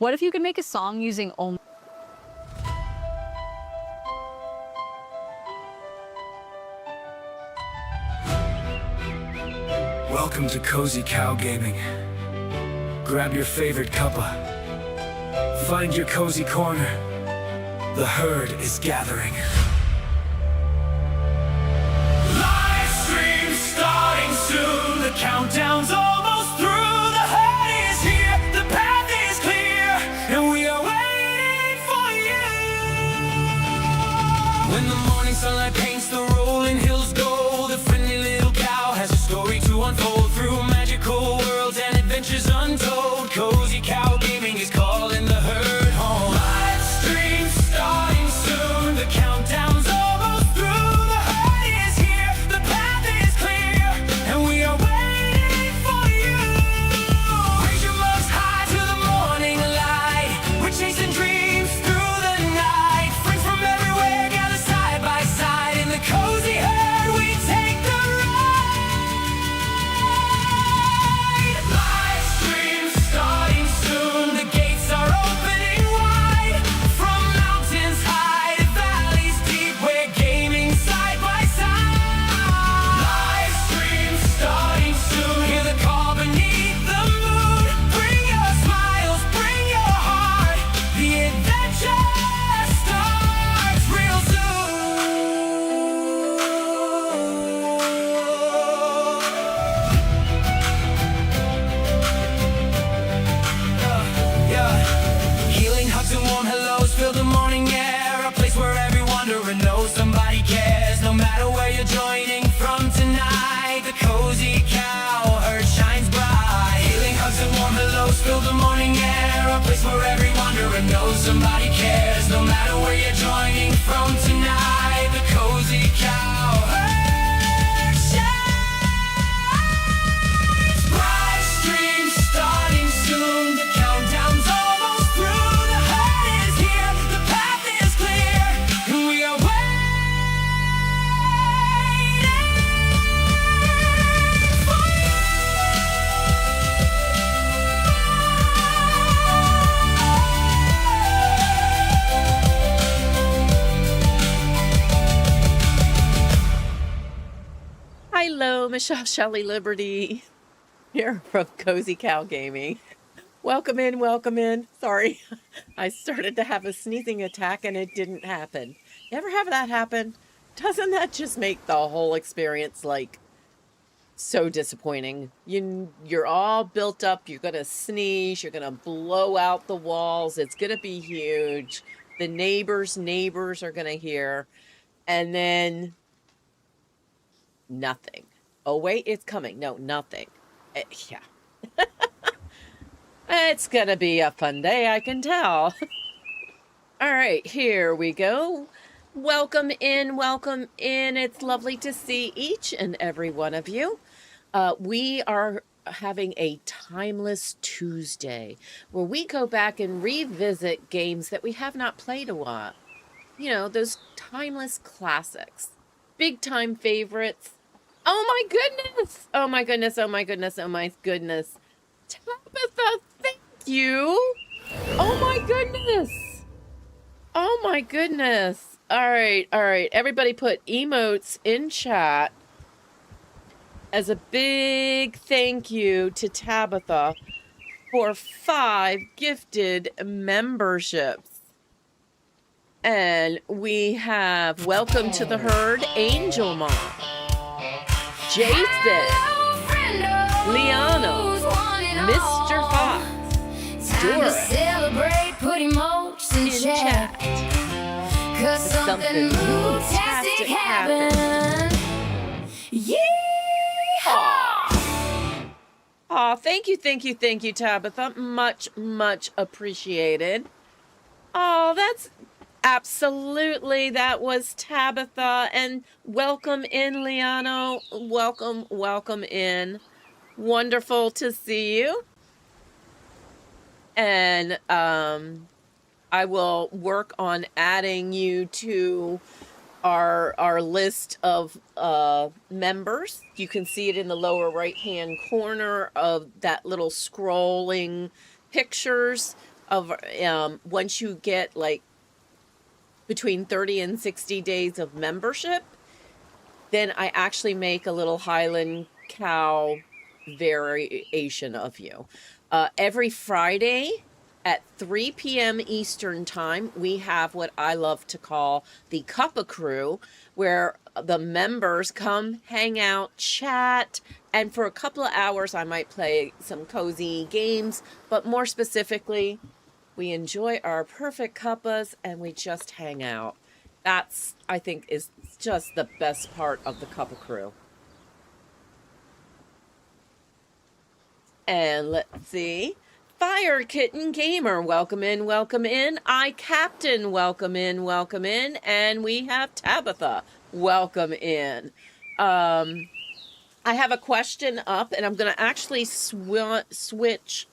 What if you could make a song using only... Welcome to CozyCowGaming. Grab your favorite cuppa. Find your cozy corner. The herd is gathering. Live stream starting soon. The countdown's almost through. The herd is here. The path is clear. And we are waiting for you. When the morning sunlight paints the rolling hills gold, the friendly little cow has a story to unfold through magical worlds and adventures untold. CozyCowGaming is calling the herd home. Live stream starting soon. The countdown's almost through. The herd is here. The path is clear. And we are waiting for you. Raise your mugs high to the morning light. We're chasing dreams through the night. Friends from everywhere gather side by side. In the cozy herd we take the ride. Live stream starting soon. The gates are opening wide. From mountains high to valleys deep, we're gaming side by side. Live stream starting soon. Hear the call beneath the moon. Bring your smiles, bring your heart. The adventure starts real soon. Healing hugs and warm hellos fill the morning air. A place where every wanderer knows somebody cares. No matter where you're joining from tonight, the Cozy Cow herd shines bright. Healing hugs and warm hellos fill the morning air. A place where every wanderer knows somebody cares. No matter where you're joining from tonight, the Cozy Cow herd shines. Live stream starting soon. The countdown's almost through. The herd is here. The path is clear. And we are waiting for Hello, Michelle Shelley Liberty here from CozyCowGaming. Welcome in, welcome in. Sorry, I started to have a sneezing attack and it didn't happen. You ever have that happen? Doesn't that just make the whole experience like so disappointing? You're all built up, you're gonna sneeze, you're gonna blow out the walls, it's gonna be huge. The neighbors are gonna hear, and then nothing. Oh wait, it's coming. No, nothing. Yeah. It's gonna be a fun day, I can tell. All right, here we go. Welcome in, welcome in. It's lovely to see each and every one of you. We are having a Timeless Tuesday where we go back and revisit games that we have not played a while. You know, those timeless classics, big time favorites. Oh my goodness! Oh my goodness, oh my goodness, oh my goodness. Tabitha, thank you! Oh my goodness! Oh my goodness. All right. Everybody put emotes in chat as a big thank you to Tabitha for 5 gifted memberships. And we have welcome to the herd, Angel Mom, Jason, Liano, Mr. Fox, Dora, celebrate, put emotes in chat. Cause something fantastic happened. Yeehaw! Aw, thank you, Tabitha. Much appreciated. Oh, that's absolutely, that was Tabitha. And welcome in, Liano. Welcome in. Wonderful to see you. And I will work on adding you to our list of members. You can see it in the lower right hand corner of that little scrolling pictures. of once you get like between 30 and 60 days of membership, then I actually make a little Highland Cow variation of you. Every Friday at 3 p.m. Eastern time, we have what I love to call the Cuppa Crew, where the members come, hang out, chat, and for a couple of hours I might play some cozy games, but more specifically, we enjoy our perfect cuppas and we just hang out. That's, I think, is just the best part of the Cuppa Crew. And let's see. Fire Kitten Gamer, welcome in, welcome in. I Captain, welcome in, welcome in. And we have Tabitha, welcome in. I have a question up, and I'm going to actually switch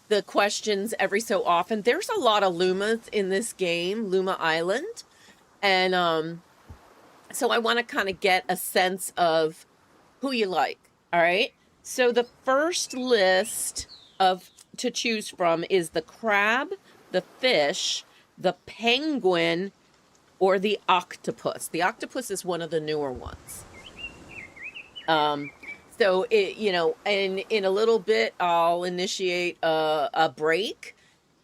the questions every so often. There's a lot of Lumas in this game, Luma Island. And so I want to kind of get a sense of who you like, all right? So the first list to choose from is the crab, the fish, the penguin, or the octopus. The octopus is one of the newer ones. So it, you know, and in a little bit, I'll initiate a break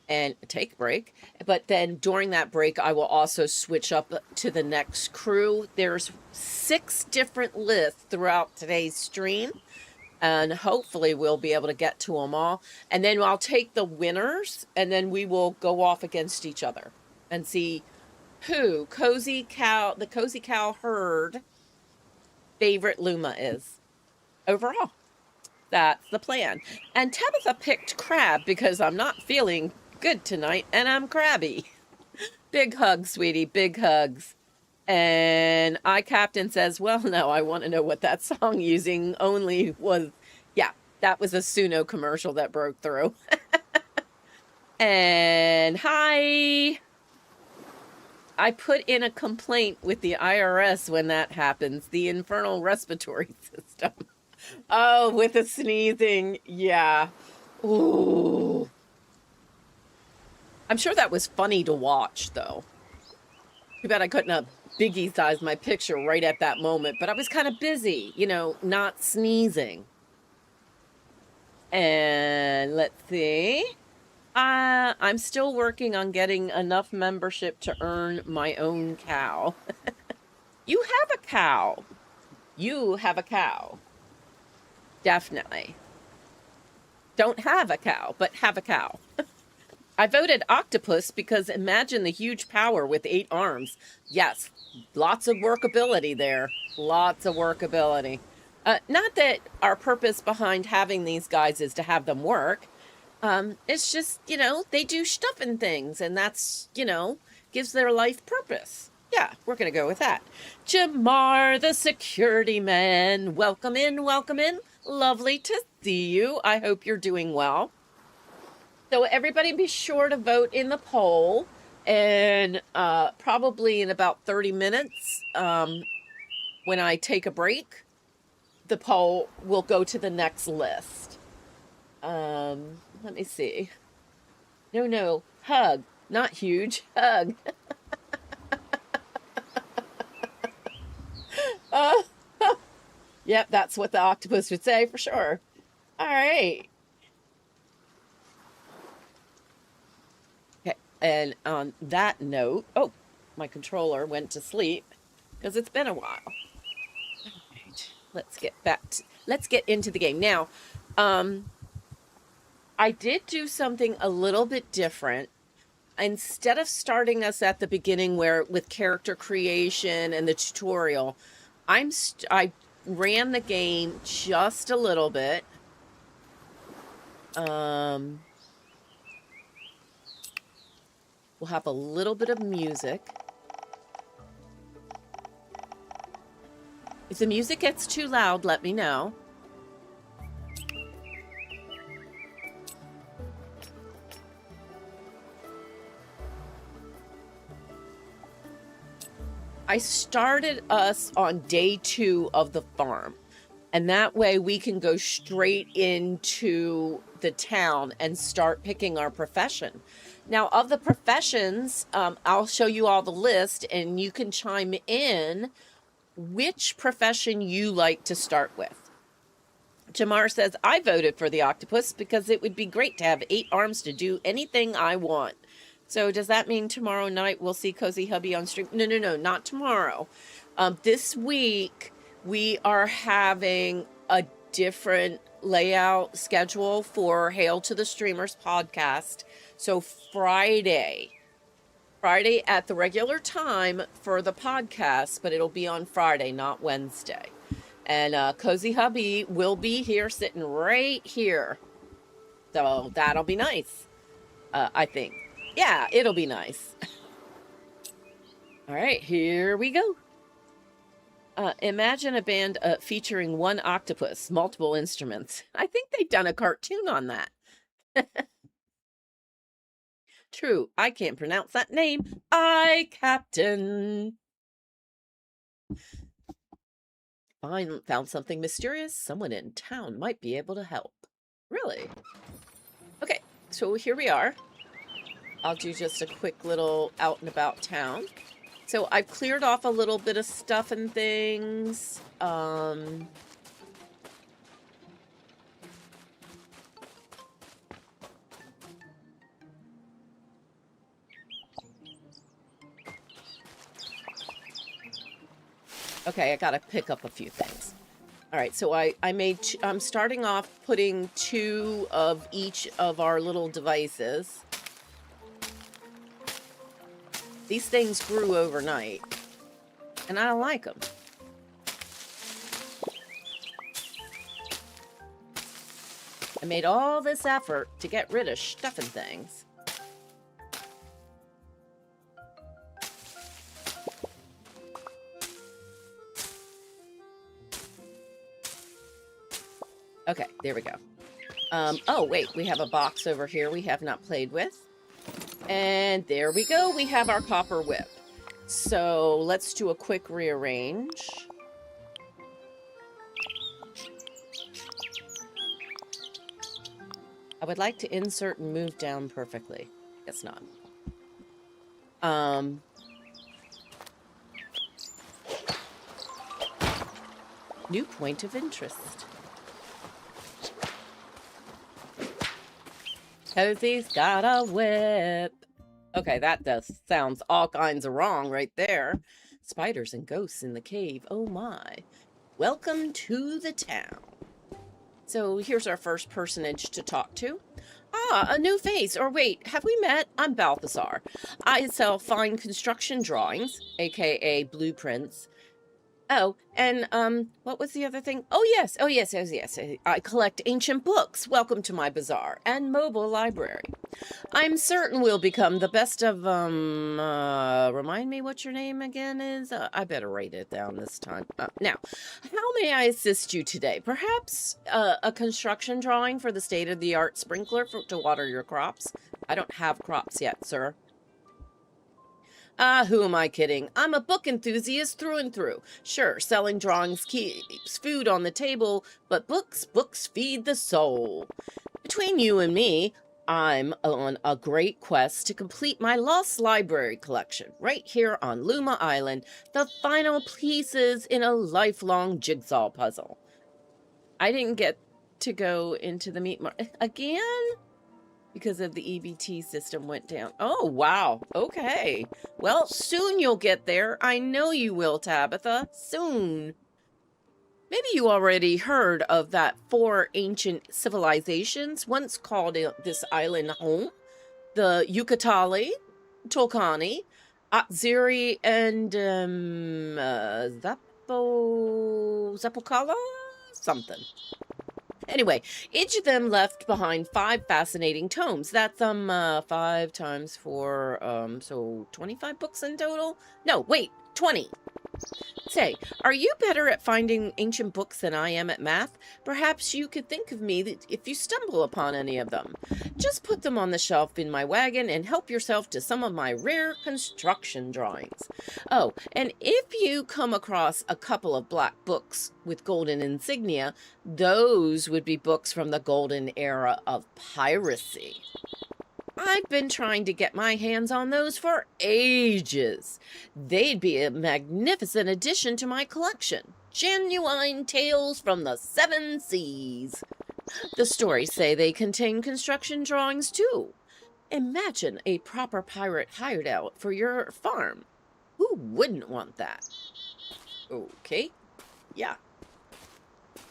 and take a break. But then during that break, I will also switch up to the next crew. There's 6 different lists throughout today's stream. And hopefully we'll be able to get to them all. And then I'll take the winners, and then we will go off against each other and see who the CozyCow herd favorite Luma is overall. That's the plan. And Tabitha picked crab because I'm not feeling good tonight and I'm crabby. Big hugs, sweetie, big hugs. And Captain says, well, no, I want to know what that song using only was. Yeah, that was a Suno commercial that broke through. And hi. I put in a complaint with the IRS when that happens. The infernal respiratory system. Oh, with the sneezing. Yeah. Ooh. I'm sure that was funny to watch, though. Too bad I couldn't have biggie sized my picture right at that moment, but I was kind of busy, you know, not sneezing. And let's see. I'm still working on getting enough membership to earn my own cow. You have a cow. You have a cow. Definitely. Don't have a cow, but have a cow. I voted octopus because imagine the huge power with 8 arms. Yes, lots of workability there. Lots of workability. Not that our purpose behind having these guys is to have them work. It's just, you know, they do stuff and things, and that's, you know, gives their life purpose. Yeah, we're going to go with that. Jamar, the security man. Welcome in, welcome in. Lovely to see you. I hope you're doing well. So everybody be sure to vote in the poll, and probably in about 30 minutes, when I take a break, the poll will go to the next list. Let me see. No, hug, not huge, hug. Yep, that's what the octopus would say for sure. All right. And on that note, oh, my controller went to sleep because it's been a while. All right, let's get into the game. Now, I did do something a little bit different. Instead of starting us at the beginning with character creation and the tutorial, I ran the game just a little bit. We'll have a little bit of music. If the music gets too loud, let me know. I started us on day 2 of the farm. And that way we can go straight into the town and start picking our profession. Now, of the professions, I'll show you all the list and you can chime in which profession you like to start with. Jamar says, I voted for the octopus because it would be great to have 8 arms to do anything I want. So does that mean tomorrow night we'll see Cozy Hubby on stream? No, not tomorrow. This week, we are having a different layout schedule for Hail to the Streamers podcast. So Friday at the regular time for the podcast, but it'll be on Friday, not Wednesday. And Cozy Hubby will be here, sitting right here. So that'll be nice, I think. Yeah, it'll be nice. All right, here we go. Imagine a band featuring one octopus, multiple instruments. I think they've done a cartoon on that. True, I can't pronounce that name. Captain. Found something mysterious. Someone in town might be able to help. Really? Okay, so here we are. I'll do just a quick little out and about town. So I've cleared off a little bit of stuff and things. Okay, I gotta pick up a few things. All right, so I'm starting off putting 2 of each of our little devices. These things grew overnight, and I don't like them. I made all this effort to get rid of stuff and things. Okay, there we go. Oh, wait, we have a box over here we have not played with. And there we go. We have our copper whip. So let's do a quick rearrange. I would like to insert and move down perfectly. Guess not. New point of interest. Cozy's got a whip. Okay, that sounds all kinds of wrong right there. Spiders and ghosts in the cave. Oh my. Welcome to the town. So here's our first personage to talk to. Ah, a new face. Or wait, have we met? I'm Balthazar. I sell fine construction drawings, aka blueprints. Oh, and, what was the other thing? Oh, yes. I collect ancient books. Welcome to my bazaar and mobile library. I'm certain we'll become the best of, remind me what your name again is? I better write it down this time. Now, how may I assist you today? Perhaps, a construction drawing for the state-of-the-art sprinkler to water your crops? I don't have crops yet, sir. Who am I kidding? I'm a book enthusiast through and through. Sure, selling drawings keeps food on the table, but books feed the soul. Between you and me, I'm on a great quest to complete my lost library collection right here on Luma Island, the final pieces in a lifelong jigsaw puzzle. I didn't get to go into the meat market again? Because of the EBT system went down. Oh, wow. Okay. Well, soon you'll get there. I know you will, Tabitha. Soon. Maybe you already heard of that 4 ancient civilizations once called this island home. The Yucatali, Tolkani, Atziri, and Zapokala? Something. Anyway, each of them left behind 5 fascinating tomes. That's 5 times 4, so 25 books in total? No, wait, 20. Say, are you better at finding ancient books than I am at math? Perhaps you could think of me if you stumble upon any of them. Just put them on the shelf in my wagon and help yourself to some of my rare construction drawings. Oh, and if you come across a couple of black books with golden insignia, those would be books from the golden era of piracy. I've been trying to get my hands on those for ages. They'd be a magnificent addition to my collection. Genuine tales from the 7 seas. The stories say they contain construction drawings too. Imagine a proper pirate hideout for your farm. Who wouldn't want that? Okay, yeah. All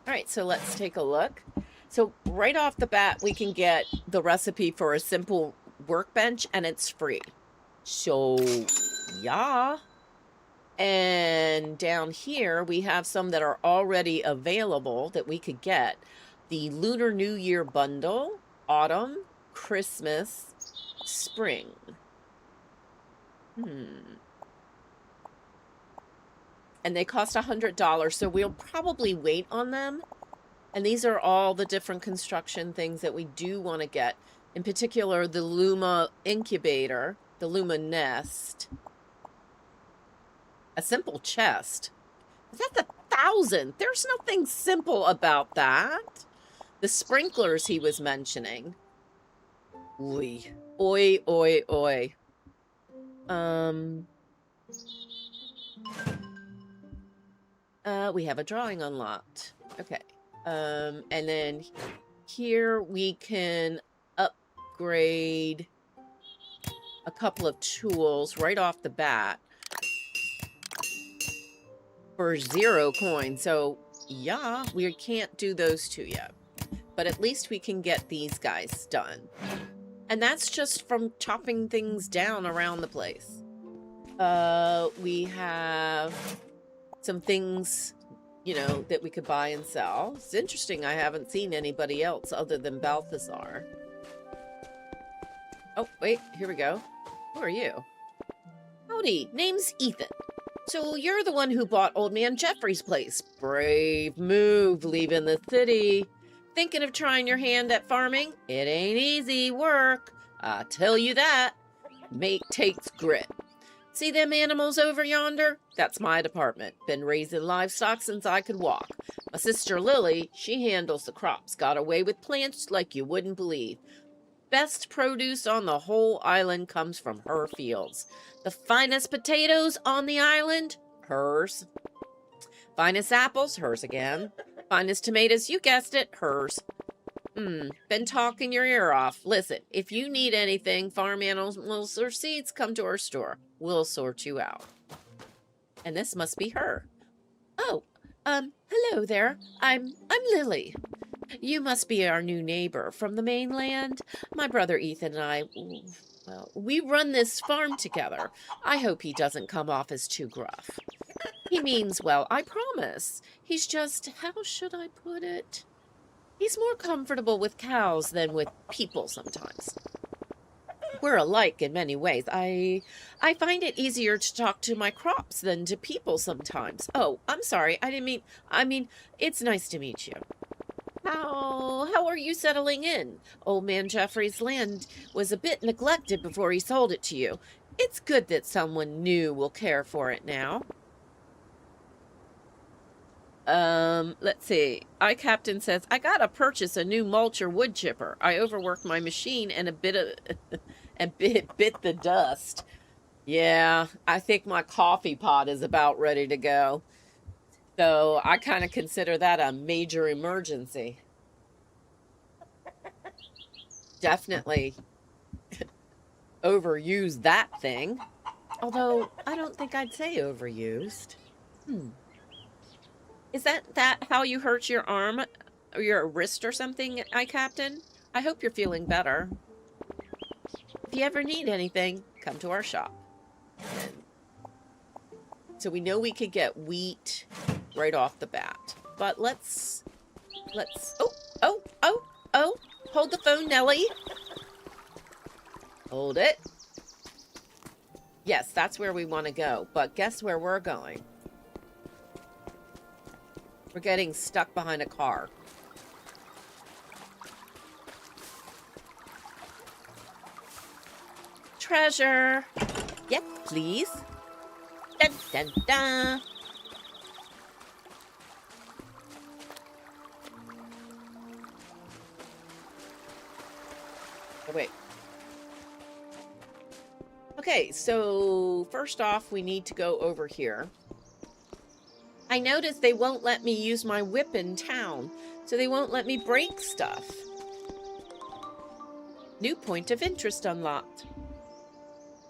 right, so let's take a look. So right off the bat, we can get the recipe for a simple workbench, and it's free. So, yeah. And down here, we have some that are already available that we could get. The Lunar New Year bundle, Autumn, Christmas, Spring. And they cost $100, so we'll probably wait on them. And these are all the different construction things that we do want to get. In particular, the Luma incubator, the Luma nest, a simple chest. That's 1,000. There's nothing simple about that. The sprinklers he was mentioning. Oi, oi, oi, oi. We have a drawing unlocked. Okay. And then here we can upgrade a couple of tools right off the bat for 0 coins. So yeah, we can't do those two yet, but at least we can get these guys done. And that's just from chopping things down around the place. We have some things, you know, that we could buy and sell. It's interesting, I haven't seen anybody else other than Balthazar. Oh, wait, here we go. Who are you? Howdy, name's Ethan. So you're the one who bought Old Man Jeffrey's place. Brave move, leaving the city. Thinking of trying your hand at farming? It ain't easy work, I tell you that. Mate takes grit. See them animals over yonder? That's my department. Been raising livestock since I could walk. My sister Lily, she handles the crops. Got away with plants like you wouldn't believe. Best produce on the whole island comes from her fields. The finest potatoes on the island? Hers. Finest apples? Hers again. Finest tomatoes? You guessed it, hers. Been talking your ear off. Listen, if you need anything, farm animals or seeds, come to our store. We'll sort you out. And this must be her. Oh, hello there. I'm Lily. You must be our new neighbor from the mainland. My brother Ethan and I, well, we run this farm together. I hope he doesn't come off as too gruff. He means well, I promise. He's just, how should I put it? He's more comfortable with cows than with people sometimes. We're alike in many ways. I find it easier to talk to my crops than to people sometimes. Oh, I'm sorry. I mean, it's nice to meet you. How are you settling in? Old Man Jeffrey's land was a bit neglected before he sold it to you. It's good that someone new will care for it now. Let's see. Captain says, I gotta purchase a new mulch or wood chipper. I overworked my machine and bit the dust. Yeah, I think my coffee pot is about ready to go. So I kind of consider that a major emergency. Definitely overused that thing. Although I don't think I'd say overused. Is that how you hurt your arm or your wrist or something, Captain? I hope you're feeling better. If you ever need anything, come to our shop. So we know we could get wheat right off the bat. But let's oh, hold the phone, Nellie. Hold it. Yes, that's where we want to go. But guess where we're going? We're getting stuck behind a car. Treasure. Yes, please. Dun, dun, dun. Oh, wait. Okay, so first off, we need to go over here. I noticed they won't let me use my whip in town, so they won't let me break stuff. New point of interest unlocked.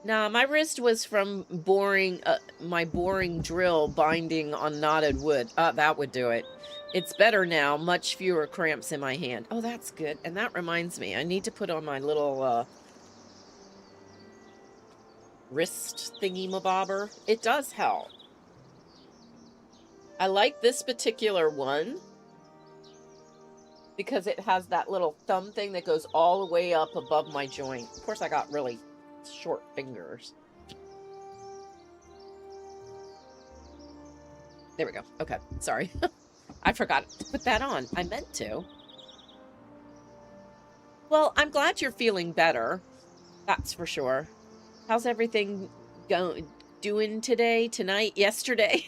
Nah, my wrist was from boring, my boring drill binding on knotted wood. That would do it. It's better now, much fewer cramps in my hand. Oh, that's good. And that reminds me, I need to put on my little, wrist thingy-mabobber. It does help. I like this particular one because it has that little thumb thing that goes all the way up above my joint. Of course, I got really short fingers. There we go. Okay, sorry. I forgot to put that on. I meant to. Well, I'm glad you're feeling better. That's for sure. How's everything doing today, tonight, yesterday?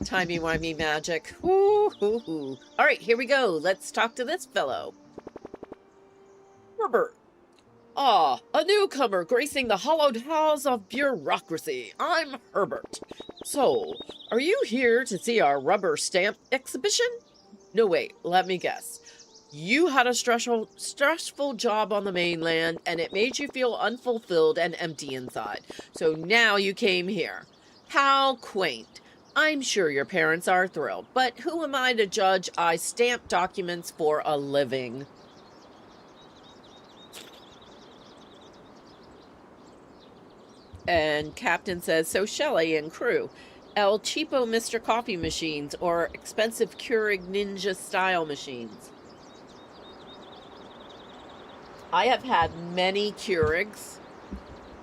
Timey-wimey magic. All right, here we go. Let's talk to this fellow. Herbert. Ah, a newcomer gracing the hallowed halls of bureaucracy. I'm Herbert. So, are you here to see our rubber stamp exhibition? No, wait, let me guess. You had a stressful job on the mainland, and it made you feel unfulfilled and empty inside. So now you came here. How quaint. I'm sure your parents are thrilled, but who am I to judge? I stamp documents for a living. And Captain says, so Shelley and crew, El Cheapo Mr. Coffee machines or expensive Keurig Ninja style machines? I have had many Keurigs,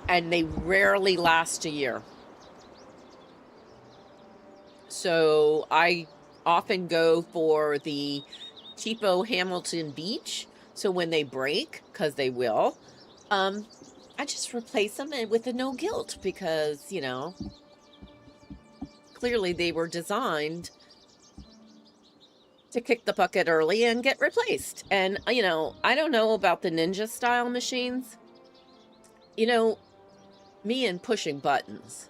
and they rarely last a year. So I often go for the cheapo Hamilton Beach. So when they break, because they will, I just replace them with a no guilt because, you know, clearly they were designed to kick the bucket early and get replaced. And, you know, I don't know about the Ninja style machines. You know, me and pushing buttons.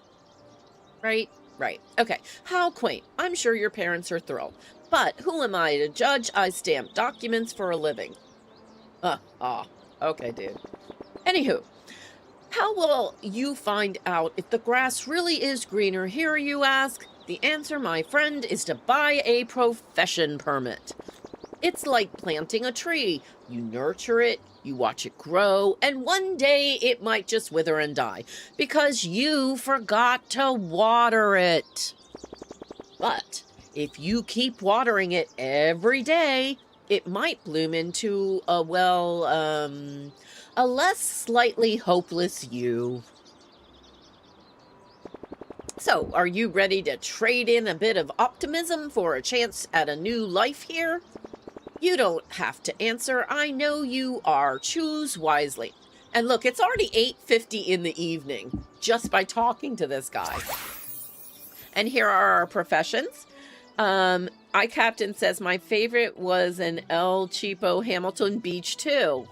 Right? Right. Okay. How quaint. I'm sure your parents are thrilled. But who am I to judge? I stamp documents for a living. Okay, dude. Anywho, how will you find out if the grass really is greener here, you ask? The answer, my friend, is to buy a profession permit. It's like planting a tree. You nurture it, you watch it grow, and one day it might just wither and die because you forgot to water it. But if you keep watering it every day, it might bloom into a, well, a less slightly hopeless you. So, are you ready to trade in a bit of optimism for a chance at a new life here? You don't have to answer. I know you are. Choose wisely. And look, it's already 8:50 in the evening just by talking to this guy. And here are our professions. Captain says, my favorite was an El Cheapo Hamilton Beach too.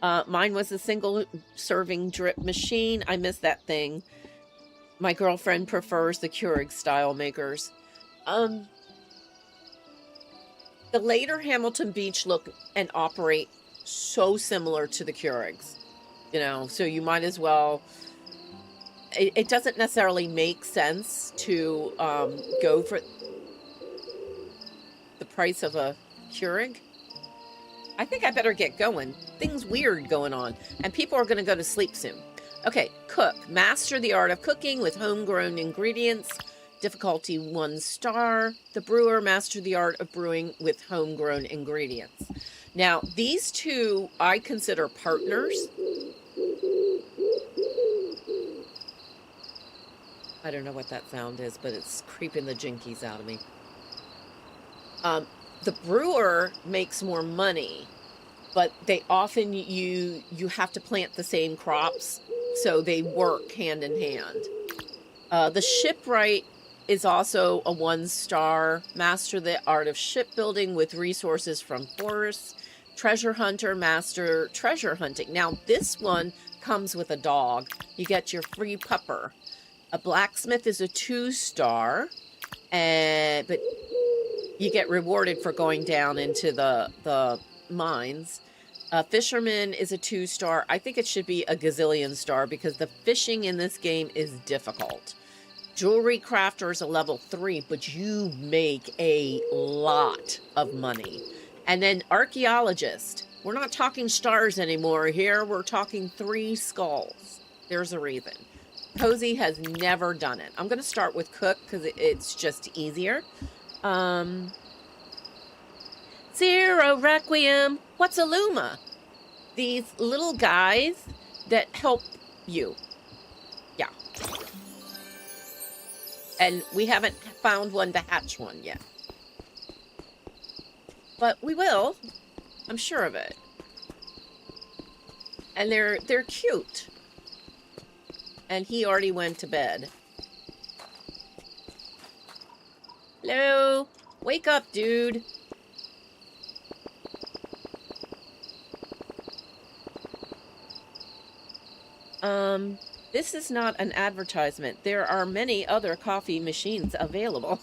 Mine was a single serving drip machine. I miss that thing. My girlfriend prefers the Keurig style makers. The later Hamilton Beach look and operate so similar to the Keurigs. You know, so you might as well... It doesn't necessarily make sense to go for the price of a Keurig. I think I better get going. Things weird going on. And people are going to go to sleep soon. Okay, cook. Master the art of cooking with homegrown ingredients. Difficulty 1 star. The brewer. Master the art of brewing with homegrown ingredients. Now, these two I consider partners. I don't know what that sound is, but it's creeping the jinkies out of me. The brewer makes more money, but they often you have to plant the same crops, so they work hand in hand. The shipwright is also a 1-star. Master the art of shipbuilding with resources from forests. Treasure hunter, master treasure hunting. Now this one comes with a dog. You get your free pupper. A blacksmith is a 2-star, but you get rewarded for going down into the mines. A fisherman is a 2-star. I think it should be a gazillion star because the fishing in this game is difficult. Jewelry crafter is a level 3, but you make a lot of money. And then archaeologist. We're not talking stars anymore here. We're talking 3 skulls. There's a reason. Cozy has never done it. I'm going to start with cook because it's just easier. Zero Requiem. What's a Luma? These little guys that help you. Yeah. And we haven't found one to hatch one yet. But we will. I'm sure of it. And they're cute. And he already went to bed. Hello? Wake up, dude. This is not an advertisement. There are many other coffee machines available.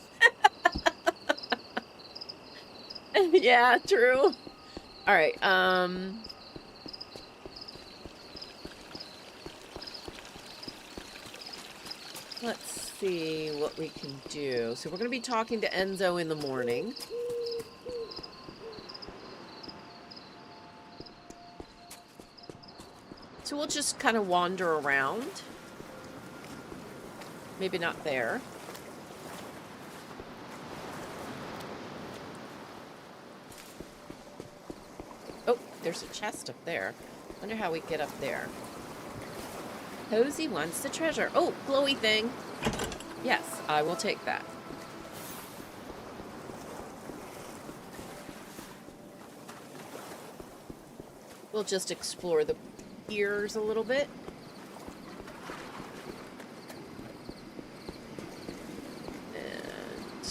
Yeah, true. All right, let's see what we can do. So we're going to be talking to Enzo in the morning. So we'll just kind of wander around. Maybe not there. Oh, there's a chest up there. Wonder how we get up there. Cozy wants the treasure. Oh, glowy thing. Yes, I will take that. We'll just explore the ears a little bit. And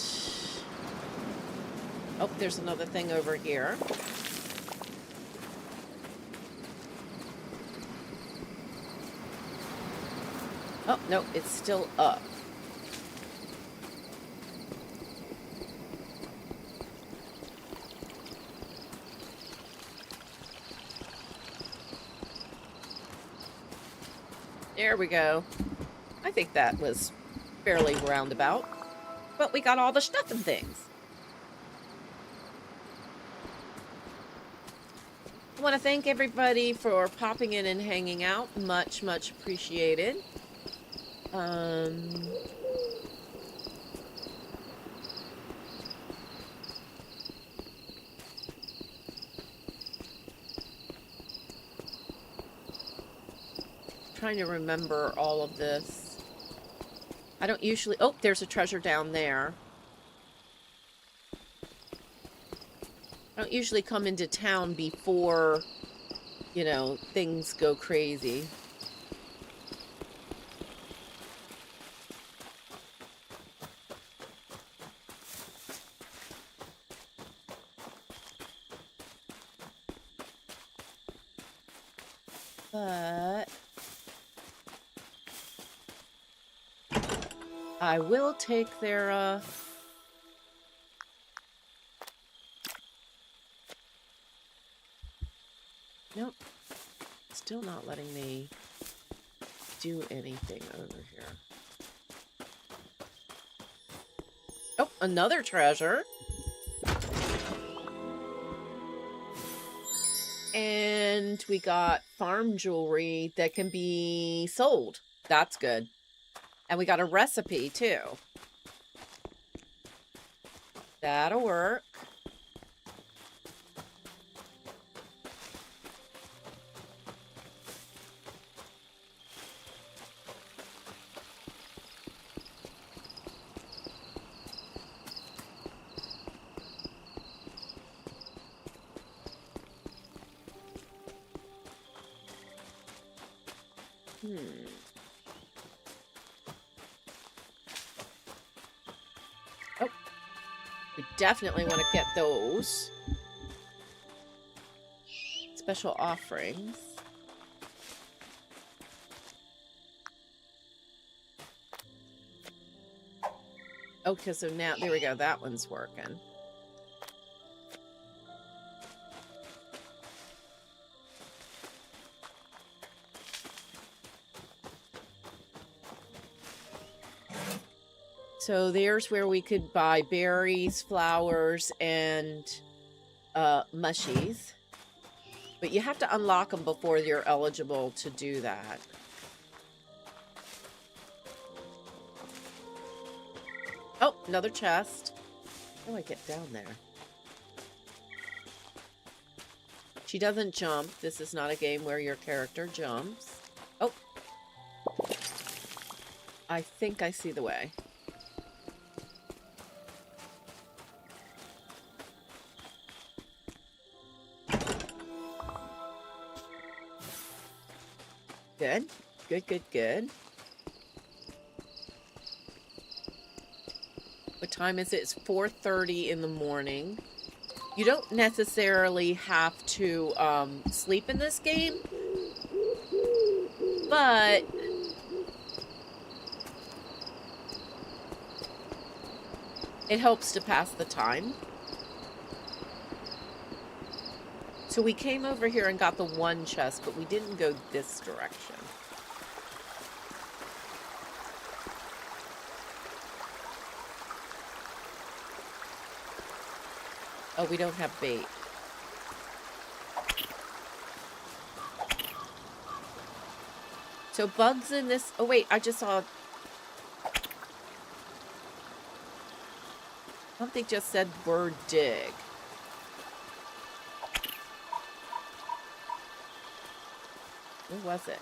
oh, there's another thing over here. Oh, no, it's still up. There we go. I think that was fairly roundabout. But we got all the stuff and things. I want to thank everybody for popping in and hanging out. Much, much appreciated. Trying to remember all of this. I don't usually... Oh, there's a treasure down there. I don't usually come into town before, you know, things go crazy. But I will take their, Nope. Still not letting me do anything over here. Oh, another treasure. And we got farm jewelry that can be sold. That's good. And we got a recipe, too. That'll work. Oh, we definitely want to get those. Special offerings. Okay, so now, there we go, that one's working. So there's where we could buy berries, flowers, and mushies. But you have to unlock them before you're eligible to do that. Oh, another chest. How do I get down there? She doesn't jump. This is not a game where your character jumps. Oh. I think I see the way. Good. Good, good, good. What time is it? It's 4:30 in the morning. You don't necessarily have to sleep in this game, but it helps to pass the time. So we came over here and got the one chest, but we didn't go this direction. Oh, we don't have bait. So bugs in this... Oh, wait, I just saw... Something just said word dig. Where was it?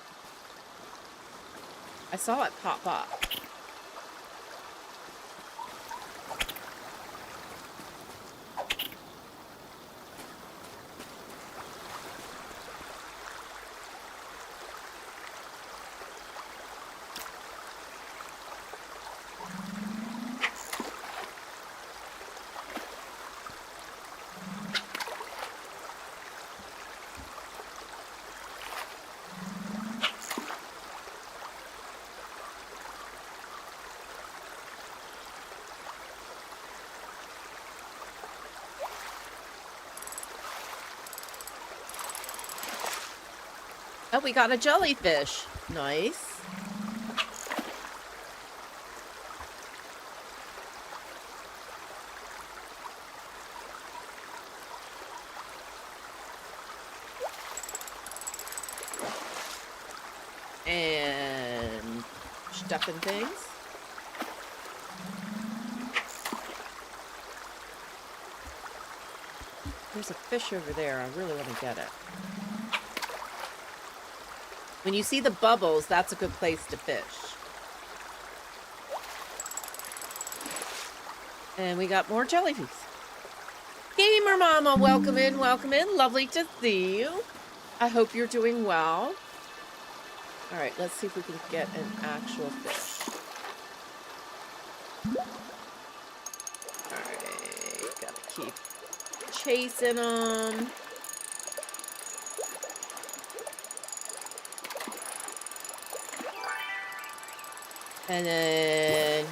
I saw it pop up. Oh, we got a jellyfish. Nice. And stuffing things. There's a fish over there. I really want to get it. When you see the bubbles, that's a good place to fish. And we got more jellyfish. Gamer Mama, welcome in, welcome in. Lovely to see you. I hope you're doing well. All right, let's see if we can get an actual fish. All right, gotta keep chasing them. And then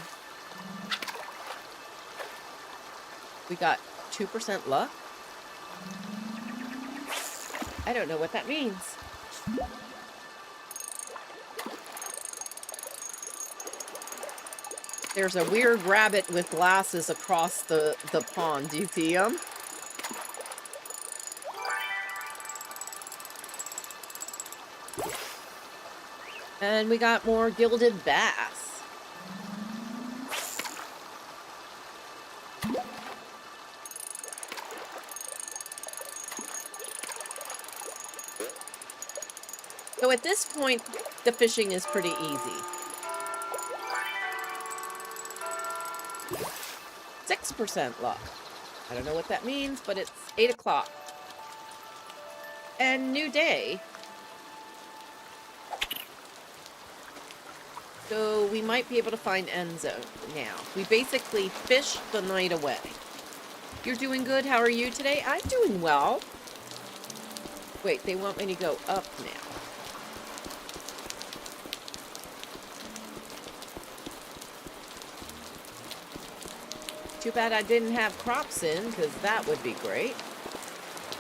we got 2% luck. I don't know what that means. There's a weird rabbit with glasses across the pond. Do you see him? And we got more gilded bass. So at this point, the fishing is pretty easy. 6% luck. I don't know what that means, but it's 8 o'clock. And new day. So we might be able to find Enzo now. We basically fished the night away. You're doing good. How are you today? I'm doing well. Wait, they want me to go up now. Too bad I didn't have crops in, because that would be great.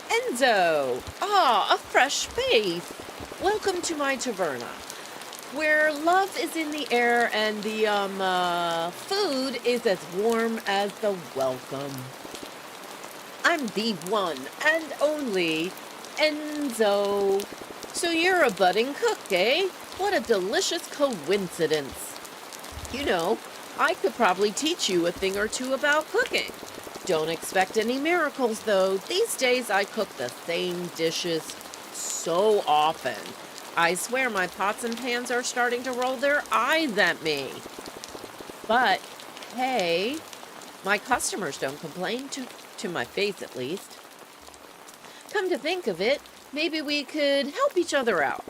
Enzo! Ah, a fresh face! Welcome to my taverna, where love is in the air and the, food is as warm as the welcome. I'm the one and only Enzo. So you're a budding cook, eh? What a delicious coincidence. You know, I could probably teach you a thing or two about cooking. Don't expect any miracles, though. These days I cook the same dishes so often. I swear my pots and pans are starting to roll their eyes at me. But, hey, my customers don't complain, to my face at least. Come to think of it, maybe we could help each other out.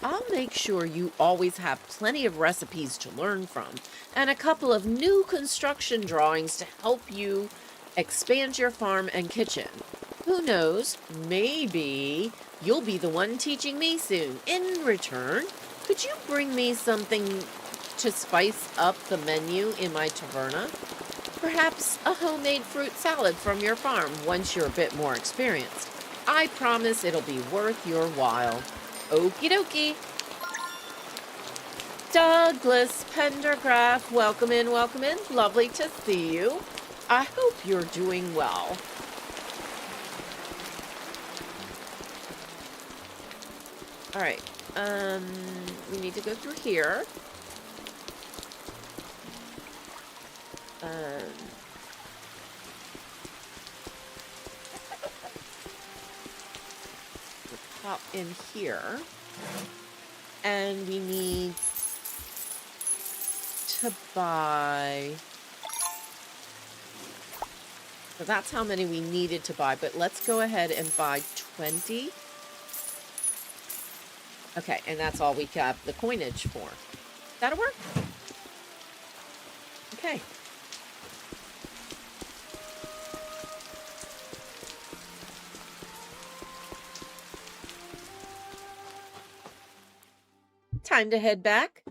I'll make sure you always have plenty of recipes to learn from, and a couple of new construction drawings to help you expand your farm and kitchen. Who knows, maybe you'll be the one teaching me soon. In return, could you bring me something to spice up the menu in my taverna? Perhaps a homemade fruit salad from your farm once you're a bit more experienced. I promise it'll be worth your while. Okie dokie. Douglas Pendergraft, welcome in, welcome in. Lovely to see you. I hope you're doing well. All right, we need to go through here. We'll pop in here, and we need to buy. So that's how many we needed to buy, but let's go ahead and buy 20. Okay, and that's all we have the coinage for. That'll work. Okay. Time to head back.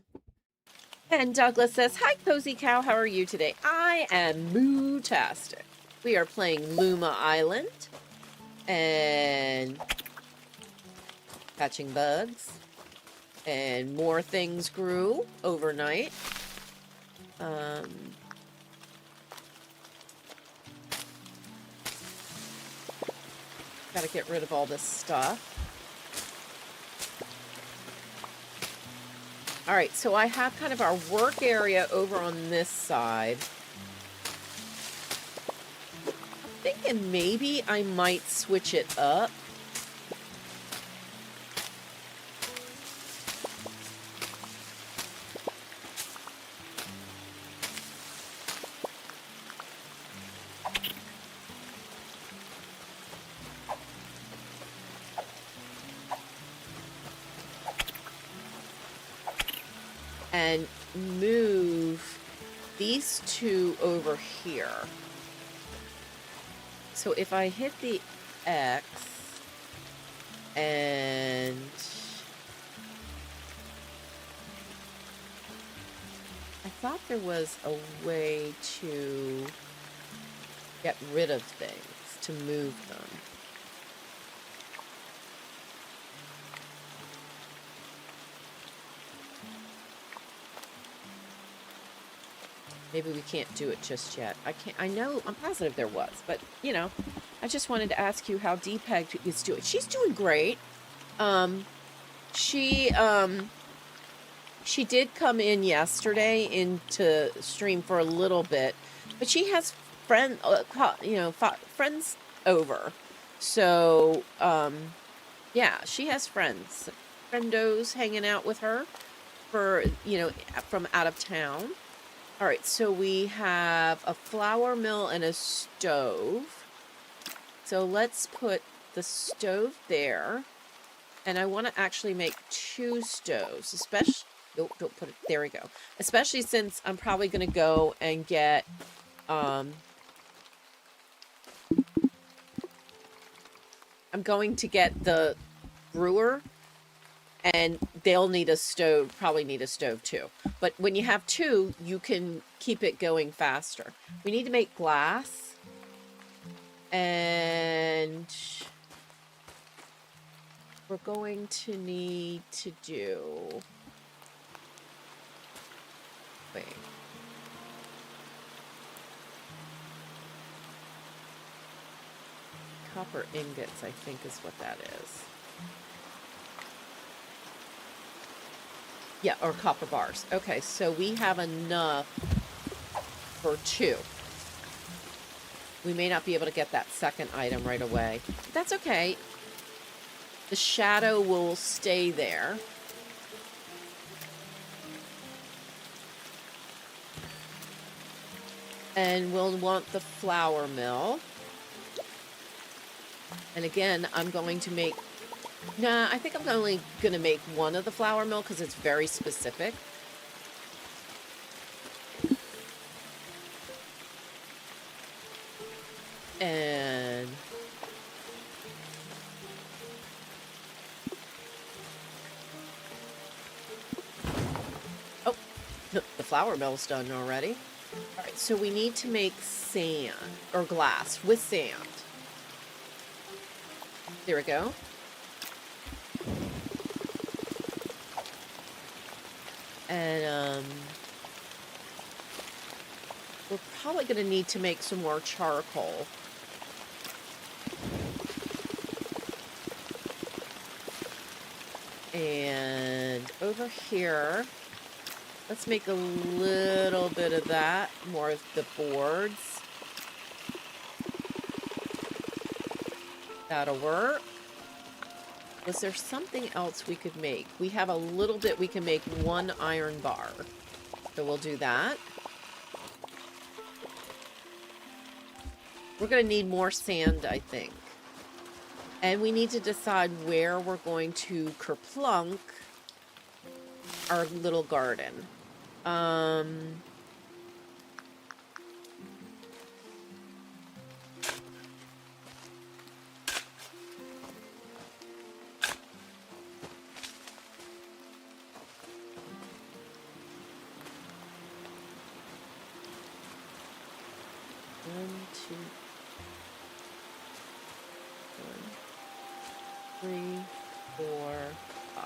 And Douglas says, hi, CozyCow. How are you today? I am moo-tastic. We are playing Luma Island and catching bugs, and more things grew overnight. Gotta get rid of all this stuff. All right, so I have kind of our work area over on this side. I'm thinking maybe I might switch it up. And move these two over here. So if I hit the X and I thought there was a way to get rid of things, to move them. Maybe we can't do it just yet. I know, I'm positive there was, but, you know, I just wanted to ask you how Deepeg is doing. She's doing great. She did come in yesterday into stream for a little bit, but she has friends over. So, yeah, she has friendos hanging out with her for, from out of town. All right, so we have a flour mill and a stove. So let's put the stove there. And I want to actually make 2 stoves, especially Nope, don't put it. There we go. Especially since I'm probably going to go and get, I'm going to get the brewer, and they'll need a stove, probably need a stove too. But when you have two, you can keep it going faster. We need to make glass. And we're going to need to do... Wait. Copper ingots, I think, is what that is. Yeah, or copper bars. Okay, so we have enough for 2. We may not be able to get that second item right away. But that's okay. The shadow will stay there. And we'll want the flour mill. And again, I'm going to make... Nah, I think I'm only going to make one of the flour mill because it's very specific. And... Oh, the flour mill's done already. All right, so we need to make sand, or glass, with sand. There we go. And, we're probably going to need to make some more charcoal. And over here, let's make a little bit of that, more of the boards. That'll work. Was there something else we could make? We have a little bit, we can make 1 iron bar. So we'll do that. We're going to need more sand, I think. And we need to decide where we're going to kerplunk our little garden. One, two, 3, 4, 5.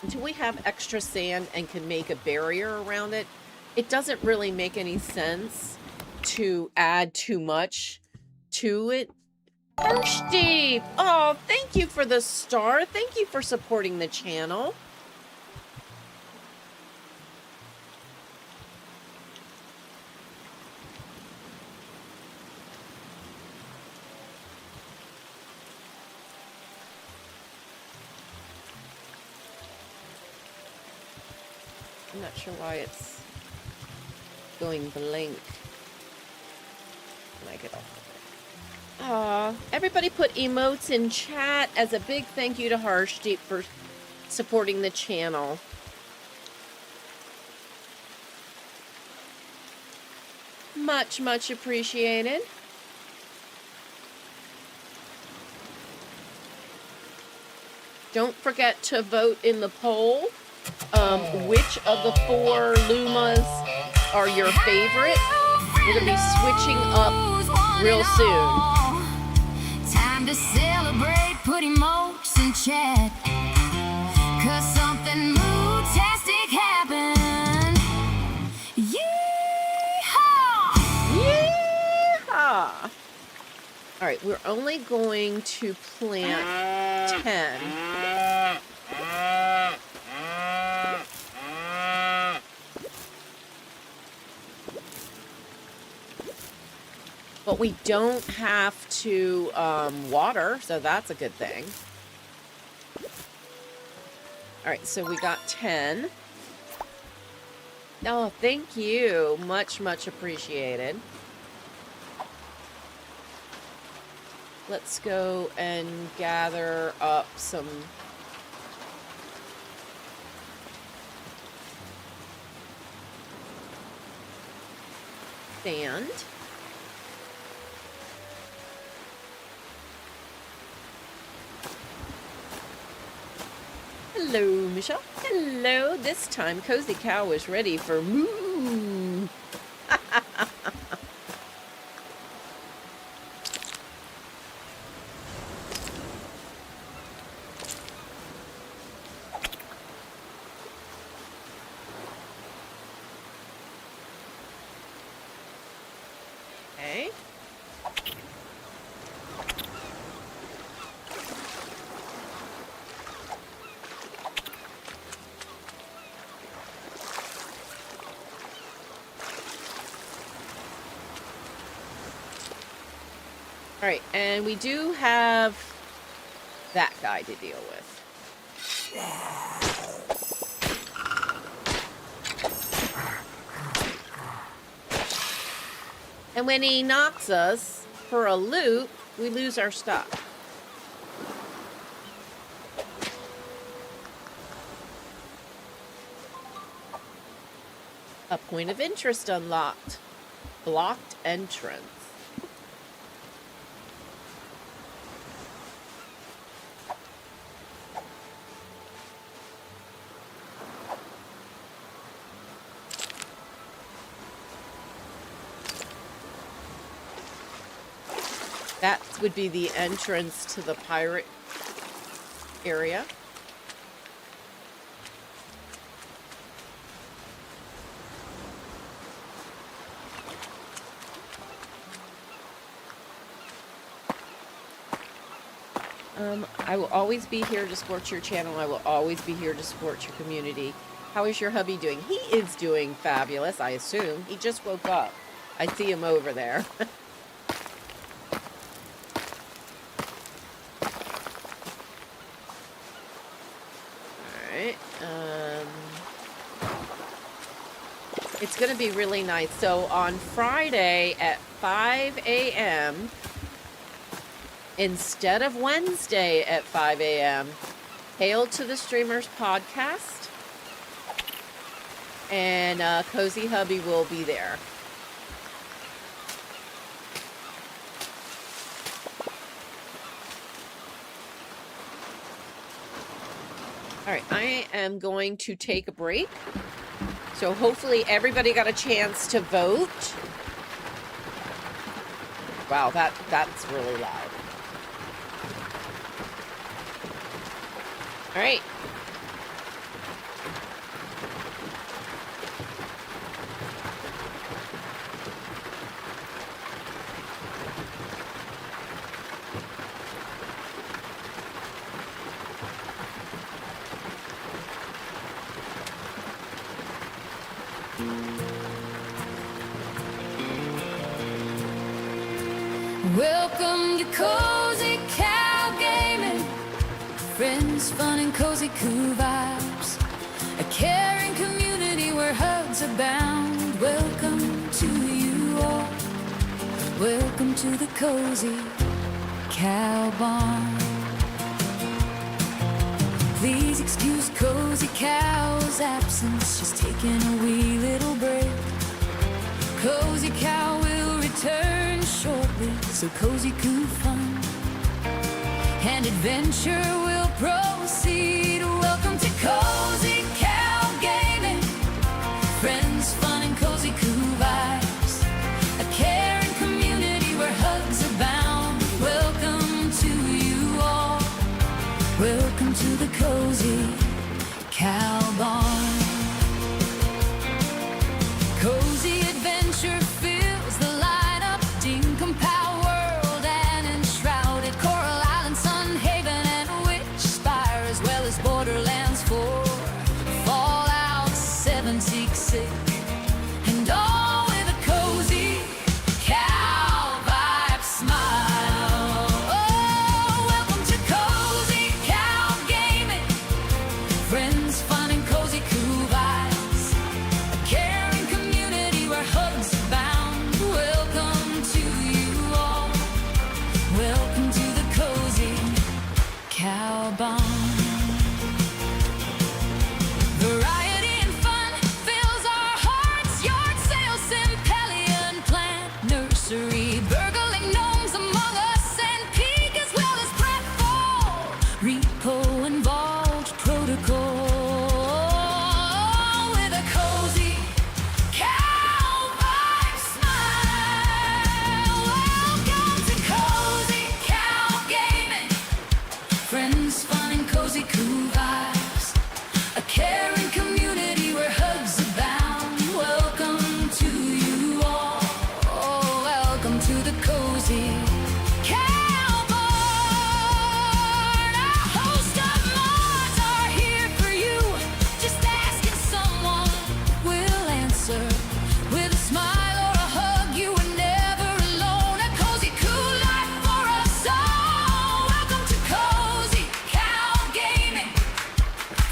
Until we have extra sand and can make a barrier around it, it doesn't really make any sense to add too much to it. Steve! Oh, thank you for the star. Thank you for supporting the channel. I'm not sure why it's going blank when I get off. Everybody put emotes in chat as a big thank you to Harshdeep for supporting the channel. Much, much appreciated. Don't forget to vote in the poll. Which of the 4 Lumas are your favorite? We're going to be switching up real soon. Time to celebrate, put emotes in chat. Cause something mood-tastic happened. Yeehaw! Yeehaw! Alright, we're only going to plant 10. But we don't have to water, so that's a good thing. All right, so we got 10. Oh, thank you. Much, much appreciated. Let's go and gather up some sand. Hello, Michelle. Hello. This time, Cozy Cow is ready for moo. Okay. All right, and we do have that guy to deal with. And when he knocks us for a loop, we lose our stuff. A point of interest unlocked. Blocked entrance. That would be the entrance to the pirate area. I will always be here to support your channel. I will always be here to support your community. How is your hubby doing? He is doing fabulous, I assume. He just woke up. I see him over there. It's going to be really nice. So on Friday at 5 a.m., instead of Wednesday at 5 a.m., Hail to the Streamers podcast, and Cozy Hubby will be there. All right, I am going to take a break. So hopefully everybody got a chance to vote. Wow, that's really loud. All right. Welcome to CozyCowGaming. Friends, fun, and cozy cool vibes. A caring community where hugs abound. Welcome to you all. Welcome to the Cozy Cow Barn. Please excuse Cozy Cow's absence. She's taking a wee little break. Cozy Cow will return shortly, so cozy, cool fun and adventure will proceed. Welcome to Cozy Cow Gaming. Friends, fun, and cozy, cool vibes. A caring community where hugs abound. Welcome to you all. Welcome to the Cozy Cow Barn. Cozy adventure fills the lineup. Dinkum Pow World and enshrouded Coral Island, Sun Haven, and Witch Spire, as well as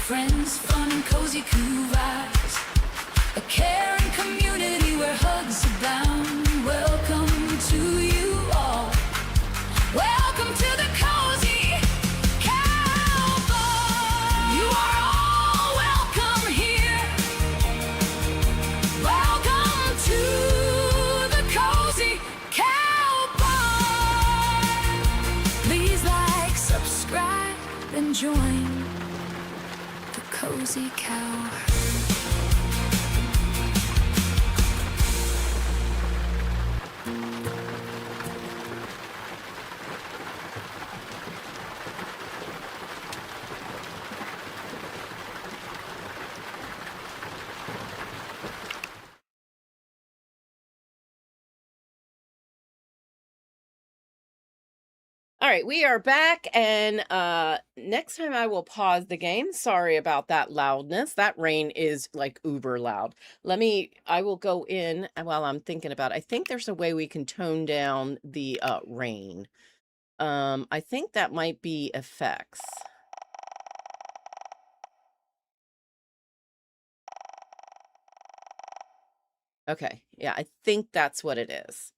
friends, fun and cozy cool vibes. A caring community where hugs abound. Welcome to you all. Welcome to the Cozy Cowboy. You are all welcome here. Welcome to the Cozy Cowboy. Please like, subscribe, and join the Cozy Cow. All right, we are back, and next time I will pause the game. Sorry about that loudness. That rain is like uber loud. I will go in while I'm thinking about it. I think there's a way we can tone down the rain. I think that might be effects. Okay, yeah, I think that's what it is.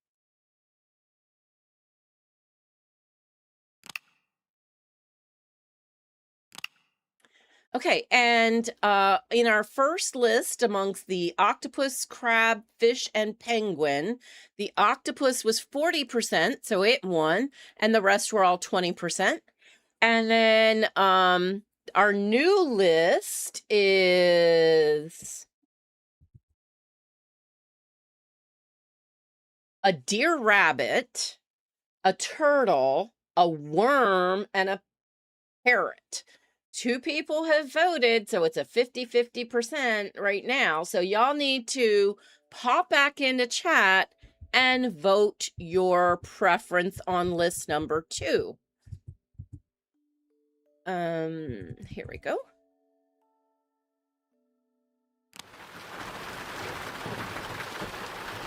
Okay, and in our first list amongst the octopus, crab, fish, and penguin, the octopus was 40%, so it won, and the rest were all 20%. And then our new list is a deer rabbit, a turtle, a worm, and a parrot. 2 people have voted, so it's a 50-50% right now. So y'all need to pop back into chat and vote your preference on list number 2. Here we go.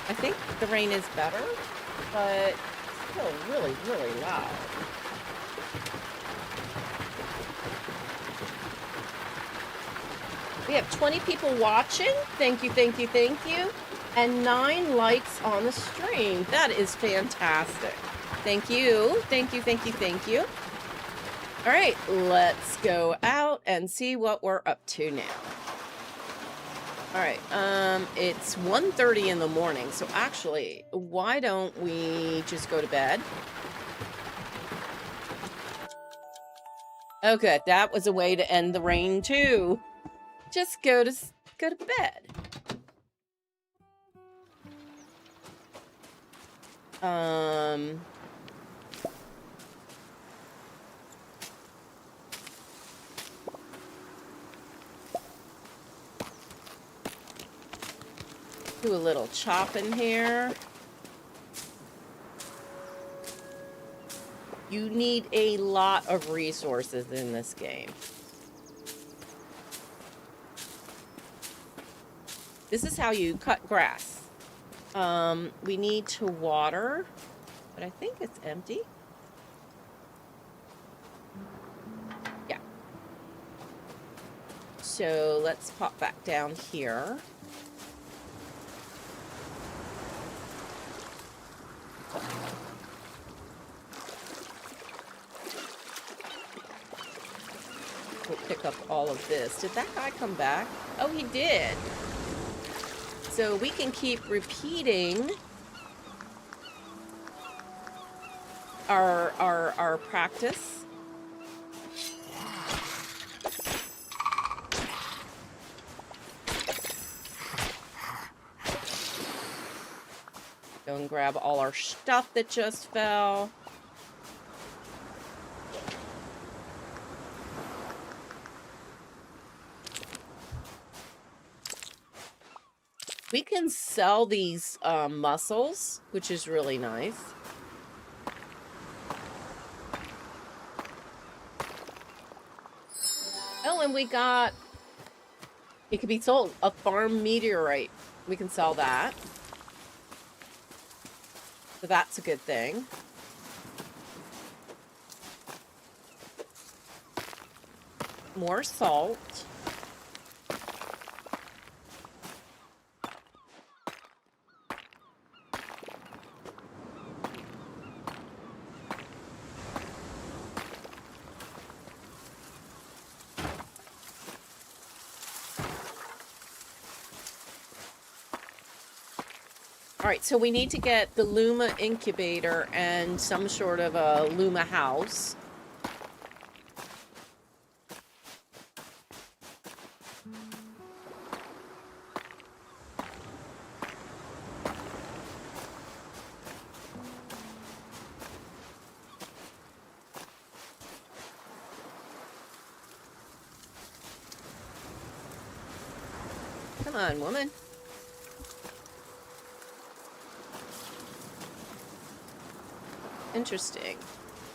I think the rain is better, but still really, really loud. We have 20 people watching. Thank you, thank you, thank you. And 9 likes on the stream. That is fantastic. Thank you, thank you, thank you, thank you. All right, let's go out and see what we're up to now. All right, it's 1:30 in the morning, so actually, why don't we just go to bed? Okay, that was a way to end the rain too. Just go to bed. Do a little chopping here. You need a lot of resources in this game. This is how you cut grass. We need to water, but I think it's empty. Yeah. So let's pop back down here. We'll pick up all of this. Did that guy come back? Oh, he did. So we can keep repeating our practice. Go and grab all our stuff that just fell. We can sell these mussels, which is really nice. Oh, and we got, it could be sold, a farm meteorite. We can sell that. So that's a good thing. More salt. All right, so we need to get the Luma incubator and some sort of a Luma house. Come on, woman. Interesting.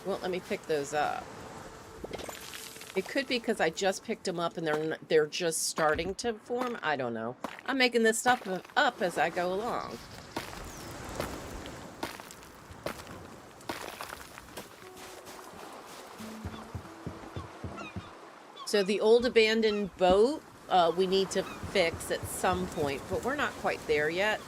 Won't let me pick those up. It could be because I just picked them up and they're just starting to form. I don't know. I'm making this stuff up as I go along. So the old abandoned boat, we need to fix at some point, but we're not quite there yet.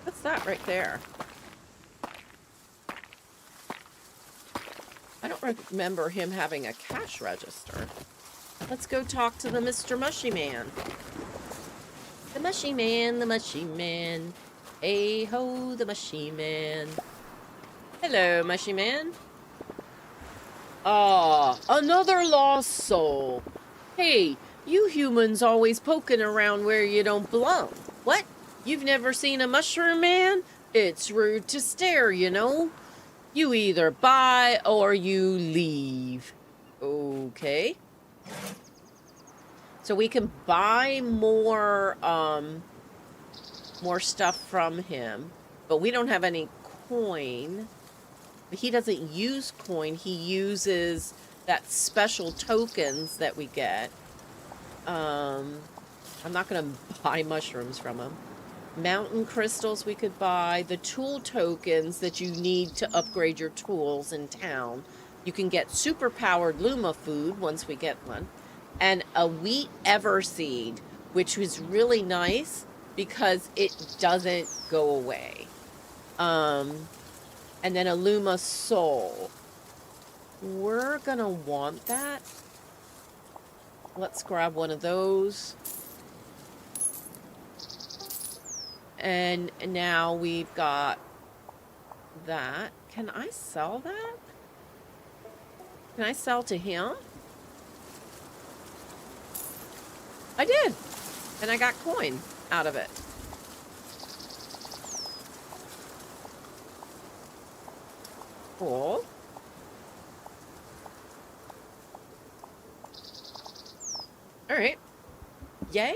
What's that right there? I don't remember him having a cash register. Let's go talk to the Mr. Mushy Man. The Mushy Man, the Mushy Man. Hey ho, the Mushy Man. Hello, Mushy Man. Ah, another lost soul. Hey, you humans always poking around where you don't belong. What? You've never seen a mushroom man? It's rude to stare, you know. You either buy or you leave. Okay. So we can buy more stuff from him, but we don't have any coin. He doesn't use coin. He uses that special tokens that we get. I'm not going to buy mushrooms from him. Mountain crystals we could buy. The tool tokens that you need to upgrade your tools in town. You can get super powered Luma food once we get one. And a wheat everseed, which was really nice because it doesn't go away. And then a Luma soul. We're gonna want that. Let's grab one of those. And now we've got that. Can I sell that? Can I sell to him? I did. And I got coin out of it. Cool. All right. Yay?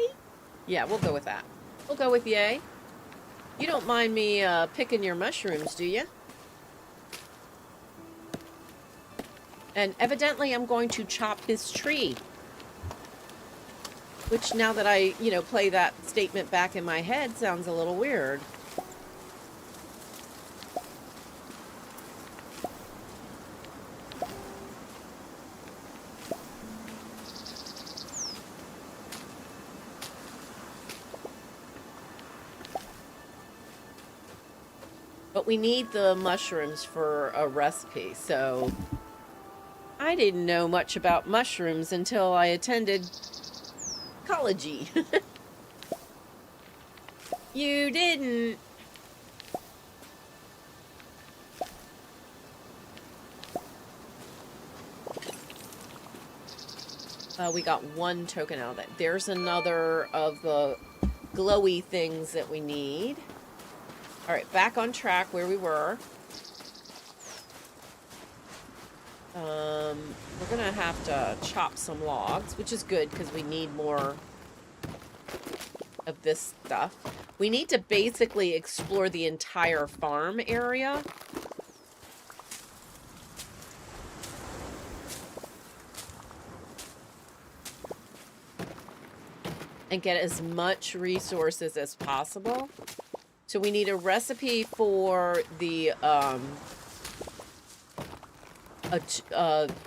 Yeah, we'll go with that. We'll go with yay. You don't mind me picking your mushrooms, do you? And evidently I'm going to chop this tree. Which, now that I, play that statement back in my head, sounds a little weird. But we need the mushrooms for a recipe, so I didn't know much about mushrooms until I attended ecology. You didn't. We got one token out of that. There's another of the glowy things that we need. All right, back on track where we were. We're gonna have to chop some logs, which is good because we need more of this stuff. We need to basically explore the entire farm area. And get as much resources as possible. So we need a recipe for the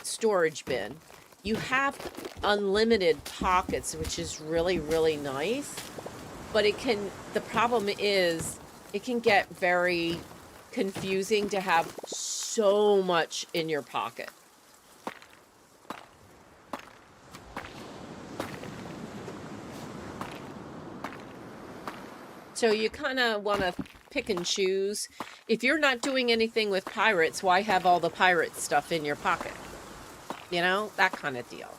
storage bin. You have unlimited pockets, which is really, really nice. But the problem is, it can get very confusing to have so much in your pocket. So you kind of want to pick and choose. If you're not doing anything with pirates, why have all the pirate stuff in your pocket? You know, that kind of deal.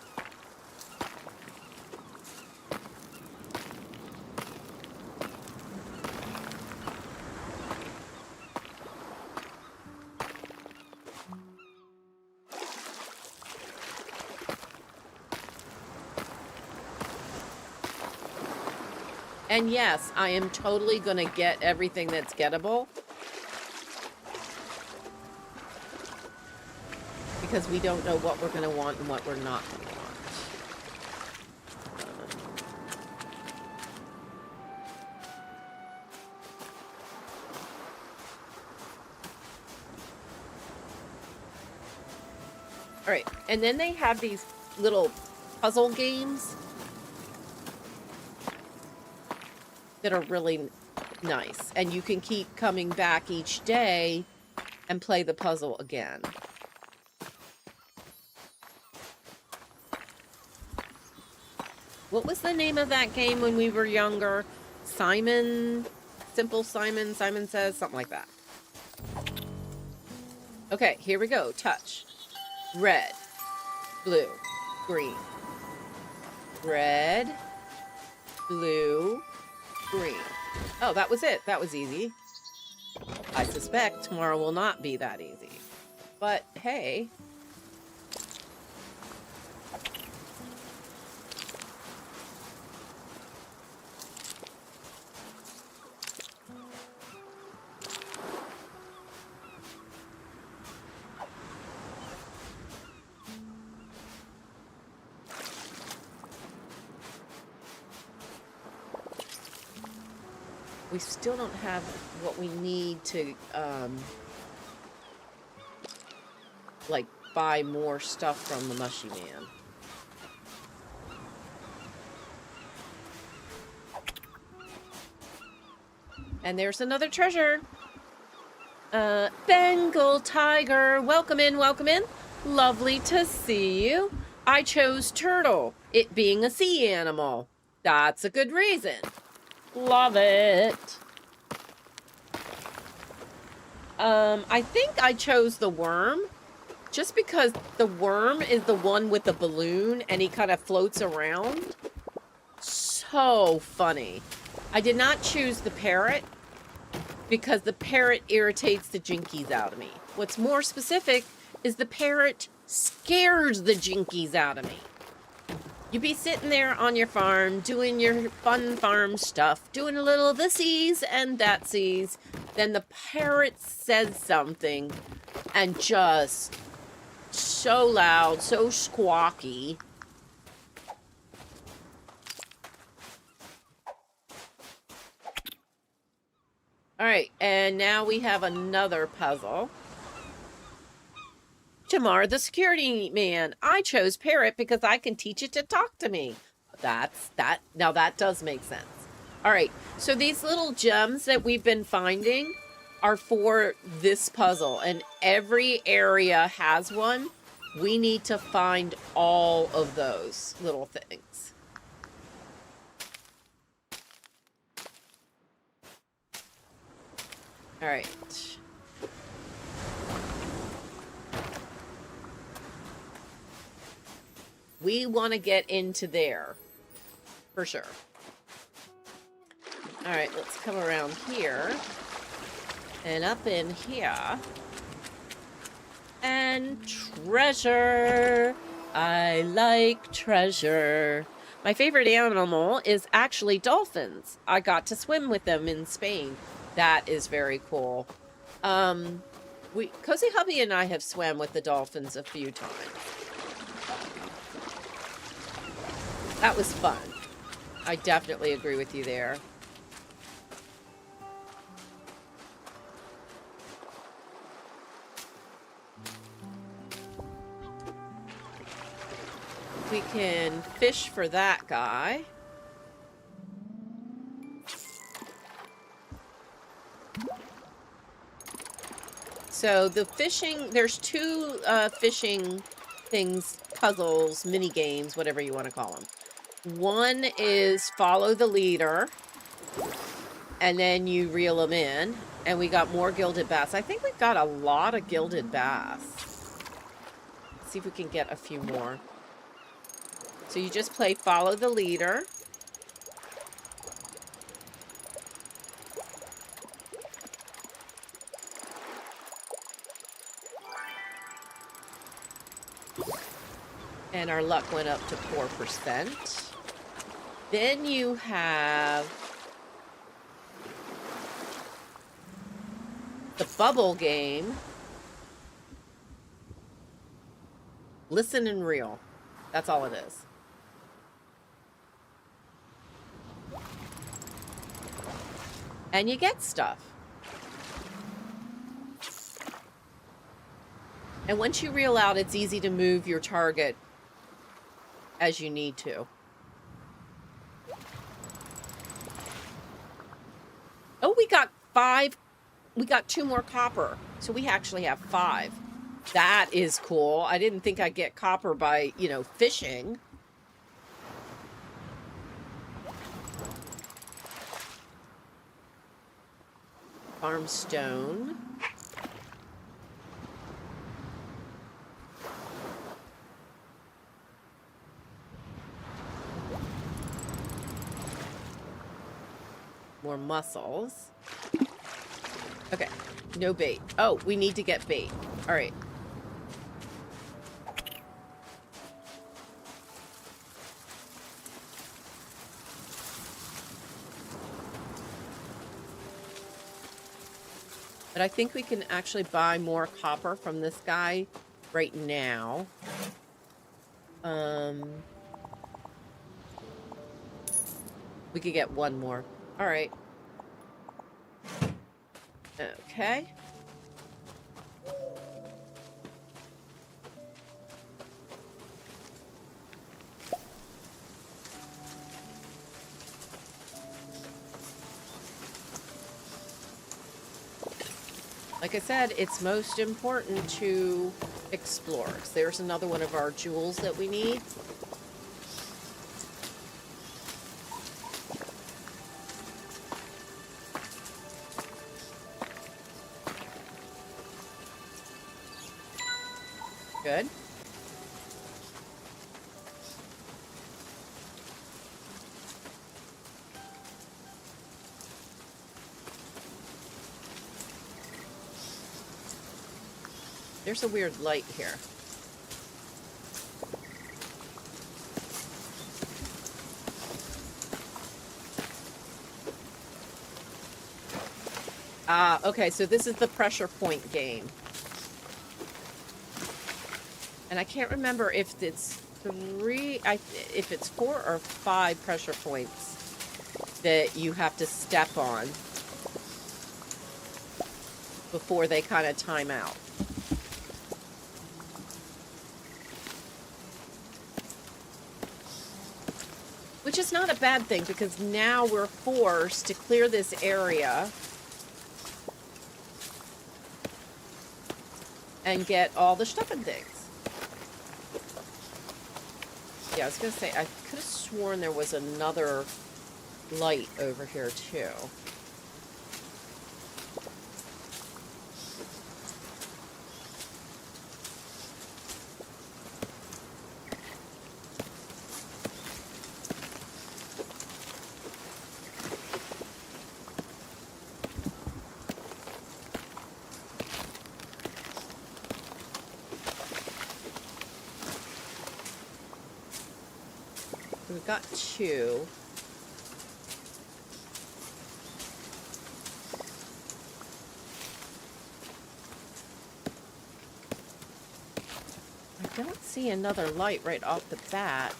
And yes, I am totally going to get everything that's gettable. Because we don't know what we're going to want and what we're not going to want. All right, and then they have these little puzzle games that are really nice. And you can keep coming back each day and play the puzzle again. What was the name of that game when we were younger? Simon? Simple Simon? Simon Says? Something like that. Okay, here we go. Touch. Red. Blue. Green. Red. Blue. Green. Oh, that was it. That was easy. I suspect tomorrow will not be that easy. But, hey. We still don't have what we need to, like, buy more stuff from the Mushy Man. And there's another treasure. Bengal Tiger, welcome in, welcome in. Lovely to see you. I chose turtle, it being a sea animal. That's a good reason. Love it. I think I chose the worm just because the worm is the one with the balloon and he kind of floats around. So funny. I did not choose the parrot because the parrot irritates the jinkies out of me. What's more specific is the parrot scares the jinkies out of me. You be sitting there on your farm, doing your fun farm stuff, doing a little this-ease and that-sees. Then the parrot says something, and just so loud, so squawky. All right, and now we have another puzzle. Tamar the security man. I chose parrot because I can teach it to talk to me. Now that does make sense. All right, so these little gems that we've been finding are for this puzzle, and every area has one. We need to find all of those little things. All right. We want to get into there, for sure. All right, let's come around here. And up in here. And treasure. I like treasure. My favorite animal is actually dolphins. I got to swim with them in Spain. That is very cool. Cozy Hubby and I have swam with the dolphins a few times. That was fun. I definitely agree with you there. We can fish for that guy. So the fishing, there's two fishing things, puzzles, mini games, whatever you want to call them. One is follow the leader, and then you reel them in. And we got more gilded bass. I think we've got a lot of gilded bass. Let's see if we can get a few more. So you just play follow the leader. And our luck went up to 4%. Then you have the bubble game. Listen and reel. That's all it is. And you get stuff. And once you reel out, it's easy to move your target as you need to. Oh, we got 5. We got 2 more copper. So we actually have 5. That is cool. I didn't think I'd get copper by, you know, fishing. Farm stone. More mussels. Okay, no bait. Oh, we need to get bait. All right. But I think we can actually buy more copper from this guy right now. We could get 1 more. All right. Okay. Like I said, it's most important to explore. So there's another one of our jewels that we need. Good. There's a weird light here. Ah, okay, so this is the pressure point game. And I can't remember if it's 3, if it's 4 or 5 pressure points that you have to step on before they kind of time out. Which is not a bad thing, because now we're forced to clear this area and get all the stuff and things. Yeah, I was going to say, I could have sworn there was another light over here, too. We've got 2. I don't see another light right off the bat,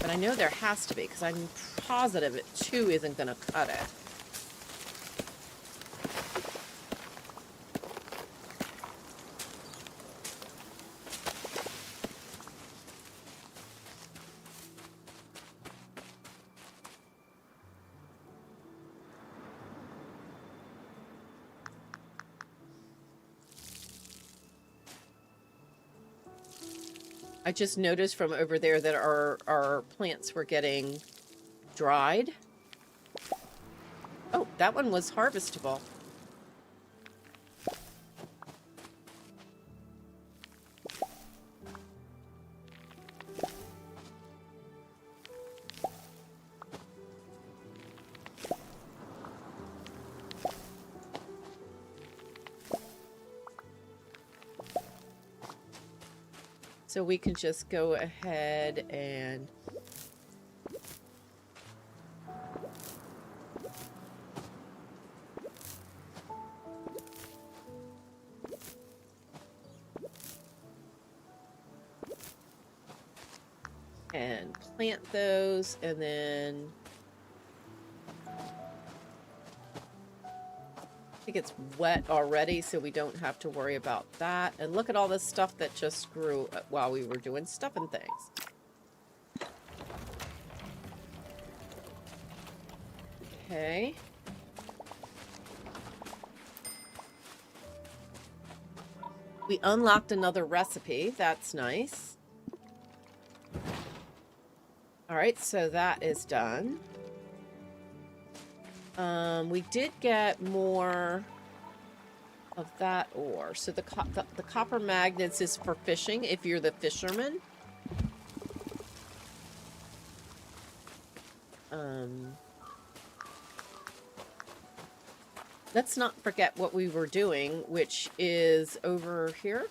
but I know there has to be, because I'm positive that 2 isn't going to cut it. I just noticed from over there that our plants were getting dried. Oh, that one was harvestable. So we can just go ahead and plant those, and then I think it's wet already, so we don't have to worry about that. And look at all this stuff that just grew while we were doing stuff and things. Okay. We unlocked another recipe. That's nice. All right, so that is done. We did get more of that ore. So the copper magnets is for fishing if you're the fisherman. Let's not forget what we were doing, which is over here.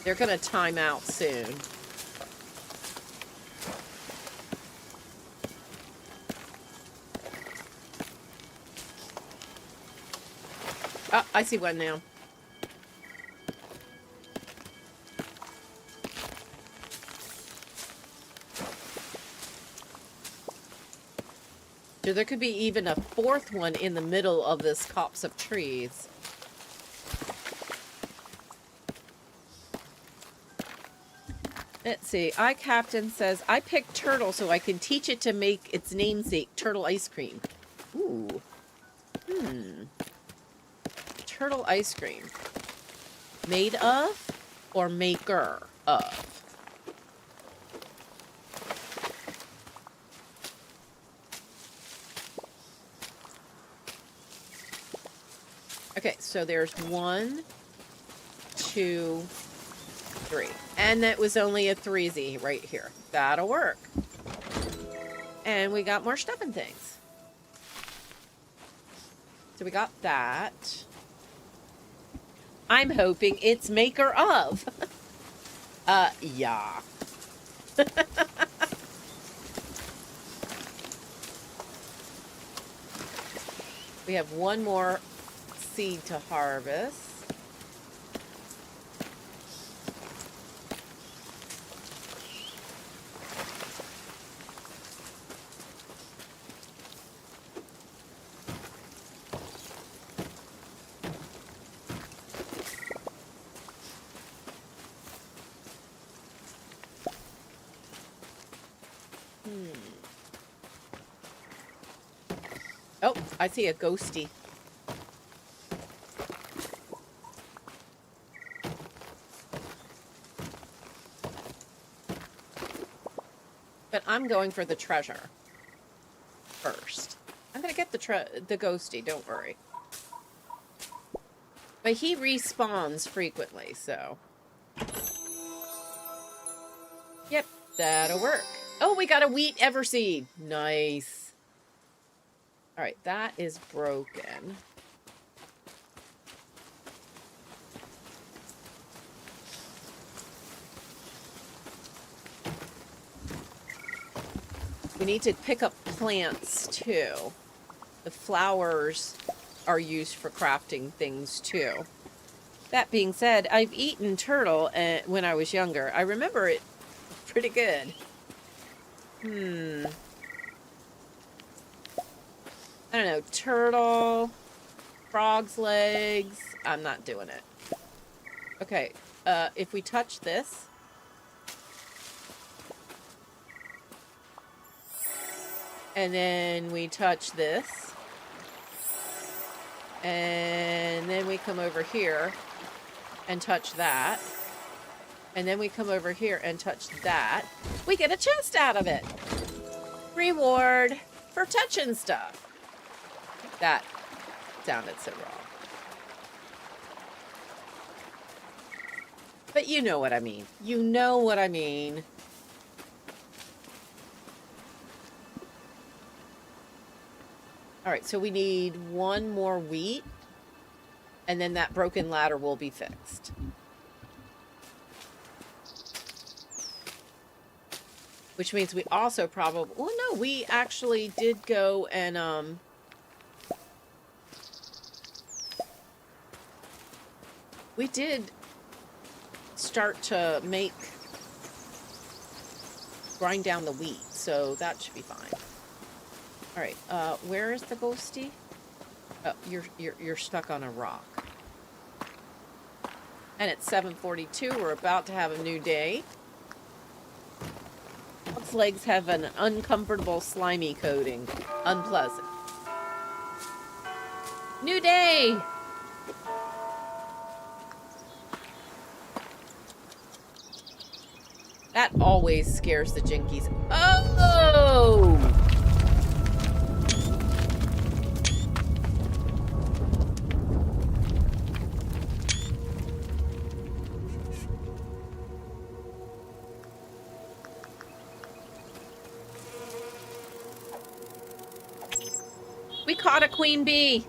They're going to time out soon. Oh, I see one now. So there could be even a fourth one in the middle of this copse of trees. Let's see. iCaptain says, I picked turtle so I can teach it to make its namesake, turtle ice cream. Ooh. Turtle ice cream. Made of or maker of? Okay, so there's 1, 2, 3. And that was only a 3Z right here. That'll work. And we got more stuff and things. So we got that. I'm hoping it's maker of. Yeah. We have one more seed to harvest. Oh, I see a ghosty. But I'm going for the treasure first. I'm gonna get the ghosty, don't worry. But he respawns frequently, so. Yep, that'll work. Oh, we got a wheat everseed. Nice. All right, that is broken. We need to pick up plants too. The flowers are used for crafting things too. That being said, I've eaten turtle when I was younger. I remember it pretty good. I don't know, turtle, Frog's legs. I'm not doing it. Okay, if we touch this. And then we touch this. And then we come over here and touch that. And then we come over here and touch that. We get a chest out of it. Reward for touching stuff. That sounded so wrong. But you know what I mean. You know what I mean. All right, so we need one more wheat, and then that broken ladder will be fixed. Which means we also probably... Well, no, we actually did go and... we did start to grind down the wheat, so that should be fine. All right, where is the ghosty? Oh, you're stuck on a rock. And it's 7:42. We're about to have a new day. Its legs have an uncomfortable slimy coating. Unpleasant. New day! That always scares the jinkies. Oh! We caught a queen bee.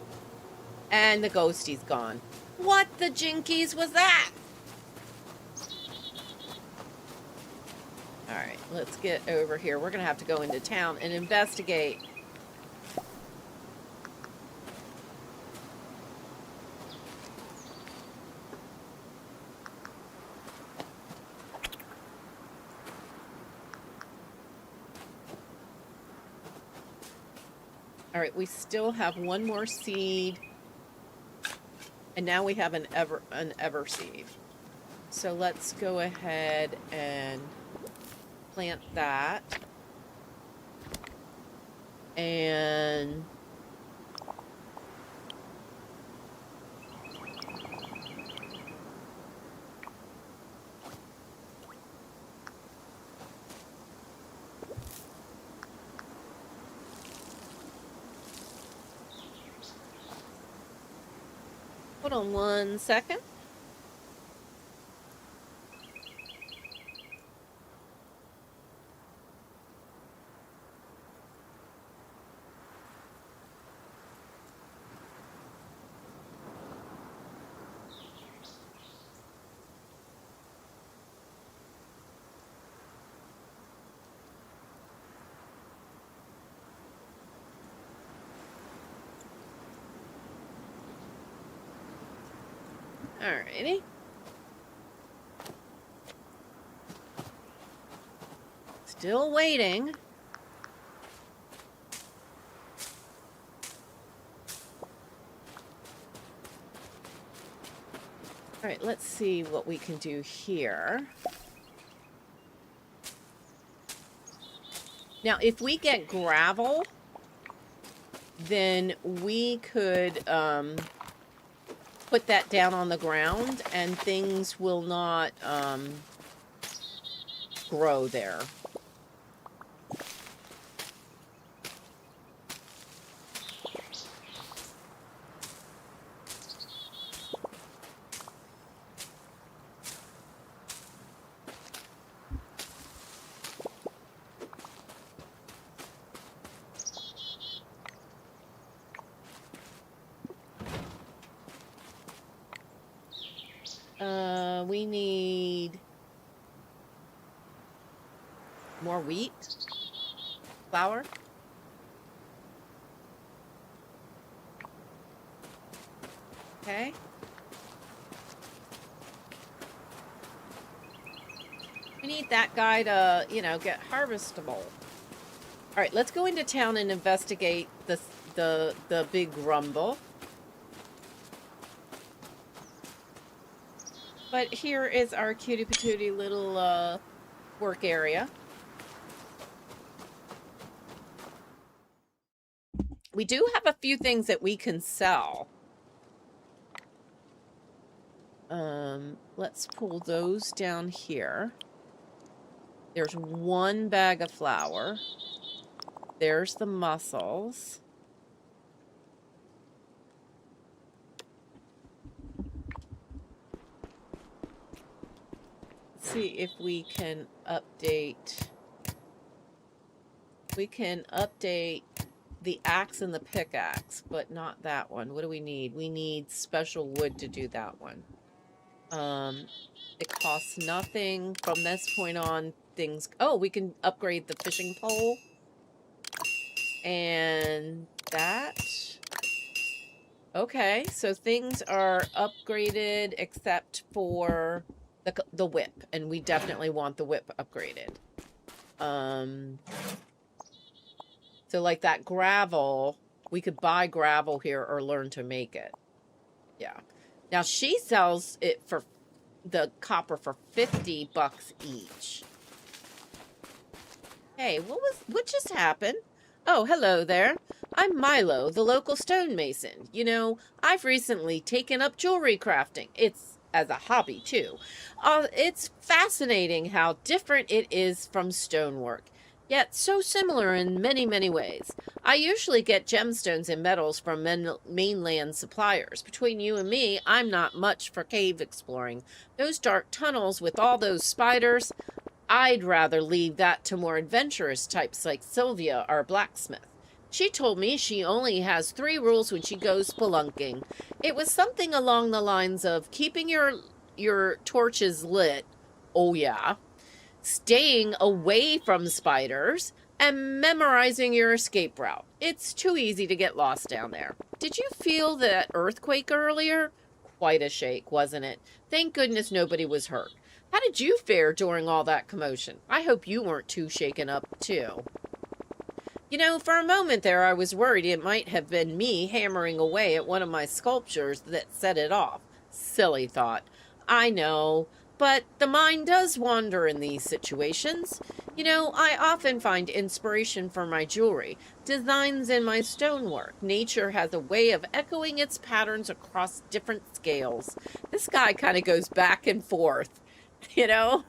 And the ghosty's gone. What the jinkies was that? Alright, let's get over here. We're going to have to go into town and investigate. Alright, we still have one more seed. And now we have an ever seed. So let's go ahead and plant that. And hold on 1 second. Alrighty. Still waiting. Alright, let's see what we can do here. Now, if we get gravel, then we could put that down on the ground and things will not grow there. We need more wheat, flour. Okay. We need that guy to, you know, get harvestable. All right, let's go into town and investigate the big rumble. But here is our cutie patootie little work area. We do have a few things that we can sell. Let's pull those down here. There's one bag of flour. There's the mussels. Let's see if we can update. We can update the axe and the pickaxe, but not that one. What do we need? We need special wood to do that one. It costs nothing from this point on. Things. Oh, we can upgrade the fishing pole. And that. Okay, so things are upgraded except for the whip, and we definitely want the whip upgraded. So like that gravel, we could buy gravel here or learn to make it. Yeah. Now she sells it for the copper for $50 each. Hey, what just happened? Oh, hello there. I'm Milo, the local stonemason. You know, I've recently taken up jewelry crafting. It's as a hobby, too. It's fascinating how different it is from stonework, yet so similar in many, many ways. I usually get gemstones and metals from mainland suppliers. Between you and me, I'm not much for cave exploring. Those dark tunnels with all those spiders, I'd rather leave that to more adventurous types like Sylvia, our blacksmith. She told me she only has 3 rules when she goes spelunking. It was something along the lines of keeping your torches lit, oh yeah, staying away from spiders, and memorizing your escape route. It's too easy to get lost down there. Did you feel that earthquake earlier? Quite a shake, wasn't it? Thank goodness nobody was hurt. How did you fare during all that commotion? I hope you weren't too shaken up, too. You know, for a moment there I was worried it might have been me hammering away at one of my sculptures that set it off. Silly thought. I know, but the mind does wander in these situations. You know, I often find inspiration for my jewelry, designs in my stonework. Nature has a way of echoing its patterns across different scales. This guy kind of goes back and forth, you know?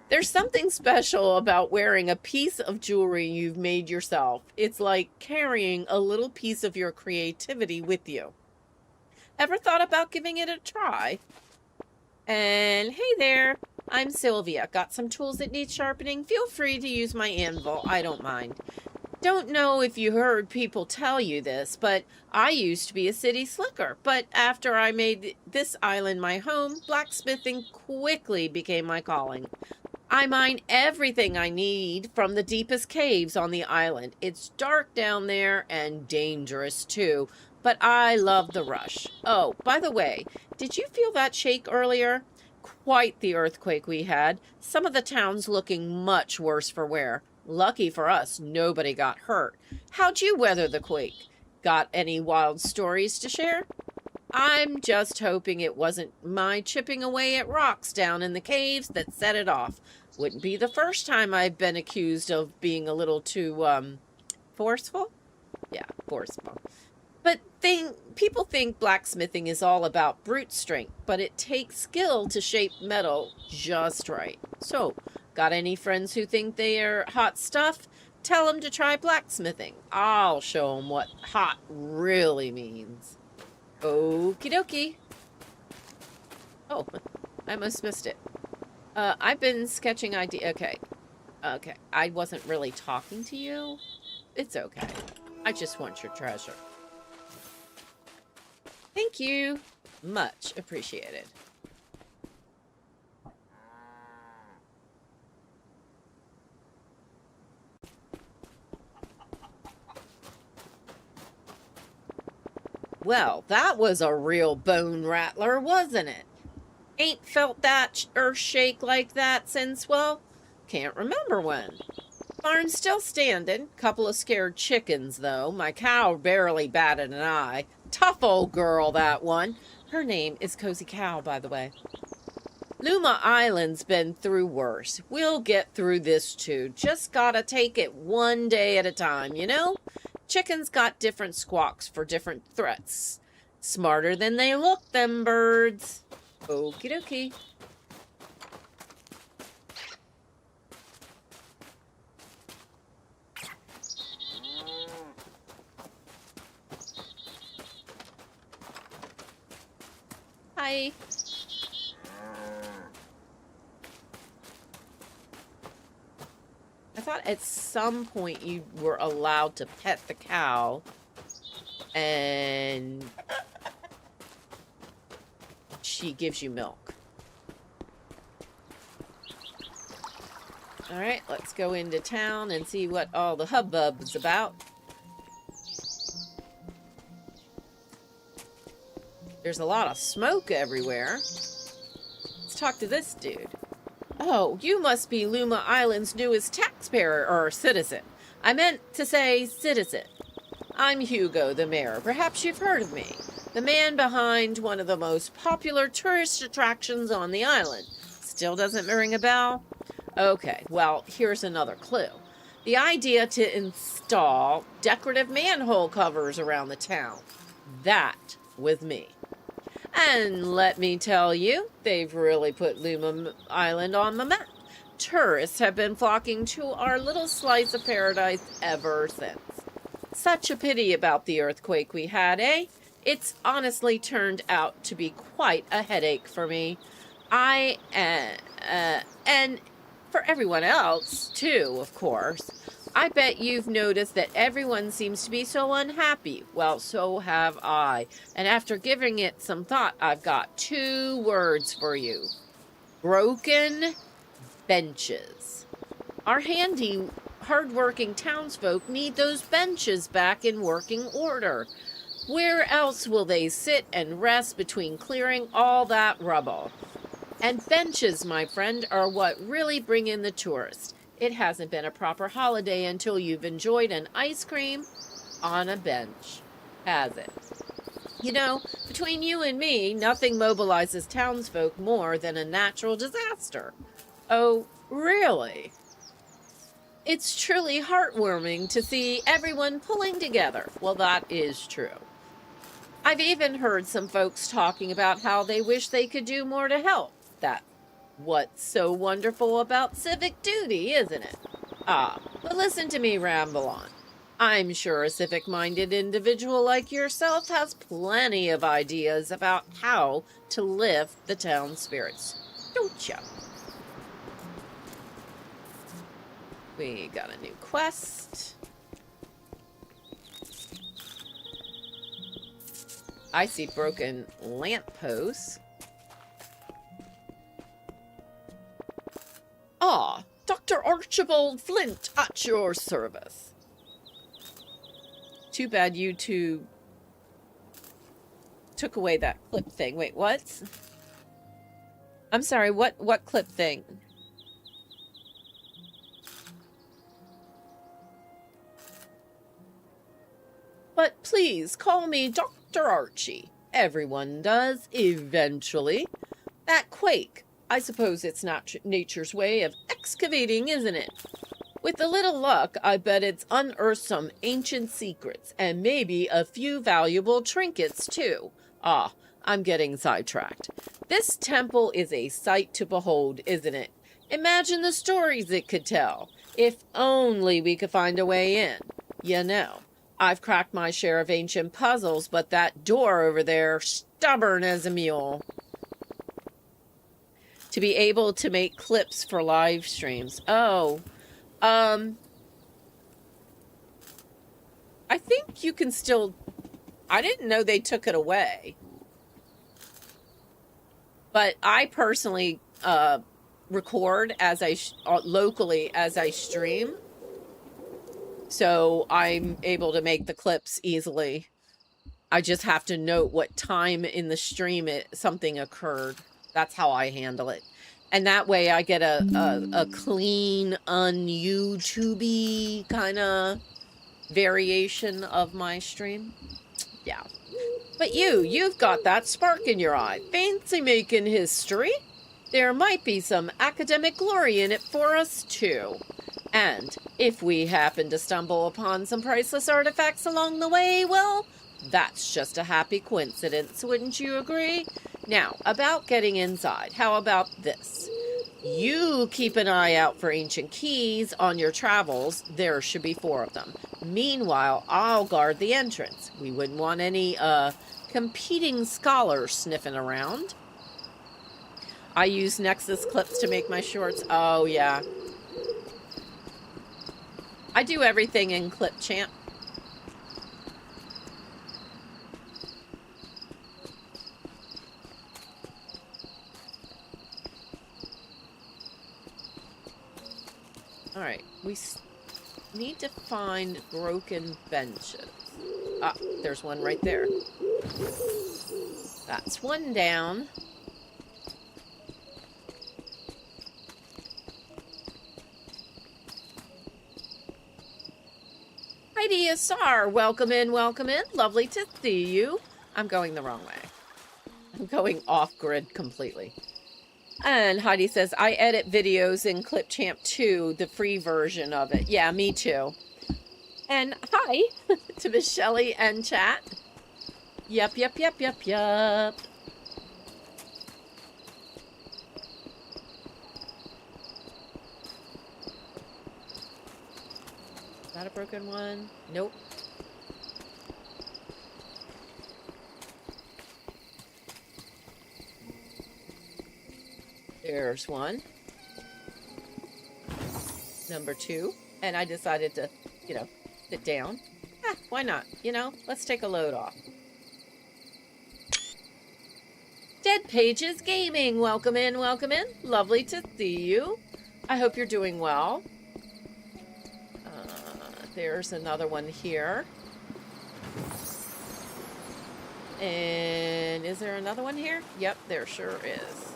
There's something special about wearing a piece of jewelry you've made yourself. It's like carrying a little piece of your creativity with you. Ever thought about giving it a try? And hey there, I'm Sylvia. Got some tools that need sharpening? Feel free to use my anvil. I don't mind. Don't know if you heard people tell you this, but I used to be a city slicker. But after I made this island my home, blacksmithing quickly became my calling. I mine everything I need from the deepest caves on the island. It's dark down there and dangerous too, but I love the rush. Oh, by the way, did you feel that shake earlier? Quite the earthquake we had. Some of the towns looking much worse for wear. Lucky for us, nobody got hurt. How'd you weather the quake? Got any wild stories to share? I'm just hoping it wasn't my chipping away at rocks down in the caves that set it off. Wouldn't be the first time I've been accused of being a little too, forceful? Yeah, forceful. But people think blacksmithing is all about brute strength, but it takes skill to shape metal just right. So, got any friends who think they're hot stuff? Tell them to try blacksmithing. I'll show them what hot really means. Okie dokie. Oh, I almost missed it. I've been sketching Okay. Okay. I wasn't really talking to you. It's okay. I just want your treasure. Thank you. Much appreciated. Well, that was a real bone rattler, wasn't it? Ain't felt that earth shake like that since, well, can't remember when. Barn's still standing. Couple of scared chickens, though. My cow barely batted an eye. Tough old girl, that one. Her name is CozyCow, by the way. Luma Island's been through worse. We'll get through this too. Just gotta take it one day at a time, you know? Chickens got different squawks for different threats. Smarter than they look, them birds. Okie dokie. Hi. I thought at some point you were allowed to pet the cow and she gives you milk. All right, let's go into town and see what all the hubbub's about. There's a lot of smoke everywhere. Let's talk to this dude. Oh, you must be Luma Island's newest taxpayer or citizen. I meant to say citizen. I'm Hugo, the mayor. Perhaps you've heard of me. The man behind one of the most popular tourist attractions on the island. Still doesn't ring a bell? Okay, well, here's another clue. The idea to install decorative manhole covers around the town. That was me. And let me tell you, they've really put Luma Island on the map. Tourists have been flocking to our little slice of paradise ever since. Such a pity about the earthquake we had, eh? It's honestly turned out to be quite a headache for me. And for everyone else, too, of course. I bet you've noticed that everyone seems to be so unhappy. Well, so have I. And after giving it some thought, I've got 2 words for you. Broken benches. Our handy, hard-working townsfolk need those benches back in working order. Where else will they sit and rest between clearing all that rubble? And benches, my friend, are what really bring in the tourists. It hasn't been a proper holiday until you've enjoyed an ice cream on a bench, has it? You know, between you and me, nothing mobilizes townsfolk more than a natural disaster. Oh, really? It's truly heartwarming to see everyone pulling together. Well, that is true. I've even heard some folks talking about how they wish they could do more to help. That's what's so wonderful about civic duty, isn't it? But listen to me ramble on. I'm sure a civic-minded individual like yourself has plenty of ideas about how to lift the town spirits. Don't you? We got a new quest. I see broken lampposts. Dr. Archibald Flint at your service. Too bad you two took away that clip thing. Wait, what? I'm sorry, what clip thing? But please call me Dr. Archie. Everyone does, eventually. That quake. I suppose it's not nature's way of excavating, isn't it? With a little luck, I bet it's unearthed some ancient secrets, and maybe a few valuable trinkets, too. I'm getting sidetracked. This temple is a sight to behold, isn't it? Imagine the stories it could tell. If only we could find a way in. You know, I've cracked my share of ancient puzzles, but that door over there, stubborn as a mule. To be able to make clips for live streams. I think you can still... I didn't know they took it away. But I personally record as locally as I stream. So I'm able to make the clips easily. I just have to note what time in the stream something occurred. That's how I handle it. And that way I get a clean, un-YouTube-y kind of variation of my stream. Yeah. But you've got that spark in your eye. Fancy making history. there might be some academic glory in it for us, too. And if we happen to stumble upon some priceless artifacts along the way, well, that's just a happy coincidence, wouldn't you agree? Now, about getting inside, how about this? You keep an eye out for ancient keys on your travels. There should be 4 of them. Meanwhile, I'll guard the entrance. We wouldn't want any, competing scholars sniffing around. I use Nexus clips to make my shorts. Oh, yeah. I do everything in Clipchamp. Alright, we need to find broken benches. Ah, there's one right there. That's one down. Heidi Asar, welcome in, welcome in. Lovely to see you. I'm going the wrong way. I'm going off-grid completely. And Heidi says, I edit videos in Clipchamp 2, the free version of it. Yeah, me too. And hi to Miss Shelley and chat. Yep. Is that a broken one? Nope. There's one. Number 2. And I decided to, sit down. Why not? Let's take a load off. Dead Pages Gaming, welcome in, welcome in. Lovely to see you. I hope you're doing well. There's another one here. And is there another one here? Yep, there sure is.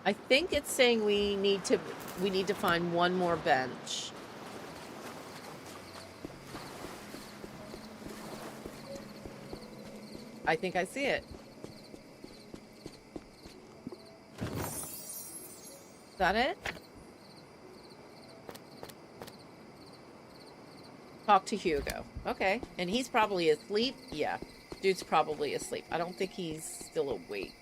I think it's saying we need to find one more bench. I think I see it. Is that it? Talk to Hugo. Okay. And he's probably asleep? Yeah. Dude's probably asleep. I don't think he's still awake.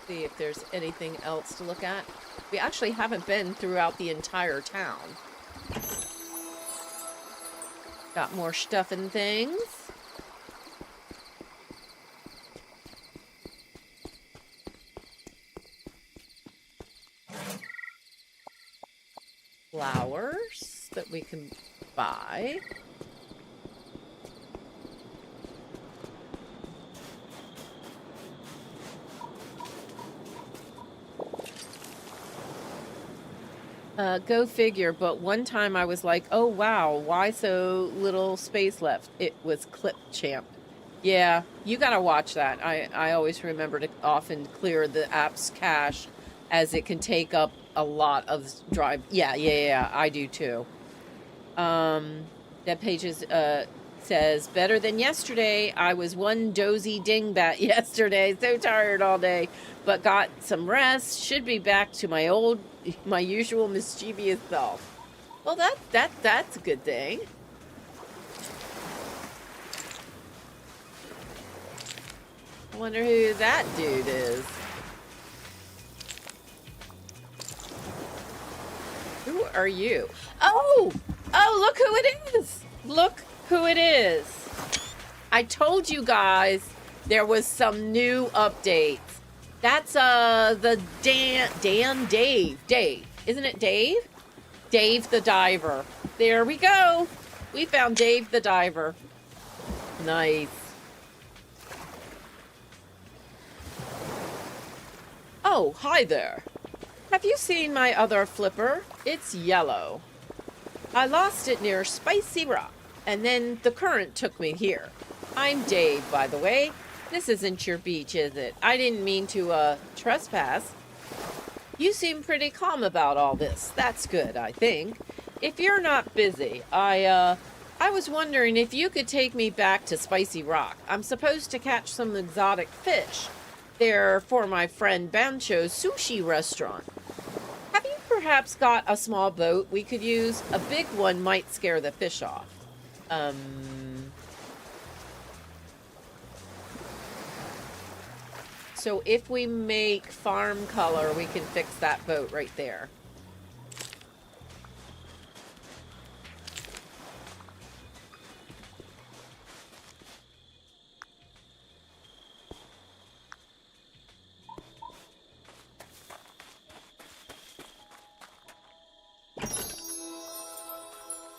See if there's anything else to look at. We actually haven't been throughout the entire town. Got more stuff and things. Flowers that we can buy. Go figure, but one time I was like, oh wow, why so little space left? It was Clipchamp. Yeah, you gotta watch that. I always remember to often clear the app's cache as it can take up a lot of drive. Yeah, I do too. Dead Pages says, better than yesterday. I was one dozy dingbat yesterday, so tired all day, but got some rest. Should be back to my usual mischievous self. Well, that's a good thing. I wonder who that dude is. Who are you? Oh, look who it is. Look who it is. I told you guys there was some new updates. That's the Dave. Isn't it Dave? Dave the Diver. There we go. We found Dave the Diver. Nice. Oh, hi there. Have you seen my other flipper? It's yellow. I lost it near Spicy Rock, and then the current took me here. I'm Dave, by the way. This isn't your beach, is it? I didn't mean to, trespass. You seem pretty calm about all this. That's good, I think. If you're not busy, I was wondering if you could take me back to Spicy Rock. I'm supposed to catch some exotic fish. They're for my friend Bancho's sushi restaurant. Have you perhaps got a small boat we could use? A big one might scare the fish off. So if we make farm color, we can fix that boat right there.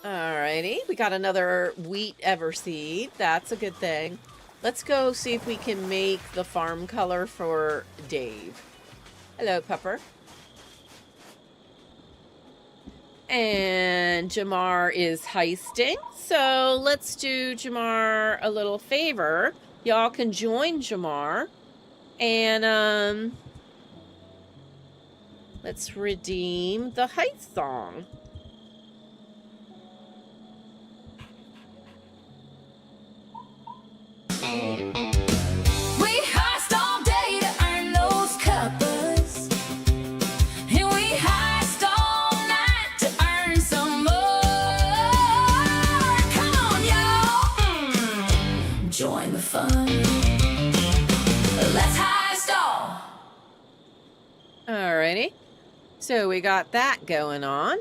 Alrighty, we got another wheat everseed. That's a good thing. Let's go see if we can make the farm color for Dave. Hello, Pepper. And Jamar is heisting. So let's do Jamar a little favor. Y'all can join Jamar. And let's redeem the heist song. We heist all day to earn those cuppas, and we heist all night to earn some more. Come on, y'all, join the fun. Let's heist all. Alrighty, so we got that going on,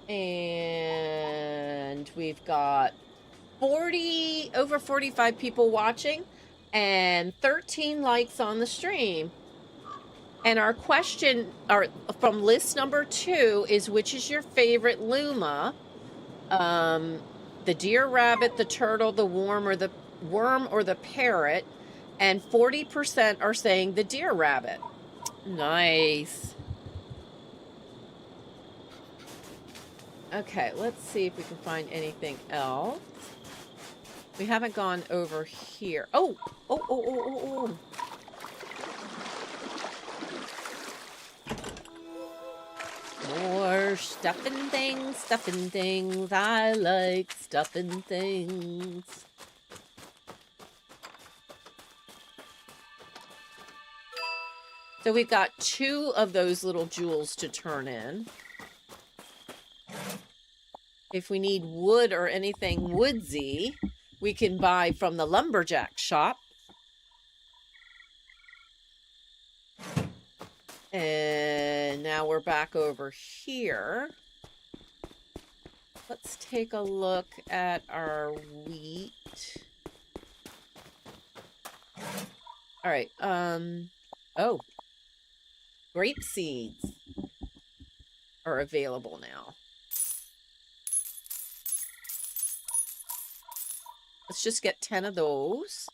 and we've got over 45 people watching and 13 likes on the stream. And our question from list number 2 is, which is your favorite Luma? The deer, rabbit, the turtle, the worm, or the parrot. And 40% are saying the deer rabbit. Nice. Okay, let's see if we can find anything else. We haven't gone over here. Oh. More stuffing things. I like stuffing things. So we've got 2 of those little jewels to turn in. If we need wood or anything woodsy, we can buy from the lumberjack shop. And now we're back over here. Let's take a look at our wheat. All right. Oh. Grape seeds are available now. Let's just get 10 of those.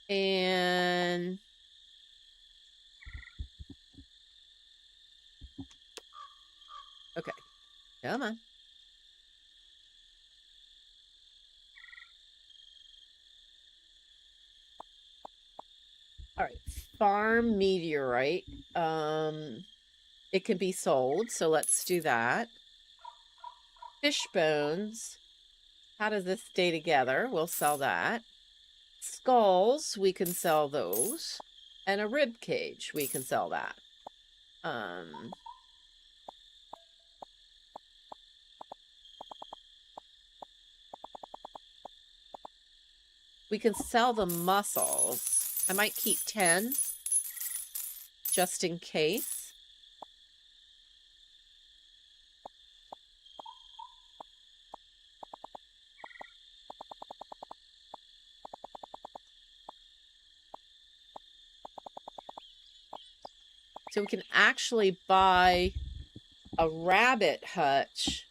And okay. Come on. All right. Farm meteorite. It can be sold, so let's do that. Fish bones. How does this stay together? We'll sell that. Skulls, we can sell those. And a rib cage, we can sell that. We can sell the mussels. I might keep 10 just in case. So we can actually buy a rabbit hutch.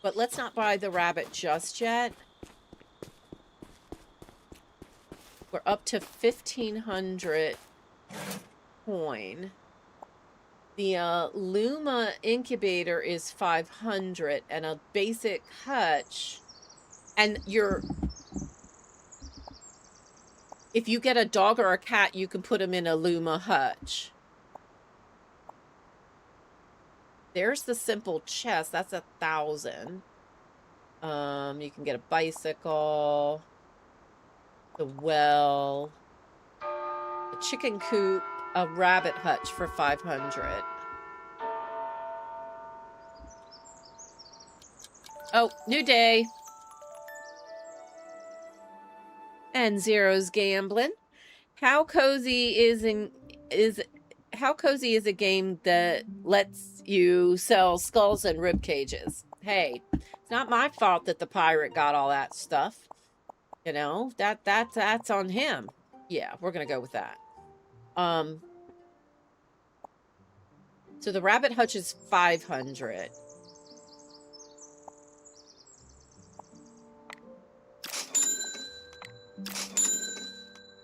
But let's not buy the rabbit just yet. We're up to 1,500 coin. The Luma incubator is 500 and a basic hutch. And if you get a dog or a cat, you can put them in a Luma hutch. There's the simple chest. That's 1,000. You can get a bicycle, the well, a chicken coop, a rabbit hutch for 500. Oh, new day. And Zero's gambling. How cozy is a game that lets you sell skulls and rib cages? Hey, it's not my fault that the pirate got all that stuff. You know, that's on him. Yeah, we're gonna go with that. So the rabbit hutch is 500.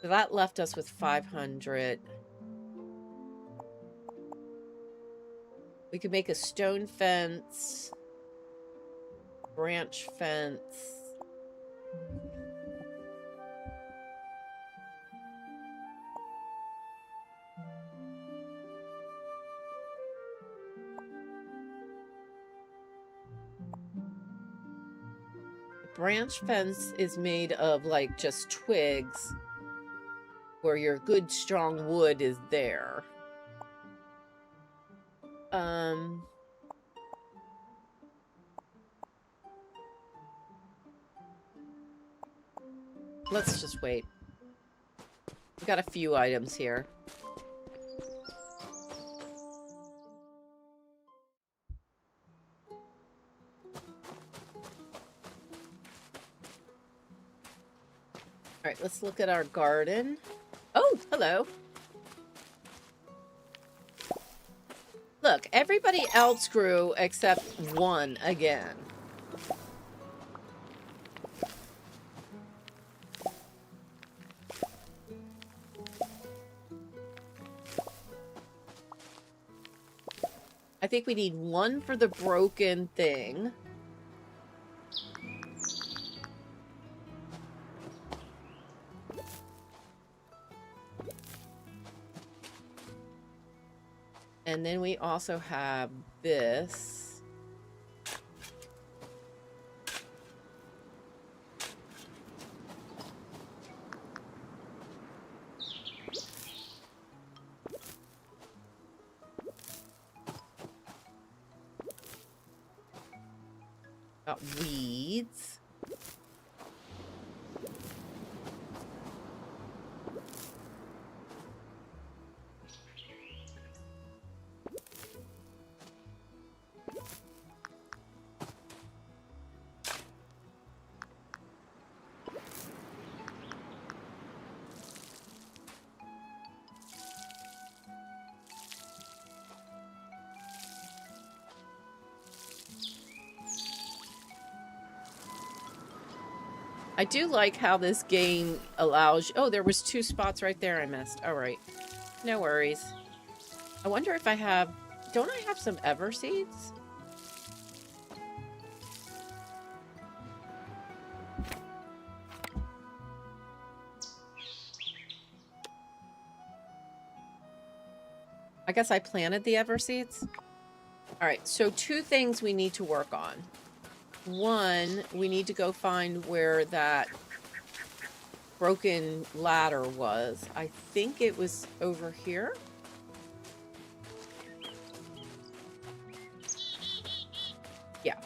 So that left us with 500. We could make a stone fence, branch fence. The branch fence is made of like just twigs, where your good strong wood is there. Let's just wait. We've got a few items here. All right, let's look at our garden. Oh, hello. Look, everybody else grew except one again. I think we need one for the broken thing. And then we also have this. Got weeds. I do like how this game allows... Oh, there was 2 spots right there I missed. All right. No worries. I wonder if I have... Don't I have some ever seeds? I guess I planted the ever seeds. All right, so 2 things we need to work on. One, we need to go find where that broken ladder was. I think it was over here. Yeah.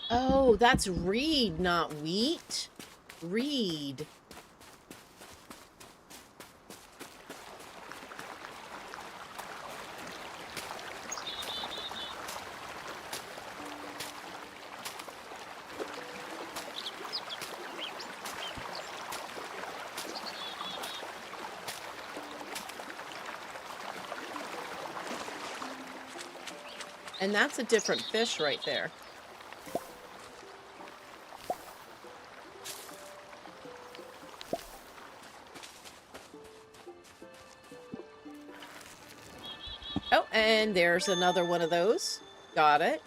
Oh, that's reed, not wheat. Reed. And that's a different fish right there. Oh, and there's another one of those. Got it.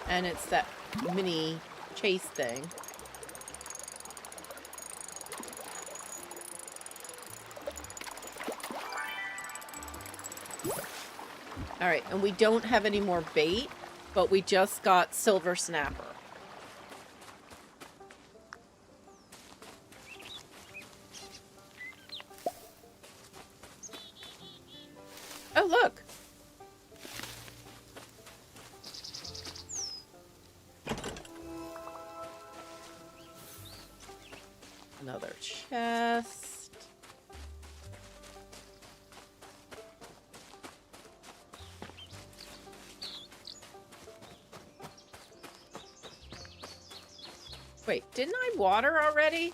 And it's that mini chase thing. All right, and we don't have any more bait, but we just got silver snapper. Oh, look. Another chest. Wait, didn't I water already?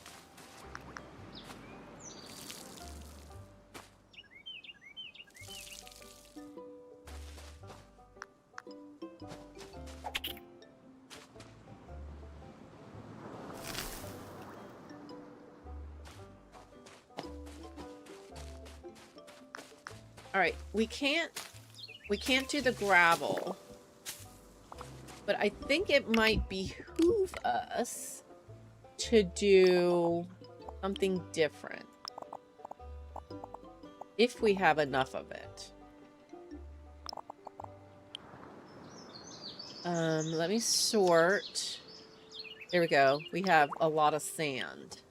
All right, we can't do the gravel, but I think it might behoove us to do something different if we have enough of it. Let me sort. There we go. We have a lot of sand.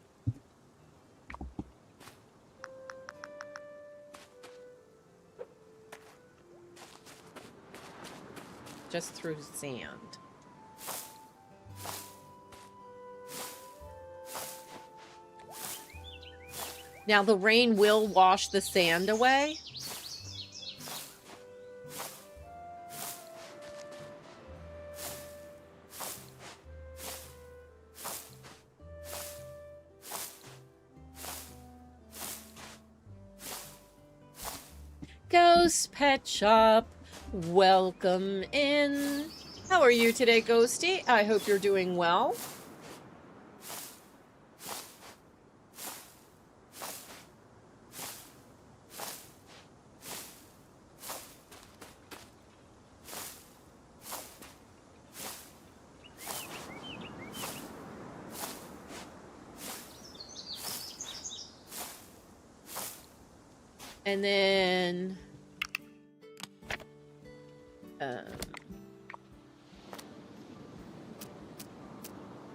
Just through sand. Now the rain will wash the sand away. Ghost Pet Shop. Welcome in. How are you today, Ghosty? I hope you're doing well. And then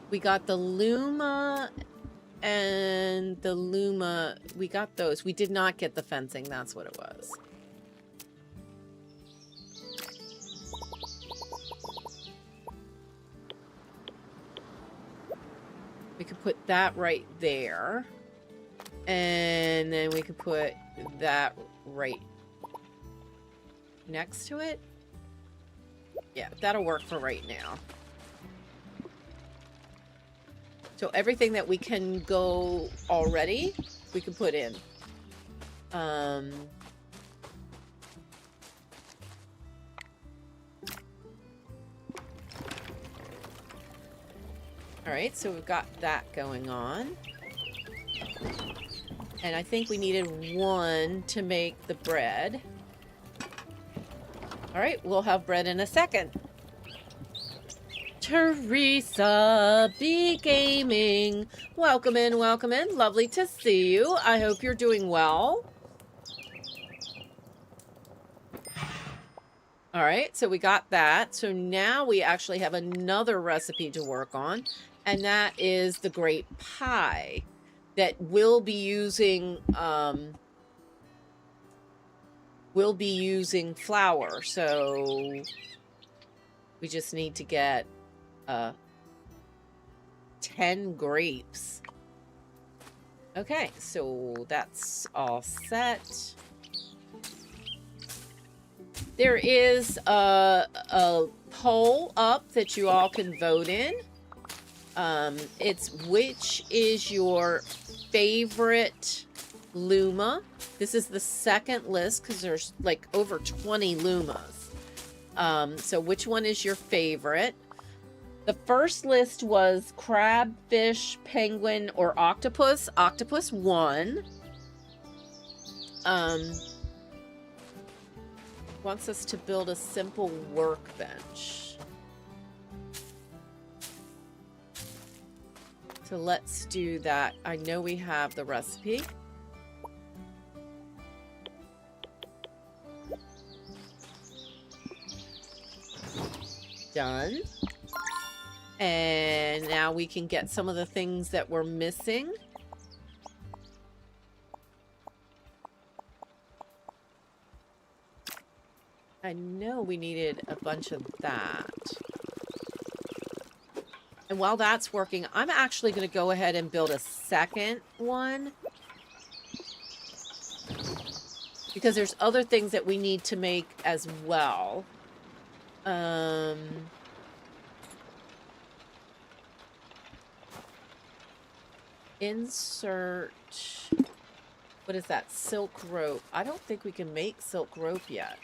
we got the Luma and the Luma. We got those. We did not get the fencing. That's what it was. We could put that right there. And then we could put that right next to it. Yeah, that'll work for right now. So everything that we can go already, we can put in. All right, so we've got that going on. And I think we needed one to make the bread. All right, we'll have bread in a second. Teresa B Gaming. Welcome in, welcome in. Lovely to see you. I hope you're doing well. All right, so we got that. So now we actually have another recipe to work on, and that is the grape pie that we'll be using flour. So we just need to get 10 grapes. Okay, so that's all set. There is a poll up that you all can vote in. It's which is your favorite Luma. This is the second list because there's like over 20 Lumas. So which one is your favorite? The first list was crab, fish, penguin, or octopus. Octopus won. Wants us to build a simple workbench. So let's do that. I know we have the recipe. Done. And now we can get some of the things that we're missing. I know we needed a bunch of that. And while that's working, I'm actually going to go ahead and build a second one. Because there's other things that we need to make as well. Insert... What is that? Silk rope. I don't think we can make silk rope yet.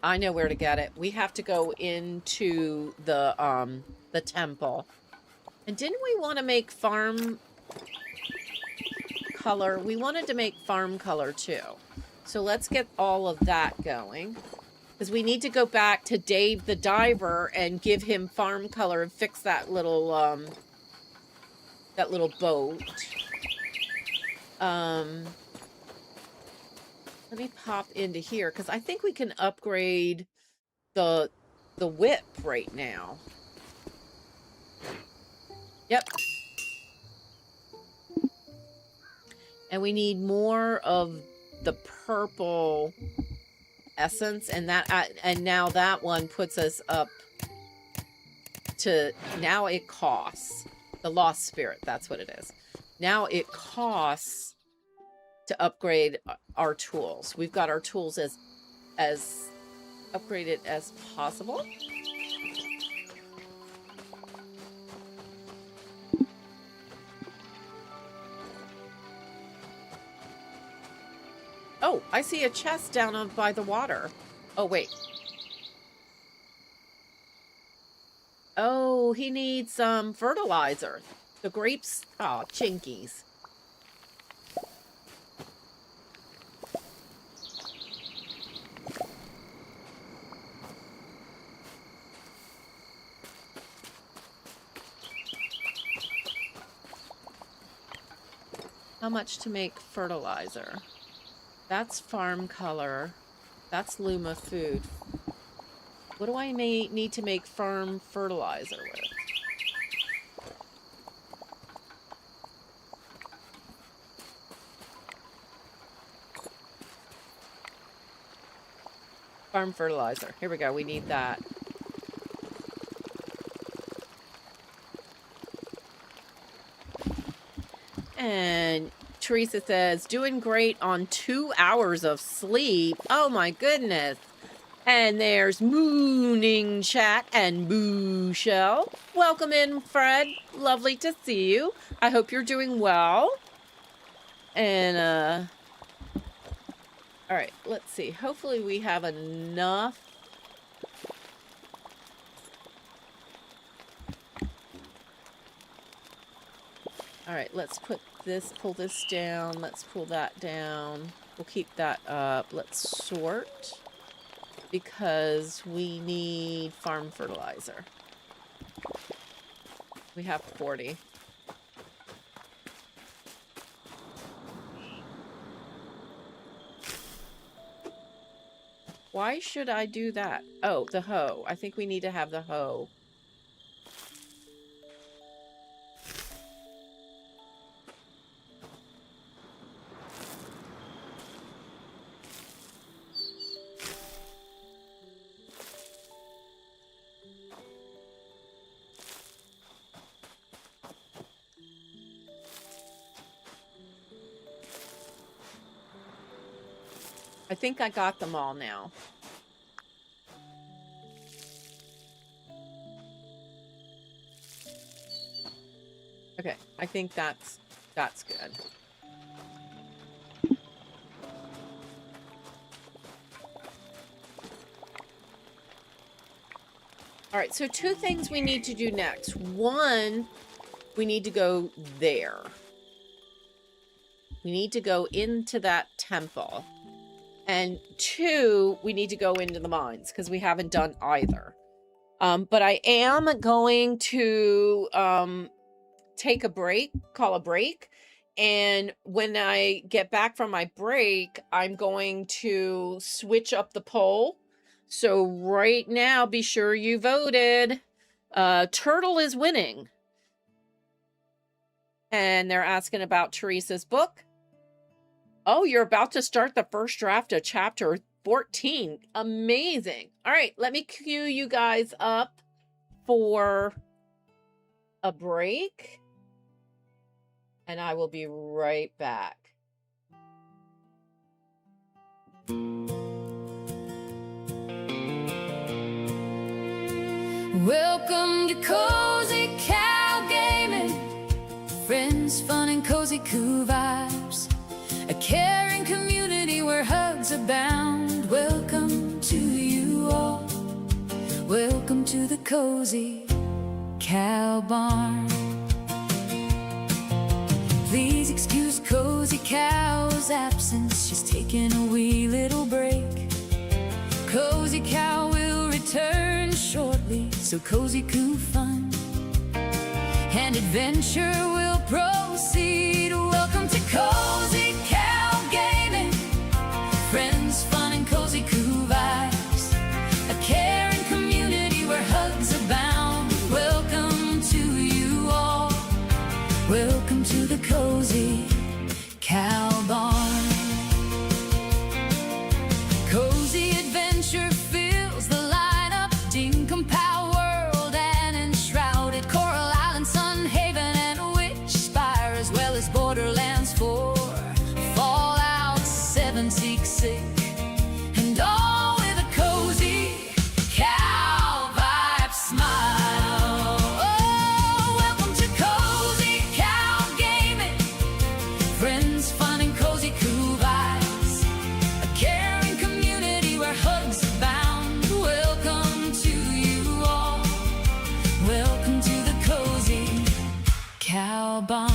I know where to get it. We have to go into the temple. And didn't we want to make farm color? We wanted to make farm color too. So let's get all of that going. Because we need to go back to Dave the diver and give him farm color and fix that little boat. Let me pop into here because I think we can upgrade the whip right now. Yep. And we need more of the purple essence, and now that one puts us up to, now it costs the lost spirit. That's what it is. Now it costs to upgrade our tools. We've got our tools as upgraded as possible. Oh, I see a chest down by the water. Oh, wait. Oh, he needs some fertilizer. The grapes, oh, chinkies. How much to make fertilizer? That's farm color. That's Luma food. What do I need to make farm fertilizer with? Farm fertilizer. Here we go. We need that. And Teresa says, doing great on 2 hours of sleep. Oh my goodness. And there's Mooning Chat and Boo Shell. Welcome in, Fred. Lovely to see you. I hope you're doing well. And, all right, let's see. Hopefully we have enough. All right, let's put this, pull this down. Let's pull that down. We'll keep that up. Let's sort because we need farm fertilizer. We have 40. Why should I do that? Oh, the hoe. I think we need to have the hoe. I think I got them all now. Okay, I think that's good. All right, so two things we need to do next. One, we need to go there. We need to go into that temple. And two, we need to go into the mines because we haven't done either. But I am going to take a break, call a break. And when I get back from my break, I'm going to switch up the poll. So right now, be sure you voted. Turtle is winning. And they're asking about Teresa's book. Oh, you're about to start the first draft of chapter 14. Amazing. All right, let me cue you guys up for a break. And I will be right back. Welcome to CozyCowGaming. Friends, fun, and cozy cool vibes. A caring community where hugs abound. Welcome to you all. Welcome to the Cozy Cow Barn. Please excuse Cozy Cow's absence. She's taking a wee little break. Cozy Cow will return shortly, so cozy cool fun and adventure will proceed. Welcome to Cozy Cow Gaming. Friends, fun, and cozy cool vibes. A caring community where hugs abound. Welcome to you all. Welcome to the Cozy Cow Barn. Cozy adventure fills the lineup. Dinkum Pow World and enshrouded Coral Island, Sun Haven, and Witch Spire, as well as Borderlands 4, Fallout 76, and all with a cozy cow vibe smile. Oh, welcome to Cozy Cow Gaming. Friends, fun, and cozy cool vibes. A caring community where hugs abound. Welcome to you all. Welcome to the Cozy Cow Barn.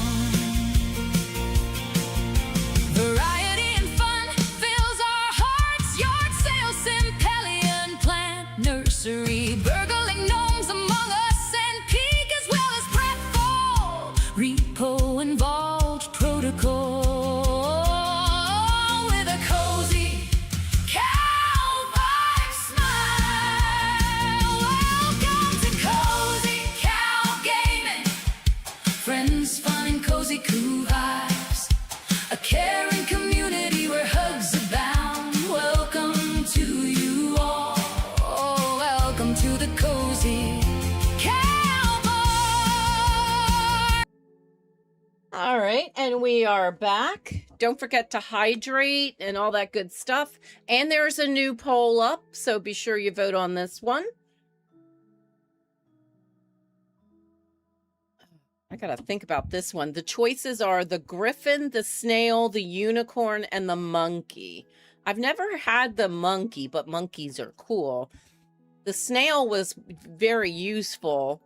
Variety and fun fills our hearts. Yard sale, Simpelian plant nursery, burgling gnomes among us, and peak as well as pratfall, repo involved protocol with a cozy cow vibe smile. Welcome to Cozy Cow Gaming. Friends, fun, and cozy cool vibes. A caring community where hugs abound. Welcome to you all. Oh, welcome to the Cozy Cow Barn. All right, and we are back. Don't forget to hydrate and all that good stuff. And there's a new poll up, so be sure you vote on this one. I gotta think about this one. The choices are the griffin, the snail, the unicorn, and the monkey. I've never had the monkey, but monkeys are cool. The snail was very useful,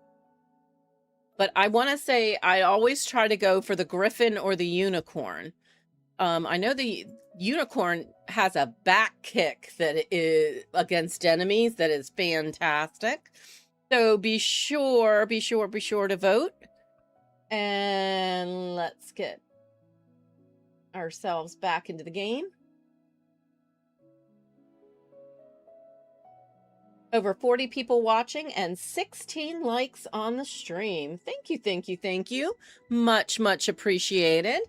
but I want to say I always try to go for the griffin or the unicorn. I know the unicorn has a back kick that is against enemies that is fantastic. So be sure to vote. And let's get ourselves back into the game. Over 40 people watching and 16 likes on the stream. Thank you, thank you, thank you. Much, much appreciated.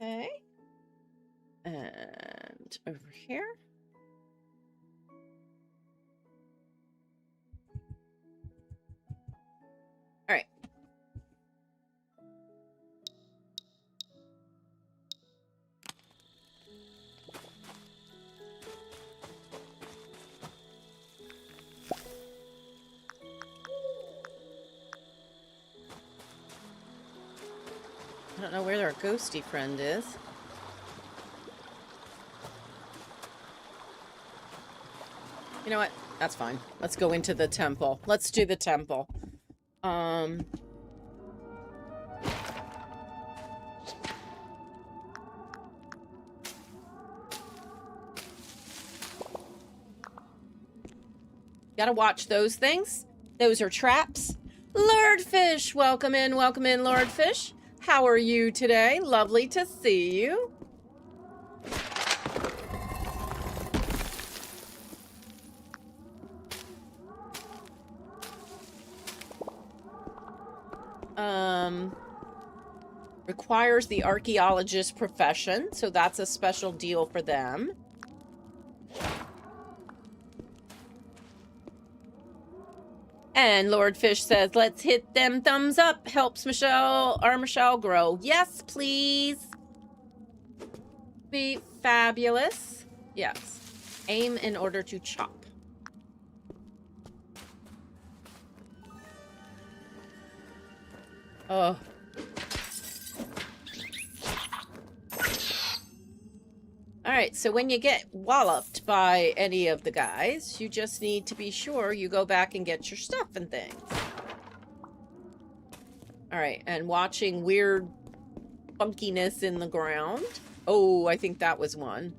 Okay. And over here. All right, I don't know where our ghosty friend is. You know what? That's fine. Let's go into the temple. Let's do the temple. Gotta watch those things. Those are traps. Lordfish, welcome in, Lordfish. How are you today? Lovely to see you. Requires the archaeologist profession, so that's a special deal for them. And Lordfish says, let's hit them thumbs up. Helps Michelle grow. Yes, please. Be fabulous. Yes. Aim in order to chop. Oh. Alright, so when you get walloped by any of the guys, you just need to be sure you go back and get your stuff and things. Alright, and watching weird funkiness in the ground. Oh, I think that was one.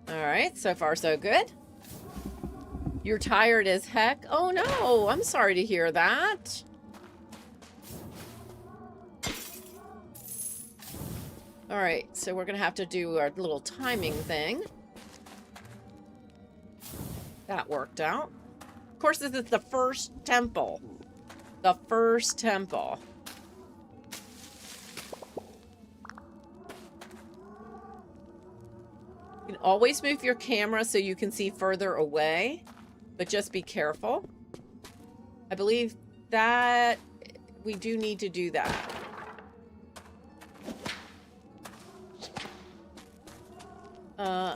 Alright, so far so good. You're tired as heck? Oh no, I'm sorry to hear that. Alright, so we're gonna have to do our little timing thing. That worked out. Of course, this is the first temple. The first temple. You can always move your camera so you can see further away, but just be careful. I believe that we do need to do that.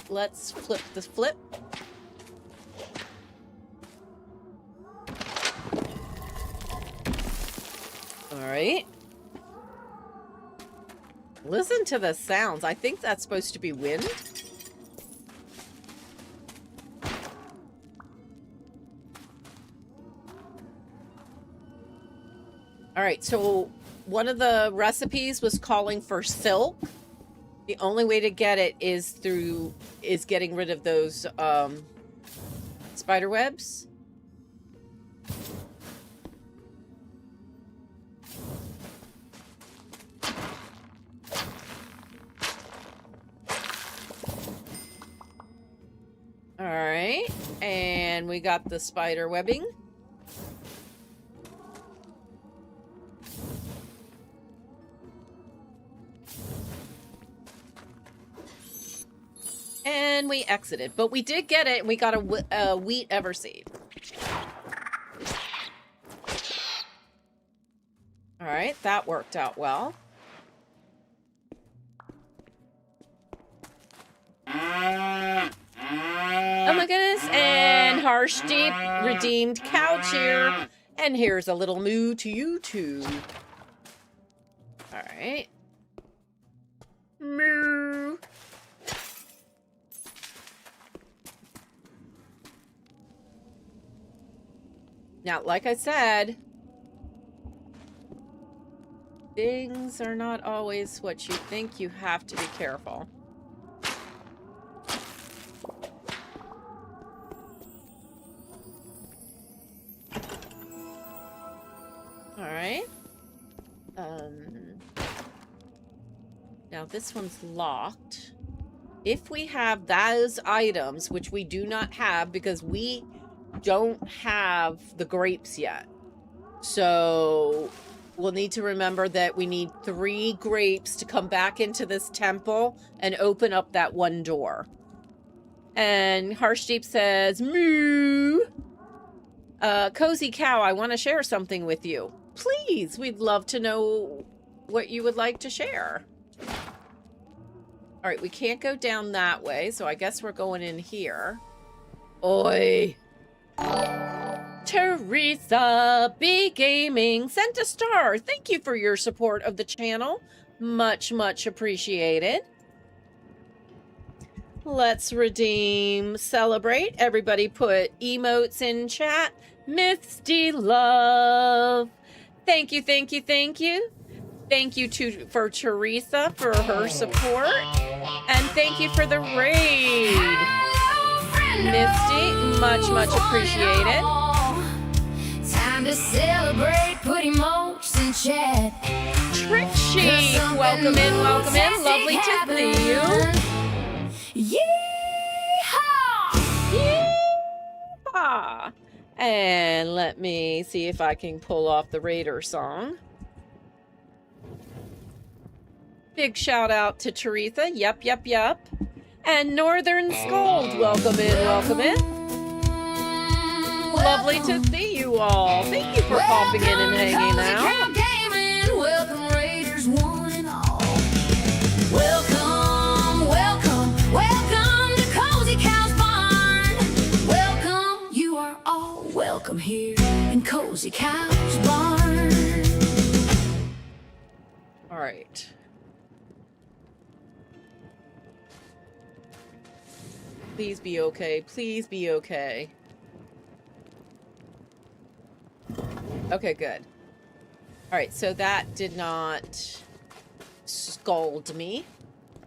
Let's flip this flip. All right. Listen to the sounds. I think that's supposed to be wind. All right, so one of the recipes was calling for silk. The only way to get it is getting rid of those spider webs. All right, and we got the spider webbing. And we exited, but we did get it, and we got a wheat everseed. All right, that worked out well. Oh my goodness, and Harsh Deep redeemed cow cheer, and here's a little moo to you too. All right. Moo. Now, like I said, things are not always what you think. You have to be careful. All right. Now this one's locked. If we have those items, which we do not have because we don't have the grapes yet. So we'll need to remember that we need 3 grapes to come back into this temple and open up that one door. And Harshdeep says, moo. CozyCow, I want to share something with you. Please, we'd love to know what you would like to share. All right, we can't go down that way, so I guess we're going in here. Oi! Teresa B Gaming sent a star. Thank you for your support of the channel. Much, much appreciated. Let's redeem, celebrate. Everybody put emotes in chat. Misty Love. Thank you, thank you, thank you. Thank you for Teresa for her support. And thank you for the raid. Misty, much, much appreciated. Time to celebrate, put emotes in chat. Trixie, welcome in, welcome in. Lovely to see you. Yeehaw! Yeehaw! And let me see if I can pull off the Raider song. Big shout out to Teresa. Yep, yep, yep. And Northern Scold, welcome in, welcome in. Lovely to see you all. Thank you for popping in and hanging out. CozyCowGaming, welcome Raiders one and all. Welcome, welcome, welcome to CozyCow's barn. Welcome, you are all welcome here in CozyCow's barn. All right. Please be okay. Please be okay. Okay, good. All right, so that did not scold me.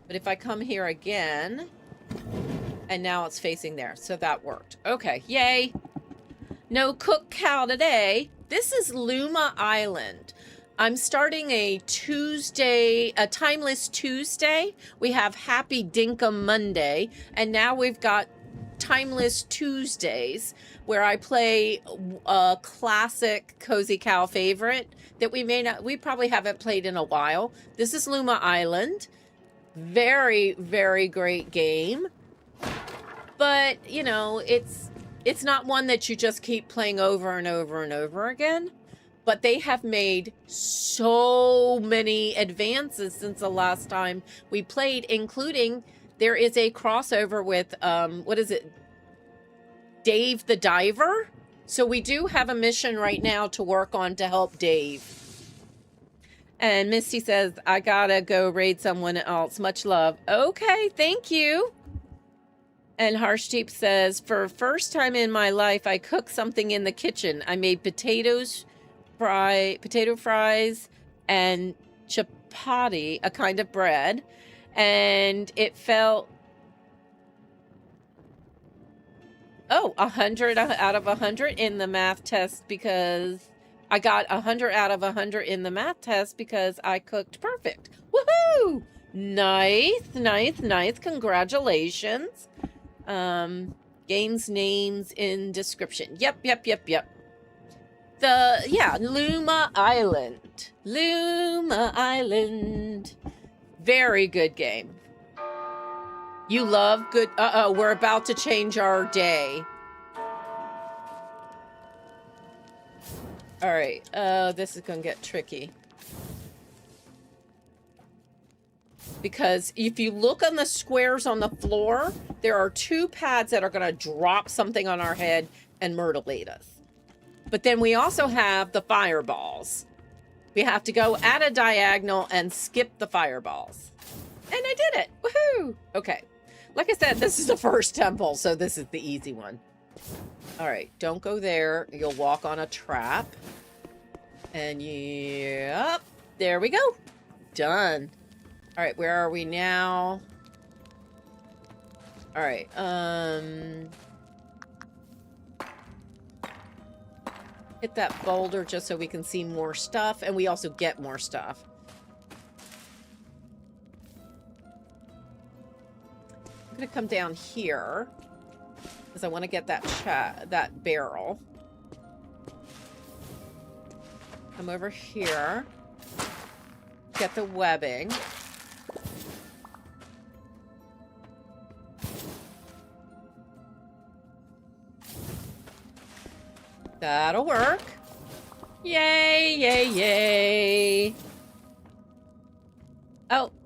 But if I come here again, and now it's facing there, so that worked. Okay, yay. No cook cow today. This is Luma Island. I'm starting a Tuesday, a Timeless Tuesday. We have Happy Dinkum Monday, and now we've got Timeless Tuesdays, where I play a classic CozyCow favorite that we probably haven't played in a while. This is Luma Island. Very, very great game. But, you know, it's not one that you just keep playing over and over and over again. But they have made so many advances since the last time we played, including there is a crossover with, what is it? Dave the Diver. So we do have a mission right now to work on to help Dave. And Misty says, I gotta go raid someone else. Much love. Okay, thank you. And Harshdeep says, for first time in my life, I cooked something in the kitchen. I made potato fries and chapati, a kind of bread, and it felt 100 out of 100 in the math test, because I got 100 out of 100 in the math test because I cooked perfect. Woohoo! Nice, nice, nice. Congratulations. Games names in description. Yep. Luma Island. Luma Island. Very good game. You love good... Uh-oh, we're about to change our day. All right. This is going to get tricky. Because if you look on the squares on the floor, there are two pads that are going to drop something on our head and mutilate us. But then we also have the fireballs. We have to go at a diagonal and skip the fireballs. And I did it. Woohoo! Okay. Like I said, this is the first temple, so this is the easy one. All right. Don't go there. You'll walk on a trap. And yep. There we go. Done. All right. Where are we now? All right. Hit that boulder just so we can see more stuff, and we also get more stuff. I'm gonna come down here because I want to get that barrel. Come over here. Get the webbing. That'll work. Yay, yay, yay.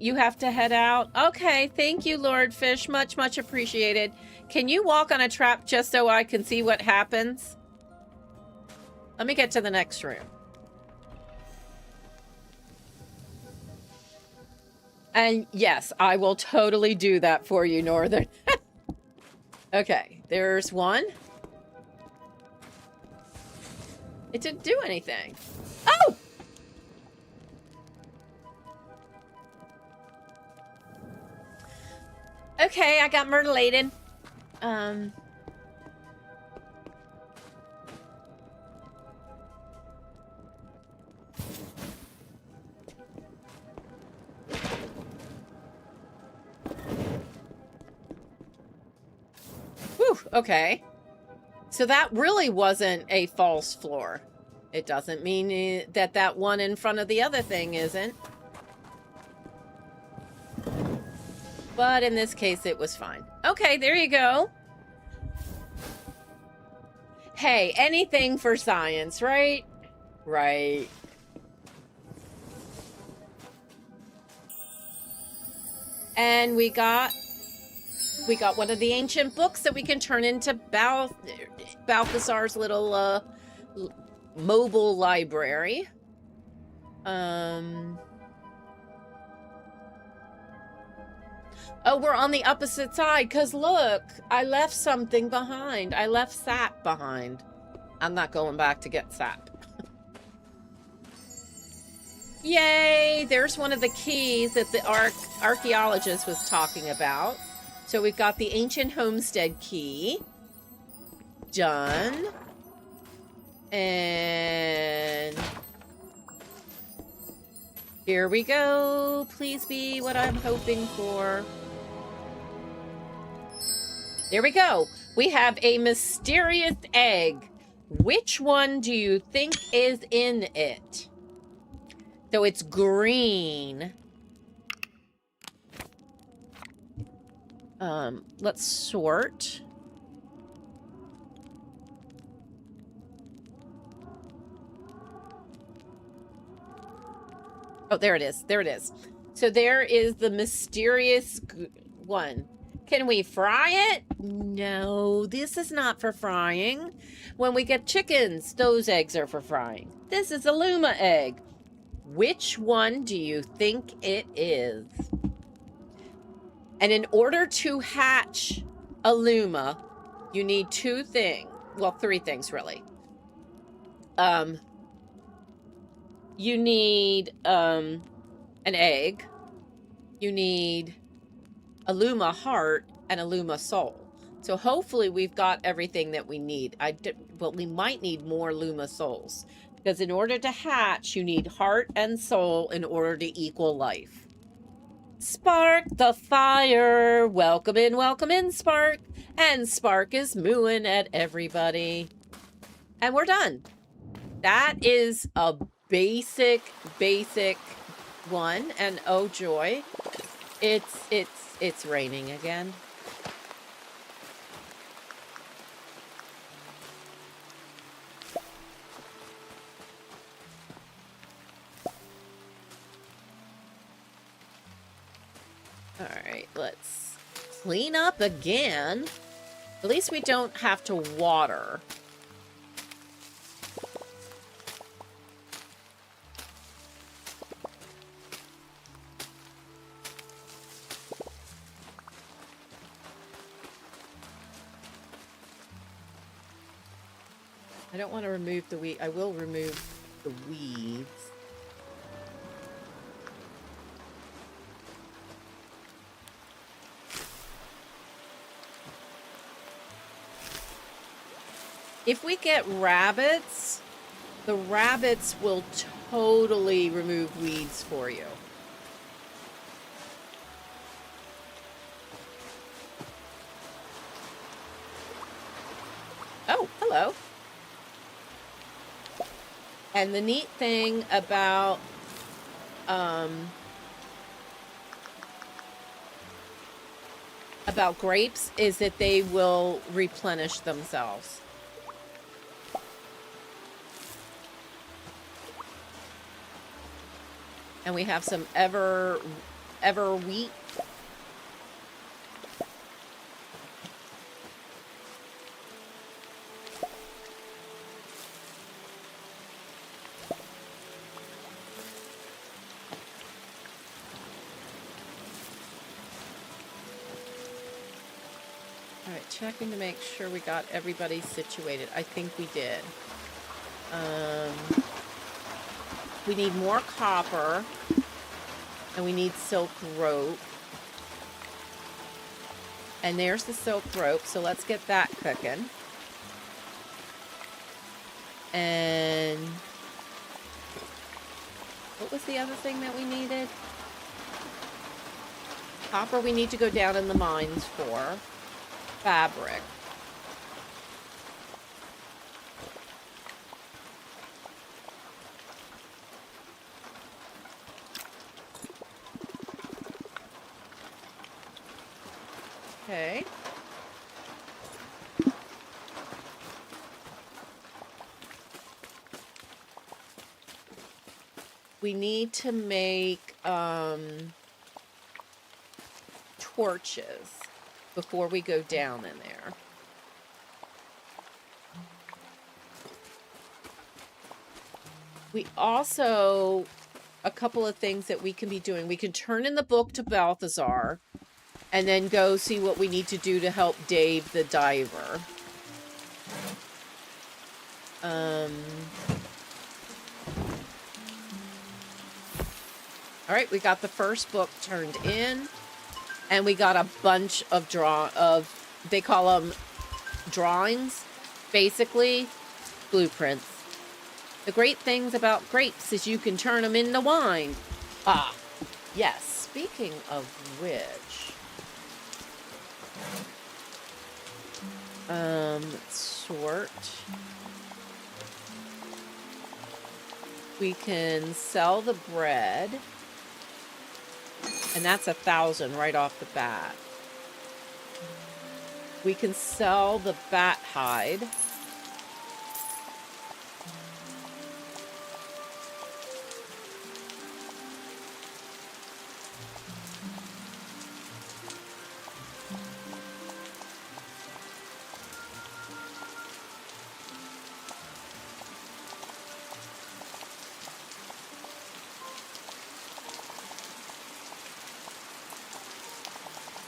You have to head out? Okay, thank you, Lord Fish. Much, much appreciated. Can you walk on a trap just so I can see what happens? Let me get to the next room. And yes, I will totally do that for you, Northern. Okay, there's one. It didn't do anything. Oh! Okay, I got myrtleated. Whew, okay. So that really wasn't a false floor. It doesn't mean that that one in front of the other thing isn't. But in this case, it was fine. Okay, there you go. Hey, anything for science, right? Right. And we got one of the ancient books that we can turn into Balthasar's little mobile library. Oh, we're on the opposite side, because look, I left something behind. I left sap behind. I'm not going back to get sap. Yay! There's one of the keys that the archaeologist was talking about. So we've got the ancient homestead key. Done. And here we go. Please be what I'm hoping for. There we go. We have a mysterious egg. Which one do you think is in it? So it's green. Let's sort. Oh, there it is. There it is. So there is the mysterious one. Can we fry it? No, this is not for frying. When we get chickens, those eggs are for frying. This is a Luma egg. Which one do you think it is? And in order to hatch a Luma, you need two things. Well, three things, really. You need an egg. You need a Luma heart and a Luma soul. So hopefully we've got everything that we need. Well, we might need more Luma souls. Because in order to hatch, you need heart and soul in order to equal life. Spark the fire. Welcome in, Spark. And Spark is mooing at everybody. And we're done. That is a basic one. And oh joy, it's raining again. All right, let's clean up again. At least we don't have to water. I don't want to remove the weed. I will remove the weeds. If we get rabbits, the rabbits will totally remove weeds for you. Oh, hello. And the neat thing about grapes is that they will replenish themselves. And we have some ever ever wheat. All right, checking to make sure we got everybody situated. I think we did. We need more copper, and we need silk rope. And there's the silk rope, so let's get that cooking. And what was the other thing that we needed? Copper we need to go down in the mines for. Fabric. Okay. We need to make torches before we go down in there. We also, a couple of things that we can be doing. We can turn in the book to Balthazar and then go see what we need to do to help Dave the diver. All right, we got the first book turned in, and we got a bunch of they call them drawings, basically blueprints. The great things about grapes is you can turn them into wine. Ah, yes. Speaking of which, let's sort. We can sell the bread. And that's 1,000 right off the bat. We can sell the bat hide.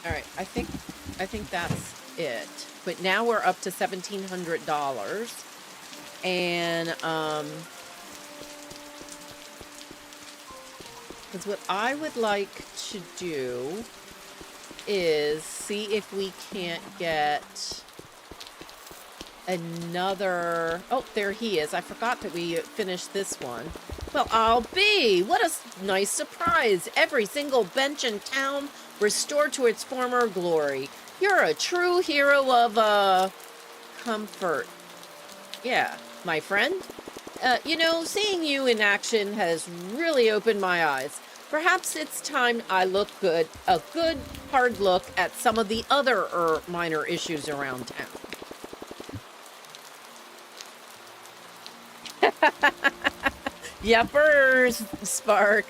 All right, I think that's it. But now we're up to $1,700, and because what I would like to do is see if we can't get another. Oh, there he is. I forgot that we finished this one. Well, I'll be. What a nice surprise! Every single bench in town restored to its former glory. You're a true hero of, comfort. Yeah, my friend. You know, seeing you in action has really opened my eyes. Perhaps it's time I look a good hard look at some of the other minor issues around town. Yuppers, Spark.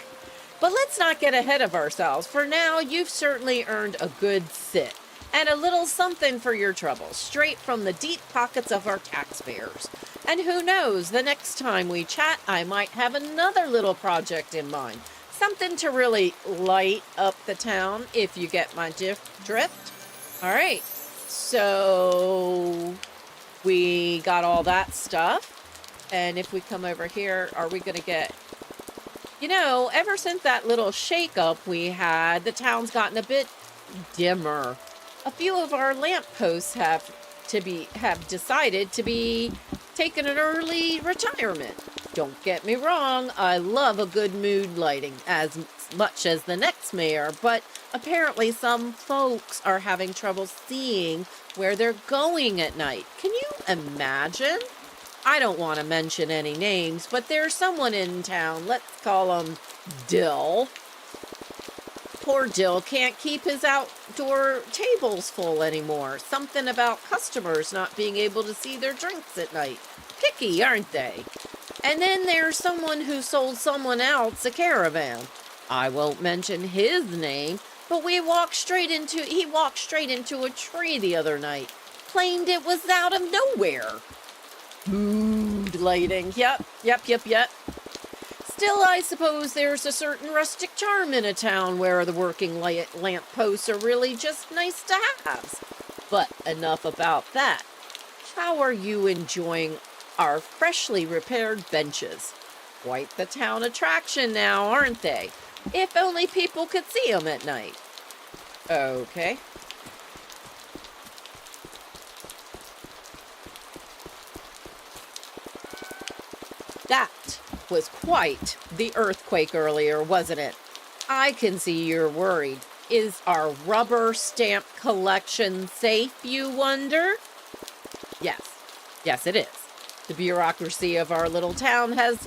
But let's not get ahead of ourselves. For now, you've certainly earned a good sit and a little something for your trouble, straight from the deep pockets of our taxpayers. And who knows, the next time we chat, I might have another little project in mind. Something to really light up the town, if you get my drift. All right, so we got all that stuff. And if we come over here, are we going to get... You know, ever since that little shake-up we had, the town's gotten a bit dimmer. A few of our lampposts have decided to be taking an early retirement. Don't get me wrong, I love a good mood lighting as much as the next mayor, but apparently some folks are having trouble seeing where they're going at night. Can you imagine? I don't want to mention any names, but there's someone in town, let's call him Dill. Poor Dill can't keep his outdoor tables full anymore. Something about customers not being able to see their drinks at night. Picky, aren't they? And then there's someone who sold someone else a caravan. I won't mention his name, but he walked straight into a tree the other night. Claimed it was out of nowhere. Mood lighting. Yep. Still, I suppose there's a certain rustic charm in a town where the working lamp posts are really just nice to have. But enough about that. How are you enjoying our freshly repaired benches? Quite the town attraction now, aren't they? If only people could see them at night. Okay. That was quite the earthquake earlier, wasn't it? I can see you're worried. Is our rubber stamp collection safe, you wonder? Yes, it is. The bureaucracy of our little town has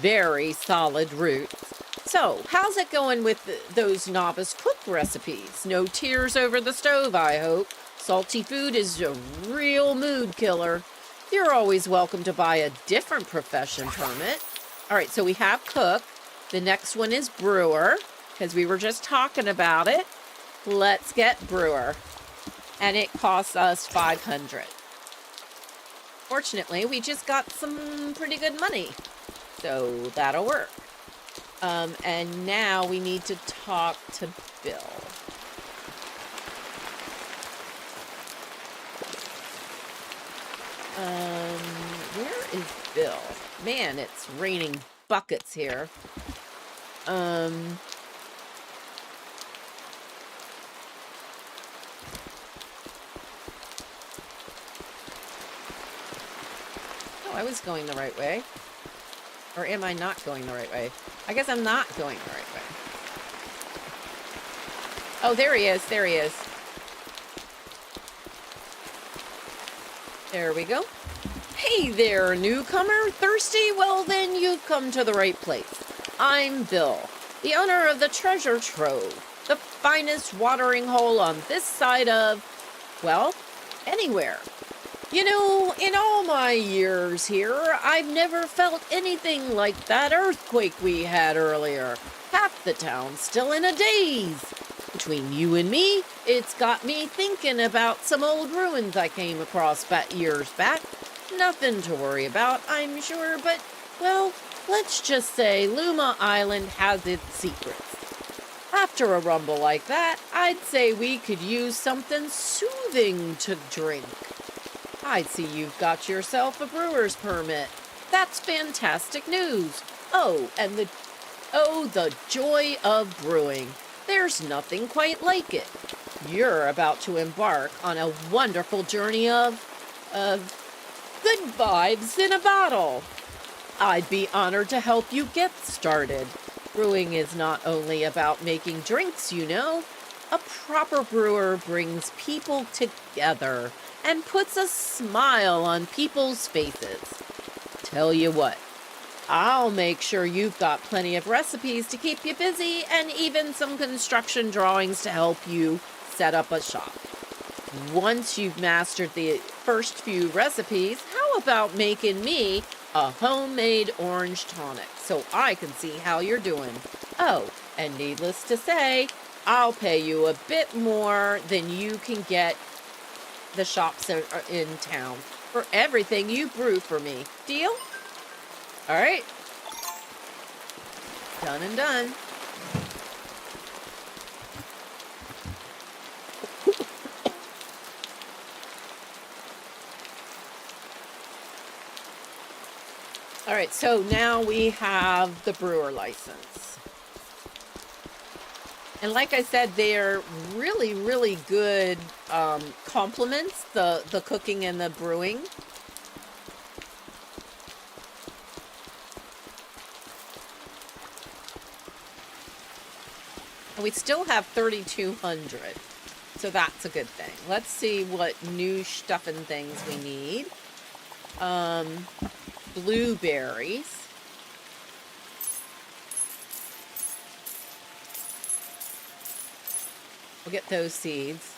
very solid roots. So, how's it going with those novice cook recipes? No tears over the stove, I hope. Salty food is a real mood killer. You're always welcome to buy a different profession permit. All right, so we have cook. The next one is brewer, because we were just talking about it. Let's get brewer. And it costs us $500. Fortunately, we just got some pretty good money. So that'll work. And now we need to talk to Bill. Where is Bill? Man, it's raining buckets here. Oh, I was going the right way. Or am I not going the right way? I guess I'm not going the right way. Oh, there he is. There he is. There we go. Hey there, newcomer. Thirsty? Well, then you've come to the right place. I'm Bill, the owner of the Treasure Trove, the finest watering hole on this side of, well, anywhere. You know, in all my years here, I've never felt anything like that earthquake we had earlier. Half the town's still in a daze. Between you and me, it's got me thinking about some old ruins I came across years back. Nothing to worry about, I'm sure, but, well, let's just say Luma Island has its secrets. After a rumble like that, I'd say we could use something soothing to drink. I see you've got yourself a brewer's permit. That's fantastic news. Oh, and the joy of brewing. There's nothing quite like it. You're about to embark on a wonderful journey of good vibes in a bottle. I'd be honored to help you get started. Brewing is not only about making drinks, you know. A proper brewer brings people together and puts a smile on people's faces. Tell you what, I'll make sure you've got plenty of recipes to keep you busy and even some construction drawings to help you set up a shop. Once you've mastered the first few recipes, how about making me a homemade orange tonic so I can see how you're doing? Oh, and needless to say, I'll pay you a bit more than you can get the shops in town for everything you brew for me. Deal? All right. Done and done. All right, so now we have the brewer license. And like I said, they're really, really good complements, the cooking and the brewing. And we still have 3,200, so that's a good thing. Let's see what new stuff and things we need. Blueberries. We'll get those seeds.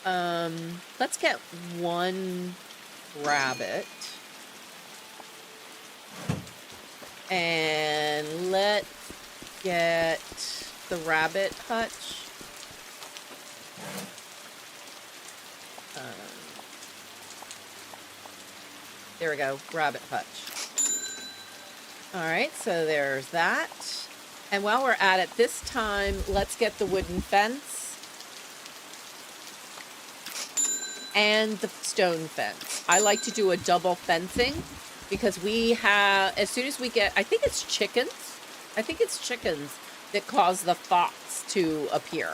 Let's get one rabbit. And let's get the rabbit hutch. There we go, rabbit hutch. All right, so there's that. And while we're at it this time, let's get the wooden fence and the stone fence. I like to do a double fencing because we have, as soon as we get, I think it's chickens. I think it's chickens that cause the fox to appear.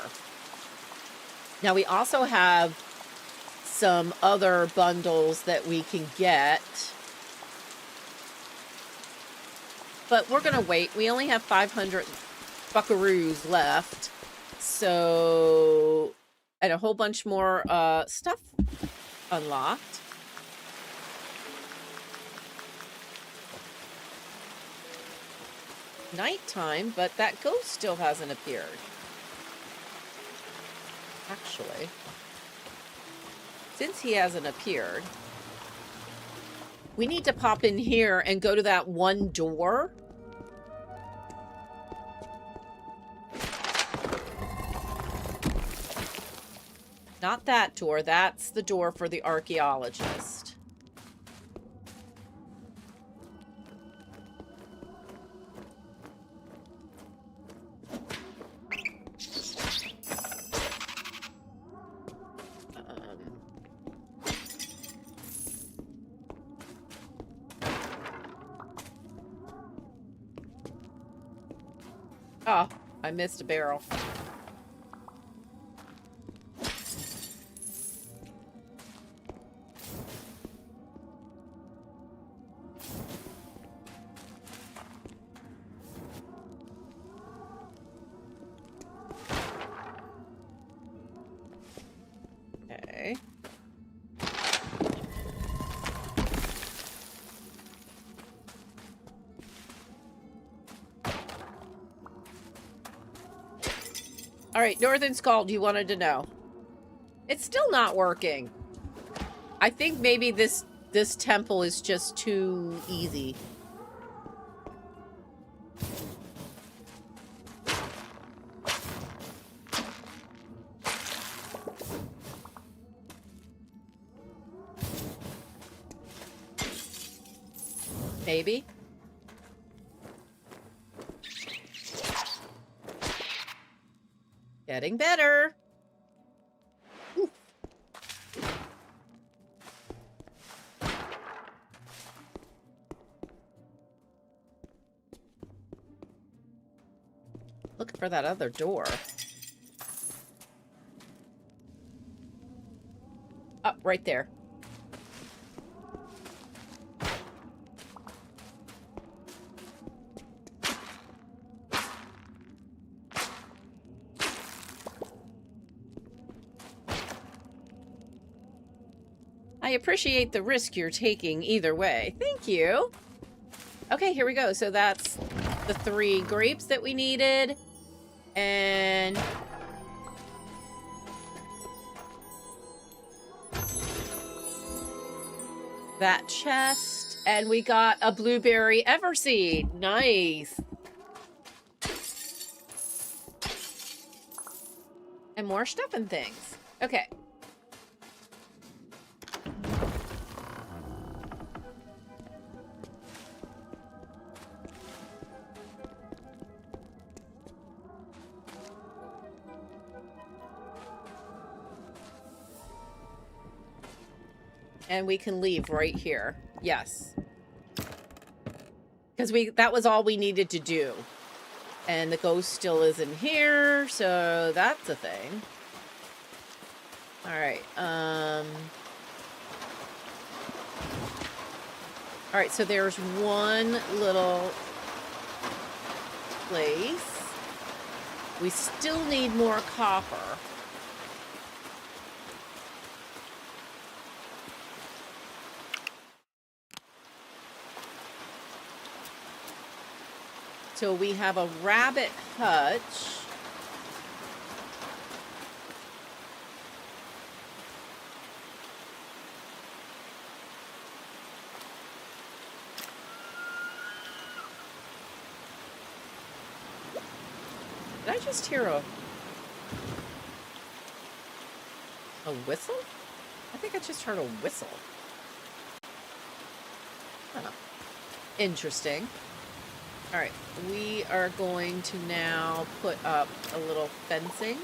Now we also have some other bundles that we can get. But we're going to wait. We only have 500 buckaroos left. So, and a whole bunch more stuff unlocked. Nighttime, but that ghost still hasn't appeared. Actually, since he hasn't appeared, we need to pop in here and go to that one door. Not that door. That's the door for the archaeologist. Oh, I missed a barrel. Okay. All right, Northern Scald, you wanted to know. It's still not working. I think maybe this temple is just too easy. Maybe. Getting better. Ooh. Looking for that other door. Oh, right there. I appreciate the risk you're taking either way. Thank you. Okay, here we go. So that's the 3 grapes that we needed. And that chest. And we got a blueberry everseed. Nice. And more stuff and things. Okay. And we can leave right here. Yes. Because that was all we needed to do. And the ghost still isn't here, so that's a thing. Alright, Alright, so there's one little place. We still need more copper. So we have a rabbit hutch. Did I just hear a whistle? I think I just heard a whistle. Huh. Interesting. All right, we are going to now put up a little fencing.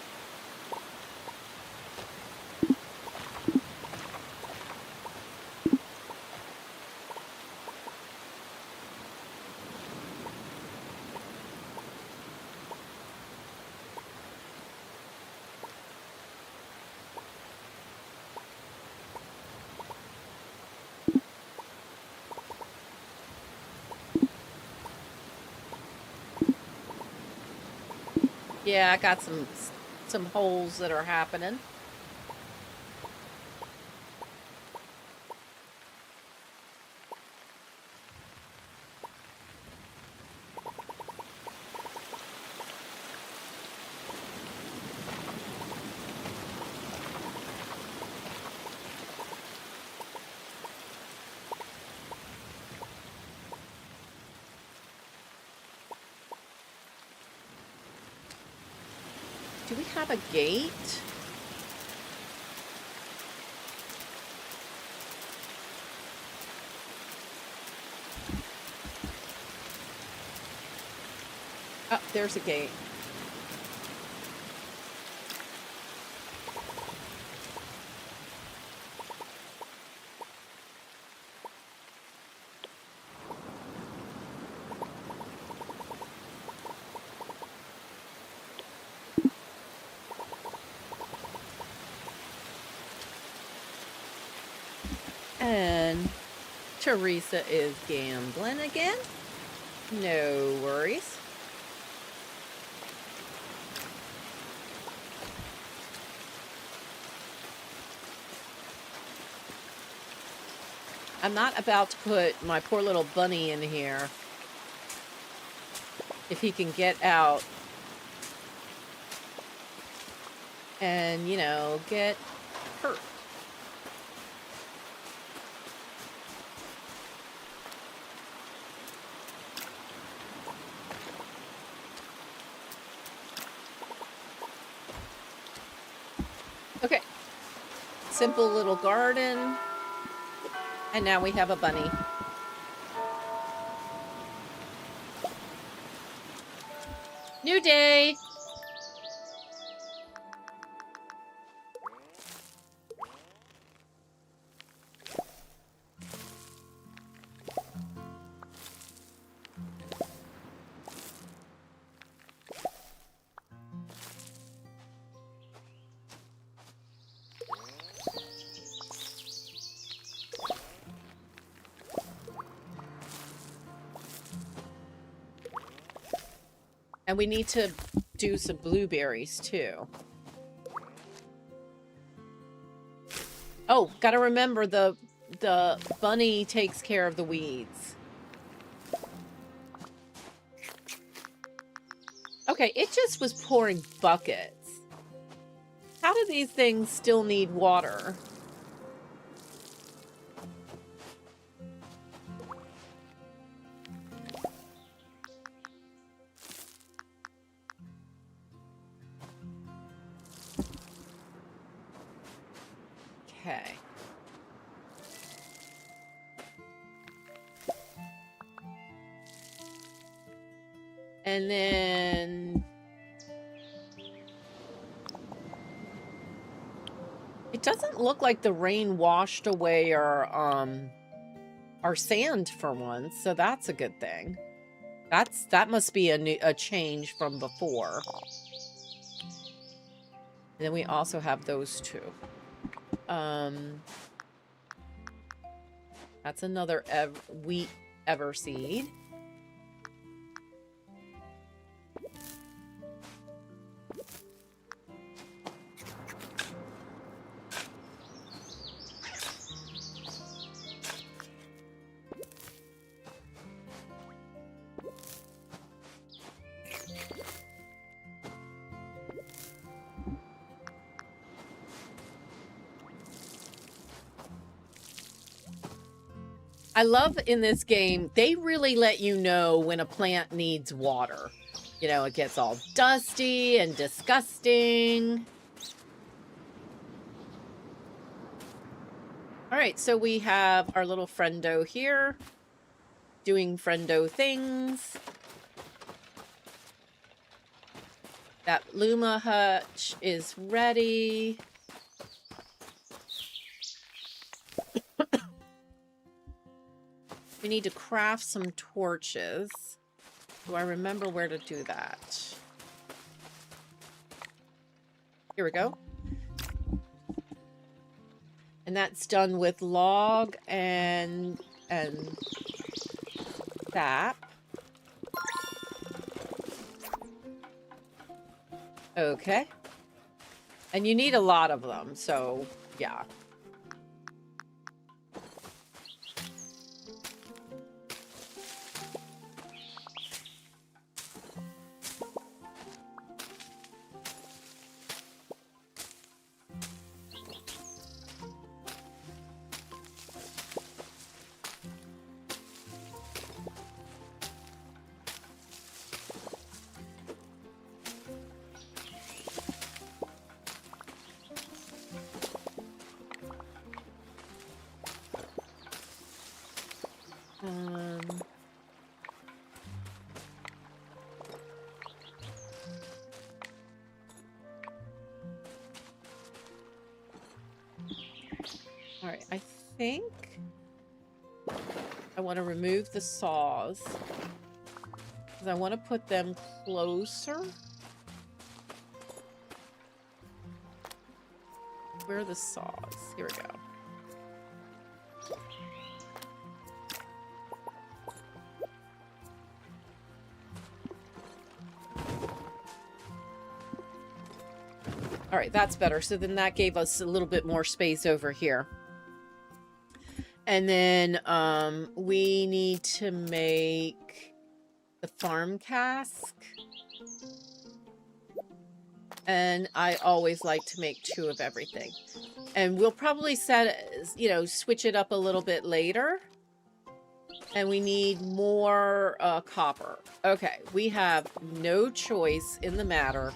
Yeah, I got some holes that are happening. Do we have a gate? Oh, there's a gate. And Teresa is gambling again. No worries. I'm not about to put my poor little bunny in here. If he can get out and, you know, get hurt. Okay. Simple little garden. And now we have a bunny. New day. And we need to do some blueberries too. Oh, gotta remember the bunny takes care of the weeds. Okay, it just was pouring buckets. How do these things still need water? Okay. And then it doesn't look like the rain washed away our sand for once, so that's a good thing. That must be a change from before. And then we also have those two. That's another wheat everseed. I love in this game, they really let you know when a plant needs water. You know, it gets all dusty and disgusting. All right, so we have our little friendo here doing friendo things. That Luma hutch is ready. We need to craft some torches. Do I remember where to do that? Here we go. And that's done with log and sap. Okay. And you need a lot of them, so yeah. All right, I think I want to remove the saws because I want to put them closer. Where are the saws? Here we go. All right, that's better. So then that gave us a little bit more space over here. And then we need to make the farm cask. And I always like to make 2 of everything. And we'll probably switch it up a little bit later. And we need more copper. Okay, we have no choice in the matter.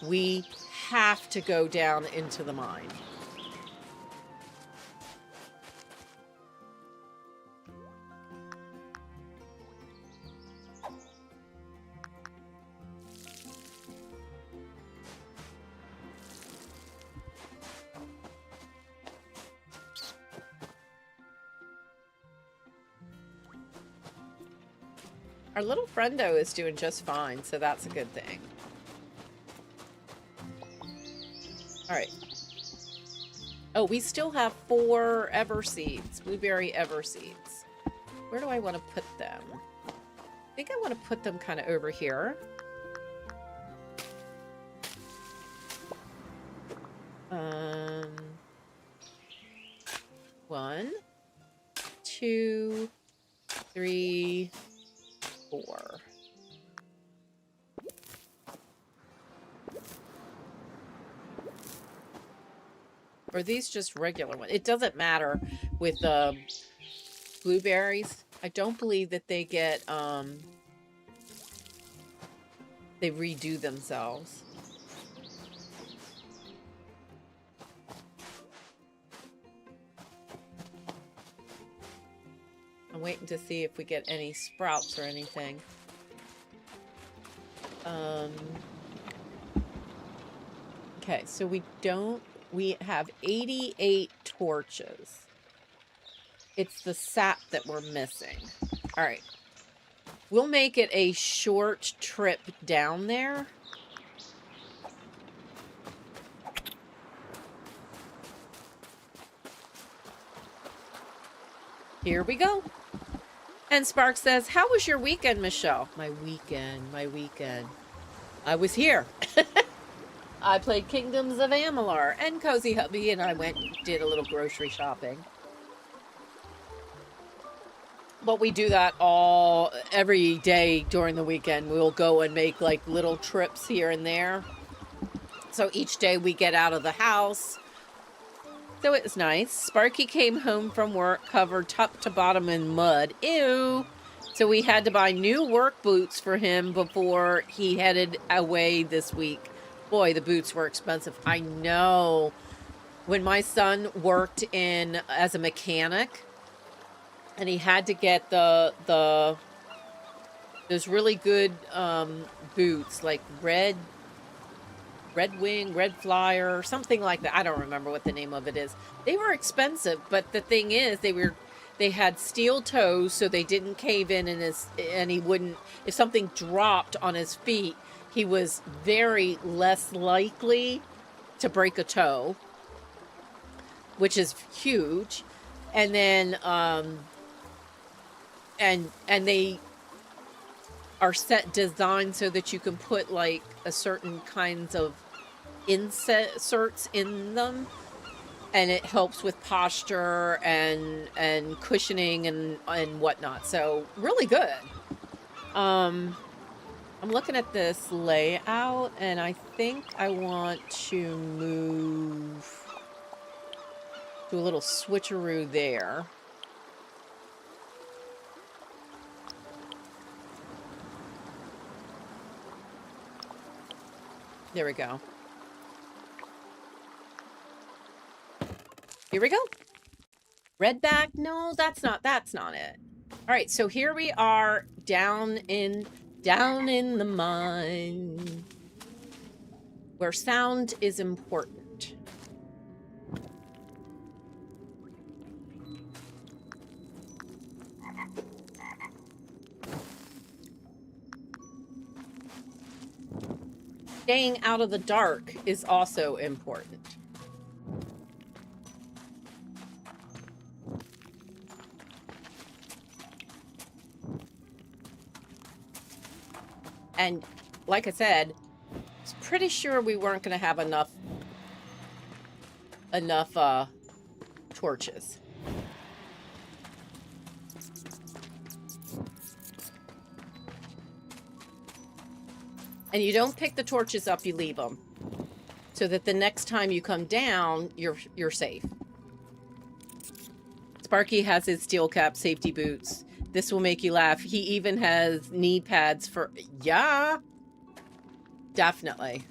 We have to go down into the mine. Our little friendo is doing just fine, so that's a good thing. All right. Oh, we still have 4 ever seeds, blueberry ever seeds. Where do I want to put them? I think I want to put them kind of over here. 1, 2, 3, 4. Or are these just regular ones? It doesn't matter with the blueberries. I don't believe that they get, they redo themselves. I'm waiting to see if we get any sprouts or anything. Okay, so we have 88 torches. It's the sap that we're missing. All right. We'll make it a short trip down there. Here we go. And Spark says, how was your weekend, Michelle? My weekend. I was here. I played Kingdoms of Amalur, and Cozy Hubby and I went and did a little grocery shopping. But we do that every day during the weekend. We'll go and make like little trips here and there. So each day we get out of the house. So it was nice. Sparky came home from work covered top to bottom in mud. Ew. So we had to buy new work boots for him before he headed away this week. Boy, the boots were expensive. I know. When my son worked in as a mechanic, and he had to get those really good boots, like Red Wing, Red Flyer, something like that. I don't remember what the name of it is. They were expensive, but the thing is, they had steel toes, so they didn't cave in, and he wouldn't. If something dropped on his feet, he was very less likely to break a toe, which is huge. And then and they are designed so that you can put like a certain kinds of inserts in them, and it helps with posture and cushioning and whatnot. So really good. I'm looking at this layout, and I think I want to move do a little switcheroo there. There we go. Here we go. Redback? No, that's not it. All right, so here we are down in the mine, where sound is important. Staying out of the dark is also important. And like I said, I was pretty sure we weren't going to have enough torches. And you don't pick the torches up, you leave them. So that the next time you come down, you're safe. Sparky has his steel cap safety boots. This will make you laugh. He even has knee pads for... Yeah! Definitely.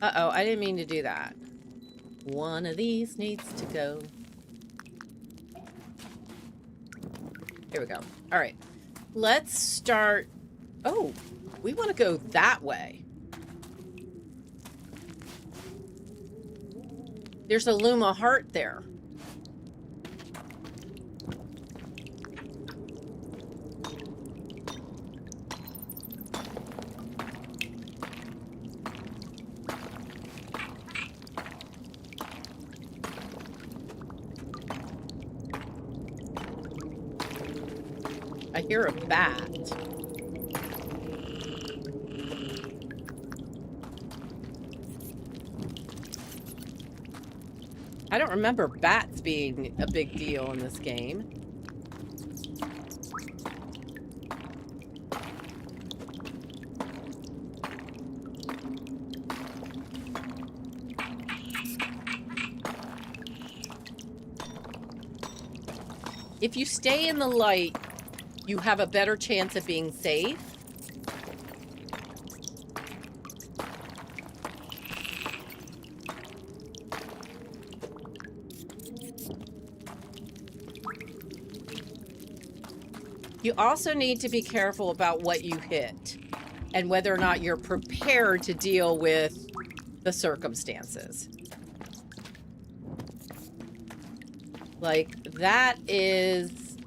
Uh-oh, I didn't mean to do that. One of these needs to go. Here we go. All right. Let's start... Oh, we want to go that way. There's a Luma heart there. I hear a bat. I don't remember bats being a big deal in this game. If you stay in the light, you have a better chance of being safe. You also need to be careful about what you hit and whether or not you're prepared to deal with the circumstances. Like, that is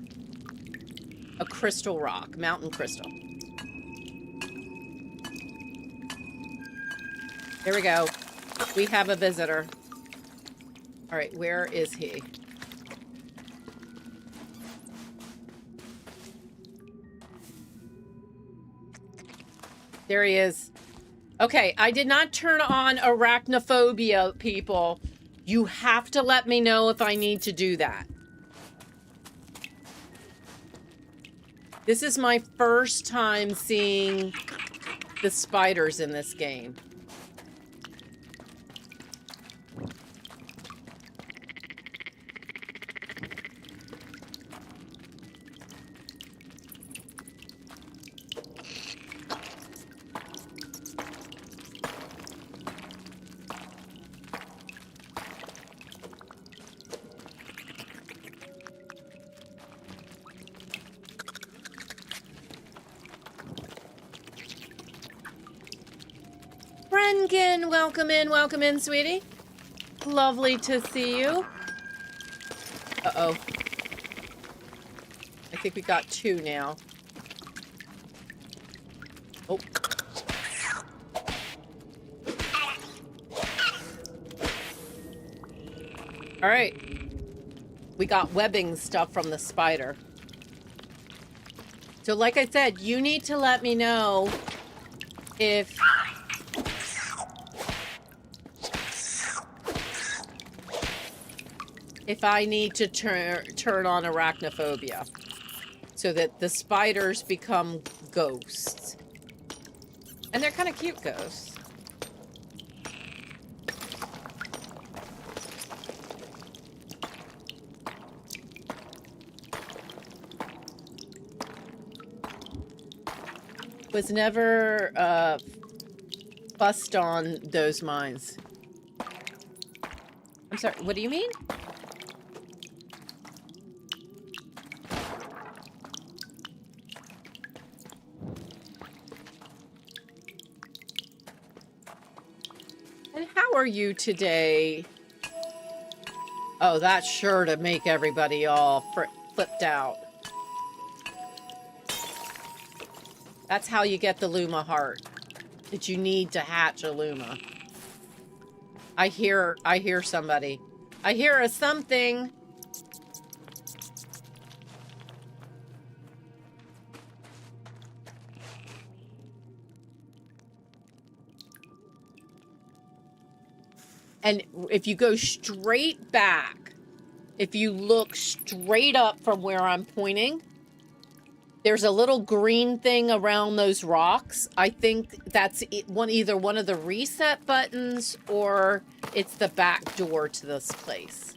a crystal rock, mountain crystal. Here we go. We have a visitor. All right, where is he? There he is. Okay, I did not turn on arachnophobia, people. You have to let me know if I need to do that. This is my first time seeing the spiders in this game. Lincoln, welcome in, sweetie. Lovely to see you. Uh-oh. I think we got 2 now. Oh. All right. We got webbing stuff from the spider. So like I said, you need to let me know if I need to turn on arachnophobia so that the spiders become ghosts. And they're kind of cute ghosts. Was never fussed on those mines. I'm sorry, what do you mean? And how are you today? Oh, that's sure to make everybody all flipped out. That's how you get the Luma heart. That you need to hatch a Luma. I hear somebody. I hear a something. And if you go straight back, if you look straight up from where I'm pointing, there's a little green thing around those rocks. I think that's either one of the reset buttons or it's the back door to this place.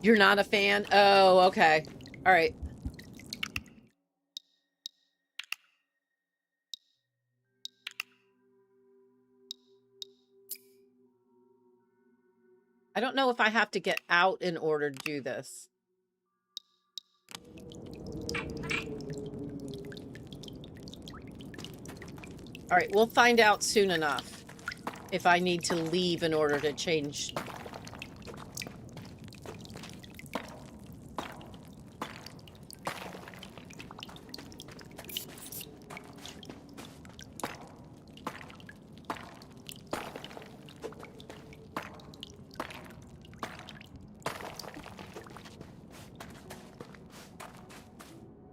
You're not a fan? Oh, okay. All right. I don't know if I have to get out in order to do this. All right, we'll find out soon enough if I need to leave in order to change.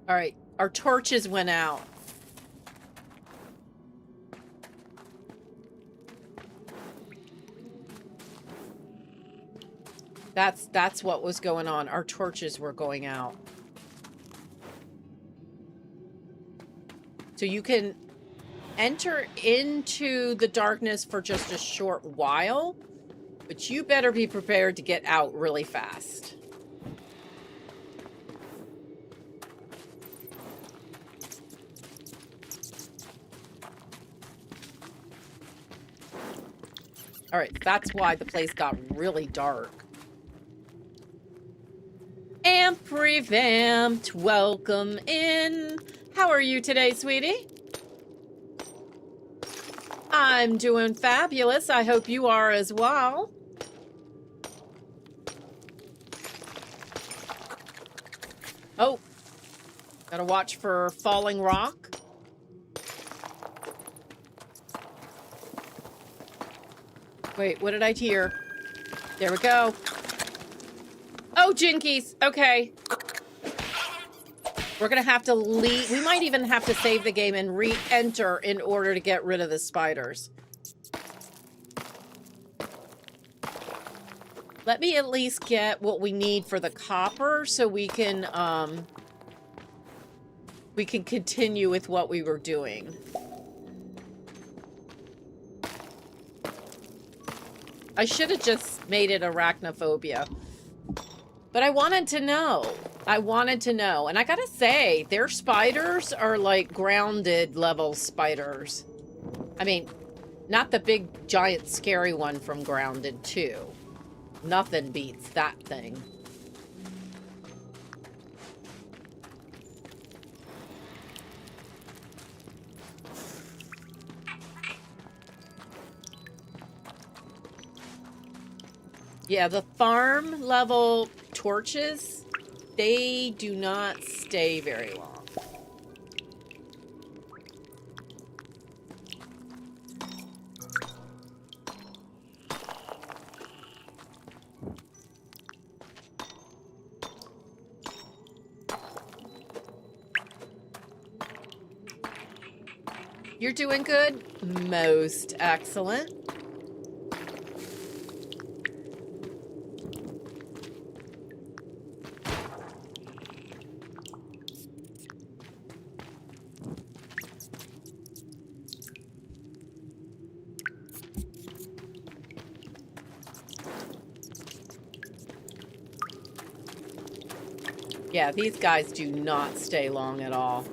All right, our torches went out. That's what was going on. Our torches were going out. So you can enter into the darkness for just a short while, but you better be prepared to get out really fast. All right, that's why the place got really dark. And Prevamped, welcome in. How are you today, sweetie? I'm doing fabulous. I hope you are as well. Oh, gotta watch for falling rock. Wait, what did I hear? There we go. Oh, jinkies. Okay. We're gonna have to leave. We might even have to save the game and re-enter in order to get rid of the spiders. Let me at least get what we need for the copper so we can continue with what we were doing. I should have just made it arachnophobia. But I wanted to know. I wanted to know. And I gotta say, their spiders are like grounded level spiders. I mean, not the big, giant, scary one from Grounded 2. Nothing beats that thing. Yeah, the farm level torches, they do not stay very long. You're doing good? Most excellent. Yeah, these guys do not stay long at all.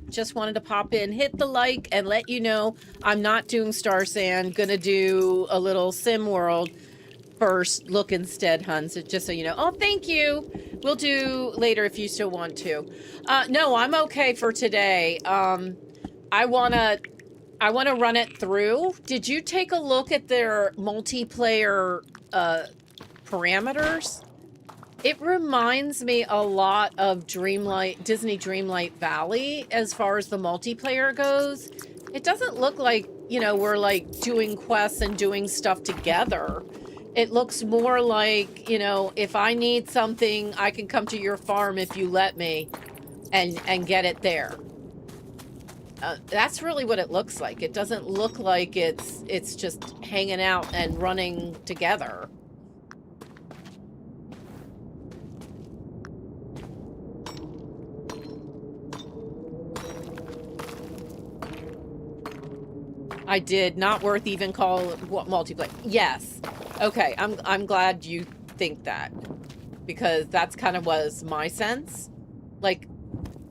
Just wanted to pop in, hit the like, and let you know I'm not doing Star Sand. Gonna do a little Sim World first look instead, Huns. Just so you know. Oh, thank you. We'll do later if you still want to. No, I'm okay for today. I wanna run it through. Did you take a look at their multiplayer parameters? It reminds me a lot of Disney Dreamlight Valley as far as the multiplayer goes. It doesn't look like, you know, we're like doing quests and doing stuff together. It looks more like, you know, if I need something, I can come to your farm if you let me and get it there. That's really what it looks like. It doesn't look like it's just hanging out and running together. I did. Not worth even call what multiplayer. Yes. Okay. I'm glad you think that, because that's kind of was my sense. Like,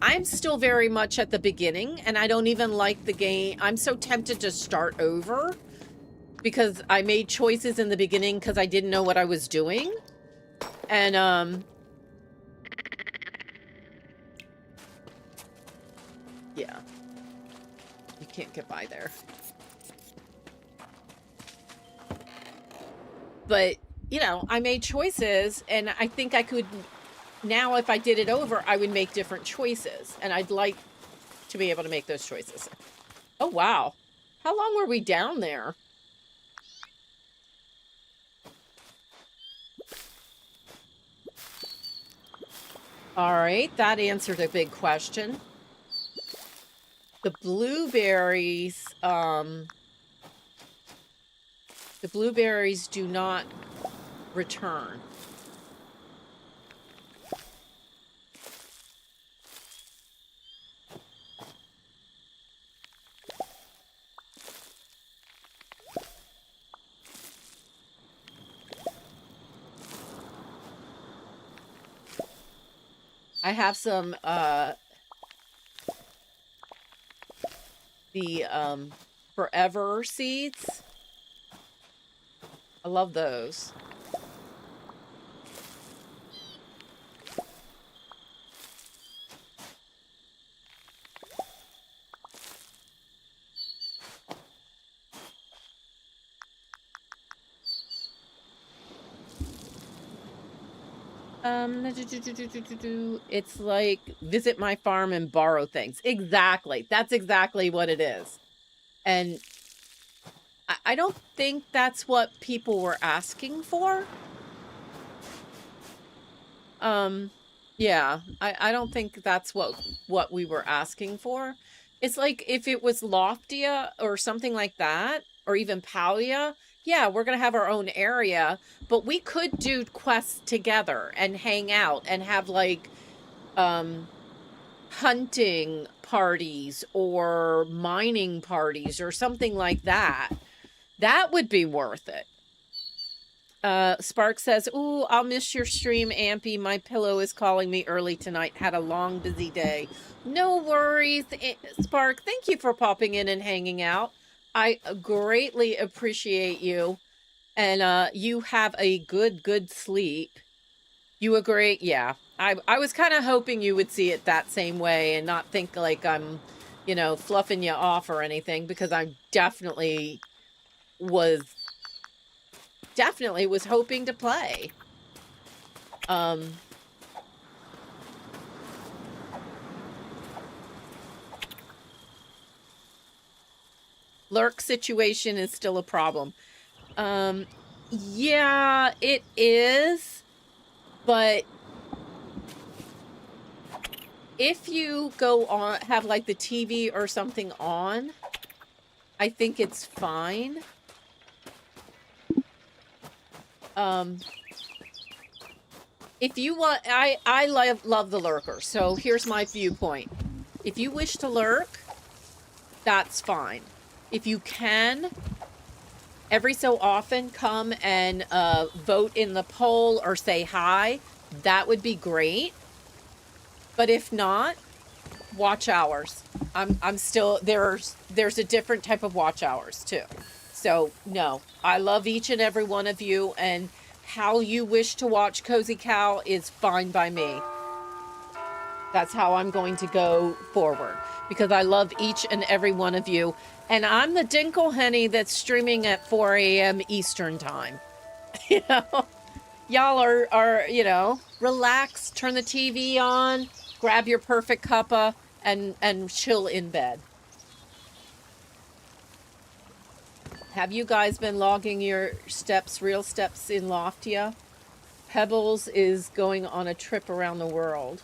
I'm still very much at the beginning, and I don't even like the game. I'm so tempted to start over because I made choices in the beginning because I didn't know what I was doing. And, yeah. You can't get by there. But, you know, I made choices, and I think I could... Now, if I did it over, I would make different choices. And I'd like to be able to make those choices. Oh, wow. How long were we down there? All right, that answered a big question. The blueberries do not return. I have some, the, forever seeds. I love those. It's like visit my farm and borrow things. Exactly. That's exactly what it is. And I don't think that's what people were asking for. Yeah, I don't think that's what we were asking for. It's like if it was Loftia or something like that, or even Palia, yeah, we're going to have our own area, but we could do quests together and hang out and have like hunting parties or mining parties or something like that. That would be worth it. Spark says, "Ooh, I'll miss your stream, Ampy. My pillow is calling me early tonight. Had a long, busy day." No worries, Spark. Thank you for popping in and hanging out. I greatly appreciate you. And you have a good sleep. You agree? Yeah. I was kind of hoping you would see it that same way and not think like I'm, you know, fluffing you off or anything, because I definitely was hoping to play. Lurk situation is still a problem. Yeah, it is, but if you go on, have like the TV or something on, I think it's fine. If you want, I love the lurker. So here's my viewpoint. If you wish to lurk, that's fine. If you can, every so often come and vote in the poll or say hi, that would be great. But if not, watch hours. I'm still, there's a different type of watch hours too. So no, I love each and every one of you, and how you wish to watch CozyCow is fine by me. That's how I'm going to go forward, because I love each and every one of you. And I'm the Dinkle Henny that's streaming at 4 a.m. Eastern time. You know, y'all are, you know, relax, turn the TV on, grab your perfect cuppa, and chill in bed. Have you guys been logging your steps, real steps in Loftia? Pebbles is going on a trip around the world.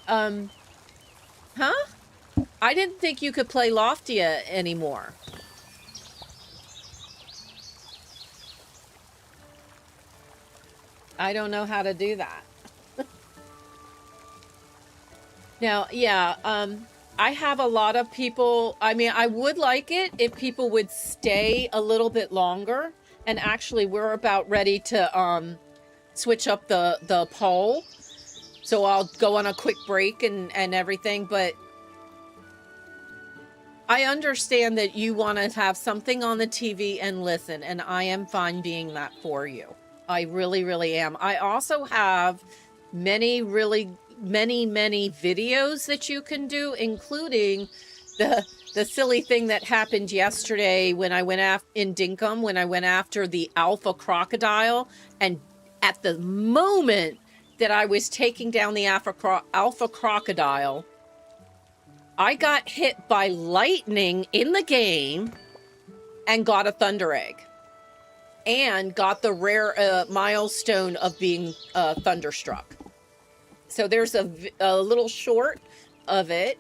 Huh? I didn't think you could play Loftia anymore. I don't know how to do that. Now, yeah, I have a lot of people. I mean, I would like it if people would stay a little bit longer. And actually, we're about ready to switch up the poll. So I'll go on a quick break and everything. But I understand that you want to have something on the TV and listen. And I am fine being that for you. I really, really am. I also have many videos that you can do, including the silly thing that happened yesterday when I went in Dinkum, when I went after the alpha crocodile, and at the moment that I was taking down the alpha crocodile, I got hit by lightning in the game and got a thunder egg and got the rare milestone of being thunderstruck. So there's a little short of it.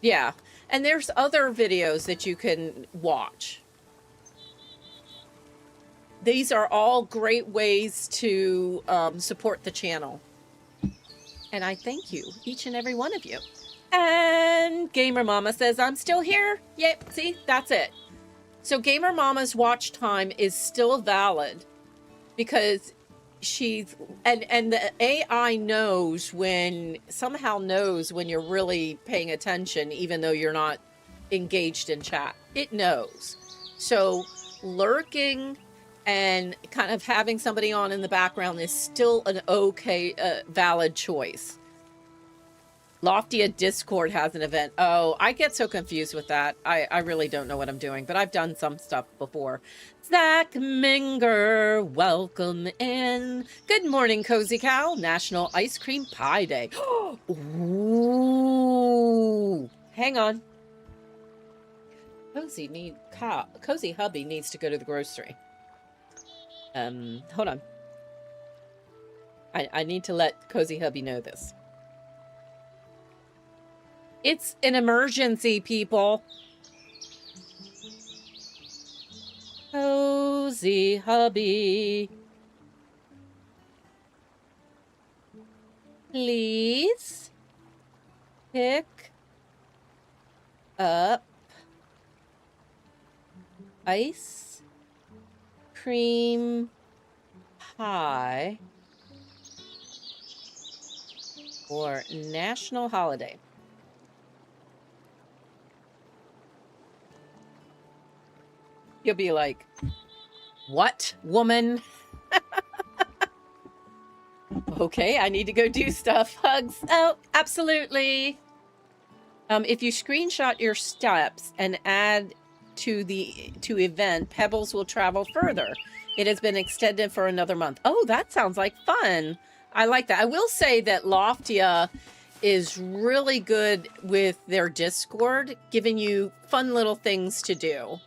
Yeah. And there's other videos that you can watch. These are all great ways to support the channel. And I thank you, each and every one of you. And Gamer Mama says, I'm still here. Yep, see, that's it. So Gamer Mama's watch time is still valid because she's, and the AI somehow knows when you're really paying attention, even though you're not engaged in chat. It knows. So lurking and kind of having somebody on in the background is still an okay, valid choice. Loftia Discord has an event. Oh, I get so confused with that. I really don't know what I'm doing, but I've done some stuff before. Zach Minger, welcome in. Good morning, Cozy National Ice Cream Pie Day. Ooh. Hang on. Cozy Hubby needs to go to the grocery. Hold on. I need to let Cozy Hubby know this. It's an emergency, people. Cozy Hubby. Please pick up ice cream pie for national holiday. You'll be like, what, woman? Okay, I need to go do stuff. Hugs. Oh, absolutely. If you screenshot your steps and add to event, Pebbles will travel further. It has been extended for another month. Oh, that sounds like fun. I like that. I will say that Loftia is really good with their Discord, giving you fun little things to do.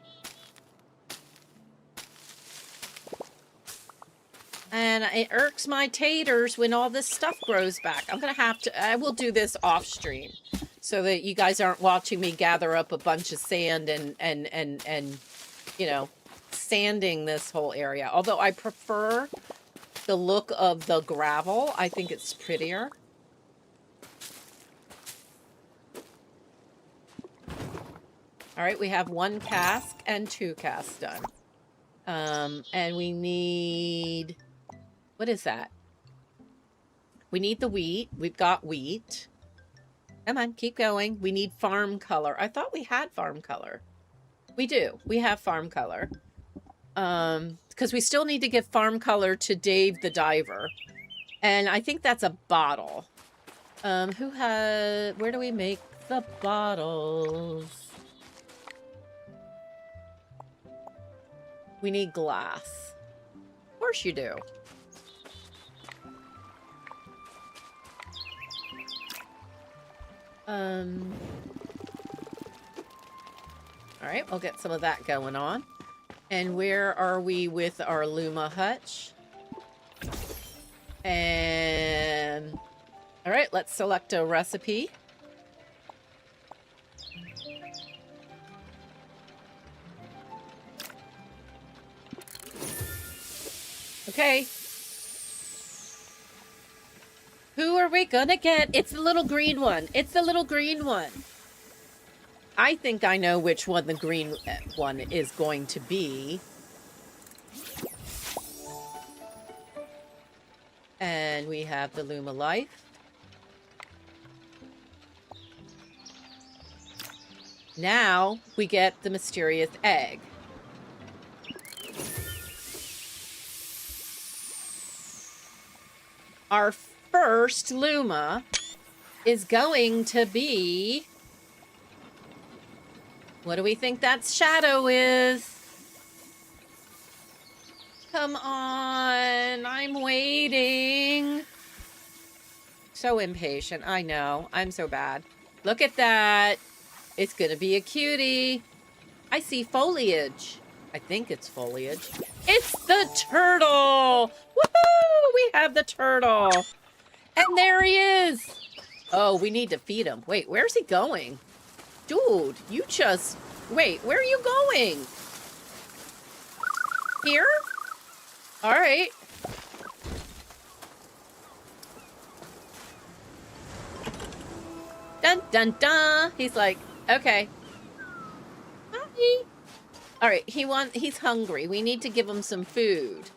And it irks my taters when all this stuff grows back. I will do this off stream so that you guys aren't watching me gather up a bunch of sand and you know, sanding this whole area. Although I prefer the look of the gravel. I think it's prettier. All right, we have 1 cask and 2 casks done. And we need... What is that? We need the wheat. We've got wheat. Come on, keep going. We need farm color. I thought we had farm color. We do. We have farm color. Because we still need to give farm color to Dave the Diver. And I think that's a bottle. Where do we make the bottles? We need glass. Of course you do. All right, we'll get some of that going on. And where are we with our Luma hutch? And all right, let's select a recipe. Okay. Who are we gonna get? It's the little green one. It's the little green one. I think I know which one the green one is going to be. And we have the Luma Life. Now we get the mysterious egg. Our first Luma is going to be... What do we think that shadow is? Come on, I'm waiting. So impatient, I know. I'm so bad. Look at that. It's gonna be a cutie. I see foliage. I think it's foliage. It's the turtle! Woohoo! We have the turtle. And there he is. Oh, we need to feed him. Wait, where's he going? Dude, you just... Wait, where are you going? Here? All right. Dun, dun, dun. He's like, okay. Hi. All right, he's hungry. We need to give him some food.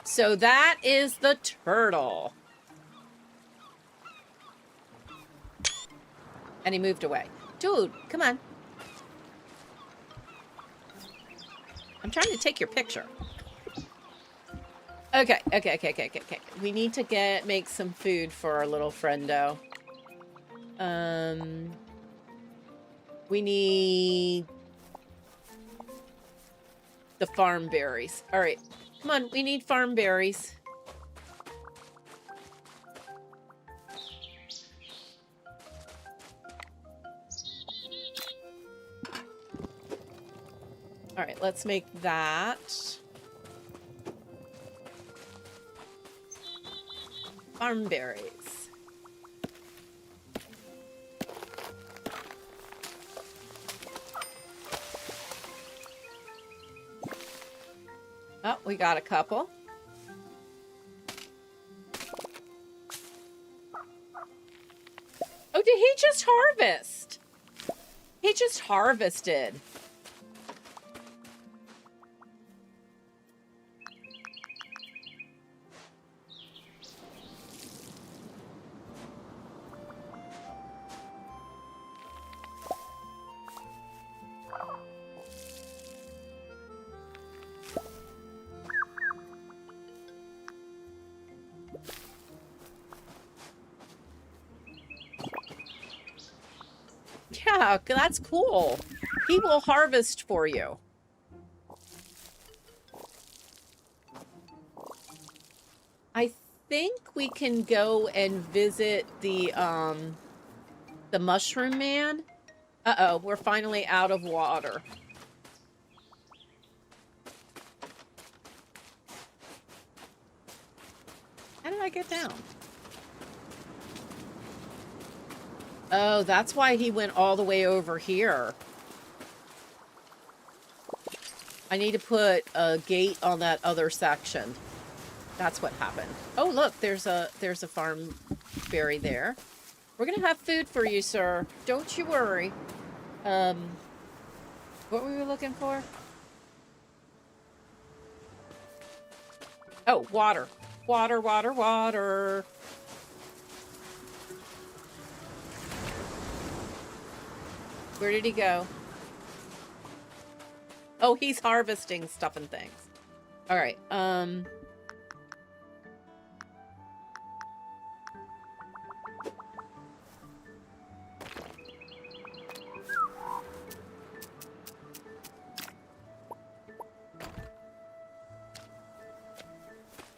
So that is the turtle. And he moved away. Dude, come on. I'm trying to take your picture. Okay. We need to make some food for our little friendo. We need the farm berries. All right. Come on, we need farm berries. All right, let's make that. Farm berries. Oh, we got a couple. Oh, did he just harvest? He just harvested. Yeah, that's cool. He will harvest for you. I think we can go and visit the mushroom man. Uh-oh, we're finally out of water. How did I get down? Oh, that's why he went all the way over here. I need to put a gate on that other section. That's what happened. Oh, look, there's a farm berry there. We're gonna have food for you, sir. Don't you worry. What were we looking for? Oh, water. Water, water, water. Where did he go? Oh, he's harvesting stuff and things. All right.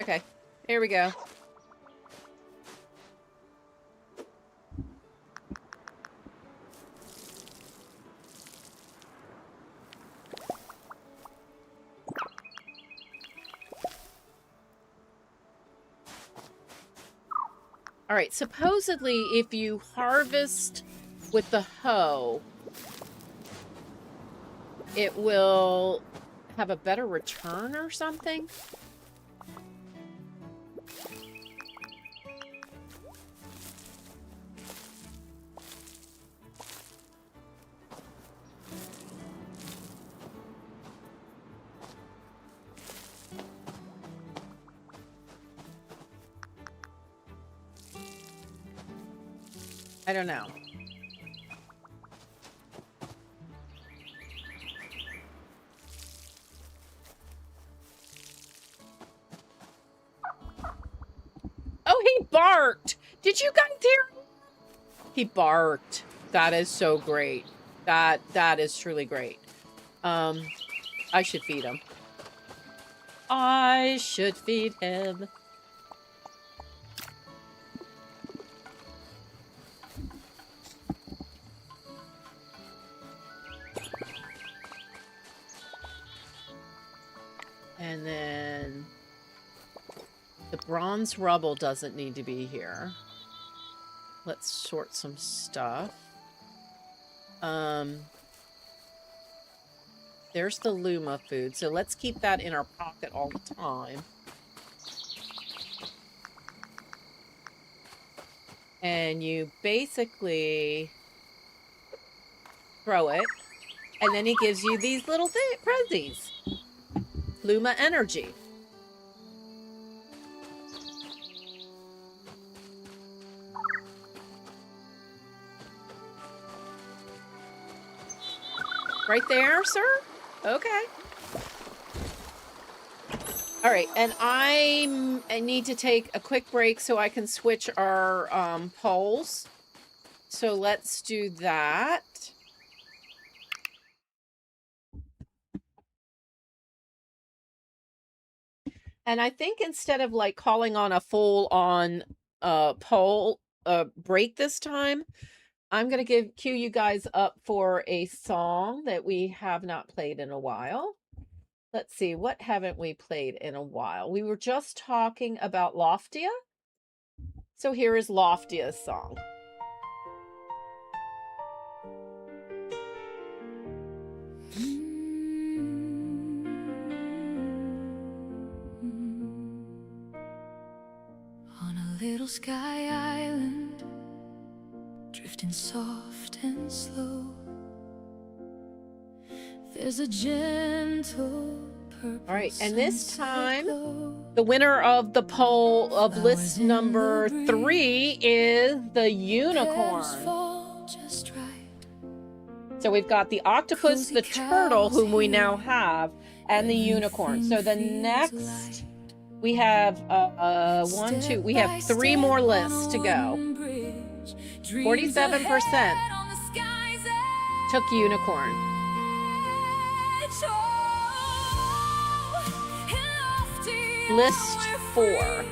Okay, here we go. All right, supposedly if you harvest with the hoe, it will have a better return or something. I don't know. Oh, he barked! Did you guys hear him? He barked. That is so great. That is truly great. I should feed him. I should feed him. And then the bronze rubble doesn't need to be here. Let's sort some stuff. There's the Luma food, so let's keep that in our pocket all the time. And you basically throw it, and then he gives you these little prezzies. Luma energy. Right there, sir? Okay. All right, and I need to take a quick break so I can switch our poles. So let's do that. And I think instead of like calling on a full-on pole break this time, I'm going to cue you guys up for a song that we have not played in a while. Let's see, what haven't we played in a while? We were just talking about Loftia. So here is Loftia's song. On a little sky island, drifting soft and slow, there's a gentle purple. All right, and this time the winner of the poll of list number 3 is the unicorn. So we've got the octopus, the turtle, whom we now have, and the unicorn. So the next we have we have 3 more lists to go. 47%. took unicorn. List 4.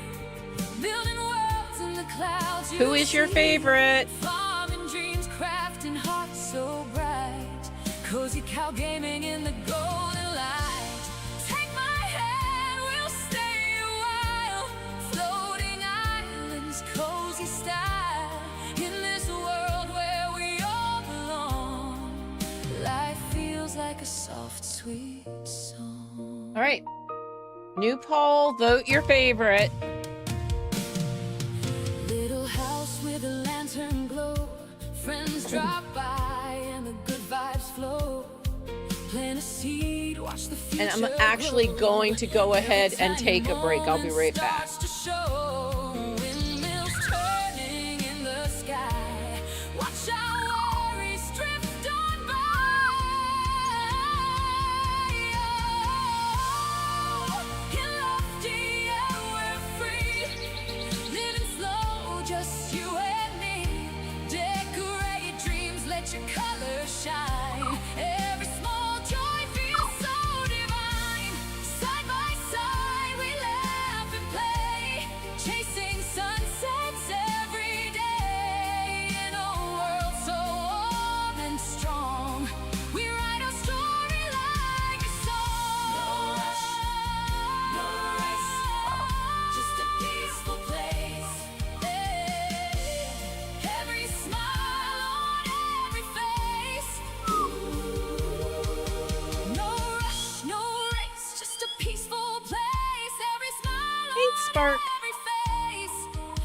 Who is your favorite? Farming dreams, crafting hearts so bright. CozyCowGaming in the golden light. Take my hand, we'll stay a while. Floating islands, cozy style. In this world where we all belong. Life feels like a soft, sweet song. All right. New poll, vote your favorite. Little house with a lantern glow. Friends drop by and the good vibes flow. Plant a seed, watch the future. And I'm actually going to go ahead and take a break. I'll be right back. Windmills turning in the sky. Watch our worries drift on by. In lofty air we're free. Living slow, just you and me. Decorate dreams, let your colors shine. Every small joy feels so divine. Side by side we laugh and play. Chasing sunsets every day. In a world so warm and strong. We write our story like a song. No rush, no race. Just a peaceful place. Every smile on every face. No rush, no race. Just a peaceful place. Every smile Hey, on Spark. every face.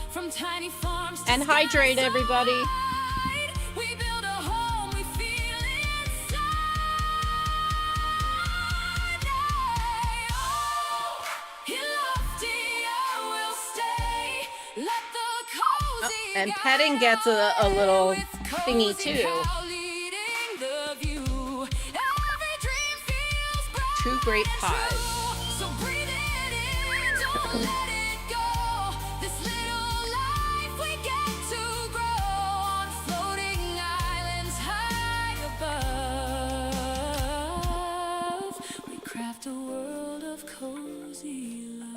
From tiny farms to And hydrate, everybody. skyside, we build a home we feel inside. Oh, in lofty air we'll stay. Let the cozy And petting gets a little thingy too. leading the view. Every dream feels bright. 2 great pies. So breathe it in, don't let it go. This little life we get to grow on floating islands high above. We craft a world of cozy love.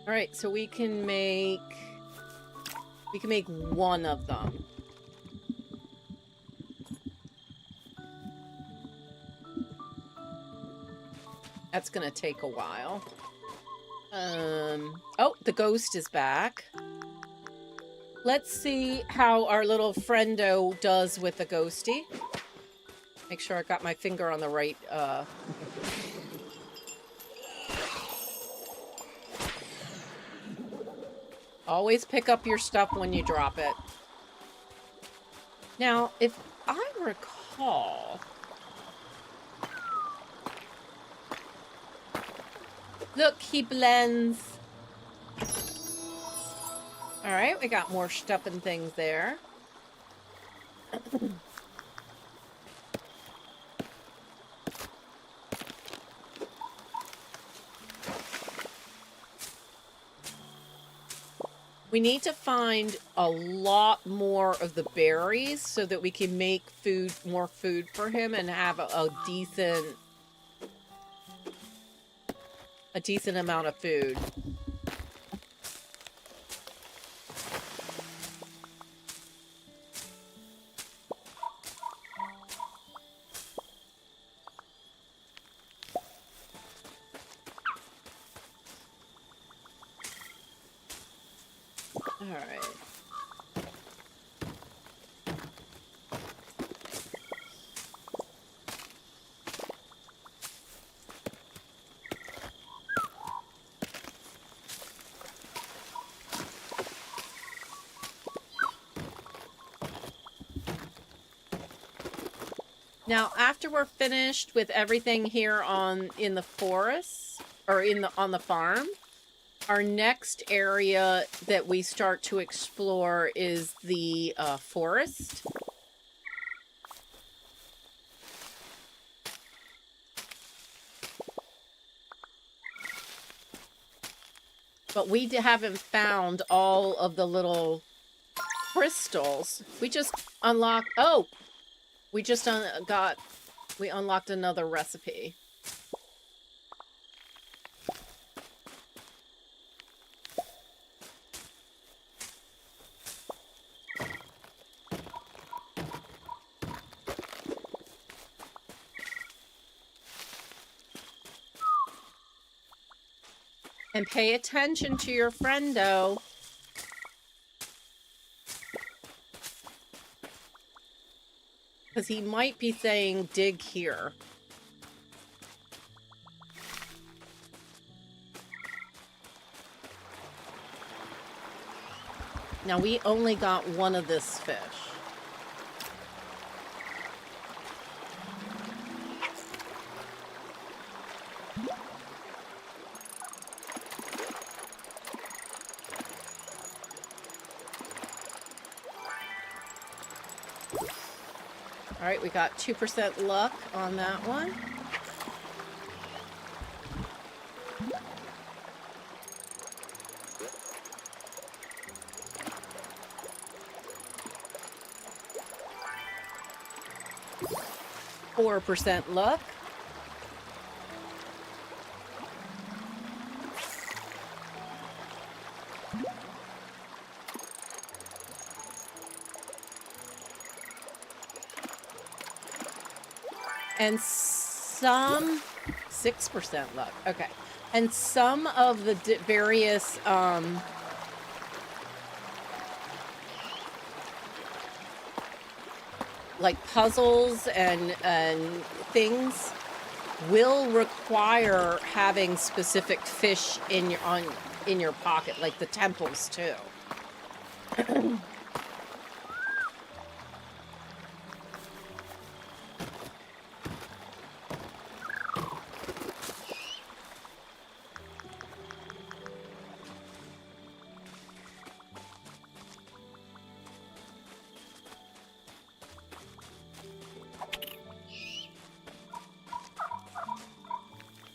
All right, so we can make one of them. That's gonna take a while. Oh, the ghost is back. Let's see how our little friendo does with the ghosty. Make sure I got my finger on the right, Always pick up your stuff when you drop it. Now, if I recall... Look, he blends. Alright, we got more stuff and things there. We need to find a lot more of the berries so that we can make more food for him and have a decent amount of food. All right. Now, after we're finished with everything here in the forest or on the farm, Our next area that we start to explore is the forest. But we haven't found all of the little crystals. We just unlocked... Oh! We just we unlocked another recipe. And pay attention to your friendo. Because he might be saying, dig here. Now, we only got one of this fish. All right, we got 2% luck on that one. %4 luck. And some 6% luck. Okay. And some of the various like puzzles and things will require having specific fish in your pocket, like the temples too.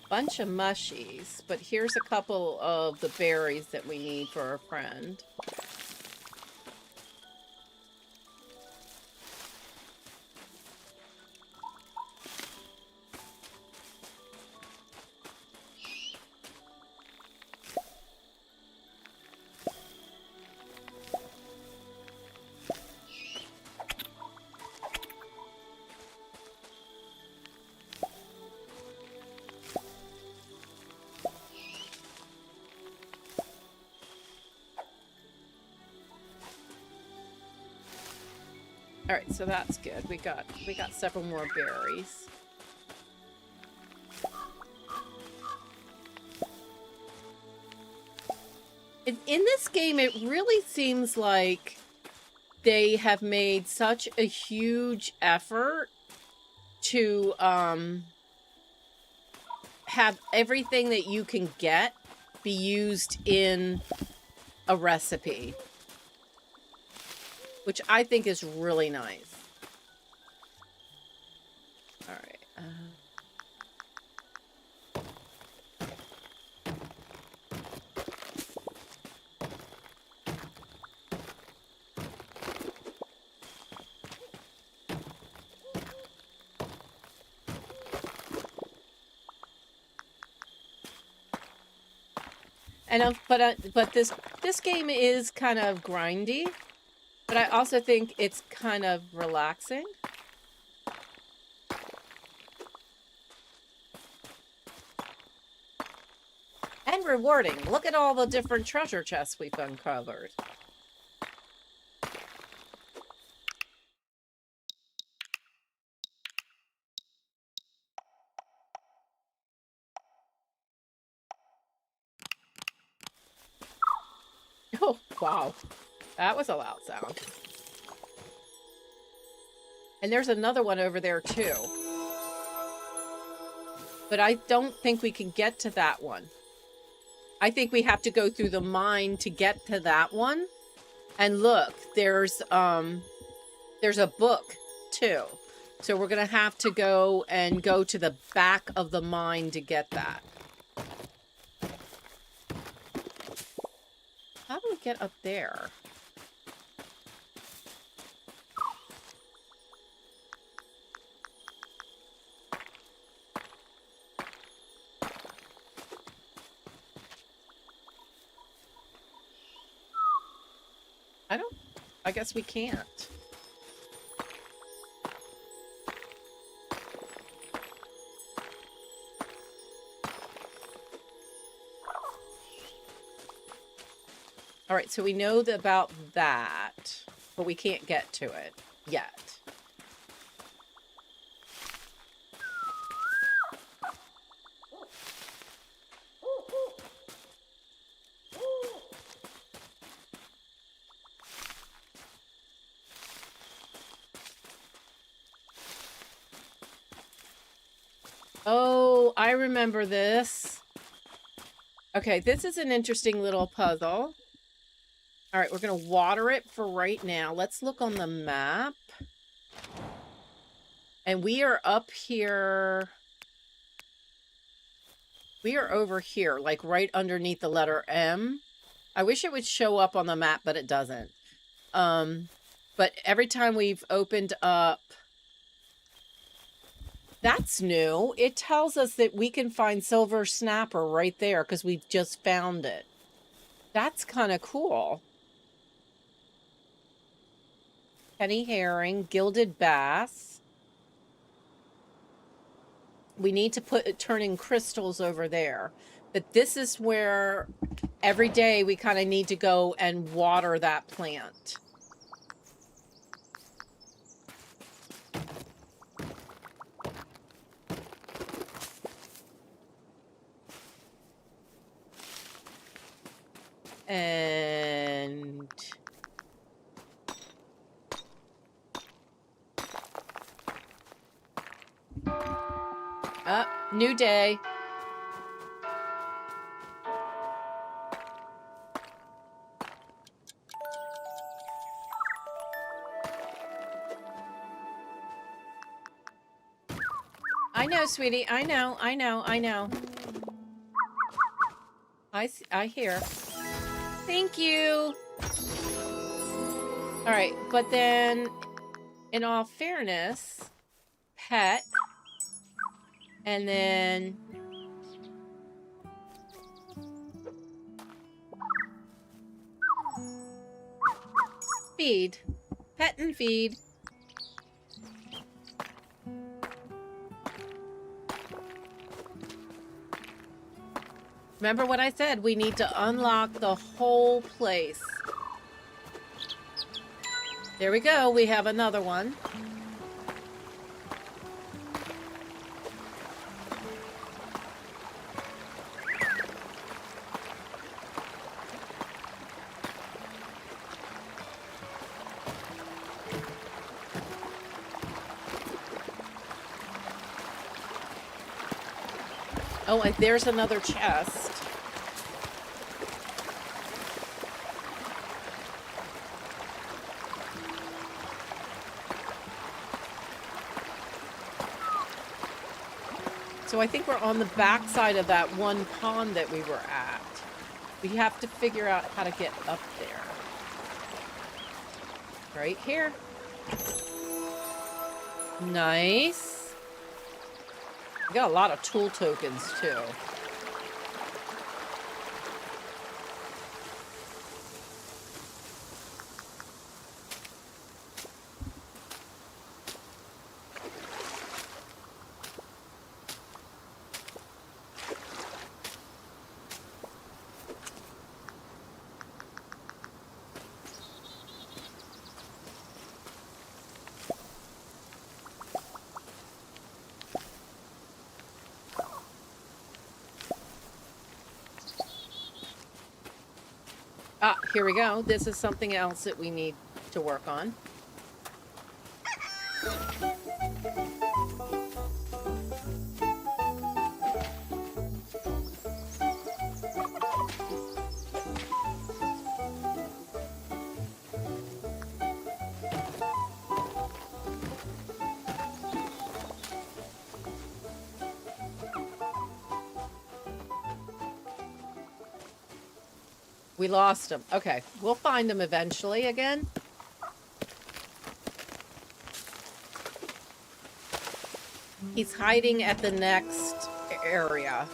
Bunch of mushies, but here's a couple of the berries that we need for our friend. All right, so that's good. We got several more berries. In this game, it really seems like they have made such a huge effort to have everything that you can get be used in a recipe, which I think is really nice. All right. But this game is kind of grindy. But I also think it's kind of relaxing. And rewarding. Look at all the different treasure chests we've uncovered. Oh, wow. That was a loud sound. And there's another one over there, too. But I don't think we can get to that one. I think we have to go through the mine to get to that one. And look, there's a book too. So we're going to have to go to the back of the mine to get that. How do we get up there? I guess we can't. All right, so we know about that, but we can't get to it yet. Oh, I remember this. Okay, this is an interesting little puzzle. All right, we're going to water it for right now. Let's look on the map. And we are up here. We are over here, like right underneath the letter M. I wish it would show up on the map, but it doesn't. But every time we've opened up... That's new. It tells us that we can find silver snapper right there because we've just found it. That's kind of cool. Penny herring, gilded bass. We need to turn in crystals over there. But this is where every day we kind of need to go and water that plant. And new day. I know, sweetie. I know. I hear. Thank you. All right, but then, in all fairness, pet, and then feed, pet and feed. Remember what I said? We need to unlock the whole place. There we go. We have another one. Oh, and there's another chest. So I think we're on the back side of that one pond that we were at. We have to figure out how to get up there. Right here. Nice. We got a lot of tool tokens, too. Ah, here we go. This is something else that we need to work on. We lost him. Okay, we'll find him eventually again. He's hiding at the next area.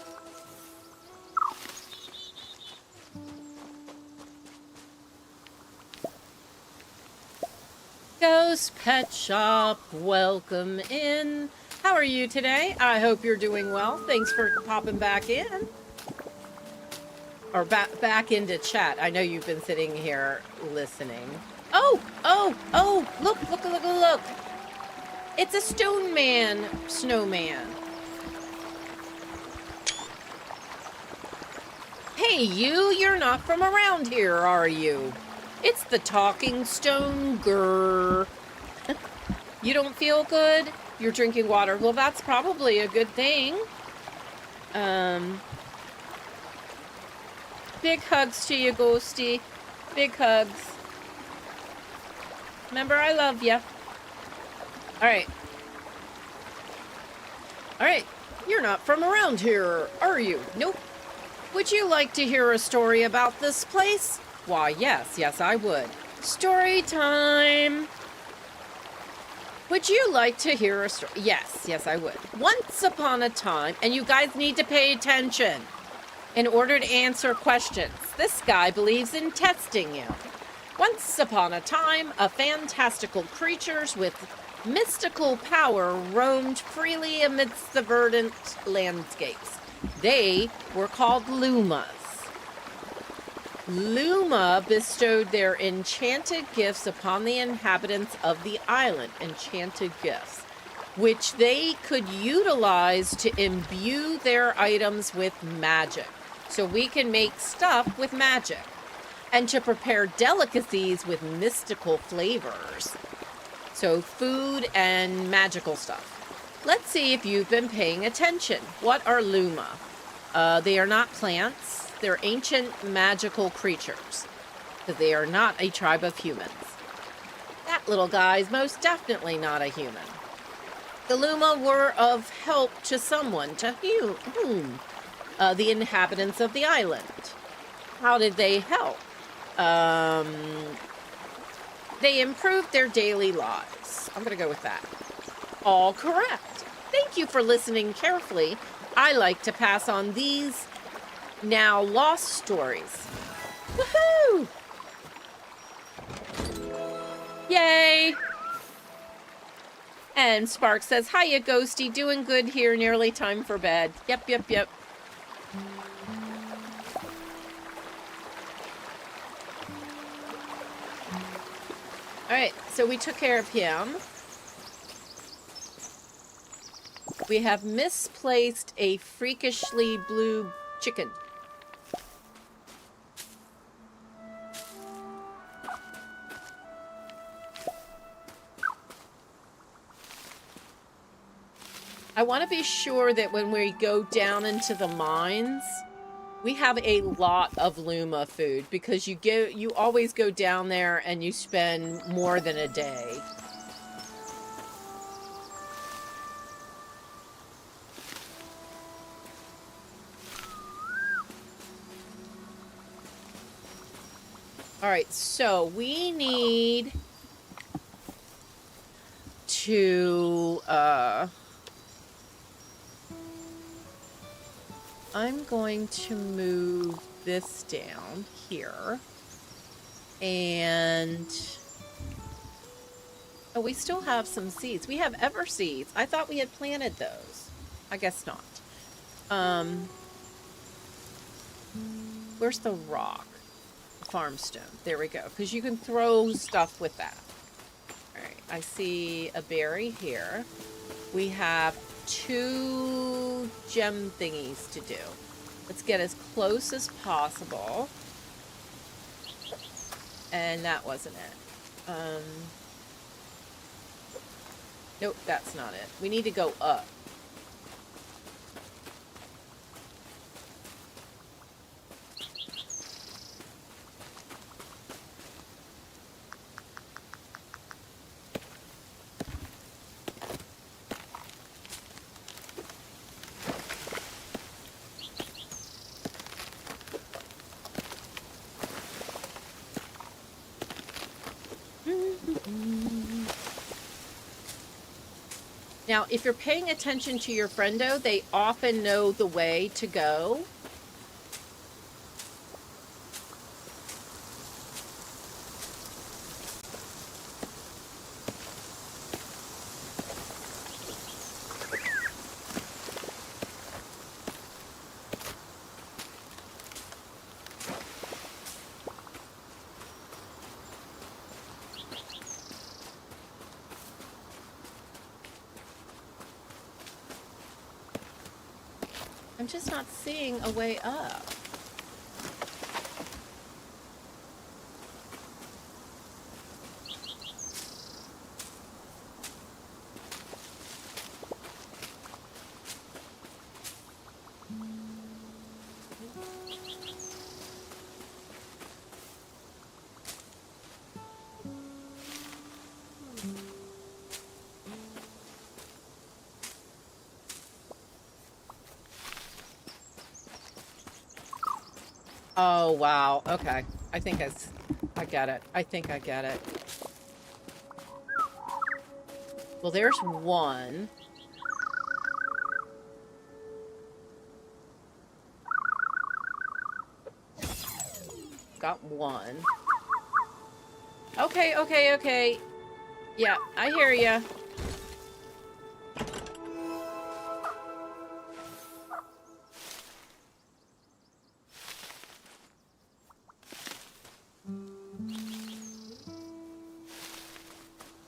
Ghost Pet Shop, welcome in. How are you today? I hope you're doing well. Thanks for popping back in. Or back into chat. I know you've been sitting here listening. Oh! Look! It's a snowman. Hey, you're not from around here, are you? It's the talking stone grrr. You don't feel good? You're drinking water. Well, that's probably a good thing. Big hugs to you, Ghosty. Big hugs. Remember, I love you. Alright. Alright. You're not from around here, are you? Nope. Would you like to hear a story about this place? Why, yes, I would. Story time. Would you like to hear a story? Yes, I would. Once upon a time, and you guys need to pay attention in order to answer questions. This guy believes in testing you. Once upon a time, a fantastical creatures with mystical power roamed freely amidst the verdant landscapes. They were called Lumas. Luma bestowed their enchanted gifts upon the inhabitants of the island. Enchanted gifts, which they could utilize to imbue their items with magic. So we can make stuff with magic. And to prepare delicacies with mystical flavors. So food and magical stuff. Let's see if you've been paying attention. What are Luma? They are not plants. They're ancient magical creatures. But they are not a tribe of humans. That little guy is most definitely not a human. The Luma were of help to someone, to whom? The inhabitants of the island. How did they help? They improved their daily lives. I'm going to go with that. All correct. Thank you for listening carefully. I like to pass on these now lost stories. Woohoo! Yay! And Spark says, hiya, Ghosty. Doing good here. Nearly time for bed. Yep. Alright, so we took care of him. We have misplaced a freakishly blue chicken. I want to be sure that when we go down into the mines, we have a lot of Luma food, because you always go down there and you spend more than a day. All right, so we need to I'm going to move this down here. And oh, we still have some seeds. We have ever seeds. I thought we had planted those. I guess not. Where's the rock? Farmstone. There we go. Because you can throw stuff with that. Alright, I see a berry here. We have 2 gem thingies to do. Let's get as close as possible. And that wasn't it. Nope, that's not it. We need to go up. Now, if you're paying attention to your friendo, they often know the way to go. I'm just not seeing a way up. Oh, wow. Okay. I think I get it. I think I get it. Well, there's one. Got one. Okay, okay, okay. Yeah, I hear ya.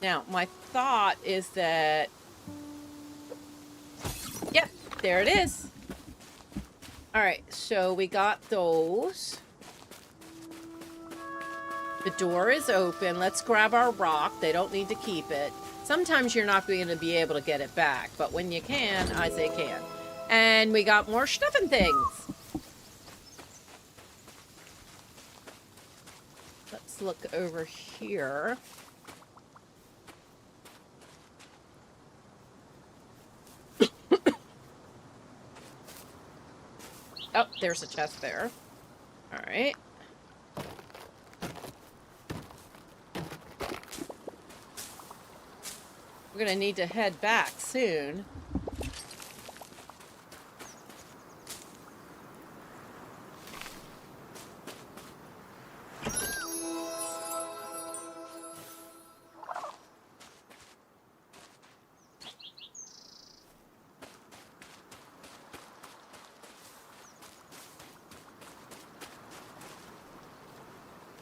Now, my thought is that... Yep, there it is. Alright, so we got those. The door is open. Let's grab our rock. They don't need to keep it. Sometimes you're not going to be able to get it back, but when you can, I say can. And we got more stuffing things. Let's look over here. Oh, there's a chest there. All right. We're going to need to head back soon.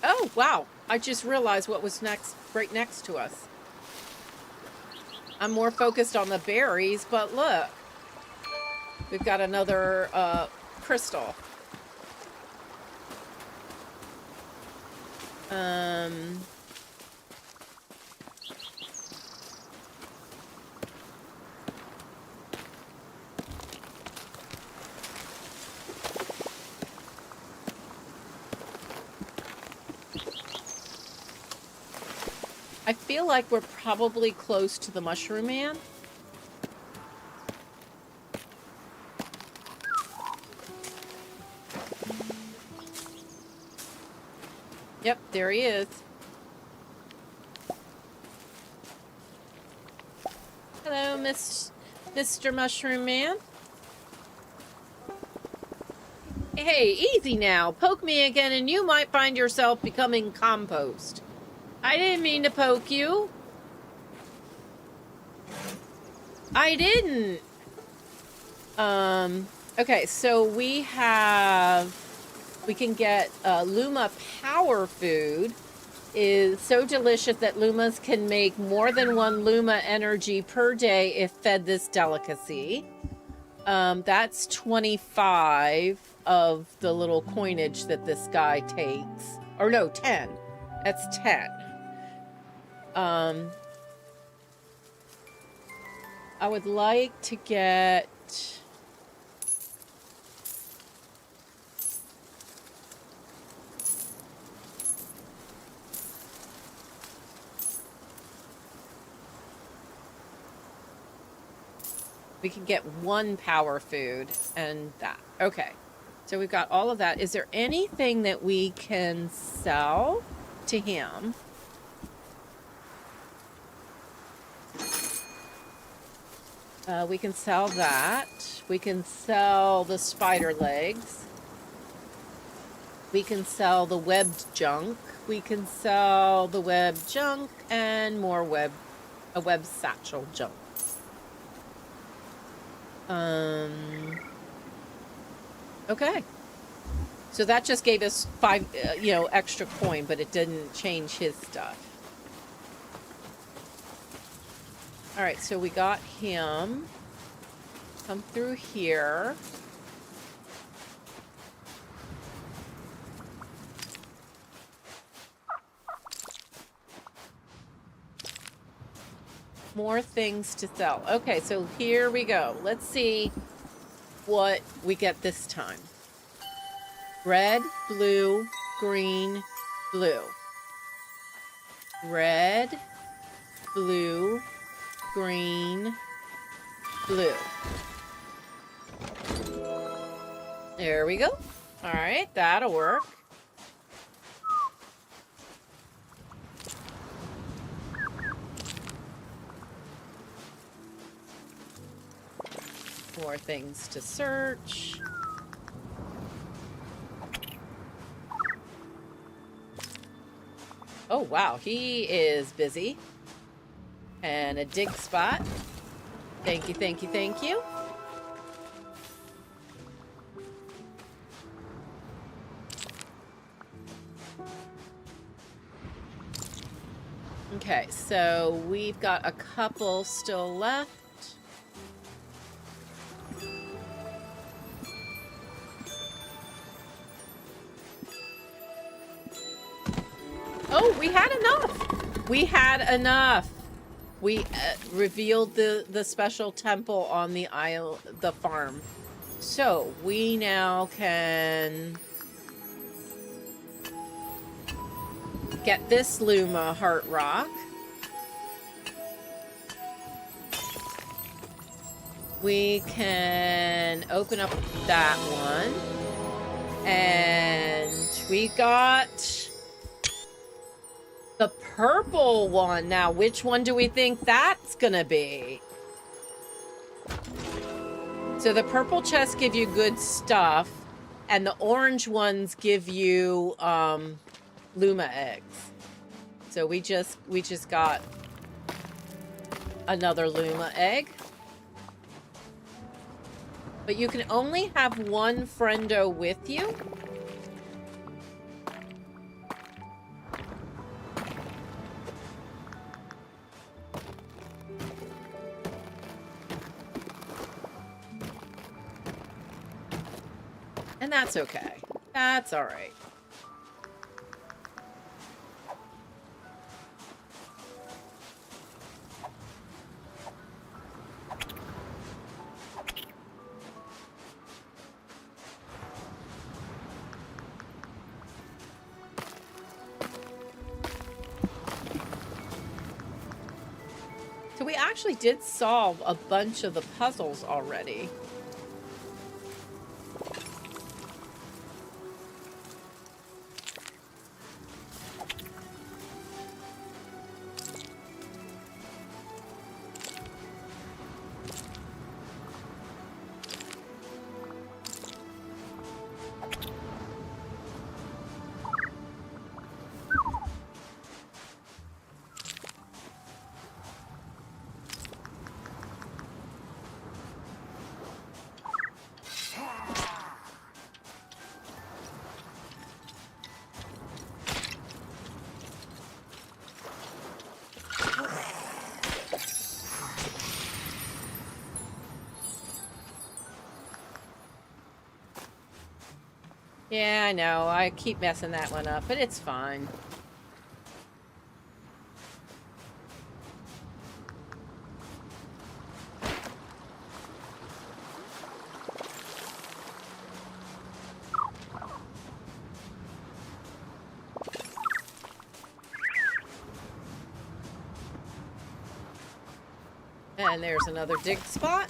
Oh, wow. I just realized what was right next to us. I'm more focused on the berries, but look. We've got another crystal. I feel like we're probably close to the Mushroom Man. Yep, there he is. Hello, Mr. Mushroom Man. Hey, easy now. Poke me again and you might find yourself becoming compost. I didn't mean to poke you. I didn't. Okay, so we can get Luma power food. Is so delicious that Lumas can make more than one Luma energy per day if fed this delicacy. That's 25 of the little coinage that this guy takes. Or no, 10. That's 10. I would like to get... We can get one power food and that. Okay. So we've got all of that. Is there anything that we can sell to him? We can sell that. We can sell the spider legs. We can sell the webbed junk. We can sell the webbed junk and more a web satchel junk. Okay. So that just gave us 5, extra coin, but it didn't change his stuff. All right, so we got him. Come through here. More things to sell. Okay, so here we go. Let's see what we get this time. Red, blue, green, blue. Red, blue, green, blue. There we go. All right, that'll work. More things to search. Oh, wow. He is busy. And a dig spot. Thank you, thank you, thank you. Okay, so we've got a couple still left. Oh, we had enough. We had enough. We revealed the special temple on the farm. So we now can get this Luma heart rock. We can open up that one. And we got the purple one. Now, which one do we think that's gonna be? So the purple chests give you good stuff, and the orange ones give you Luma eggs. So we just got another Luma egg. But you can only have one friendo with you. And that's okay. That's all right. So we actually did solve a bunch of the puzzles already. Yeah, I know. I keep messing that one up, but it's fine. And there's another dig spot.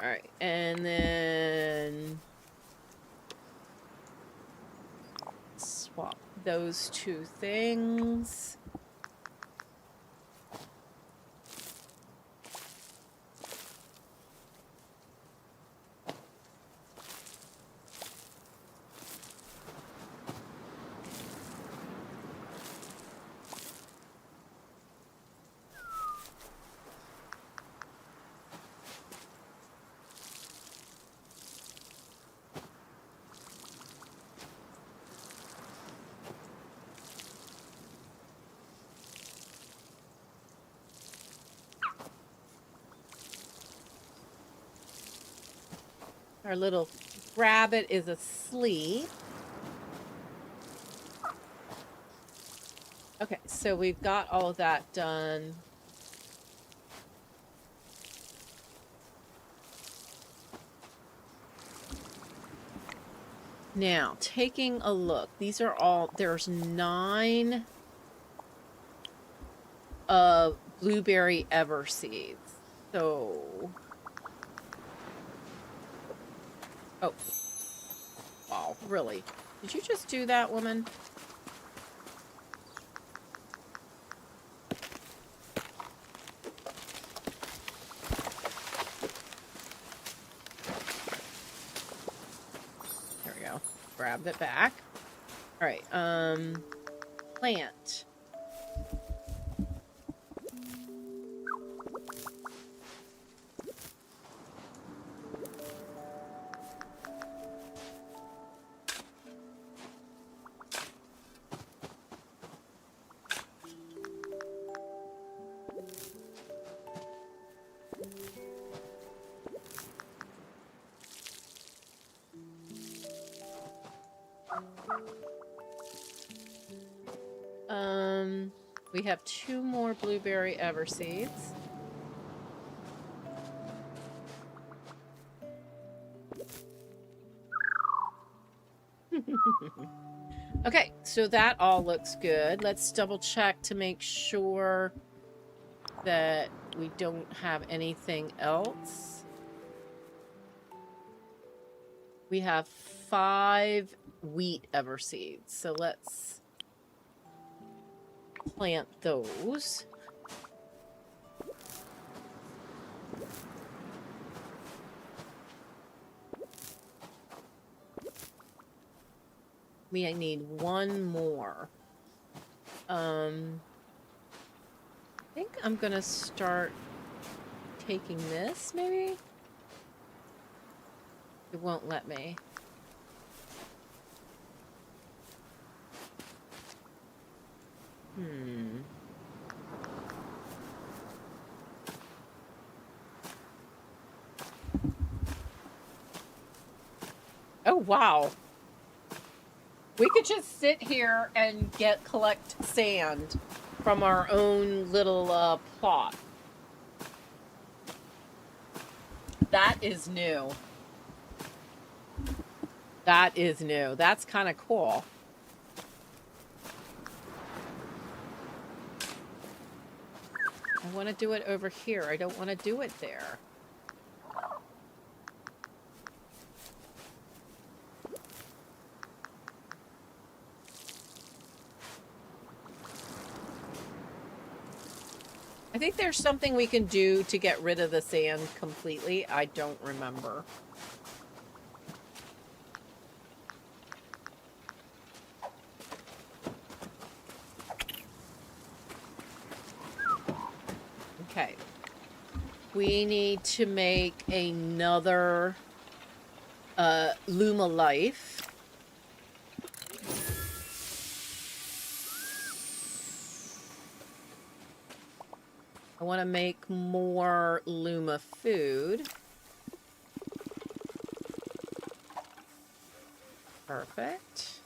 Alright, and then swap those two things. Our little rabbit is asleep. Okay, so we've got all of that done. Now, taking a look. These are all, there's 9 blueberry ever seeds. So, oh, wow, really? Did you just do that, woman? There we go. Grab it back. All right, plant. We have 2 more blueberry ever seeds. Okay, so that all looks good. Let's double check to make sure that we don't have anything else. We have 5 wheat ever seeds, so let's plant those. I need 1 more. I think I'm gonna start taking this, maybe? It won't let me. Oh, wow. We could just sit here and collect sand from our own little plot. That is new. That is new. That's kind of cool. I want to do it over here. I don't want to do it there. I think there's something we can do to get rid of the sand completely. I don't remember. Okay. We need to make another Luma Life. I want to make more Luma food. Perfect.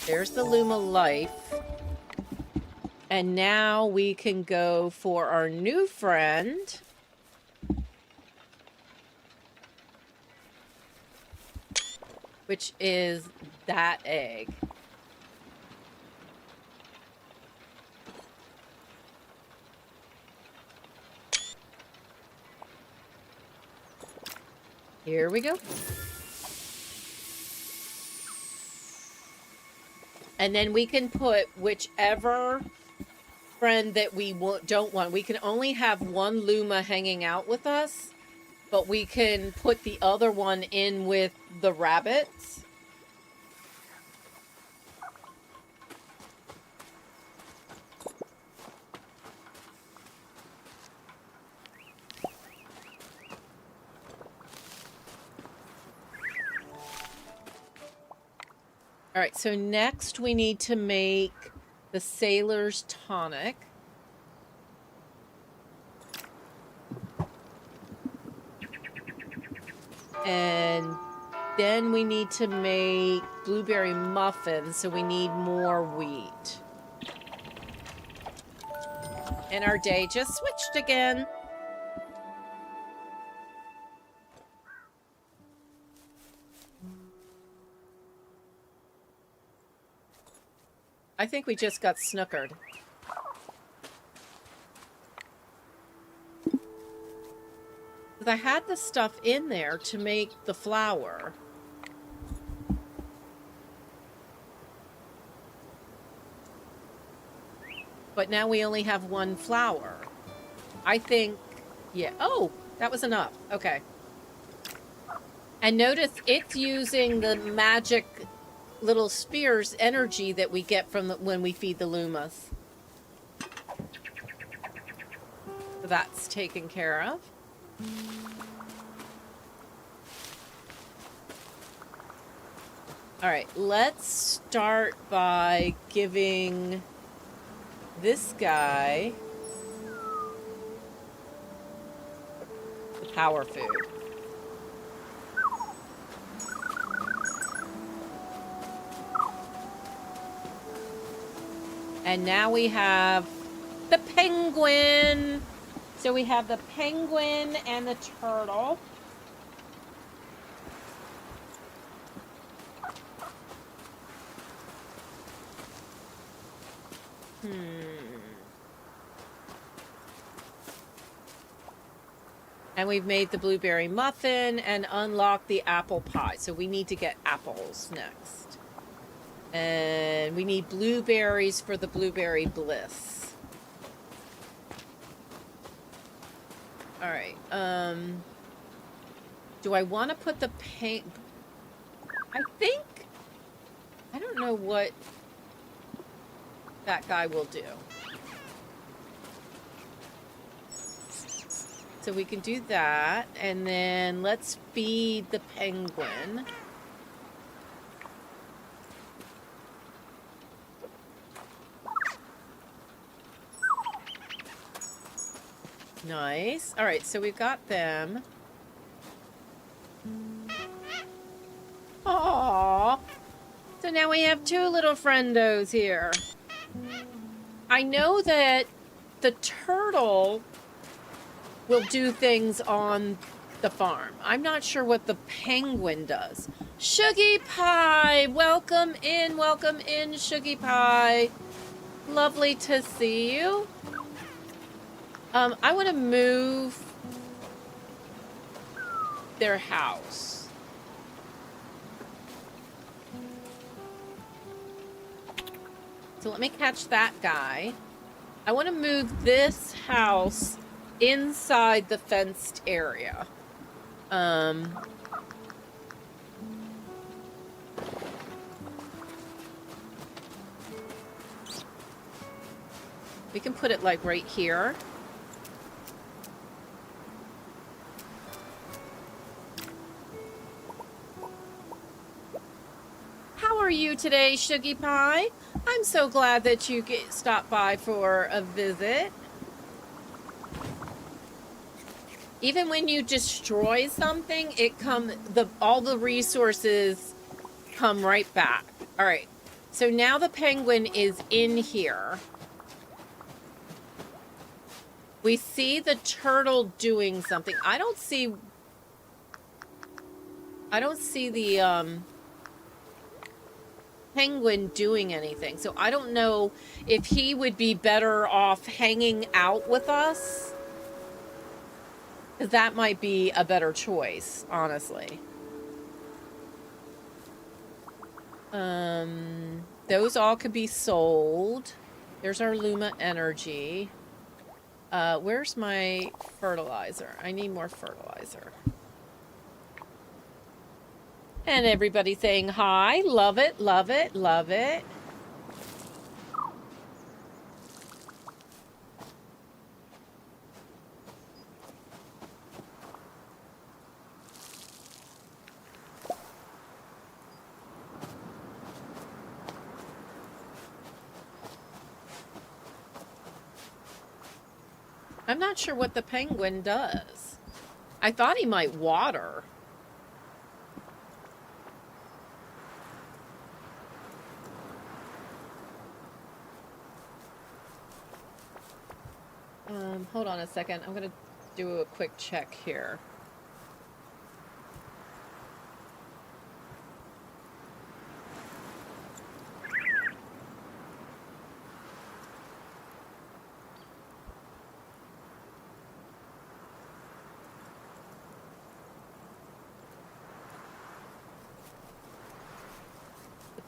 There's the Luma Life. And now we can go for our new friend. Which is that egg. Here we go. And then we can put whichever friend that we don't want. We can only have one Luma hanging out with us, but we can put the other one in with the rabbits. All right, so next we need to make the Sailor's Tonic. And then we need to make blueberry muffins, so we need more wheat. And our day just switched again. I think we just got snookered. I had the stuff in there to make the flour. But now we only have one flour. I think, yeah. Oh, that was enough. Okay. And notice it's using the magic little spears energy that we get from when we feed the Lumas. So that's taken care of. All right, let's start by giving this guy the power food. And now we have the penguin. So we have the penguin and the turtle. And we've made the blueberry muffin and unlocked the apple pie. So we need to get apples next. And we need blueberries for the blueberry bliss. All right. Do I want to put the paint? I think, I don't know what that guy will do. So we can do that, and then let's feed the penguin. Nice. All right, so we've got them. Aww. So now we have two little friendos here. I know that the turtle will do things on the farm. I'm not sure what the penguin does. Shuggy Pie, welcome in, Shuggy Pie. Lovely to see you. I want to move their house. So let me catch that guy. I want to move this house inside the fenced area. We can put it like right here. How are you today, Shuggy Pie? I'm so glad that you stopped by for a visit. Even when you destroy something, all the resources come right back. All right. So now the penguin is in here. We see the turtle doing something. I don't see the penguin doing anything. So I don't know if he would be better off hanging out with us 'Cause that might be a better choice, honestly. Those all could be sold. There's our Luma Energy. Where's my fertilizer? I need more fertilizer. And everybody saying hi. Love it, love it, love it. I'm not sure what the penguin does. I thought he might water. Hold on a second. I'm going to do a quick check here.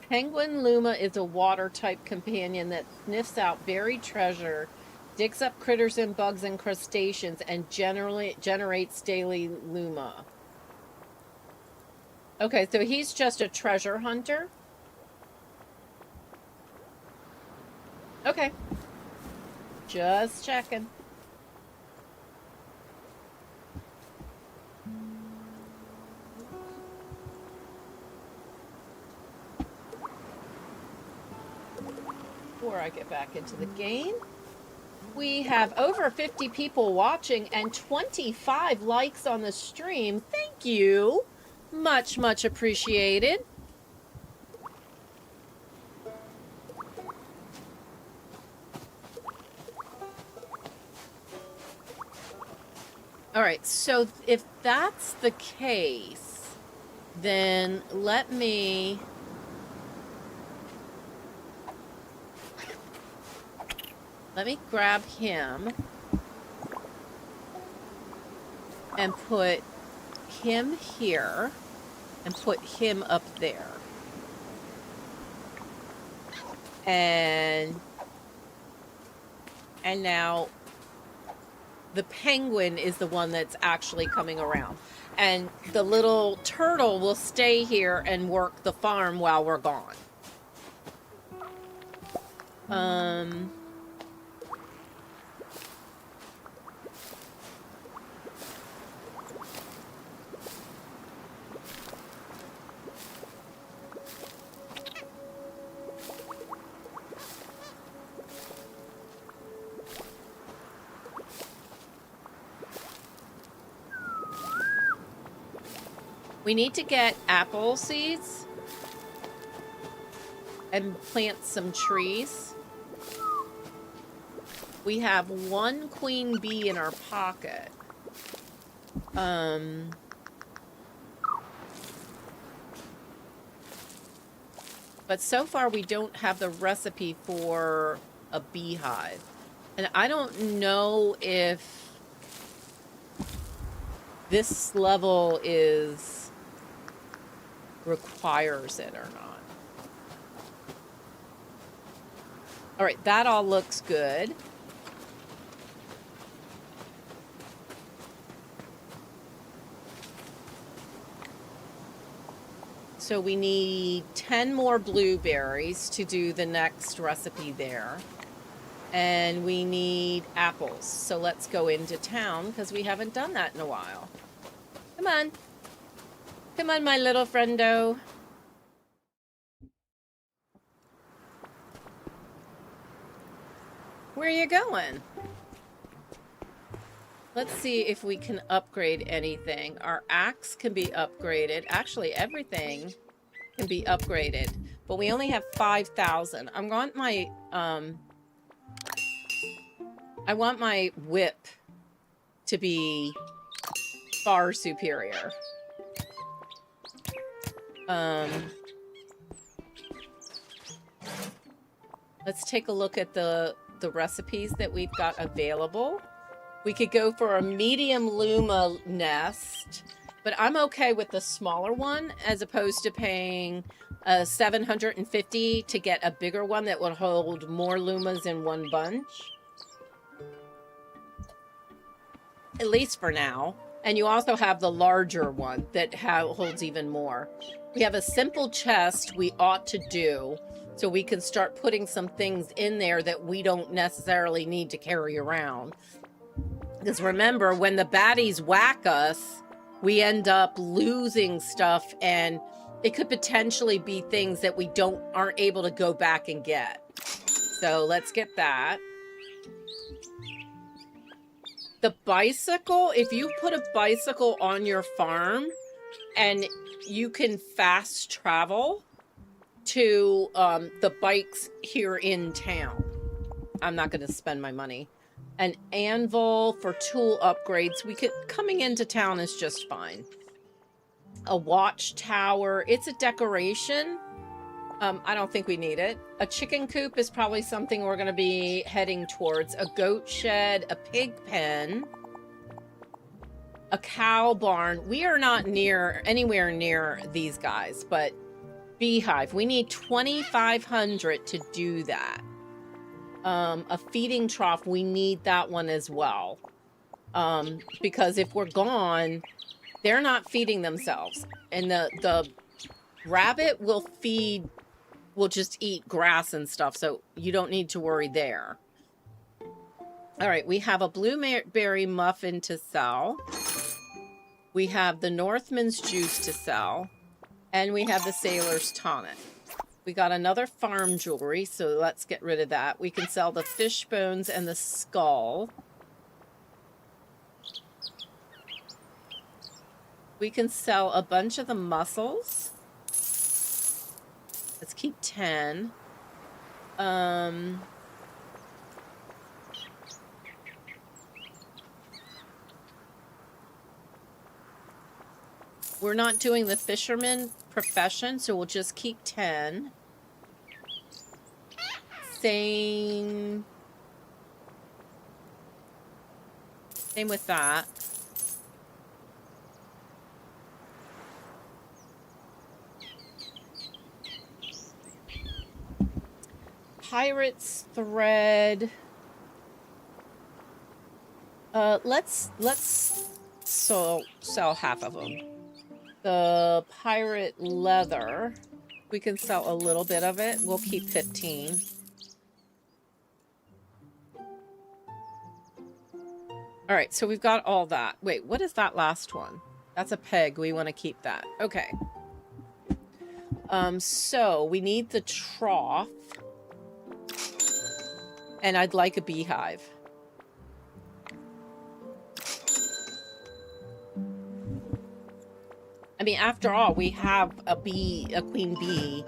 Penguin Luma is a water-type companion that sniffs out buried treasure, digs up critters and bugs and crustaceans, and generally generates daily Luma. Okay, so he's just a treasure hunter? Okay. Just checking. Before I get back into the game, we have over 50 people watching and 25 likes on the stream. Thank you. Much, much appreciated. All right, so if that's the case, then let me grab him and put him here and put him up there. And now the penguin is the one that's actually coming around. And the little turtle will stay here and work the farm while we're gone. We need to get apple seeds and plant some trees. We have one queen bee in our pocket. But so far we don't have the recipe for a beehive. And I don't know if this level requires it or not. All right, that all looks good. So we need 10 more blueberries to do the next recipe there. And we need apples. So let's go into town because we haven't done that in a while. Come on. Come on, my little friendo. Where are you going? Let's see if we can upgrade anything. Our axe can be upgraded. Actually, everything can be upgraded. But we only have 5,000. I want my whip to be far superior. Let's take a look at the recipes that we've got available. We could go for a medium Luma nest, but I'm okay with the smaller one as opposed to paying $750 to get a bigger one that would hold more Lumas in one bunch. At least for now. And you also have the larger one that holds even more. We have a simple chest we ought to do so we can start putting some things in there that we don't necessarily need to carry around. Because remember, when the baddies whack us, we end up losing stuff, and it could potentially be things that we aren't able to go back and get. So let's get that. The bicycle, if you put a bicycle on your farm and you can fast travel to the bikes here in town. I'm not going to spend my money. An anvil for tool upgrades. Coming into town is just fine. A watchtower. It's a decoration. I don't think we need it. A chicken coop is probably something we're going to be heading towards. A goat shed, a pig pen, a cow barn. We are not anywhere near these guys, but beehive. We need 2,500 to do that. A feeding trough, we need that one as well. Because if we're gone, they're not feeding themselves. And the rabbit will just eat grass and stuff, so you don't need to worry there. All right, we have a blueberry muffin to sell. We have the Northman's juice to sell. And we have the sailor's tonic. We got another farm jewelry, so let's get rid of that. We can sell the fish bones and the skull. We can sell a bunch of the mussels. Let's keep 10. We're not doing the fisherman profession, so we'll just keep 10. Same with that. Pirate's thread. Let's sell half of them. The pirate leather, we can sell a little bit of it. We'll keep 15. All right, so we've got all that. Wait, what is that last one? That's a peg. We want to keep that. Okay. So we need the trough. And I'd like a beehive. I mean, after all, we have a queen bee.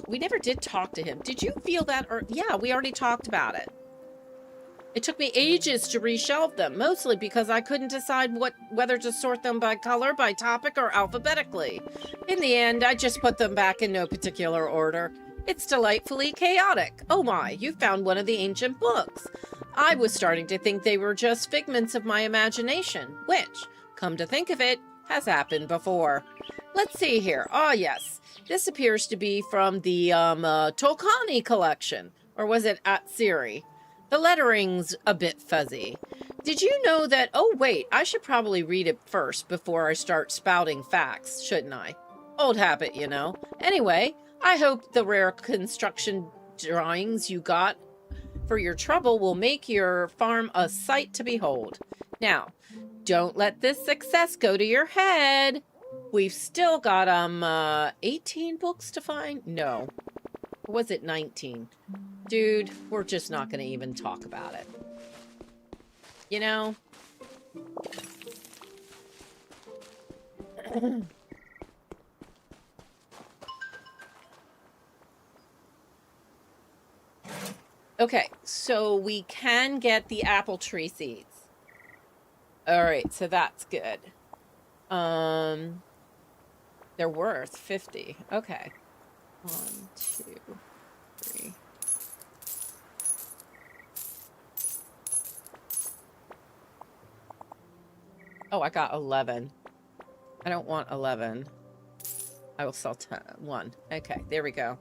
We never did talk to him. Did you feel that? Or yeah, we already talked about it. It took me ages to reshelve them, mostly because I couldn't decide whether to sort them by color, by topic, or alphabetically. In the end, I just put them back in no particular order. It's delightfully chaotic. Oh my, you found one of the ancient books. I was starting to think they were just figments of my imagination, which, come to think of it, has happened before. Let's see here. Ah, yes. This appears to be from the Tolkani collection. Or was it Atsiri? The lettering's a bit fuzzy. Did you know that... Oh, wait. I should probably read it first before I start spouting facts, shouldn't I? Old habit, you know. Anyway, I hope the rare construction drawings you got for your trouble will make your farm a sight to behold. Now, don't let this success go to your head. We've still got 18 books to find? No. Or was it 19? Dude, we're just not going to even talk about it. You know? Okay, so we can get the apple tree seeds. All right, so that's good. They're worth 50. Okay. 1, 2, 3. Oh, I got 11. I don't want 11. I will sell 1. Okay, there we go.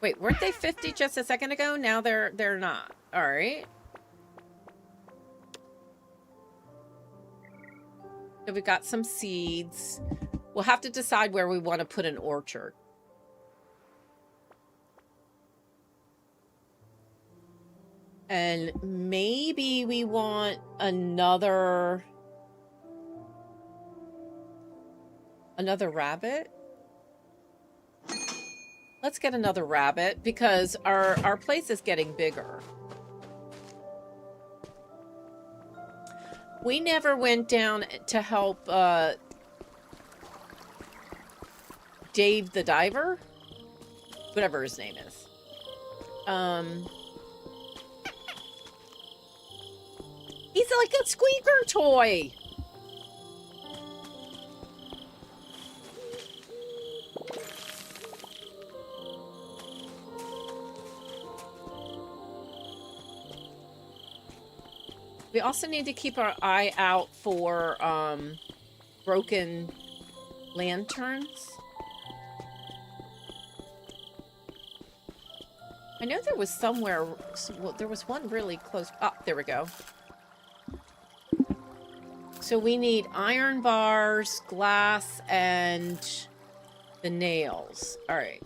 Wait, weren't they 50 just a second ago? Now they're not. All right. So we got some seeds. We'll have to decide where we want to put an orchard. And maybe we want another rabbit. Let's get another rabbit because our place is getting bigger. We never went down to help Dave the diver, whatever his name is. He's like a squeaker toy. We also need to keep our eye out for broken lanterns. I know there was somewhere, well, there was one really close. Oh, there we go. So we need iron bars, glass, and the nails. All right.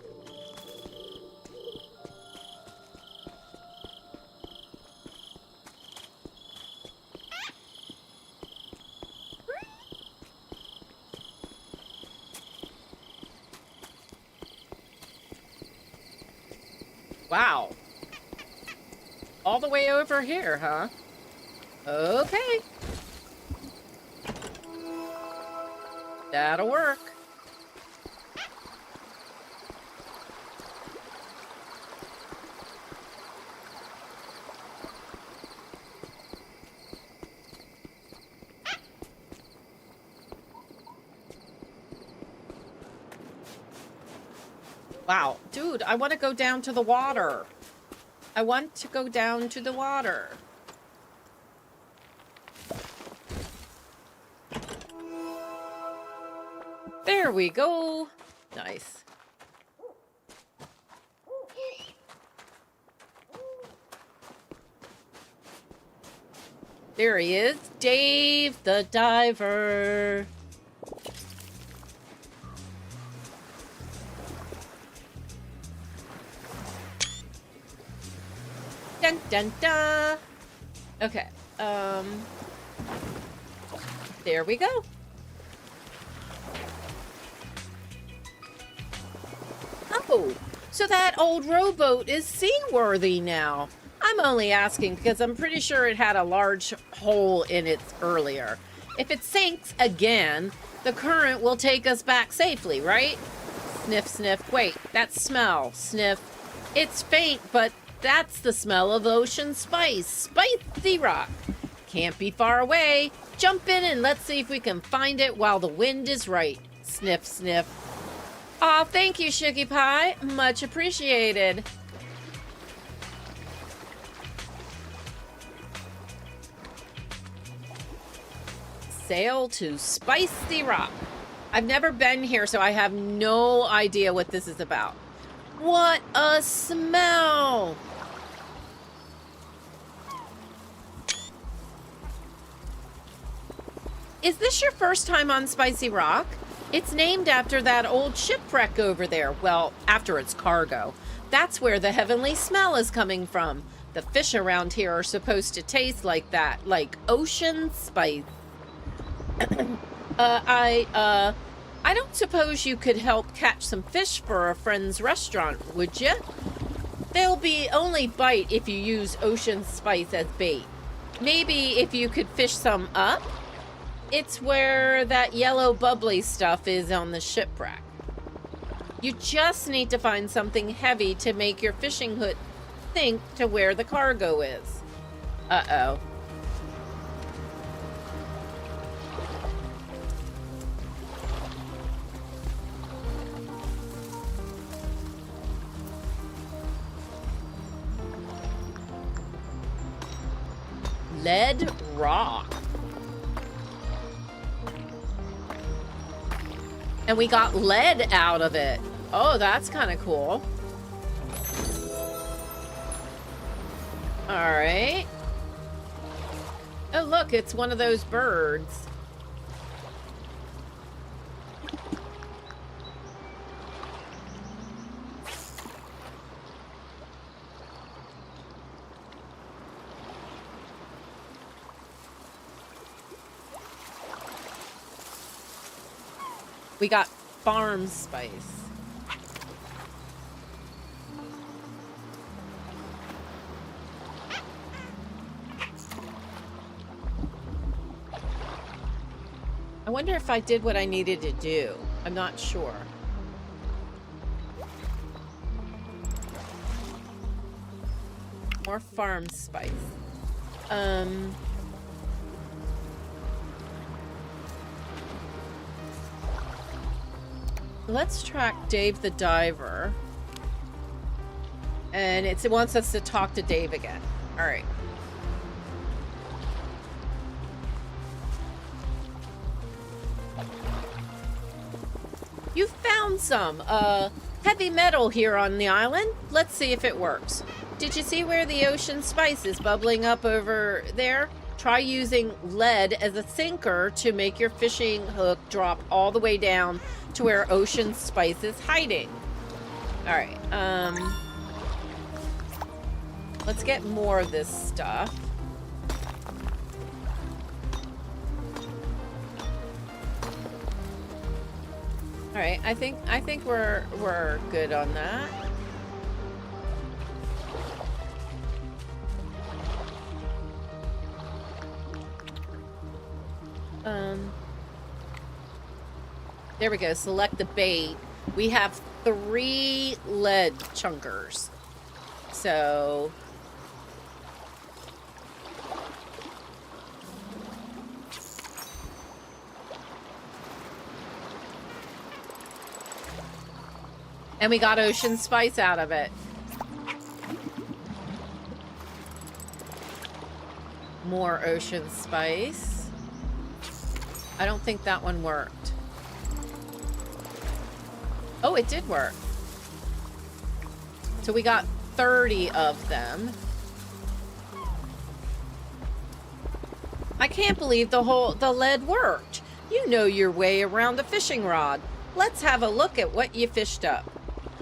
Wow. All the way over here, huh? Okay. That'll work. Wow, dude, I want to go down to the water. I want to go down to the water. There we go. Nice. There he is, Dave the diver. Dun dun dun. Okay. There we go. Oh, so that old rowboat is seaworthy now. I'm only asking because I'm pretty sure it had a large hole in it earlier. If it sinks again, the current will take us back safely, right? Sniff, sniff. Wait, that smell. Sniff. It's faint, but that's the smell of ocean spice. Spicy rock. Can't be far away. Jump in and let's see if we can find it while the wind is right. Sniff, sniff. Aw, thank you, Sugar Pie. Much appreciated. Sail to Spicy Rock. I've never been here, so I have no idea what this is about. What a smell! Is this your first time on Spicy Rock? It's named after that old shipwreck over there. Well, after its cargo. That's where the heavenly smell is coming from. The fish around here are supposed to taste like that, like ocean spice. I don't suppose you could help catch some fish for a friend's restaurant, would you? They'll be only bite if you use ocean spice as bait. Maybe if you could fish some up? It's where that yellow bubbly stuff is on the shipwreck. You just need to find something heavy to make your fishing hook sink to where the cargo is. Uh-oh. Lead rock. And we got lead out of it. Oh, that's kind of cool. All right. Oh, look, it's one of those birds. We got farm spice. I wonder if I did what I needed to do. I'm not sure. More farm spice. Let's track Dave the Diver. And it wants us to talk to Dave again. All right. You found some heavy metal here on the island. Let's see if it works. Did you see where the ocean spice is bubbling up over there? Try using lead as a sinker to make your fishing hook drop all the way down to where ocean spice is hiding. All right. Let's get more of this stuff. All right, I think we're good on that. There we go. Select the bait. We have 3 lead chunkers. So and we got ocean spice out of it. More ocean spice. I don't think that one worked. Oh, it did work. So we got 30 of them. I can't believe the lead worked. You know your way around a fishing rod. Let's have a look at what you fished up.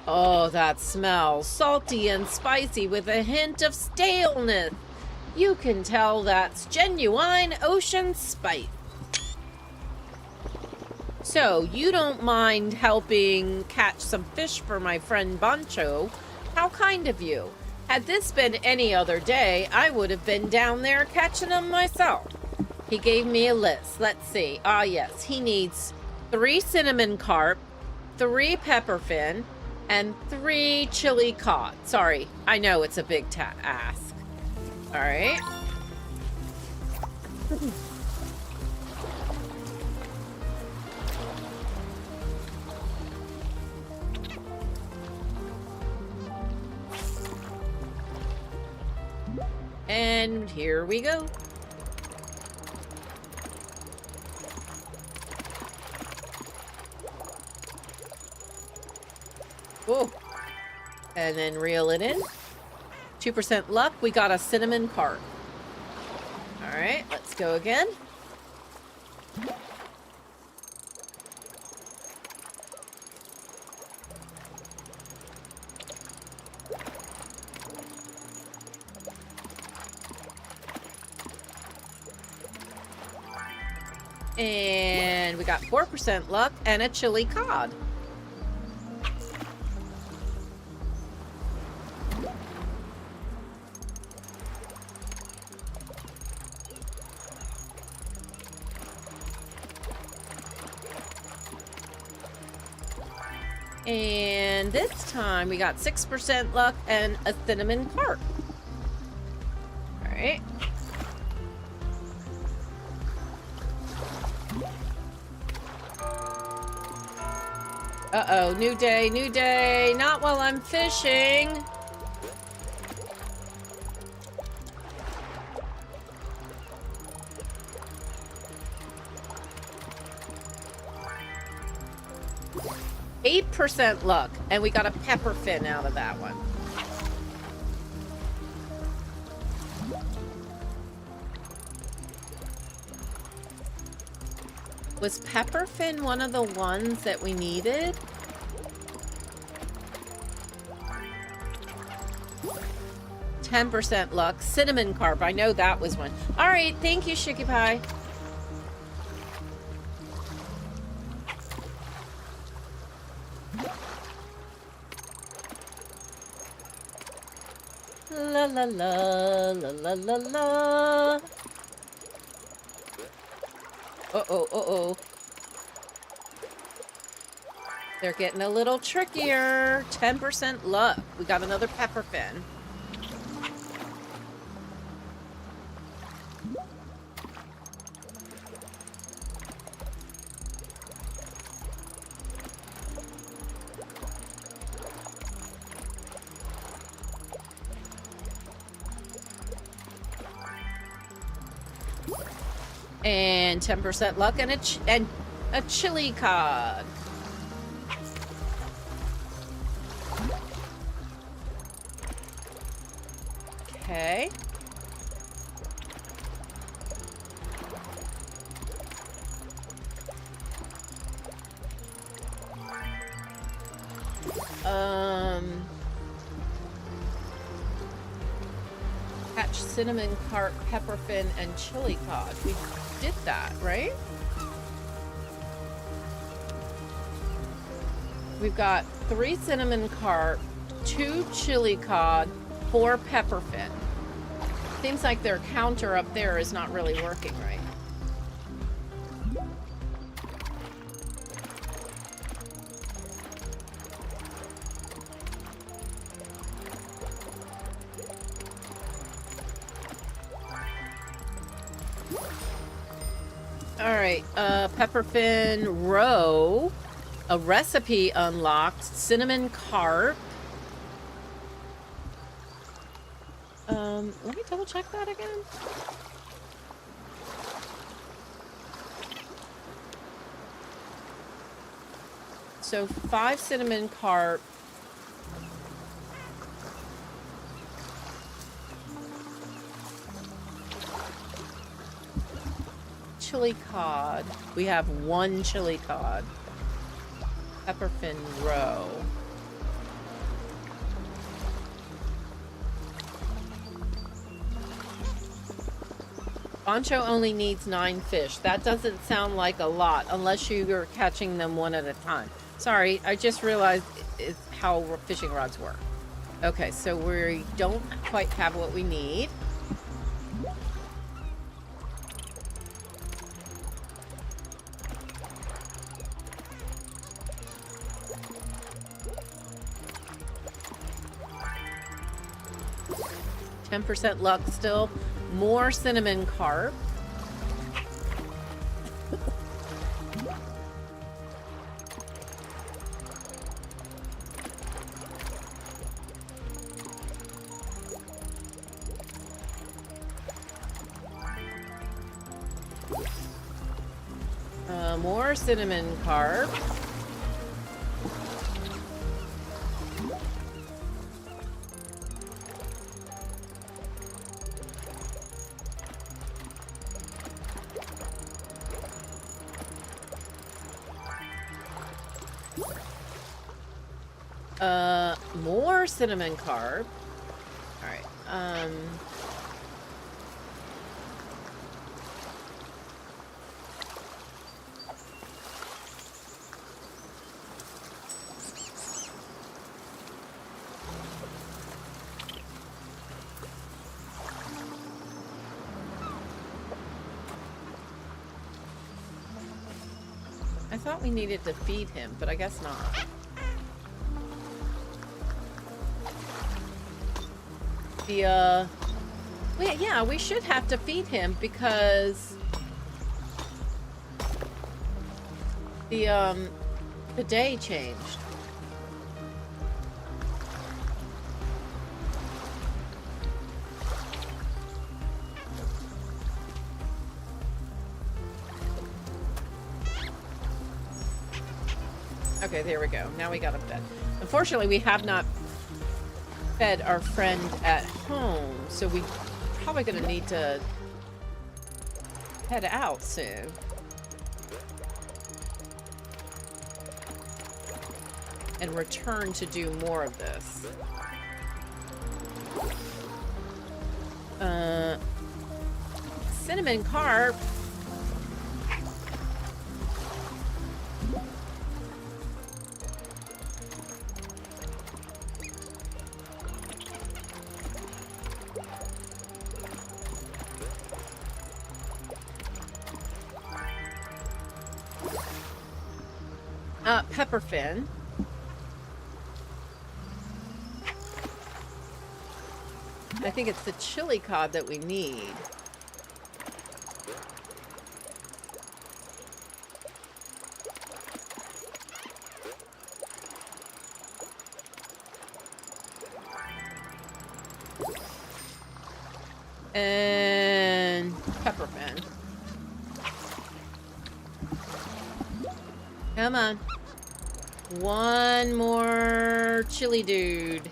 Oh, that smells salty and spicy with a hint of staleness. You can tell that's genuine ocean spice. So, you don't mind helping catch some fish for my friend Bancho. How kind of you. Had this been any other day, I would have been down there catching them myself. He gave me a list. Let's see. Ah, yes. He needs 3 cinnamon carp, 3 pepperfin, and 3 chili cod. Sorry, I know it's a big ask. All right. And here we go. Oh, and then reel it in. 2% luck. We got a cinnamon carp. All right, let's go again. And we got 4% luck and a chili cod. And this time we got 6% luck and a cinnamon carp. All right. Uh-oh, new day, new day. Not while I'm fishing. 8% luck, and we got a pepper fin out of that one. Was pepperfin one of the ones that we needed? %, luck. Cinnamon carp. I know that was one. All right. Thank you, Shiki Pie. La la la la la la la. Uh-oh, uh-oh. They're getting a little trickier. 10% luck. We got another pepperfin. And 10% luck and a chili cod. Okay. Catch cinnamon carp, pepperfin, and chili cod. We did that, right? We've got 3 cinnamon carp, 2 chili cod, 4 pepperfin. Seems like their counter up there is not really working right. Alright, pepperfin roe, a recipe unlocked, cinnamon carp. Let me double check that again. So 5 cinnamon carp. Chili cod. We have 1 chili cod. Pepperfin roe. Bancho only needs 9 fish. That doesn't sound like a lot unless you're catching them one at a time. Sorry, I just realized it's how fishing rods work. Okay, so we don't quite have what we need. %, luck still. More cinnamon carp. More cinnamon carp. More cinnamon carp. All right. I thought we needed to feed him, but I guess not. Yeah, we should have to feed him because the day changed. Okay, there we go. Now we got him fed. Unfortunately, we have not fed our friend at home, so we probably going to need to head out soon. And return to do more of this. Cinnamon carp. Pepperfin. I think it's the chili cod that we need. And pepperfin. Come on. One more chili dude.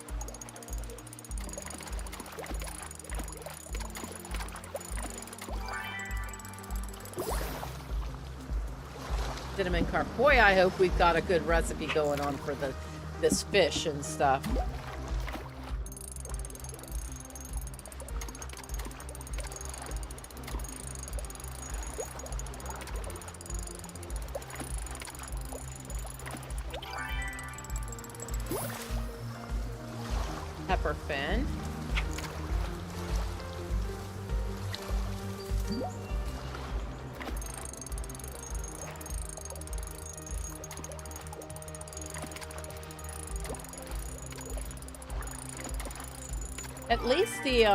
Cinnamon carp. Boy, I hope we've got a good recipe going on for this fish and stuff. Pepperfin. At least the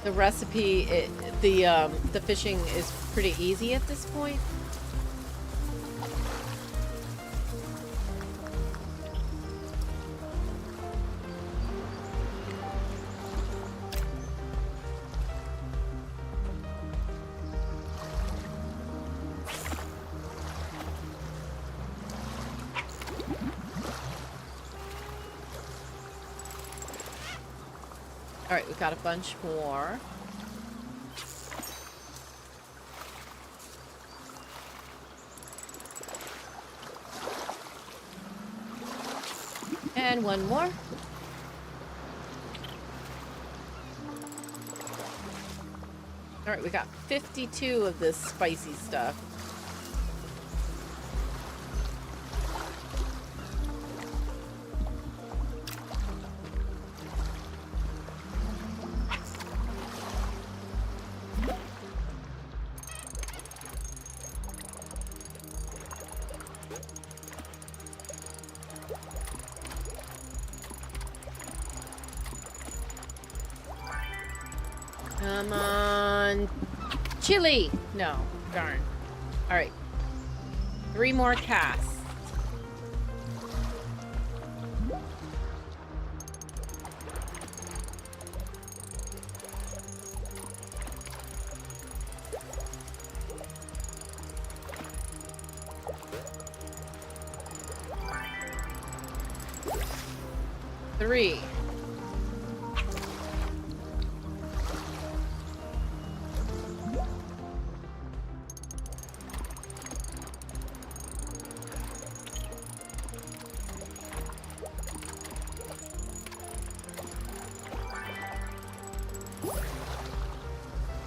recipe, the fishing is pretty easy at this point. All right, we've got a bunch more. And one more. All right, we got 52 of this spicy stuff. Come on. Chili! No, darn. Alright. 3 more casts. Three.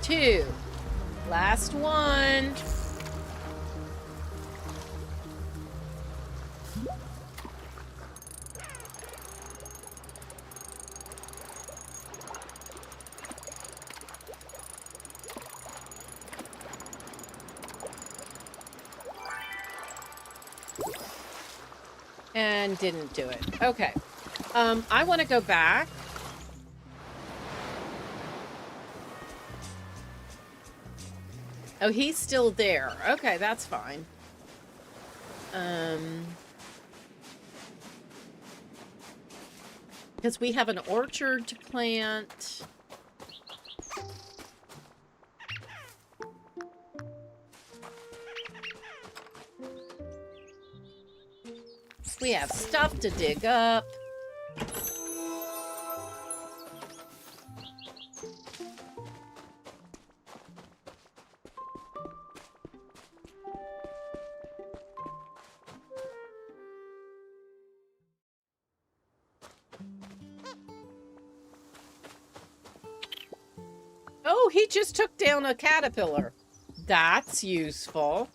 Two. Last one. And didn't do it. Okay. I want to go back. Oh, he's still there. Okay, that's fine. Because we have an orchard to plant. We have stuff to dig up. Oh, he just took down a caterpillar. That's useful.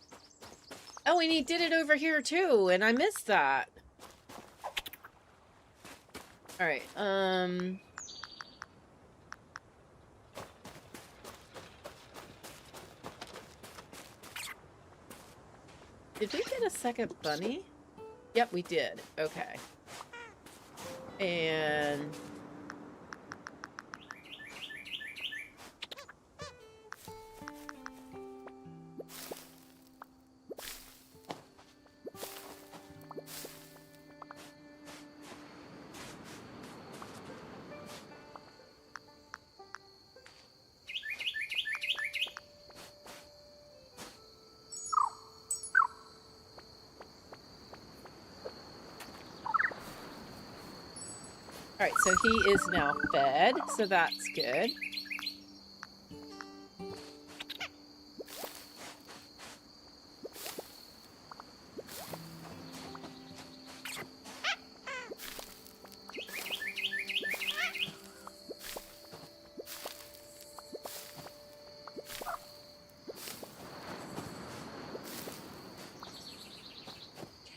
Oh, and he did it over here too, and I missed that. All right, did we get a second bunny? Yep, we did. Okay. And all right, so he is now fed, so that's good.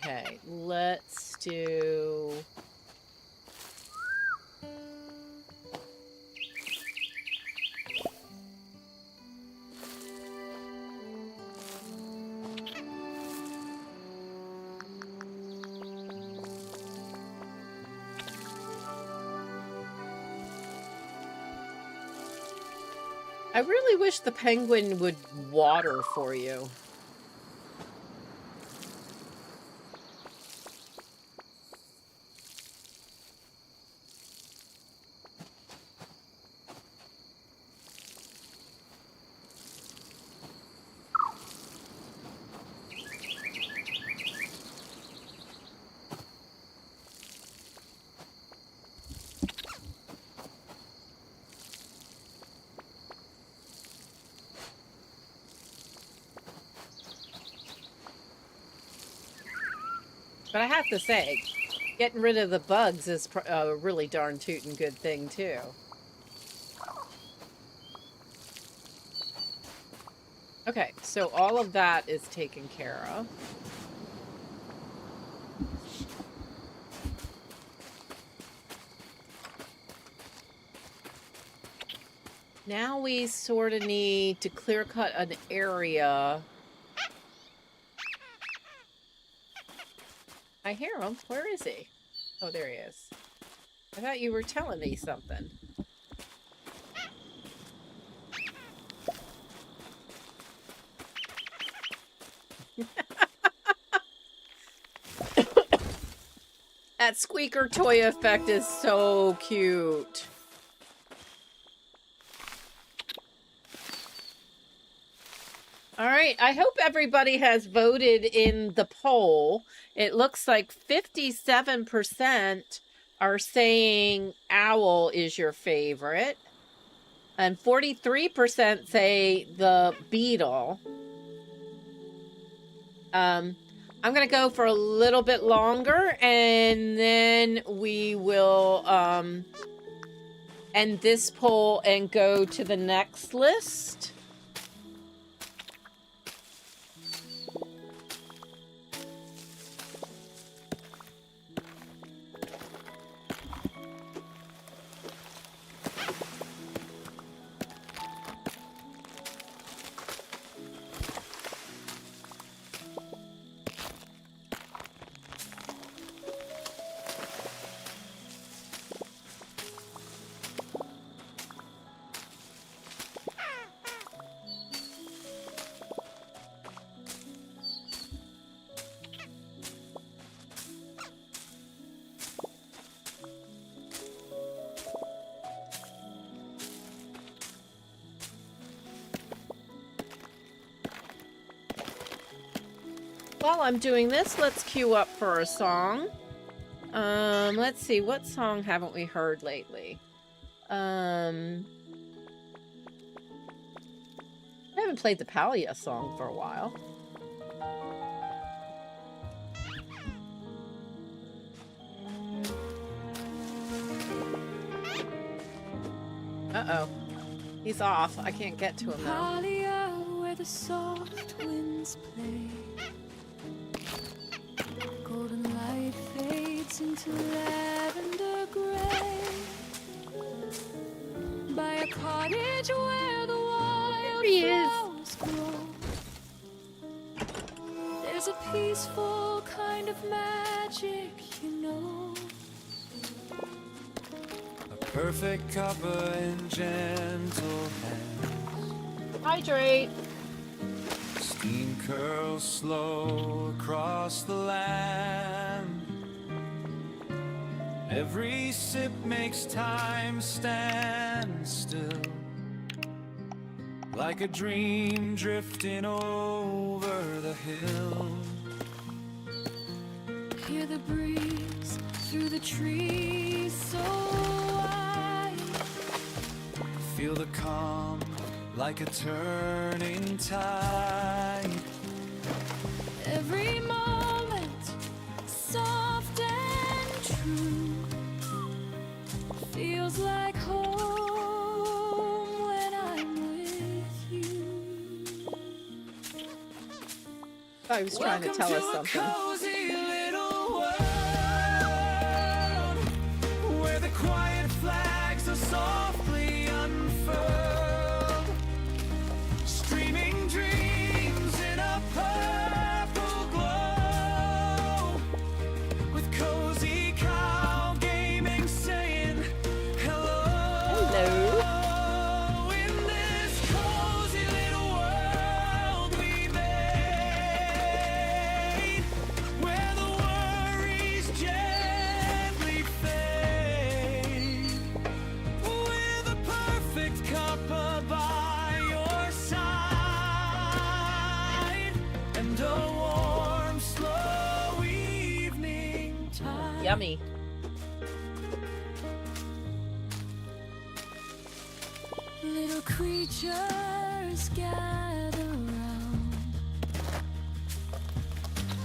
Okay, let's do... I really wish the penguin would water for you. But I have to say, getting rid of the bugs is a really darn tootin' good thing, too. Okay, so all of that is taken care of. Now we sort of need to clear cut an area. I hear him. Where is he? Oh, there he is. I thought you were telling me something. That squeaker toy effect is so cute. All right, I hope everybody has voted in the poll. It looks like 57% are saying owl is your favorite. And 43% say the beetle. I'm going to go for a little bit longer, and then we will end this poll and go to the next list. While I'm doing this, let's queue up for a song. Let's see, what song haven't we heard lately? I haven't played the Palia song for a while. Uh-oh. He's off. I can't get to him now. Palia, where the soft winds play. Golden light fades into lavender gray. By a cottage where the wild flowers grow. There's a peaceful kind of magic, you know. A perfect cuppa in gentle hands. Hydrate. Steam curls slow across the land. Every sip makes time stand still, like a dream drifting over the hill. Hear the breeze through the trees so wide. Feel the calm like a turning tide. Every moment soft and true. Feels like home when I'm with you. I was trying to tell us something. Cozy little world, where the quiet flags are softly unfurled, streaming dreams in a purple glow, with CozyCowGaming saying hello. Hello. In this cozy little world we made, where the worries gently fade, with a perfect cuppa by your side, and a warm, slow evening tide. Yummy. Little creatures gather round.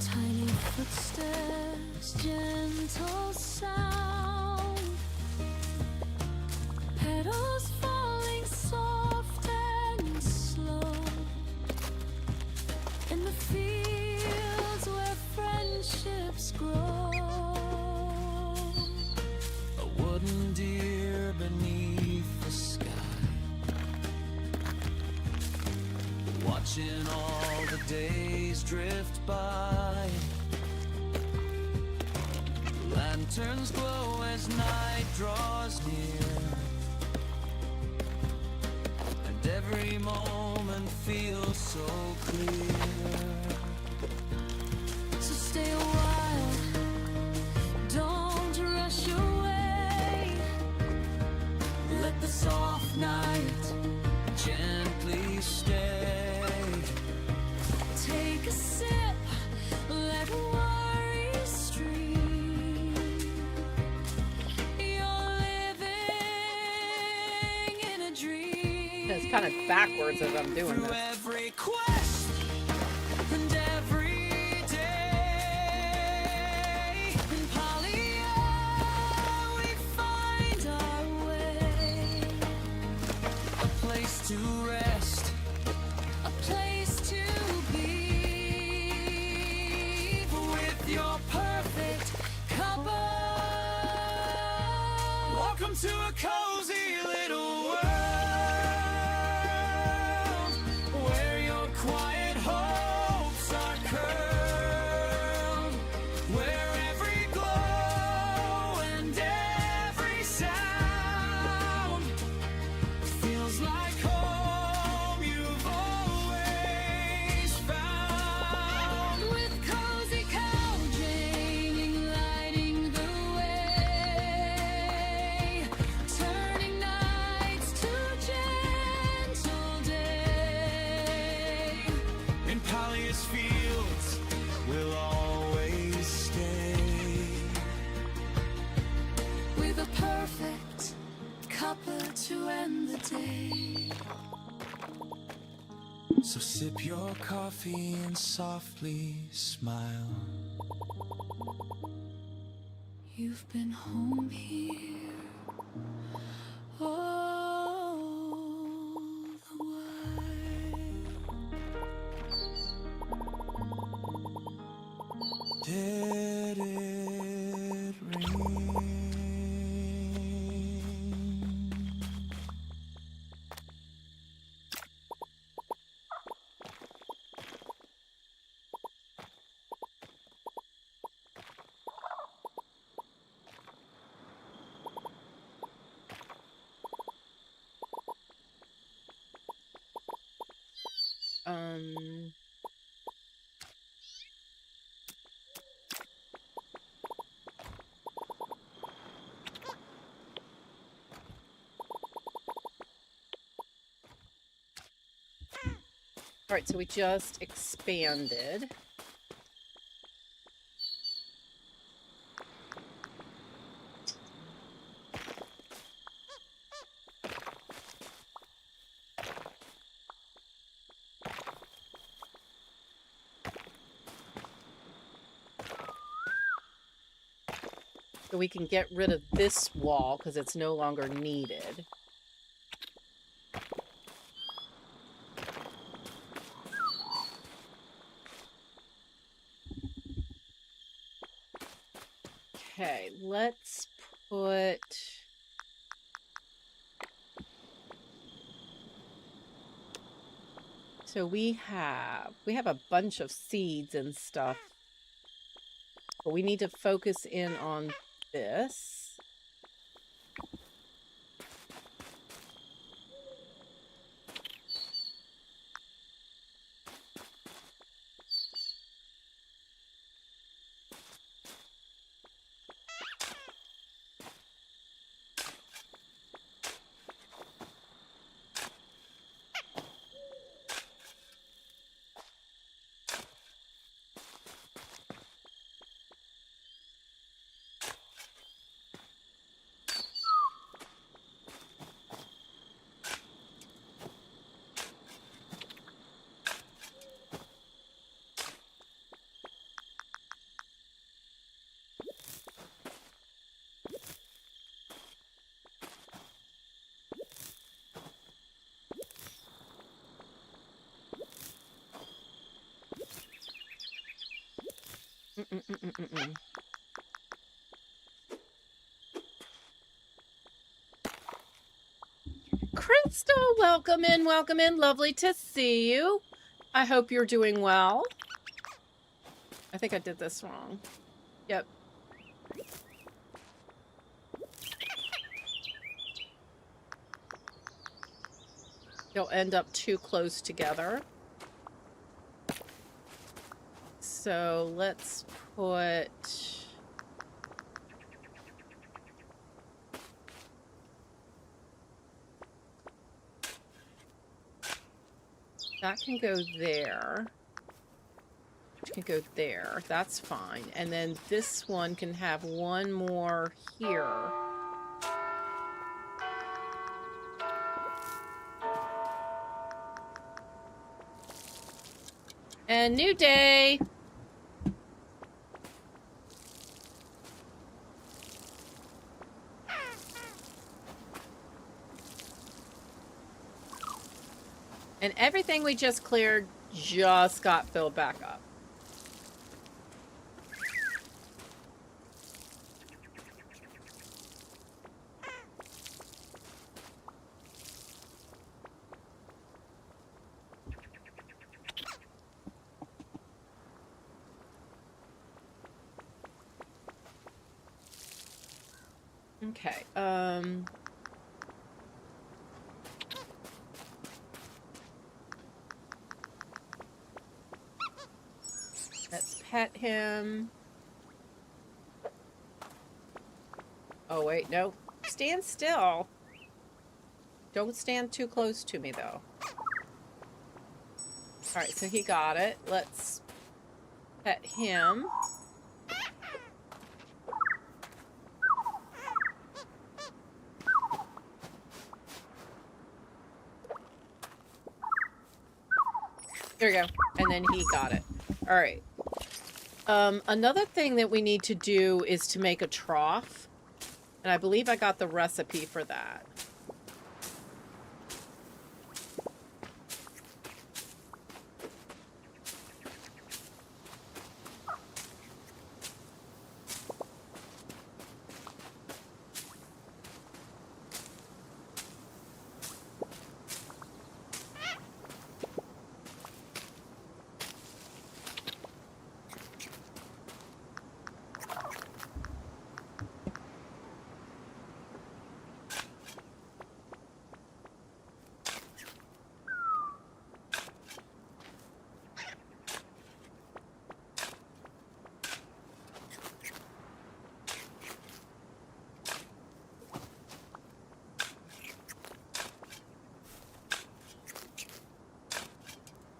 Tiny footsteps, gentle sound. Petals falling soft and slow. In the fields where friendships grow. A wooden deer beneath the sky, watching all the days drift by. Lanterns glow as night draws near, and every moment feels so clear. So stay a while, don't rush away. Let the soft night gently stay. Take a sip, let worries stream. You're living in a dream. It's kind of backwards as I'm doing Through this. every quest and every day, In Palia, we find our way. a place to rest, A place to be. with your Perfect cuppa. welcome to a cozy little world, where cuppa to end the day. So sip your coffee and softly smile. You've been home here all the while. Did it ring? All right, so we just expanded. So we can get rid of this wall because it's no longer needed. Okay, let's put... So we have a bunch of seeds and stuff. But we need to focus in on this. Crystal, welcome in, welcome in. Lovely to see you. I hope you're doing well. I think I did this wrong. Yep. They'll end up too close together. So let's put... That can go there. It can go there. That's fine. And then this one can have one more here. And new day. And everything we just cleared just got filled back up. Okay, let's pet him. Oh, wait, no. Stand still. Don't stand too close to me, though. Alright, so he got it. Let's pet him. There you go. And then he got it. All right. Another thing that we need to do is to make a trough. And I believe I got the recipe for that.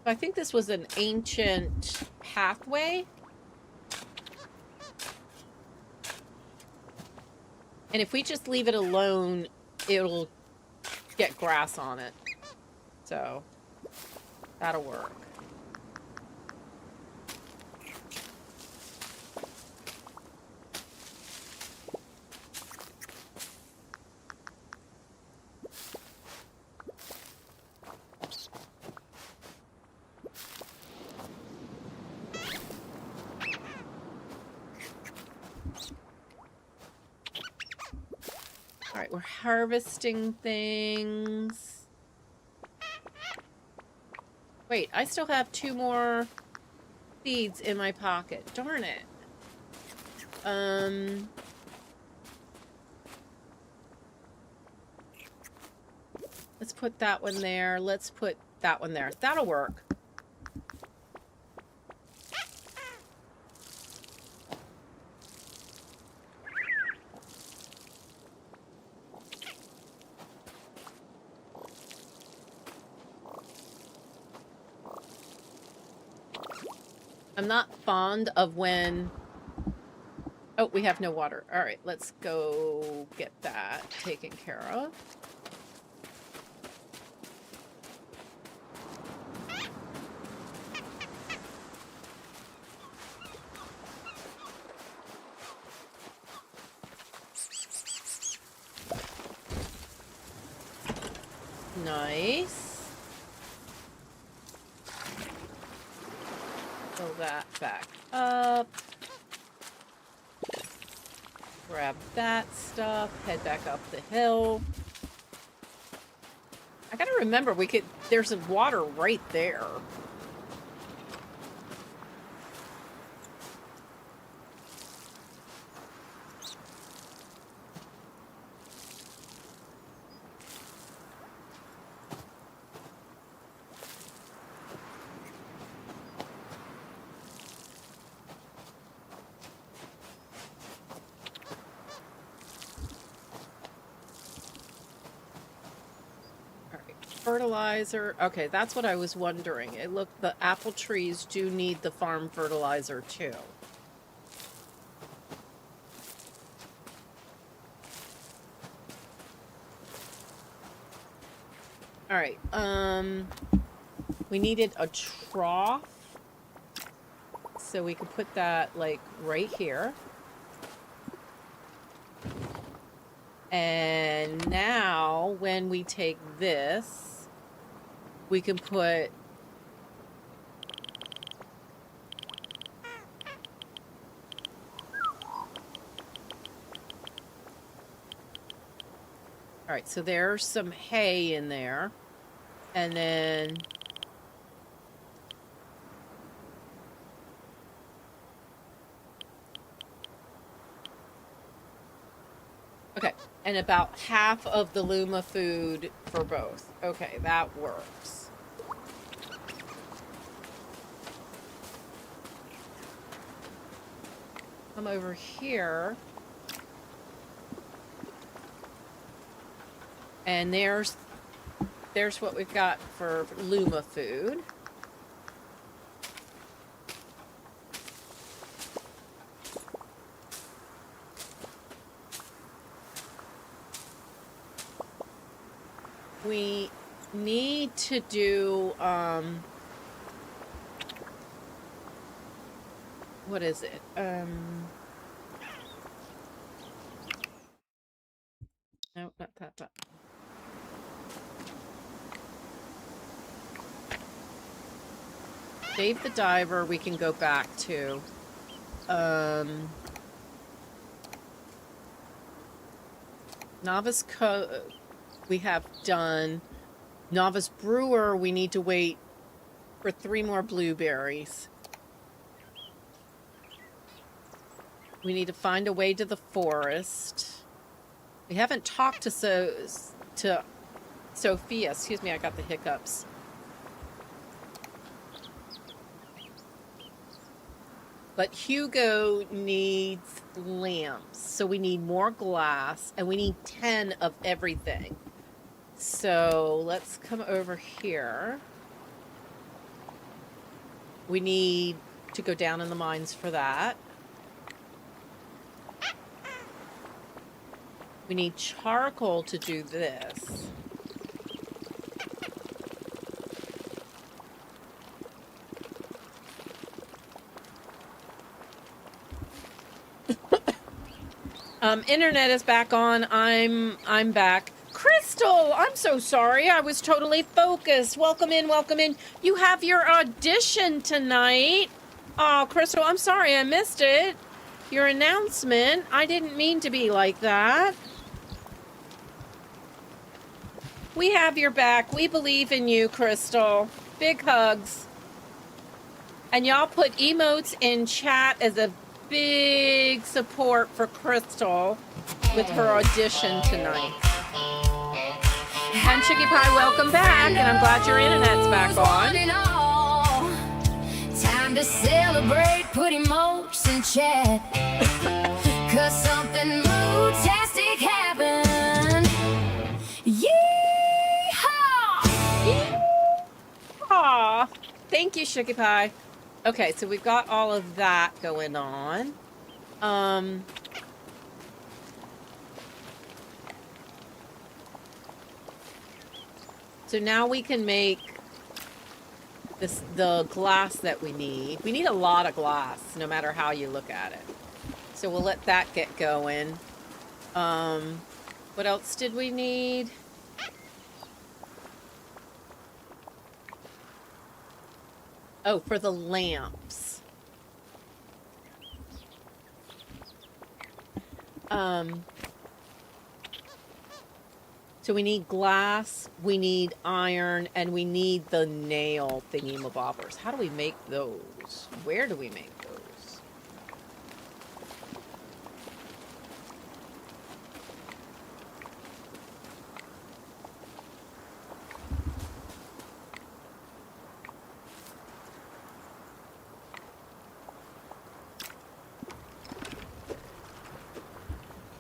I think this was an ancient pathway. And if we just leave it alone, it'll get grass on it. So, that'll work. Alright, we're harvesting things. Wait, I still have 2 more seeds in my pocket. Darn it. Let's put that one there. Let's put that one there. That'll work. I'm not fond of when... Oh, we have no water. All right, let's go get that taken care of. Nice. Fill that back up. Grab that stuff. Head back up the hill. I gotta remember there's some water right there. Fertilizer. Okay, that's what I was wondering. The apple trees do need the farm fertilizer too. All right. We needed a trough, so we could put that like right here. And now when we take this, we can put all right, so there's some hay in there. And then okay, and about half of the Luma food for both. Okay, that works. Come over here. And there's what we've got for Luma food. We need to do what is it? No, not that. Dave the Diver, we can go back to. Novice we have done. Novice Brewer, we need to wait for 3 more blueberries. We need to find a way to the forest. We haven't talked to Sophia. Excuse me, I got the hiccups. But Hugo needs lamps, so we need more glass, and we need 10 of everything. So let's come over here. We need to go down in the mines for that. We need charcoal to do this. Internet is back on. I'm back. Crystal, I'm so sorry. I was totally focused. Welcome in, welcome in. You have your audition tonight. Oh, Crystal, I'm sorry I missed it. Your announcement. I didn't mean to be like that. We have your back. We believe in you, Crystal. Big hugs. And y'all put emotes in chat as a big support for Crystal with her audition tonight. And Chicky Pie, welcome back, and I'm glad your internet's back on. Time to celebrate, put emojis in chat. Cause something mood-tastic happened. Yeehaw! Aw, thank you, Chicky Pie. Okay, so we've got all of that going on. So now we can make the glass that we need. We need a lot of glass, no matter how you look at it. So we'll let that get going. What else did we need? Oh, for the lamps. So we need glass, we need iron, and we need the nail thingy-mabobbers. How do we make those? Where do we make those?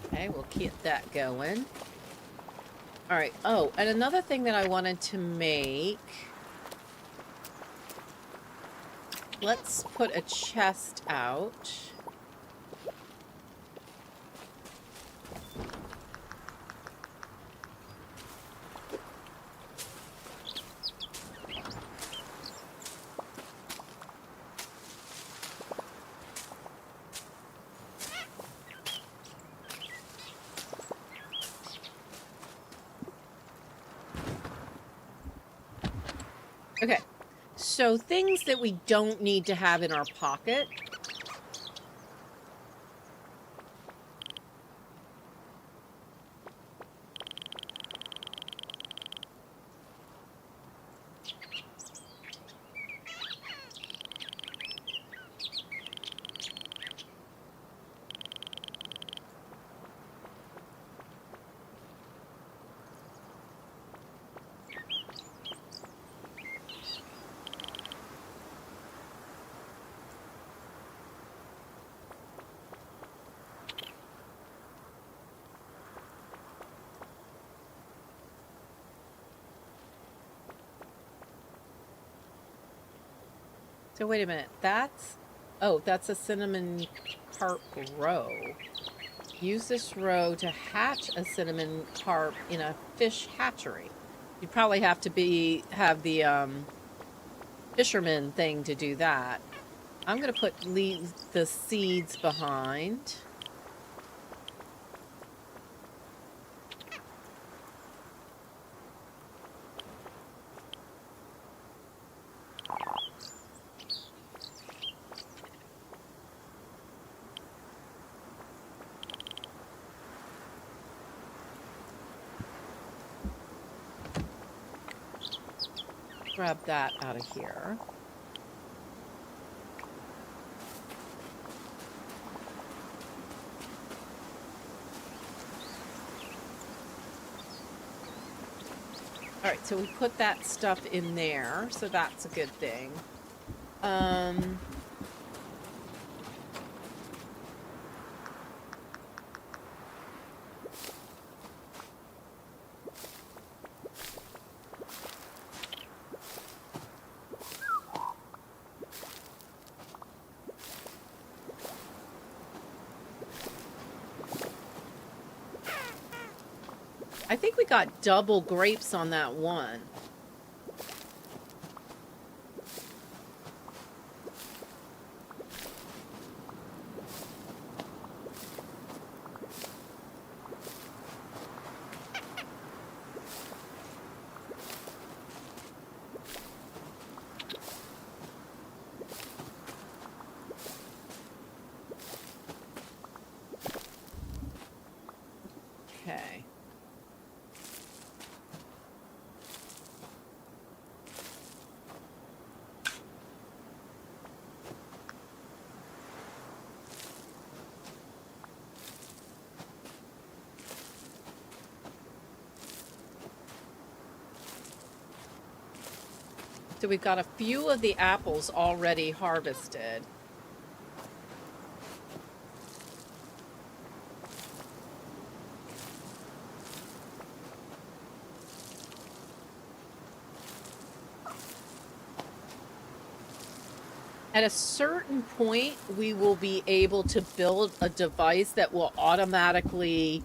Okay, we'll keep that going. All right. Oh, and another thing that I wanted to make. Let's put a chest out. Okay, so things that we don't need to have in our pocket. So wait a minute, that's a cinnamon carp roe. Use this roe to hatch a cinnamon carp in a fish hatchery. You'd probably have to have the fisherman thing to do that. I'm going to leave the seeds behind. Grab that out of here. All right, so we put that stuff in there, so that's a good thing. I think we got double grapes on that one. Okay. So we've got a few of the apples already harvested. At a certain point, we will be able to build a device that will automatically,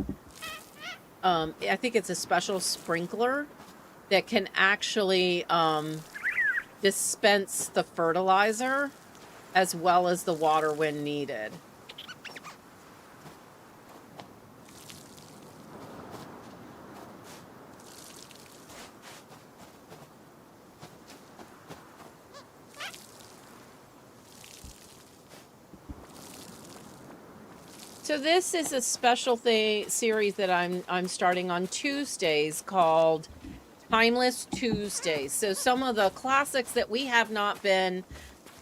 I think it's a special sprinkler that can actually dispense the fertilizer as well as the water when needed. So this is a special series that I'm starting on Tuesdays called Timeless Tuesdays. So some of the classics that we have not been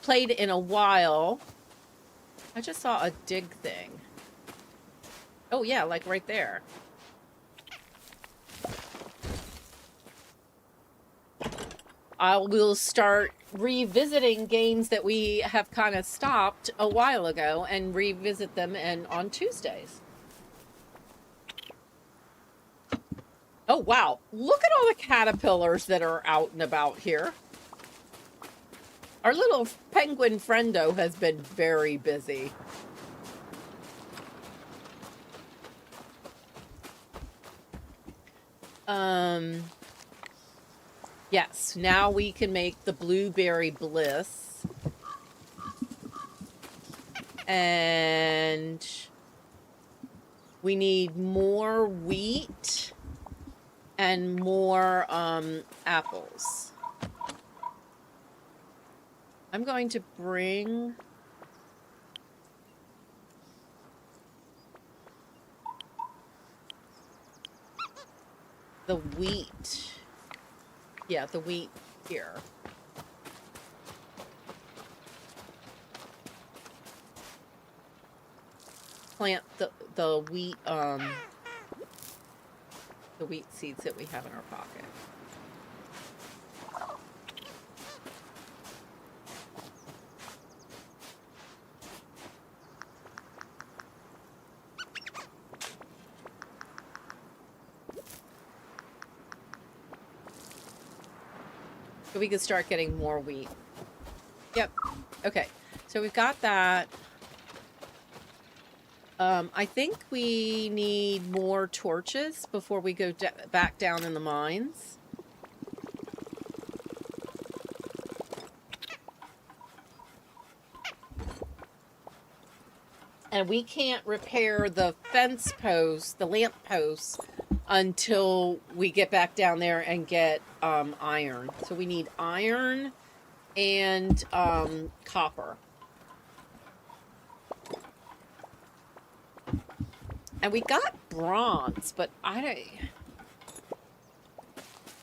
played in a while. I just saw a dig thing. Oh yeah, like right there. I will start revisiting games that we have kind of stopped a while ago and revisit them on Tuesdays. Oh, wow. Look at all the caterpillars that are out and about here. Our little penguin friendo has been very busy. Yes, now we can make the blueberry bliss. And we need more wheat and more apples. I'm going to bring the wheat. Yeah, the wheat here. Plant the wheat seeds that we have in our pocket. So we can start getting more wheat. Yep. Okay. So we've got that. I think we need more torches before we go back down in the mines. And we can't repair the fence posts, the lamp posts, until we get back down there and get iron. So we need iron and copper. And we got bronze, but I don't...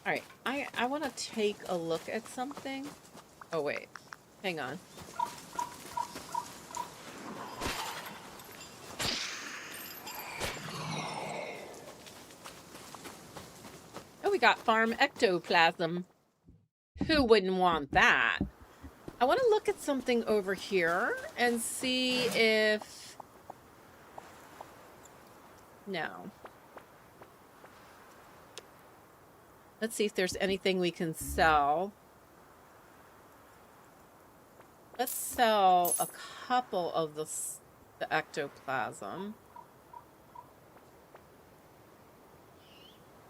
Alright, I want to take a look at something. Oh, wait. Hang on. Oh, we got farm ectoplasm. Who wouldn't want that? I want to look at something over here and see if... No. Let's see if there's anything we can sell. Let's sell a couple of the ectoplasm.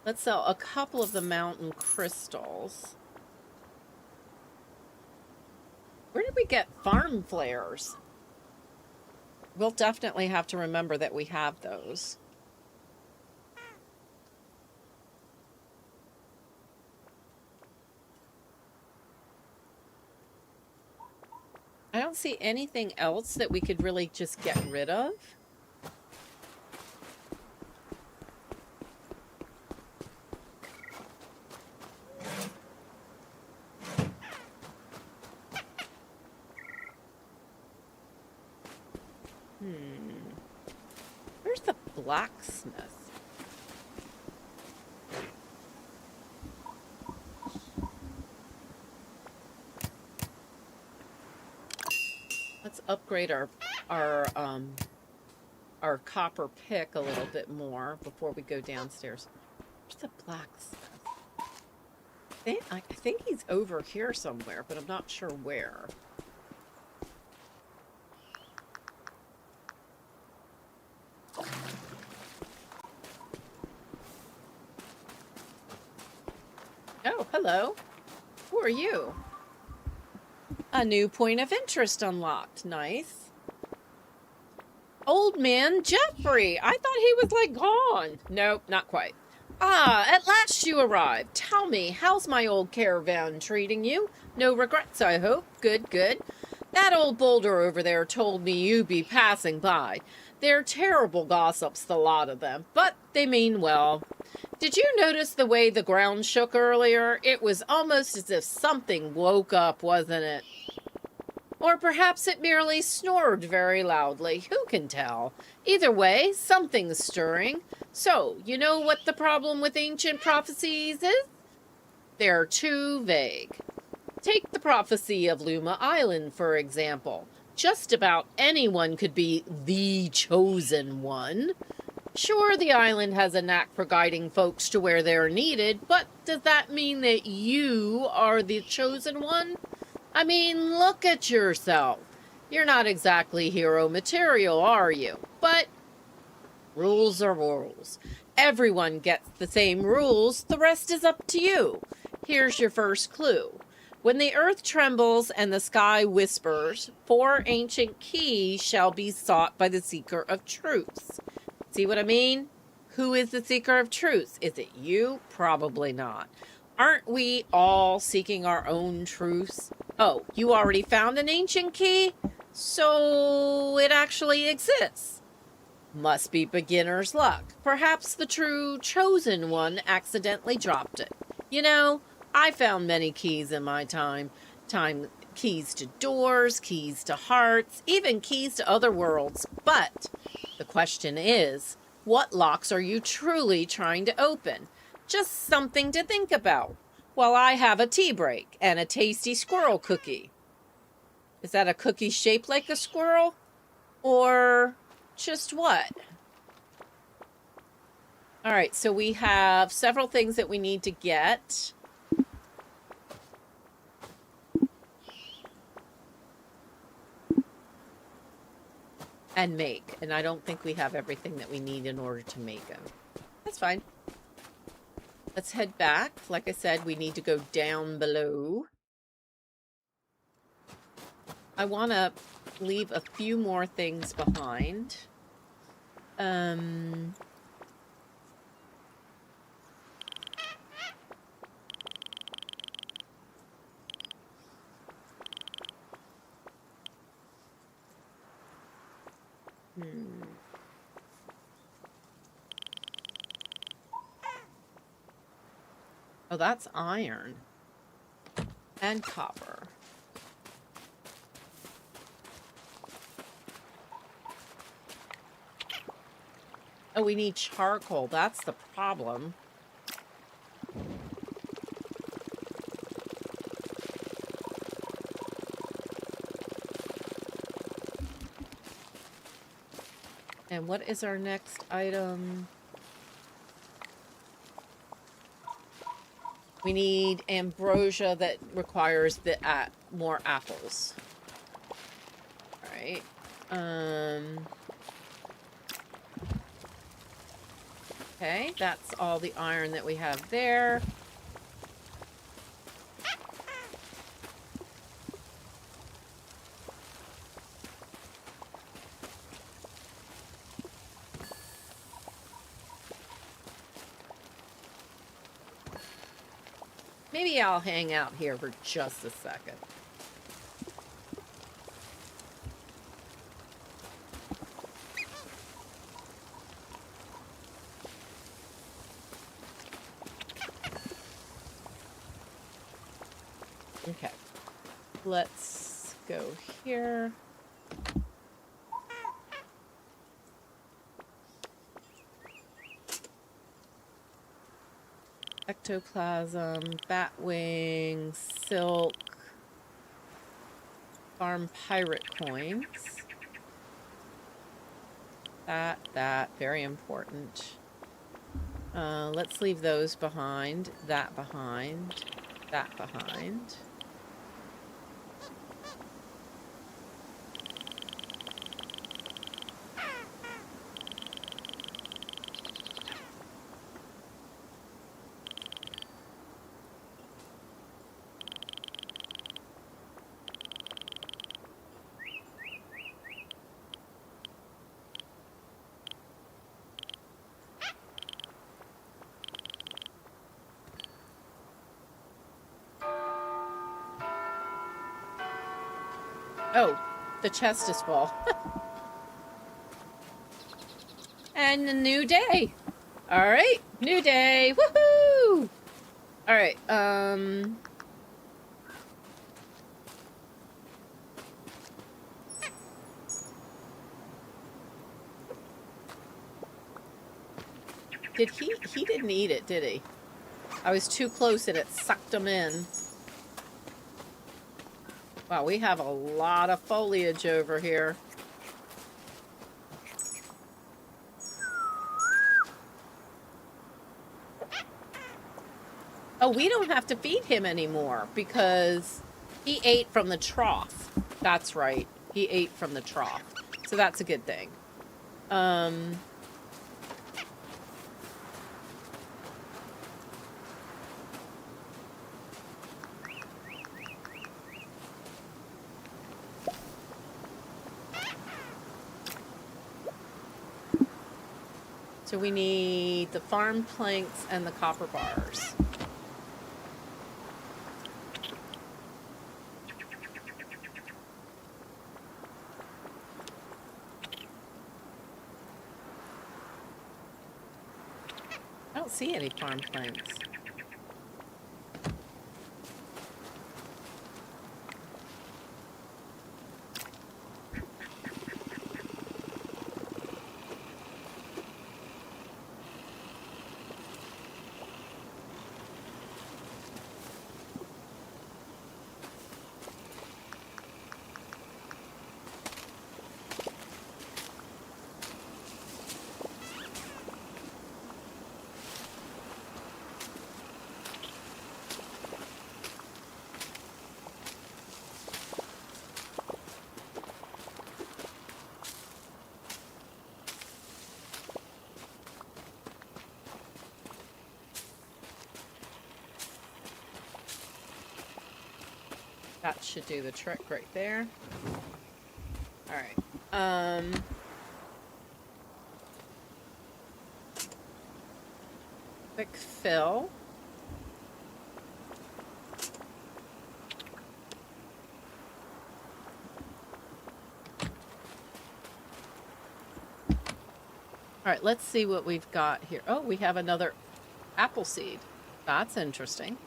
Let's sell a couple of the mountain crystals. Where did we get farm flares? We'll definitely have to remember that we have those. I don't see anything else that we could really just get rid of. Where's the blacksmith? Let's upgrade our copper pick a little bit more before we go downstairs. Where's the blacksmith? I think he's over here somewhere, but I'm not sure where. Oh, hello. Who are you? A new point of interest unlocked. Nice. Old man Jeffrey. I thought he was, like, gone. Nope, not quite. Ah, at last you arrived. Tell me, how's my old caravan treating you? No regrets, I hope. Good, good. That old boulder over there told me you'd be passing by. They're terrible gossips, the lot of them, but they mean well. Did you notice the way the ground shook earlier? It was almost as if something woke up, wasn't it? Or perhaps it merely snored very loudly. Who can tell? Either way, something's stirring. So, you know what the problem with ancient prophecies is? They're too vague. Take the prophecy of Luma Island, for example. Just about anyone could be the chosen one. Sure, the island has a knack for guiding folks to where they're needed, but does that mean that you are the chosen one? I mean, look at yourself. You're not exactly hero material, are you? But rules are rules. Everyone gets the same rules. The rest is up to you. Here's your first clue. When the earth trembles and the sky whispers, 4 ancient keys shall be sought by the seeker of truths. See what I mean? Who is the seeker of truths? Is it you? Probably not. Aren't we all seeking our own truths? Oh, you already found an ancient key? So it actually exists. Must be beginner's luck. Perhaps the true chosen one accidentally dropped it. You know, I found many keys in my time. Keys to doors, keys to hearts, even keys to other worlds. But the question is, what locks are you truly trying to open? Just something to think about. Well, I have a tea break and a tasty squirrel cookie. Is that a cookie shaped like a squirrel? Or just what? All right, so we have several things that we need to get. And make. And I don't think we have everything that we need in order to make them. That's fine. Let's head back. Like I said, we need to go down below. I want to leave a few more things behind. Oh, that's iron. And copper. Oh, we need charcoal. That's the problem. And what is our next item? We need ambrosia that requires the more apples. All right. Okay, that's all the iron that we have there. Maybe I'll hang out here for just a second. Okay. Let's go here. Ectoplasm, bat wing, silk, farm pirate coins. That, very important. Let's leave those behind, that behind, that behind. Oh, the chest is full. And a new day. All right, new day. Woohoo! All right, he didn't eat it, did he? I was too close and it sucked him in. Wow, we have a lot of foliage over here. Oh, we don't have to feed him anymore because he ate from the trough. That's right. He ate from the trough. So that's a good thing. So we need the farm planks and the copper bars. I don't see any farm planks. That should do the trick right there. All right. Quick fill. All right, let's see what we've got here. Oh, we have another apple seed. That's interesting.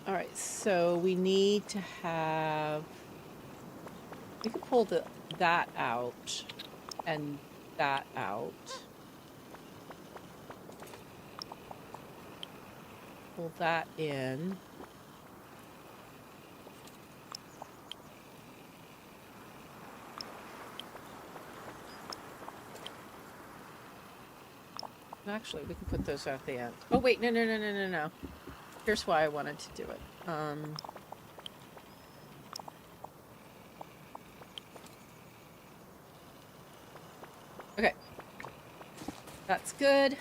All right, so we need to have, we can pull that out and that out. Pull that in. Actually, we can put those at the end. Oh, wait, no. Here's why I wanted to do it. Okay. That's good.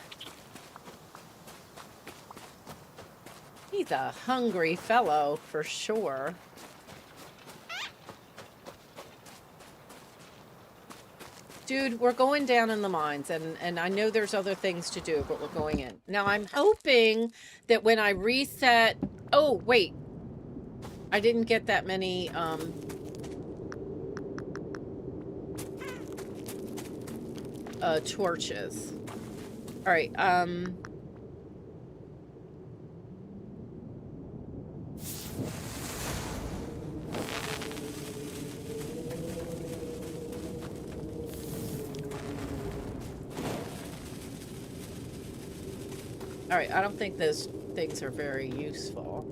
He's a hungry fellow, for sure. Dude, we're going down in the mines, and I know there's other things to do, but we're going in. Now, I'm hoping that when I reset... Oh, wait. I didn't get that many, torches. All right, all right, I don't think those things are very useful.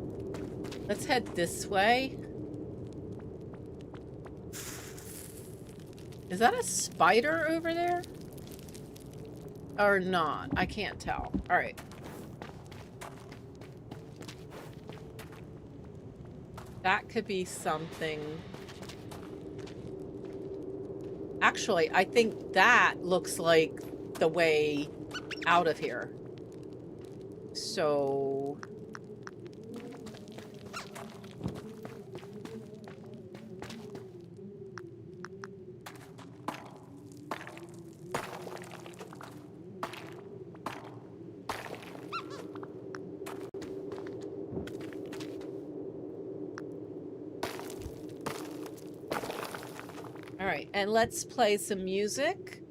Let's head this way. Is that a spider over there? Or not? I can't tell. All right. That could be something. Actually, I think that looks like the way out of here. So... All right, and let's play some music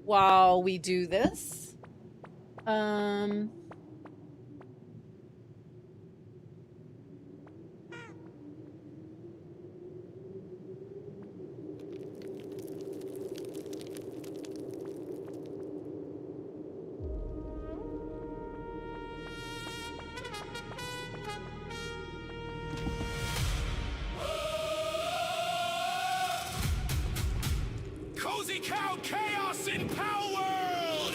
while we do this. CozyCow chaos in Power World!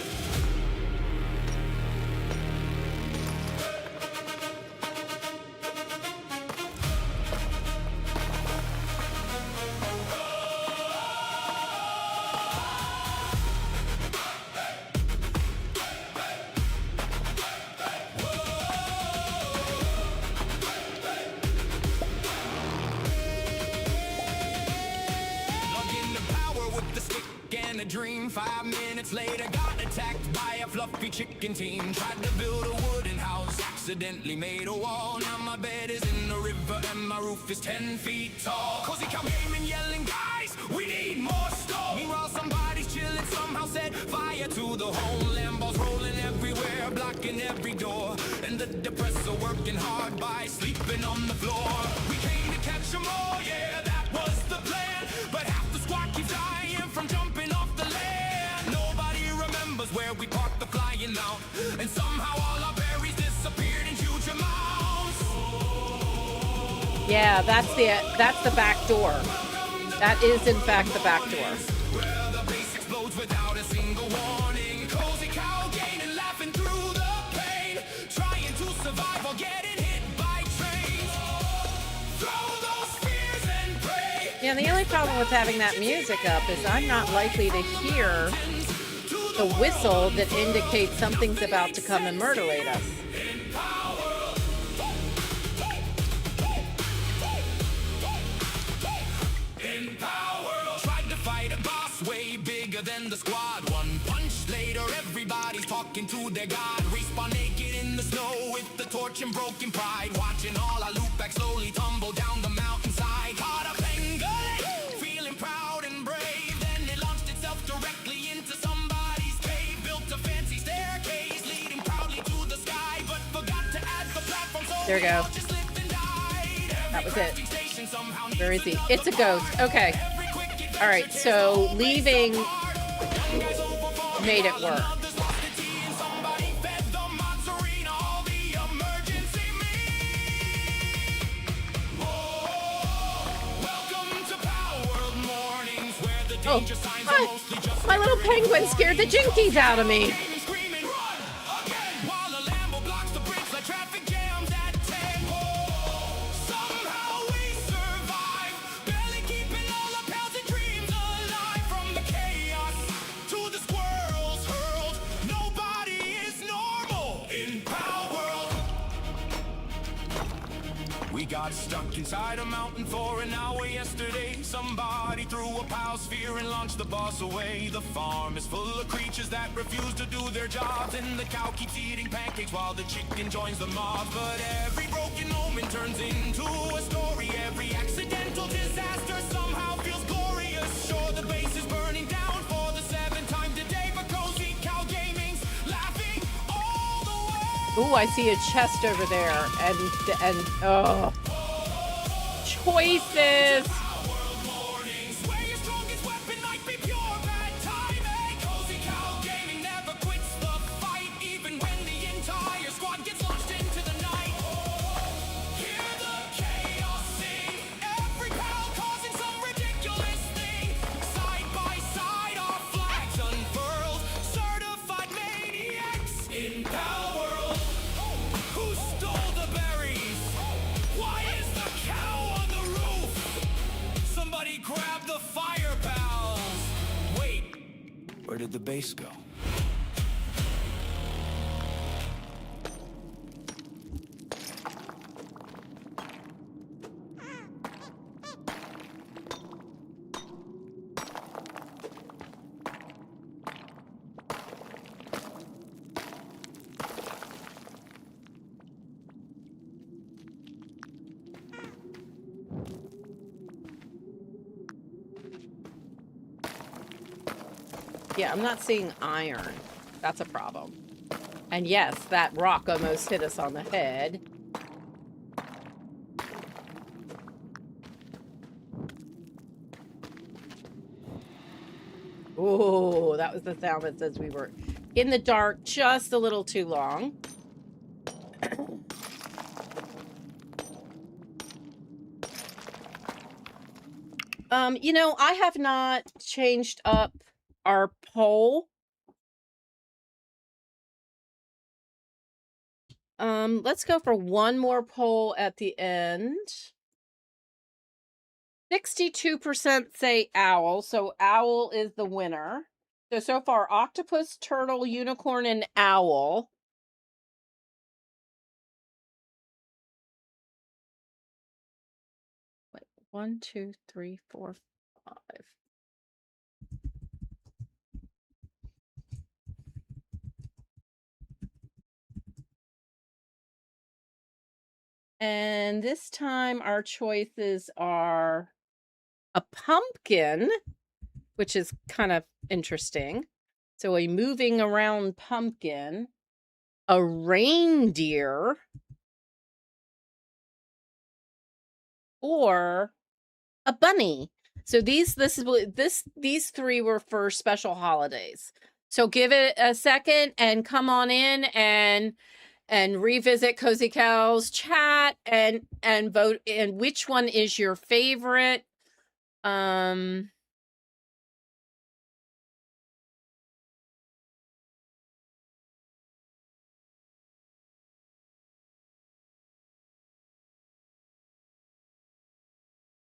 Dream 5 minutes later, got attacked by a fluffy chicken team. Tried to build a wooden house, accidentally made a wall. Now my bed is in the river and my roof is 10 feet tall. CozyCowGaming yelling, guys, we need more stone. Meanwhile, somebody's chilling, somehow set fire to the home. Lambos rolling everywhere. there blocking every door. And the depressed are working hard by sleeping on the floor. We came to catch them all, yeah, that was the plan. But half the squad keeps dying from jumping off the land. Nobody remembers where we parked the flying mount. And somehow all our berries disappeared in huge amounts. Yeah, that's the back door. That is in fact the back door. Where the base explodes without a single warning. CozyCowGaming, laughing through the pain, trying to survive while getting hit by trains. Throw those spears and pray. Yeah, the only problem with having that music up is I'm not likely to hear the whistle that indicates something's about to come and murderate us. Tried to fight a boss way bigger than the squad. One punch later, everybody's talking to their god. Respawn naked in the snow with the torch and broken pride. Watching all our loot back slowly tumble down the mountainside. Caught up and good, feeling proud and brave. Then it launched itself directly into somebody's cave. Built a fancy staircase leading proudly to the sky, but forgot to add the platform. So There we go. just slipped and died. That was it. Station somehow Very easy. It's a ghost. Okay. All right, so leaving made it work. Oh, my little penguin scared the jinkies out of me. We got stuck inside a mountain for an hour yesterday. Somebody threw a power sphere and launched the boss away. The farm is full of creatures that refuse to do their jobs, and the cow keeps eating pancakes while the chicken joins the mob. But every broken moment turns into a story. Every accidental disaster somehow feels glorious. Sure, the base is burning down for the 7th time today, but CozyCowGaming's laughing all the way. Ooh, I see a chest over there, and oh, choices. Grab the fire, pals! Wait, where did the base go? Yeah, I'm not seeing iron. That's a problem. And yes, that rock almost hit us on the head. Oh, that was the sound that says we were in the dark just a little too long. You know, I have not changed up our poll. Let's go for one more poll at the end. 62% say owl, so owl is the winner. So far, octopus, turtle, unicorn, and owl. Wait, 1, 2, 3, 4, 5. And this time our choices are a pumpkin, which is kind of interesting. So a moving around pumpkin. a reindeer, or a bunny. So these three were for special holidays. So give it a second and come on in and revisit Cozy Cow's chat and vote and which one is your favorite.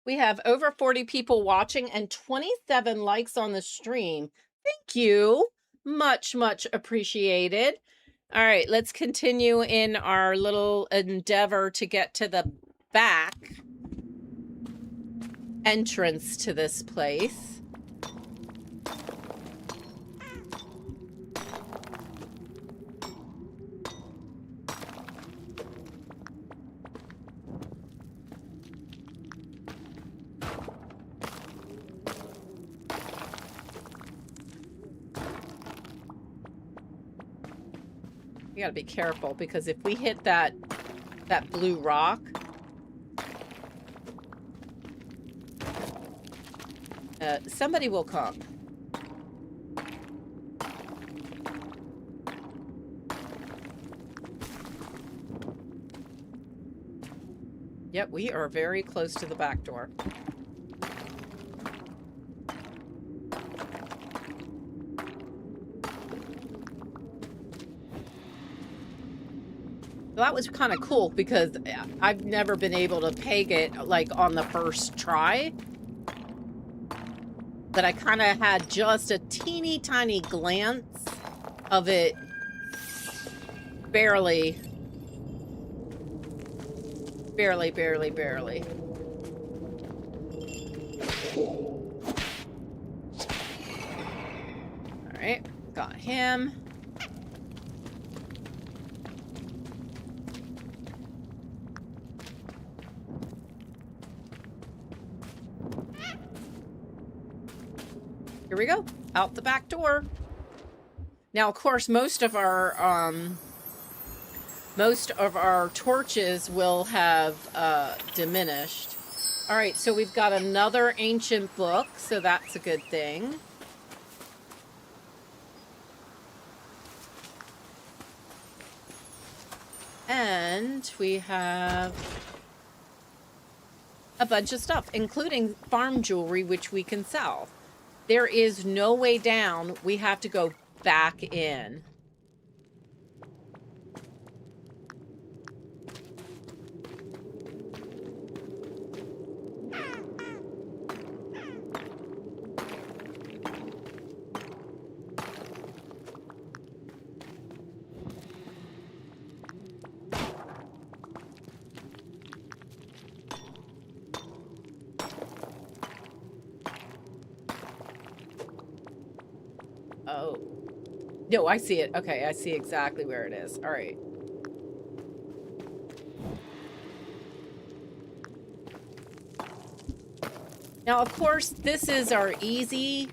We have over 40 people watching and 27 likes on the stream. Thank you. Much, much appreciated. All right, let's continue in our little endeavor to get to the back entrance to this place. You gotta be careful because if we hit that blue rock, somebody will come. Yep, we are very close to the back door. That was kind of cool because I've never been able to peg it like on the first try. But I kind of had just a teeny tiny glance of it barely. All right, got him. Here we go, out the back door. Now, of course, most of our torches will have diminished. All right, so we've got another ancient book, so that's a good thing. And we have a bunch of stuff, including farm jewelry, which we can sell. There is no way down. We have to go back in. Oh. No, I see it. Okay, I see exactly where it is. All right. Now, of course, this is our easy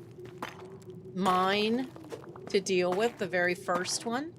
mine to deal with, the very first one.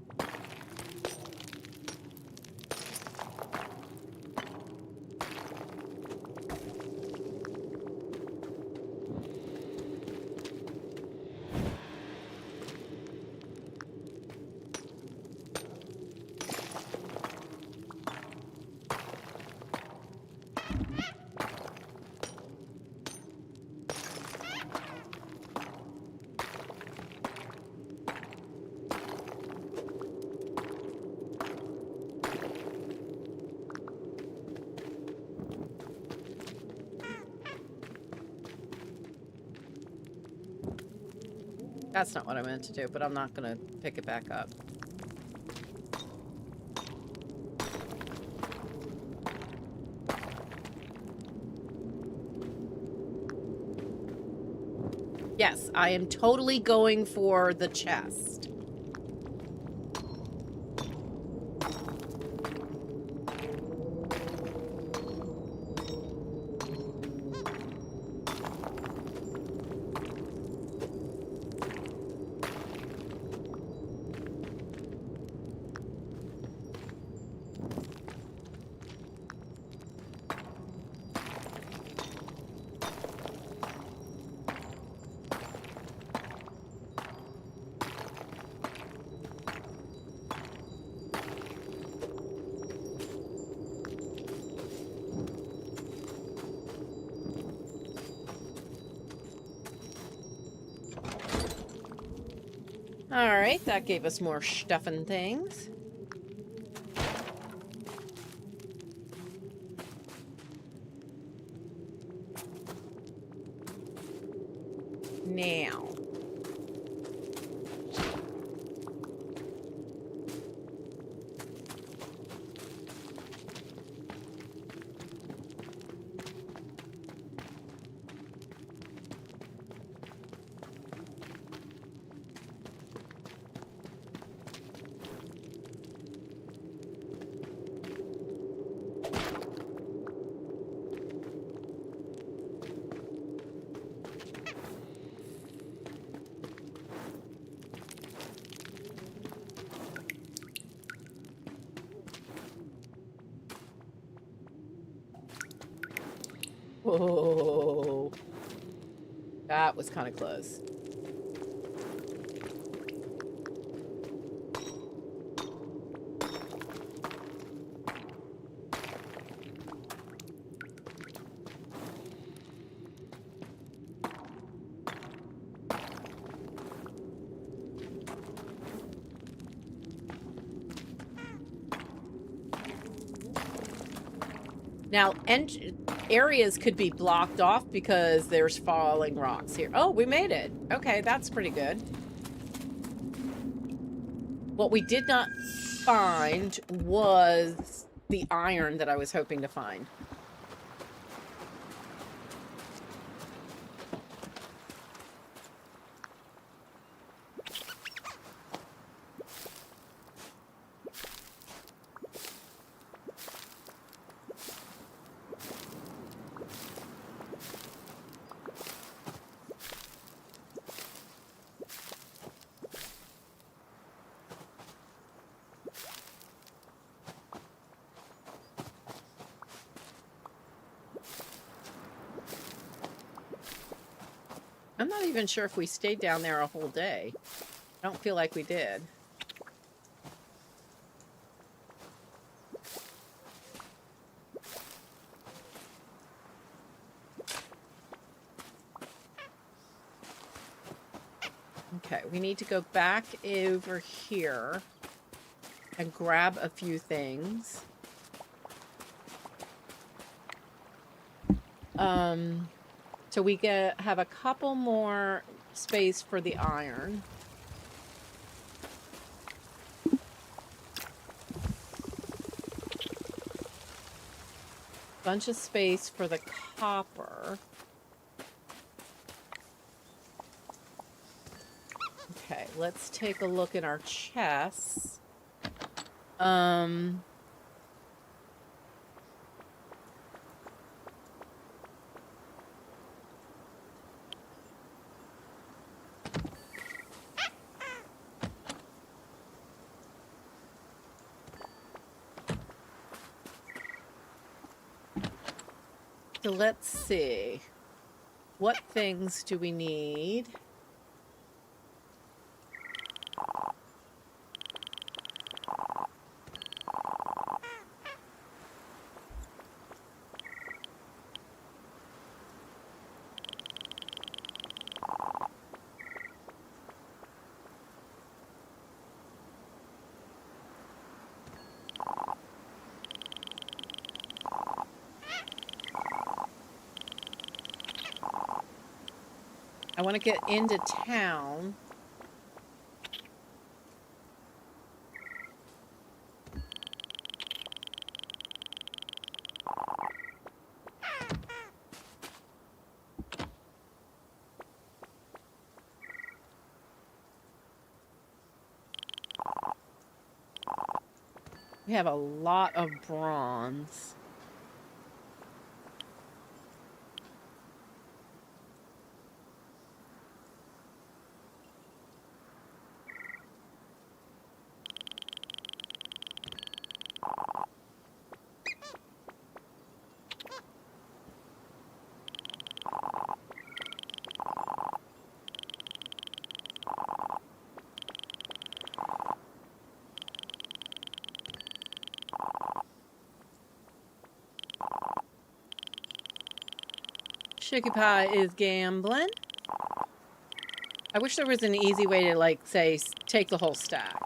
That's not what I meant to do, but I'm not going to pick it back up. Yes, I am totally going for the chest. Alright, that gave us more stuff and things. Now. Whoa. That was kind of close. Now, areas could be blocked off because there's falling rocks here. Oh, we made it. Okay, that's pretty good. What we did not find was the iron that I was hoping to find. I'm not even sure if we stayed down there a whole day. I don't feel like we did. Okay, we need to go back over here and grab a few things. So we have a couple more space for the iron. Bunch of space for the copper. Okay, let's take a look at our chests. So let's see. What things do we need? I want to get into town. We have a lot of bronze. Sugar Pie is gambling. I wish there was an easy way to, like, say, take the whole stack.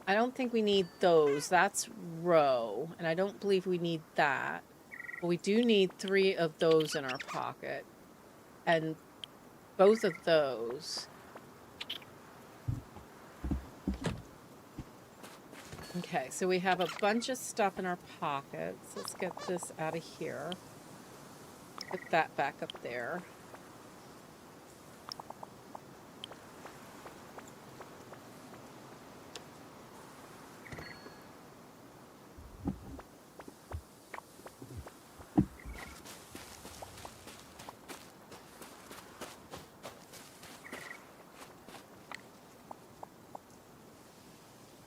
I don't think we need those. That's row. And I don't believe we need that. But we do need 3 of those in our pocket. And both of those. Okay, so we have a bunch of stuff in our pockets. Let's get this out of here. Put that back up there.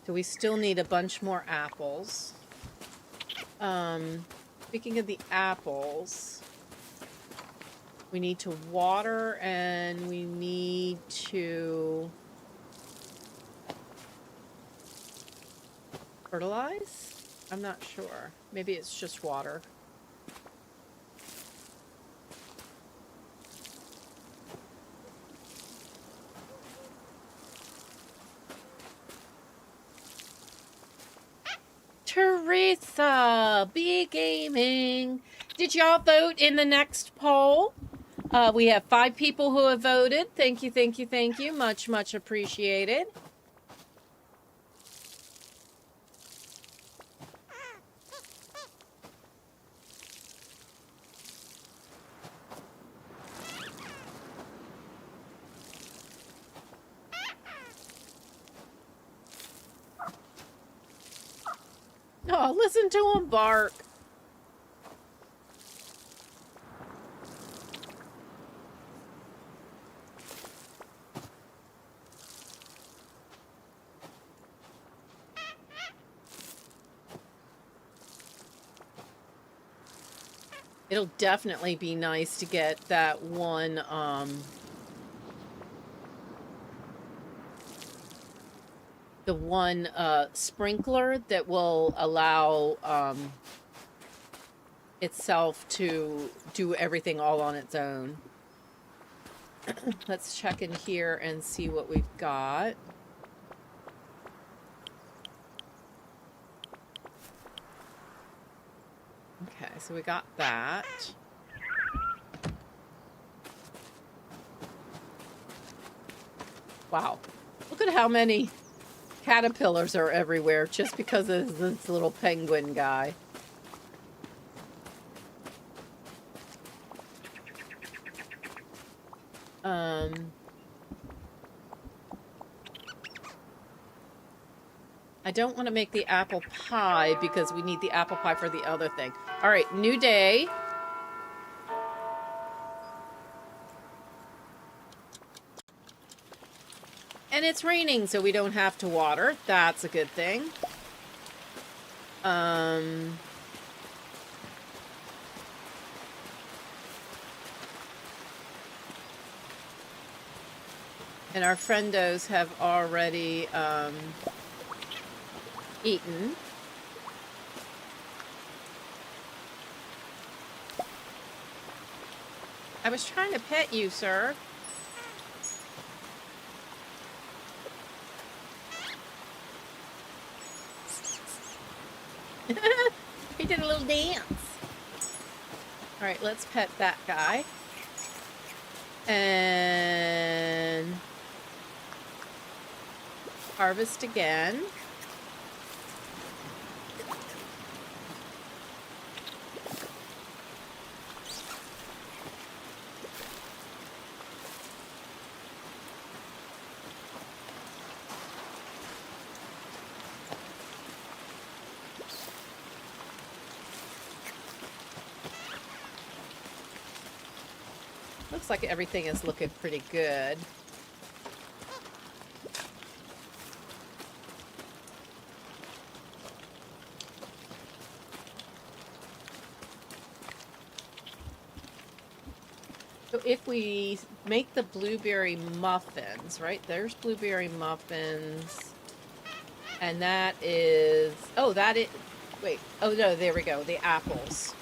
So we still need a bunch more apples. Speaking of the apples, we need to water and we need to fertilize? I'm not sure. Maybe it's just water. Teresa, B Gaming. Did y'all vote in the next poll? We have 5 people who have voted. Thank you, thank you, thank you. Much, much appreciated. Oh, listen to him bark. It'll definitely be nice to get that one, the one sprinkler that will allow itself to do everything all on its own. Let's check in here and see what we've got. Okay, so we got that. Wow, look at how many caterpillars are everywhere just because of this little penguin guy. I don't want to make the apple pie because we need the apple pie for the other thing. All right, new day. And it's raining, so we don't have to water. That's a good thing. And our friendos have already eaten. I was trying to pet you, sir. He did a little dance. All right, let's pet that guy. And harvest again. Looks like everything is looking pretty good. So if we make the blueberry muffins, right? There's blueberry muffins. And that is, oh, that is, wait, oh no, there we go, the apples.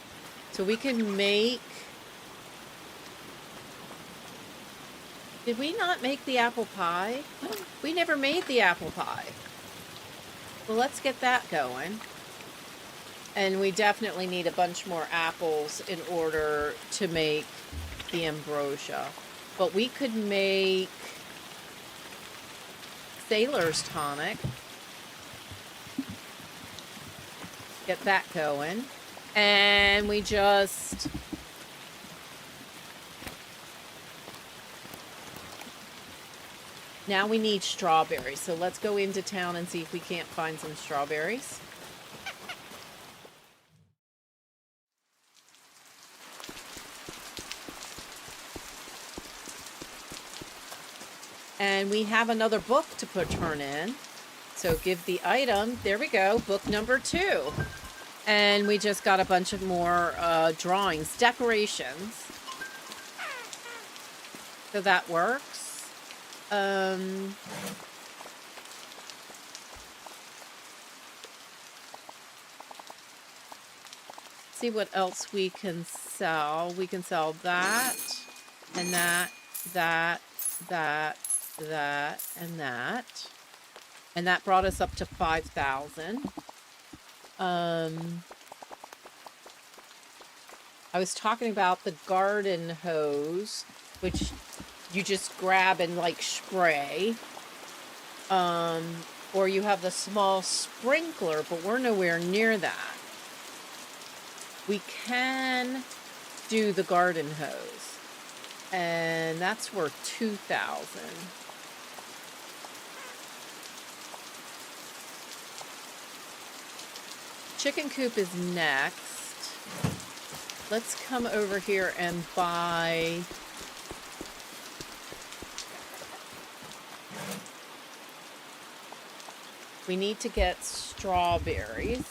So we can make Did we not make the apple pie? We never made the apple pie. Well, let's get that going. And we definitely need a bunch more apples in order to make the ambrosia. But we could make Sailor's Tonic. Get that going. And we just... Now we need strawberries. So let's go into town and see if we can't find some strawberries. And we have another book to turn in. So give the item. There we go. Book number 2. And we just got a bunch of more drawings, decorations. So that works. See what else we can sell. We can sell that and that, that, and that. And that brought us up to 5,000. I was talking about the garden hose, which you just grab and like spray. Or you have the small sprinkler, but we're nowhere near that. We can do the garden hose. And that's worth 2,000. Chicken coop is next. Let's come over here and buy... We need to get strawberries.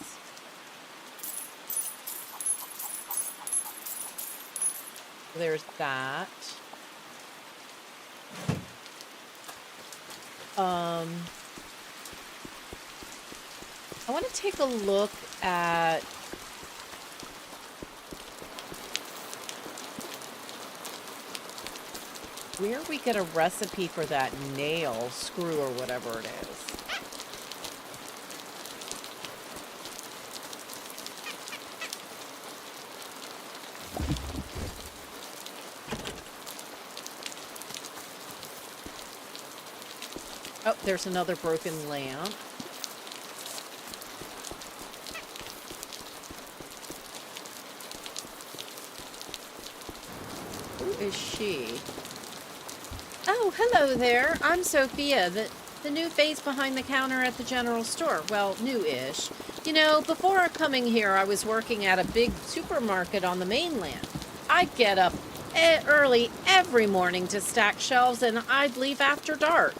There's that. I want to take a look at where we get a recipe for that nail screw or whatever it is. Oh, there's another broken lamp. Who is she? Oh, hello there. I'm Sophia, the new face behind the counter at the general store. Well, new-ish. You know, before coming here, I was working at a big supermarket on the mainland. I'd get up early every morning to stack shelves, and I'd leave after dark.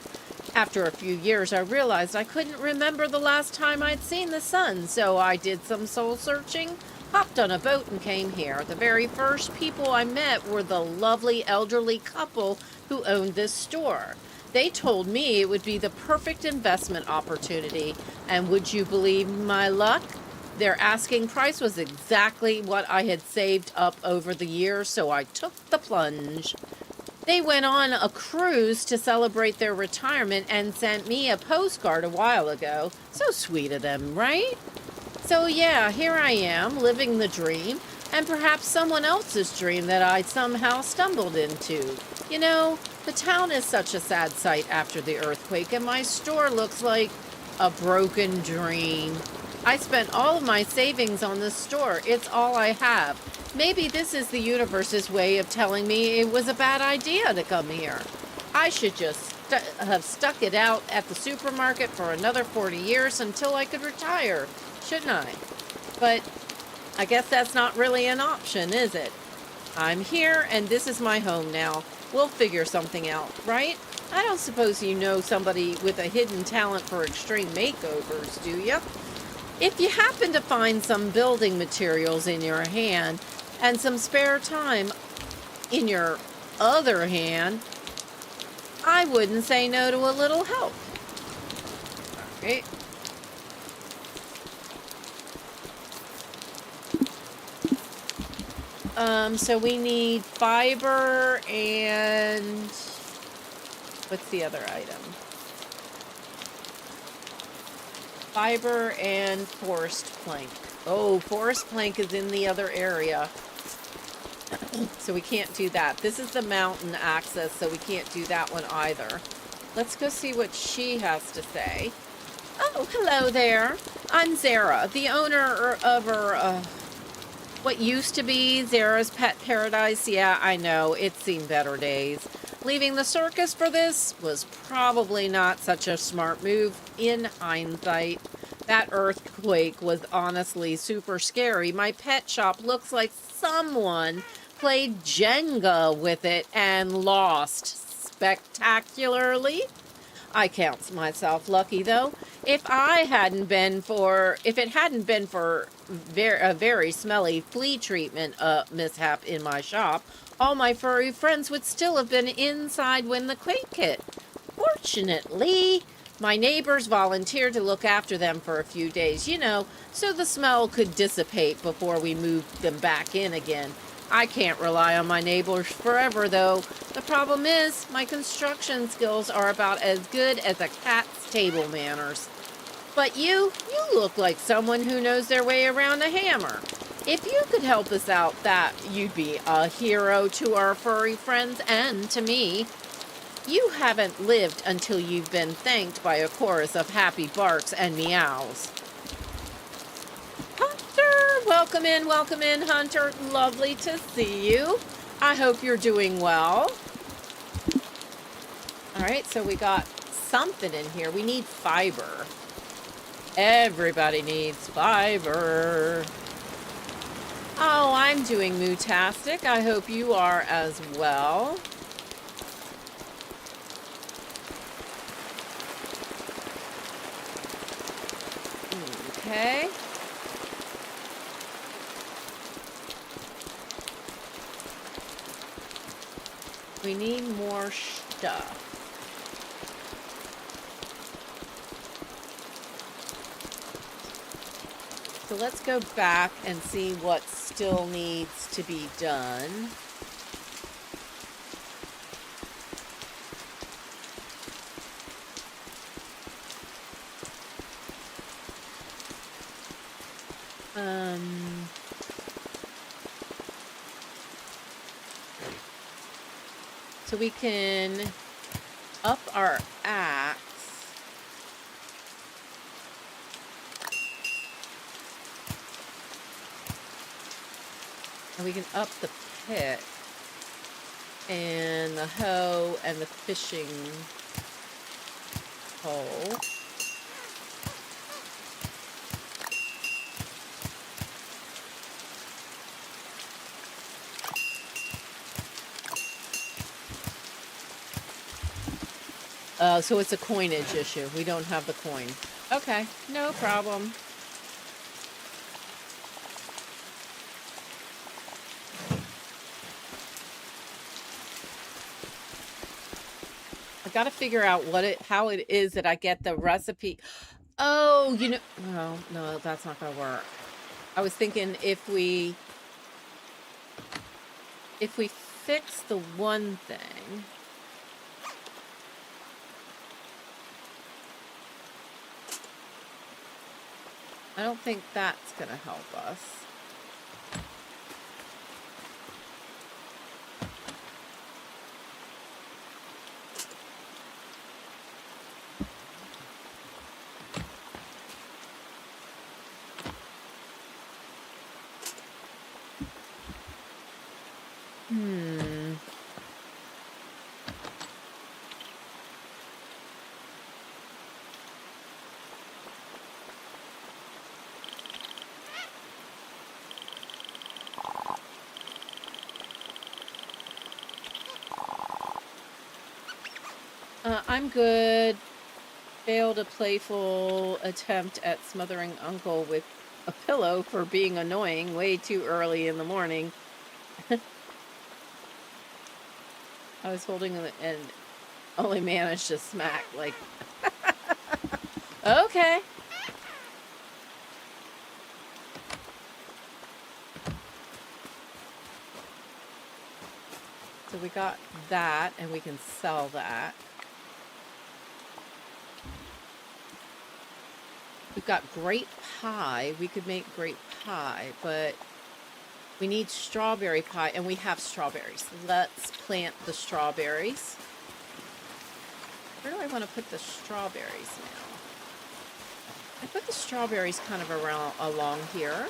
After a few years, I realized I couldn't remember the last time I'd seen the sun, so I did some soul-searching, hopped on a boat, and came here. The very first people I met were the lovely elderly couple who owned this store. They told me it would be the perfect investment opportunity, and would you believe my luck? Their asking price was exactly what I had saved up over the years, so I took the plunge. They went on a cruise to celebrate their retirement and sent me a postcard a while ago. So sweet of them, right? So yeah, here I am, living the dream, and perhaps someone else's dream that I somehow stumbled into. You know, the town is such a sad sight after the earthquake, and my store looks like a broken dream. I spent all of my savings on this store. It's all I have. Maybe this is the universe's way of telling me it was a bad idea to come here. I should just have stuck it out at the supermarket for another 40 years until I could retire, shouldn't I? But I guess that's not really an option, is it? I'm here, and this is my home now. We'll figure something out, right? I don't suppose you know somebody with a hidden talent for extreme makeovers, do you? If you happen to find some building materials in your hand and some spare time in your other hand, I wouldn't say no to a little help. Okay. So we need fiber and What's the other item? Fiber and forest plank. Oh, forest plank is in the other area. So we can't do that. This is the mountain access, so we can't do that one either. Let's go see what she has to say. Oh, hello there. I'm Zara, the owner of her, what used to be Zara's Pet Paradise. Yeah, I know. It's seen better days. Leaving the circus for this was probably not such a smart move in hindsight. That earthquake was honestly super scary. My pet shop looks like someone played Jenga with it and lost spectacularly. I count myself lucky, though. If it hadn't been for a very smelly flea treatment mishap in my shop, all my furry friends would still have been inside when the quake hit. Fortunately, my neighbors volunteered to look after them for a few days, you know, so the smell could dissipate before we moved them back in again. I can't rely on my neighbors forever, though. The problem is, my construction skills are about as good as a cat's table manners. But you look like someone who knows their way around a hammer. If you could help us out, you'd be a hero to our furry friends and to me. You haven't lived until you've been thanked by a chorus of happy barks and meows. Hunter, welcome in, Hunter. Lovely to see you. I hope you're doing well. All right, so we got something in here. We need fiber. Everybody needs fiber. Oh, I'm doing mootastic. I hope you are as well. Okay. We need more stuff. So let's go back and see what still needs to be done. So we can up our axe. And we can up the pick and the hoe and the fishing pole. So it's a coinage issue. We don't have the coin. Okay, no problem. I gotta figure out how it is that I get the recipe. Oh, you know, no, that's not gonna work. I was thinking if we fix the one thing. I don't think that's gonna help us. I'm good. Failed a playful attempt at smothering Uncle with a pillow for being annoying way too early in the morning. I was holding it and only managed to smack, like... Okay. So we got that, and we can sell that. We've got grape pie. We could make grape pie, but we need strawberry pie, and we have strawberries. Let's plant the strawberries. Where do I want to put the strawberries now? I put the strawberries kind of around along here.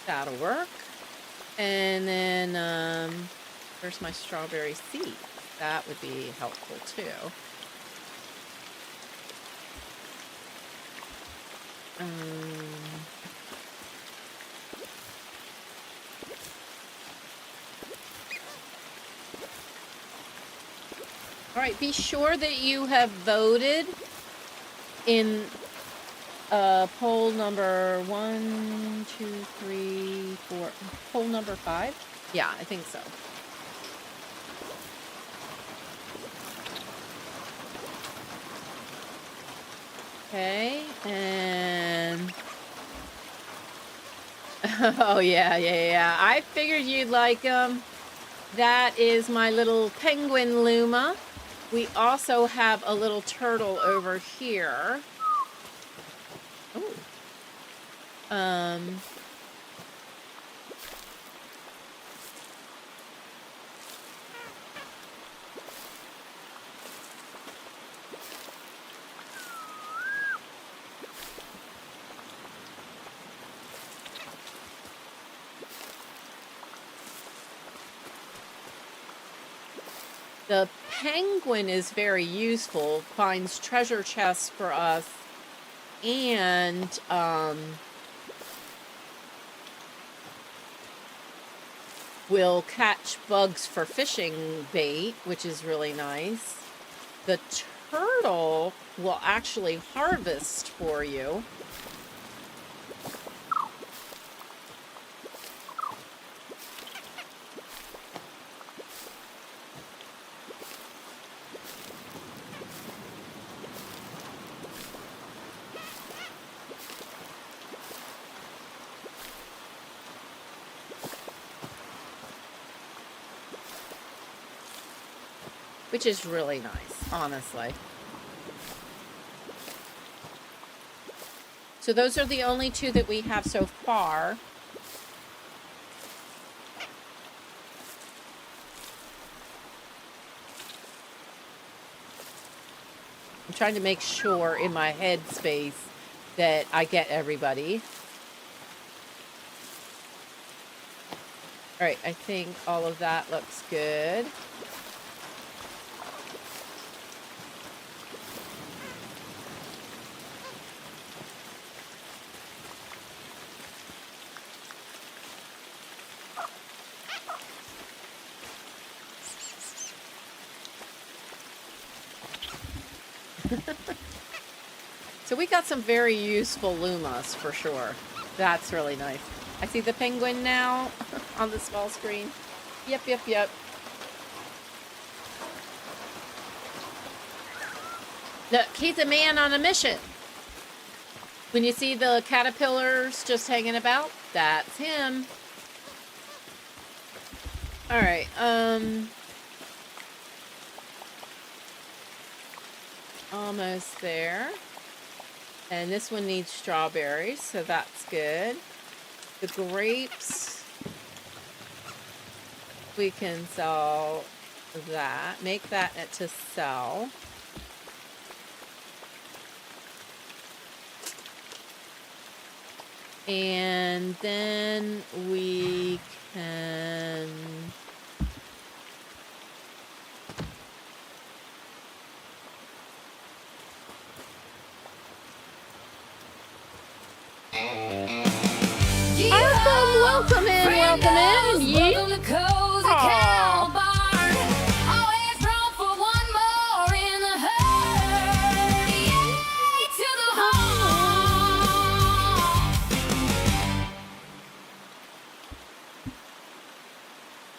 That'll work. And then, where's my strawberry seed? That would be helpful too. All right, be sure that you have voted in poll number 1, 2, 3, 4, poll number 5? Yeah, I think so. Okay, and oh yeah. I figured you'd like them. That is my little penguin Luma. We also have a little turtle over here. Oh. The penguin is very useful, finds treasure chests for us, and will catch bugs for fishing bait, which is really nice. The turtle will actually harvest for you. Which is really nice, honestly. So those are the only two that we have so far. I'm trying to make sure in my head space that I get everybody. All right, I think all of that looks good. So we got some very useful Lumas for sure. That's really nice. I see the penguin now on the small screen. Yep. Look, he's a man on a mission. When you see the caterpillars just hanging about, that's him. All right, almost there. And this one needs strawberries, so that's good. The grapes, we can sell that. Make that to sell. And then we can... Welcome in. Welcome to CozyCow Barn. Always room for one more in the herd. Yay to the home.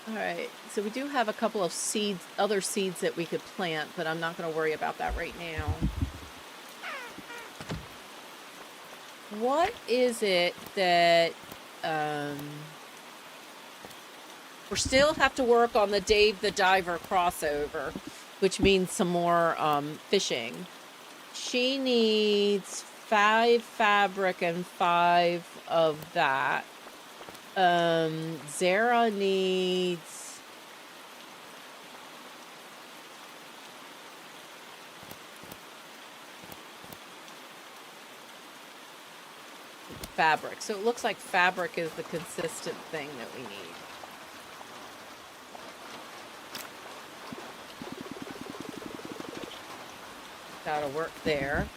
All right, so we do have a couple of seeds, other seeds that we could plant, but I'm not going to worry about that right now. what is it that we still have to work on the Dave the Diver crossover, which means some more fishing. She needs 5 fabric and 5 of that. Zara needs fabric. So it looks like fabric is the consistent thing that we need. That'll work there.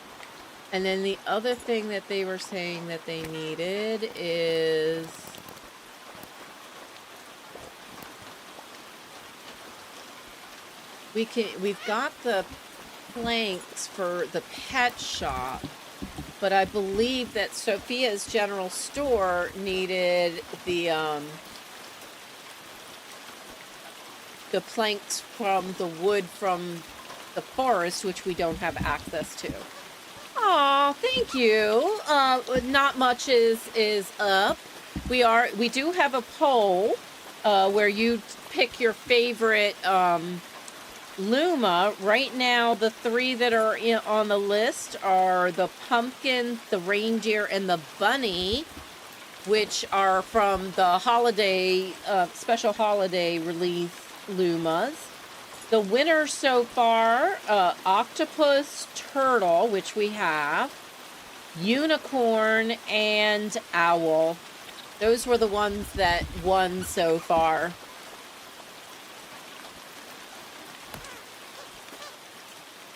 And then the other thing that they were saying that they needed is we've got the planks for the pet shop, but I believe that Sophia's general store needed the planks from the wood from the forest, which we don't have access to. Oh, thank you. Not much is up. We do have a poll where you pick your favorite Luma. Right now, the 3 that are on the list are the pumpkin, the reindeer, and the bunny, which are from the holiday special holiday release Lumas. The winners so far, octopus, turtle, which we have, unicorn, and owl. Those were the ones that won so far.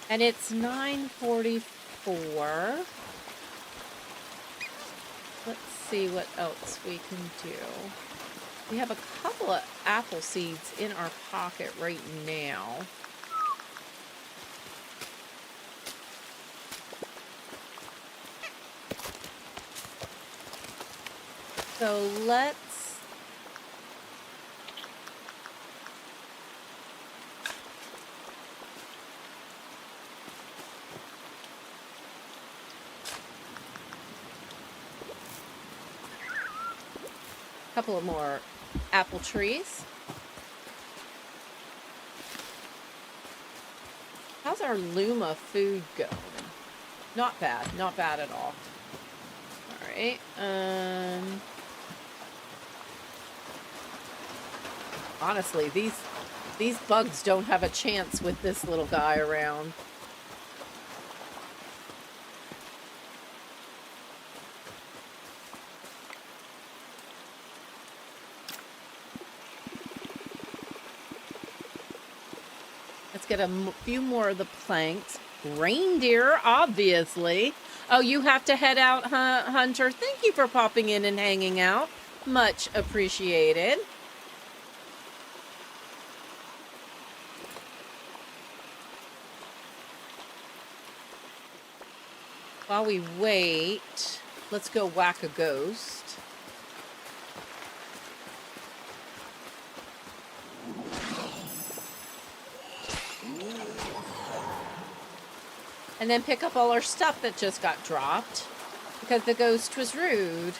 And it's 9:44. Let's see what else we can do. We have a couple of apple seeds in our pocket right now. So let's couple of more apple trees. How's our Luma food going? Not bad, not bad at all. All right. Honestly, these bugs don't have a chance with this little guy around. Let's get a few more of the planks. Reindeer, obviously. Oh, you have to head out, huh, Hunter? Thank you for popping in and hanging out. Much appreciated. While we wait, let's go whack a ghost. And then pick up all our stuff that just got dropped because the ghost was rude.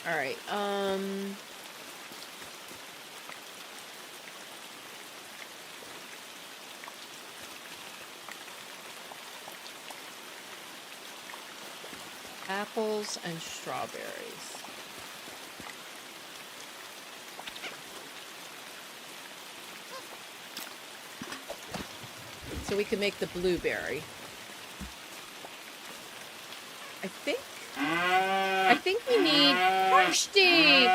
All right. Apples and strawberries. So we can make the blueberry. I think we need Steve.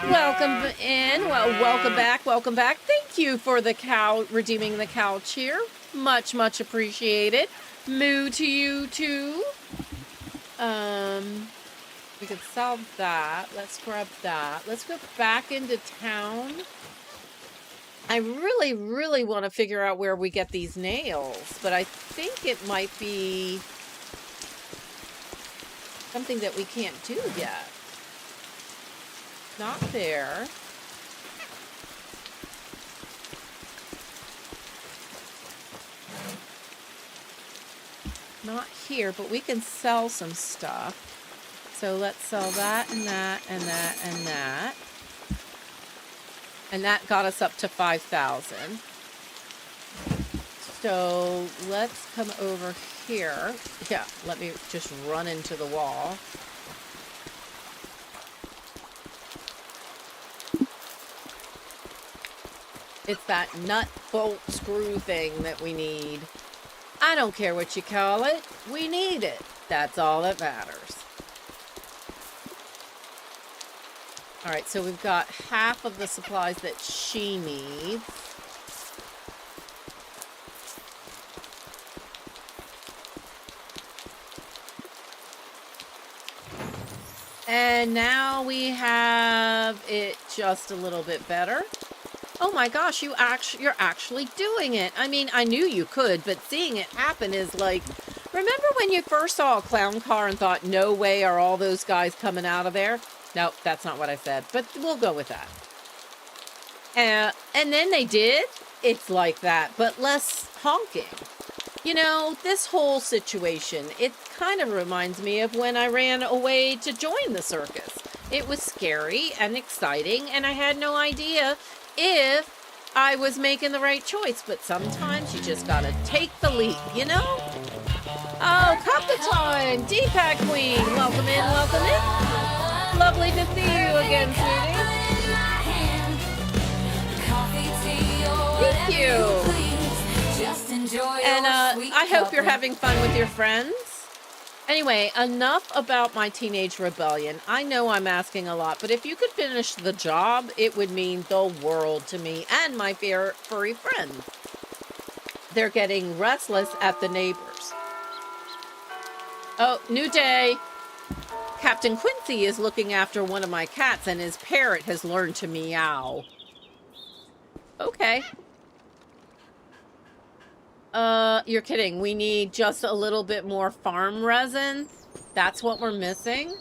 Welcome in. Well, welcome back. Welcome back. Thank you for the cow, redeeming the cow cheer. Much, much appreciated. Moo to you too. We could solve that. Let's grab that. Let's go back into town. I really, really want to figure out where we get these nails, but I think it might be something that we can't do yet. Not there. Not here, but we can sell some stuff. So let's sell that and that and that and that. And that got us up to 5,000. So let's come over here. Yeah, let me just run into the wall. It's that nut, bolt, screw thing that we need. I don't care what you call it. We need it. That's all that matters. All right, so we've got half of the supplies that she needs. And now we have it just a little bit better. Oh my gosh, you're actually doing it. I mean, I knew you could, but seeing it happen is like, remember when you first saw a clown car and thought, no way are all those guys coming out of there? No, that's not what I said, but we'll go with that. And then they did. It's like that, but less honking. You know, this whole situation, it kind of reminds me of when I ran away to join the circus. It was scary and exciting, and I had no idea if I was making the right choice, but sometimes you just gotta take the leap, you know? Oh, cup of time! Deepak Queen, welcome in, welcome in. Lovely to see you again, sweetie. Thank you. And I hope you're having fun with your friends. Anyway, enough about my teenage rebellion. I know I'm asking a lot, but if you could finish the job, it would mean the world to me and my furry friends. They're getting restless at the neighbors. Oh, new day. Captain Quincy is looking after one of my cats, and his parrot has learned to meow. Okay. You're kidding. We need just a little bit more farm resin. That's what we're missing.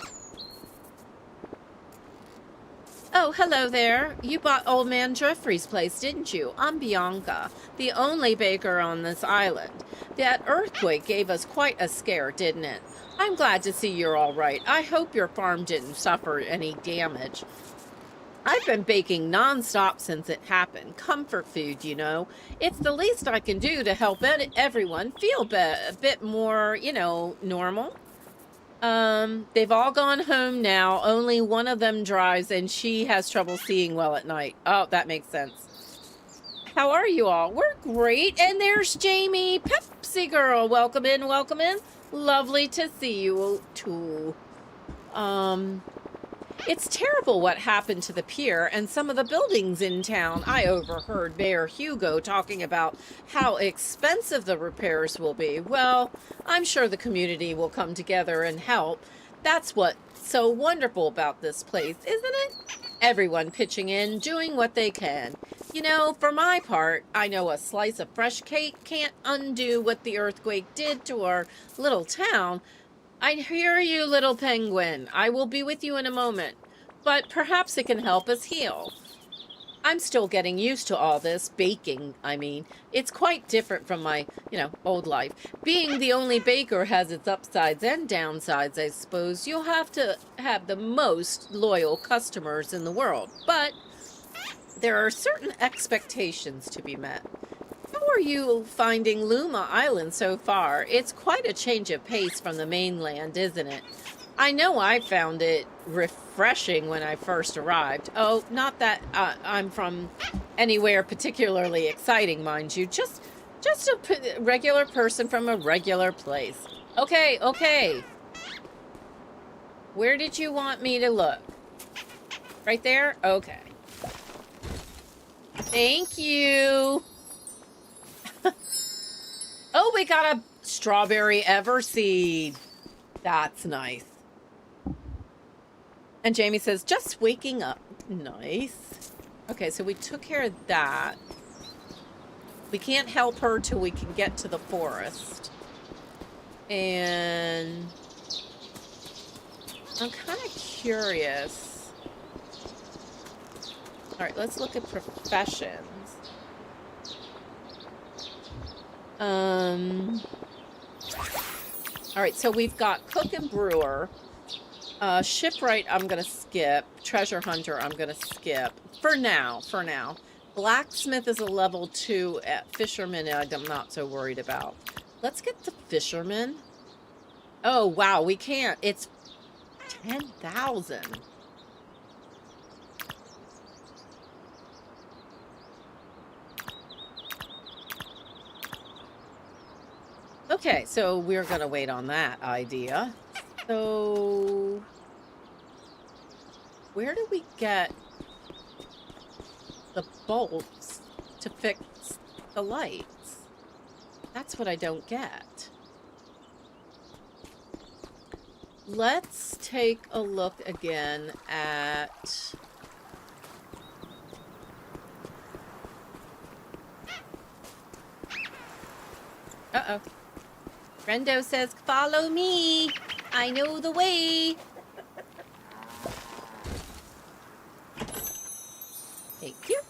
Oh, hello there. You bought Old Man Jeffrey's place, didn't you? I'm Bianca, the only baker on this island. That earthquake gave us quite a scare, didn't it? I'm glad to see you're all right. I hope your farm didn't suffer any damage. I've been baking nonstop since it happened. Comfort food, you know. It's the least I can do to help everyone feel a bit more, you know, normal. They've all gone home now. Only one of them drives, and she has trouble seeing well at night. Oh, that makes sense. How are you all? We're great. And there's Jamie, Pepsi Girl. Welcome in, welcome in. Lovely to see you, too. It's terrible what happened to the pier and some of the buildings in town. I overheard Mayor Hugo talking about how expensive the repairs will be. Well, I'm sure the community will come together and help. That's what's so wonderful about this place, isn't it? Everyone pitching in, doing what they can. You know, for my part, I know a slice of fresh cake can't undo what the earthquake did to our little town. I hear you, little penguin. I will be with you in a moment, but perhaps it can help us heal. I'm still getting used to all this, baking, I mean. It's quite different from my, old life. Being the only baker has its upsides and downsides, I suppose. You'll have to have the most loyal customers in the world, but there are certain expectations to be met. How are you finding Luma Island so far? It's quite a change of pace from the mainland, isn't it? I know I found it refreshing when I first arrived. Oh, not that I'm from anywhere particularly exciting, mind you. Just a regular person from a regular place. Okay. Where did you want me to look? Right there? Okay. Thank you. Oh, we got a strawberry everseed. That's nice. And Jamie says, just waking up. Nice. Okay, so we took care of that. We can't help her till we can get to the forest. And I'm kind of curious. All right, let's look at professions. All right, so we've got Cook and Brewer. Shipwright, I'm going to skip. Treasure Hunter, I'm going to skip. For now. Blacksmith is a level 2. Fisherman, I'm not so worried about. Let's get the Fisherman. Oh, wow, we can't. It's 10,000. Okay, so we're going to wait on that idea. So, where do we get the bolts to fix the lights? That's what I don't get. Let's take a look again at... Uh-oh. Brendo says, follow me. I know the way. Thank you.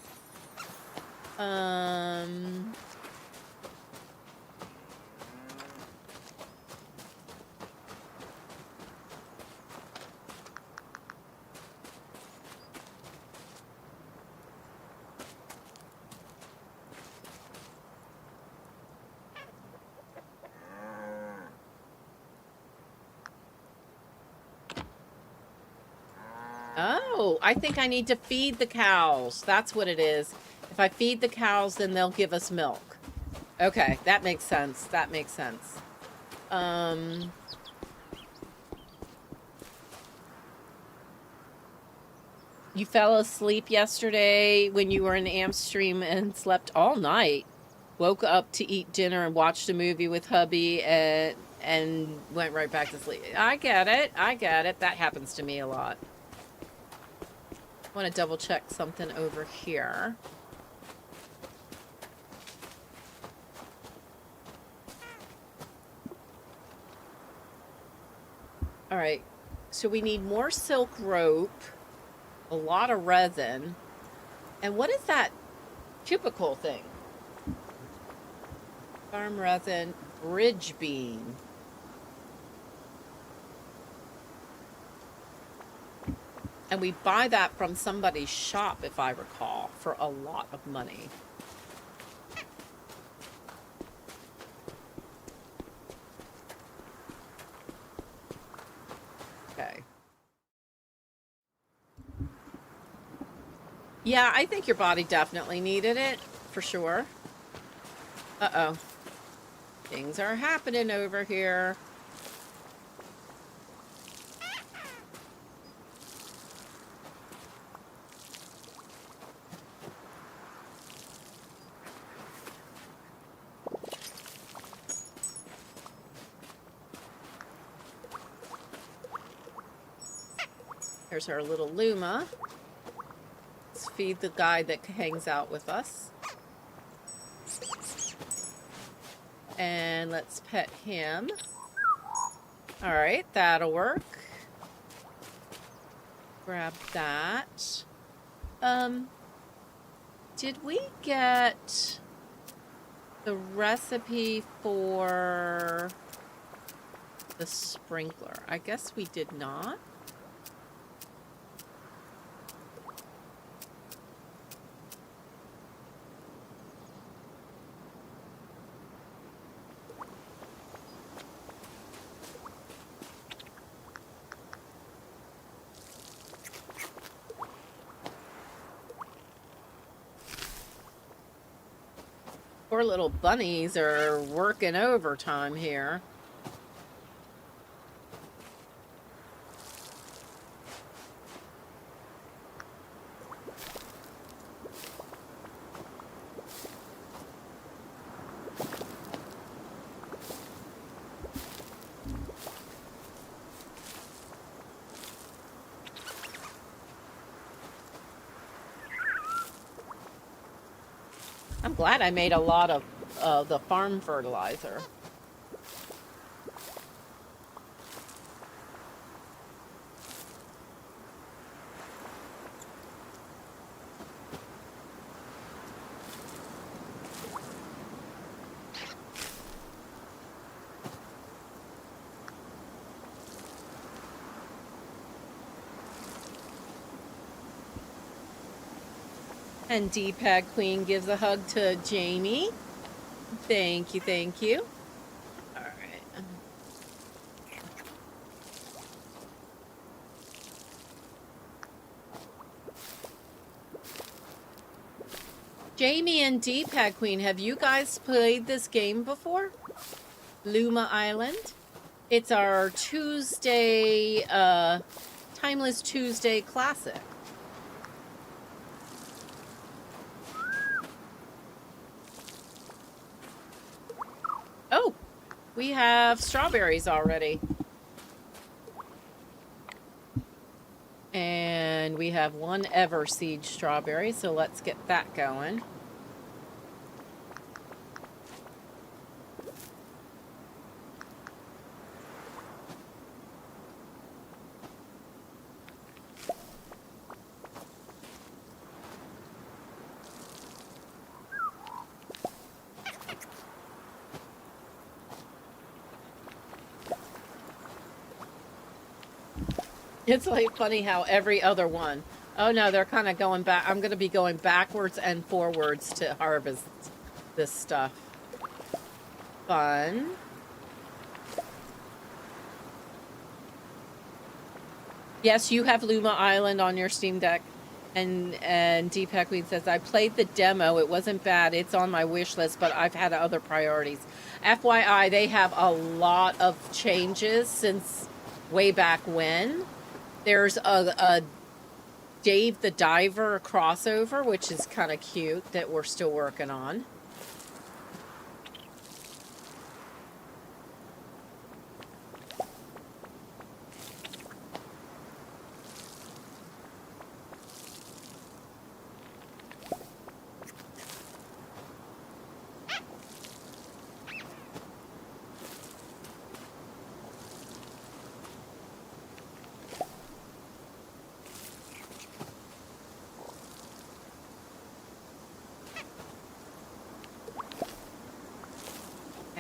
Oh, I think I need to feed the cows. That's what it is. If I feed the cows, then they'll give us milk. Okay, that makes sense. That makes sense. You fell asleep yesterday when you were in Amstream and slept all night. Woke up to eat dinner and watched a movie with hubby and went right back to sleep. I get it. I get it. That happens to me a lot. I want to double check something over here. All right, so we need more silk rope, a lot of resin, and what is that cubicle thing? Farm resin, bridge beam. And we buy that from somebody's shop, if I recall, for a lot of money. Okay. Yeah, I think your body definitely needed it, for sure. Uh-oh. Things are happening over here. Here's our little Luma. Let's feed the guy that hangs out with us. And let's pet him. All right, that'll work. Grab that. Did we get the recipe for the sprinkler? I guess we did not. Poor little bunnies are working overtime here. I'm glad I made a lot of the farm fertilizer. And D-Pad Queen gives a hug to Jamie. Thank you, thank you. All right. Jamie and D-Pad Queen, have you guys played this game before? Luma Island? It's our Tuesday, Timeless Tuesday classic. Oh, we have strawberries already. And we have one Everseed strawberry, so let's get that going. It's like funny how every other one. Oh no, they're kind of going back. I'm going to be going backwards and forwards to harvest this stuff. Fun. Yes, you have Luma Island on your Steam Deck. And Deepak Queen says, I played the demo. It wasn't bad. It's on my wish list, but I've had other priorities. FYI, they have a lot of changes since way back when. There's a Dave the Diver crossover, which is kind of cute, that we're still working on.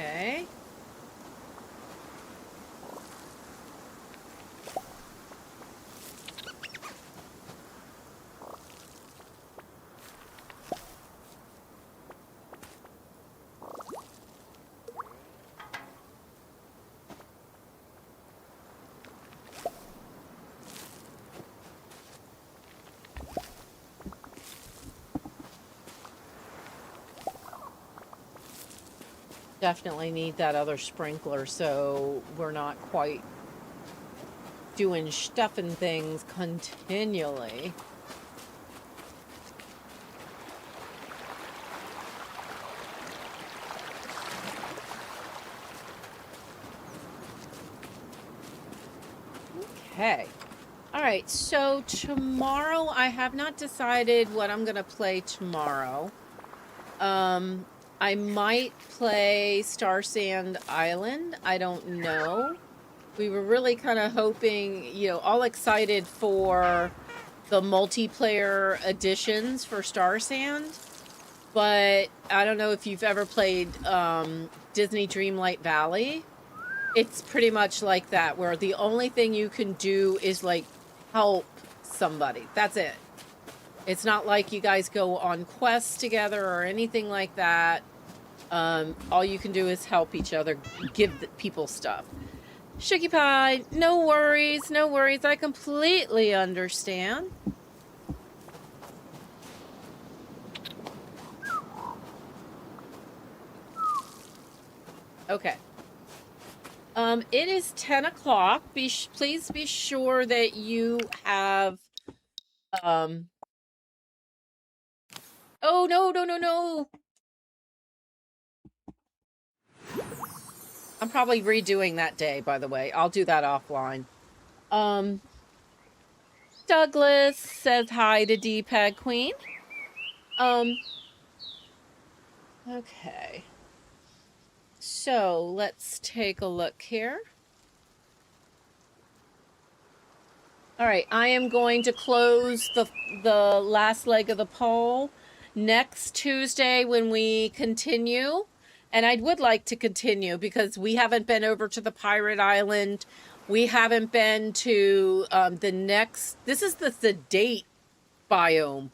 Okay. Definitely need that other sprinkler so we're not quite doing stuffing things continually. Okay. All right, so tomorrow I have not decided what I'm going to play tomorrow. I might play Star Sand Island. I don't know. We were really kind of hoping, you know, all excited for the multiplayer editions for Star Sand. But I don't know if you've ever played Disney Dreamlight Valley. It's pretty much like that, where the only thing you can do is, like, help somebody. That's it. It's not like you guys go on quests together or anything like that. All you can do is help each other, give the people stuff. Sugar Pie, no worries, no worries. I completely understand. Okay. It is 10 o'clock. Please be sure that you have, oh, no. I'm probably redoing that day, by the way. I'll do that offline. Douglas says hi to D-Pad Queen. Okay. So, let's take a look here. All right, I am going to close the last leg of the poll next Tuesday when we continue. And I would like to continue because we haven't been over to the Pirate Island. We haven't been to this is the sedate biome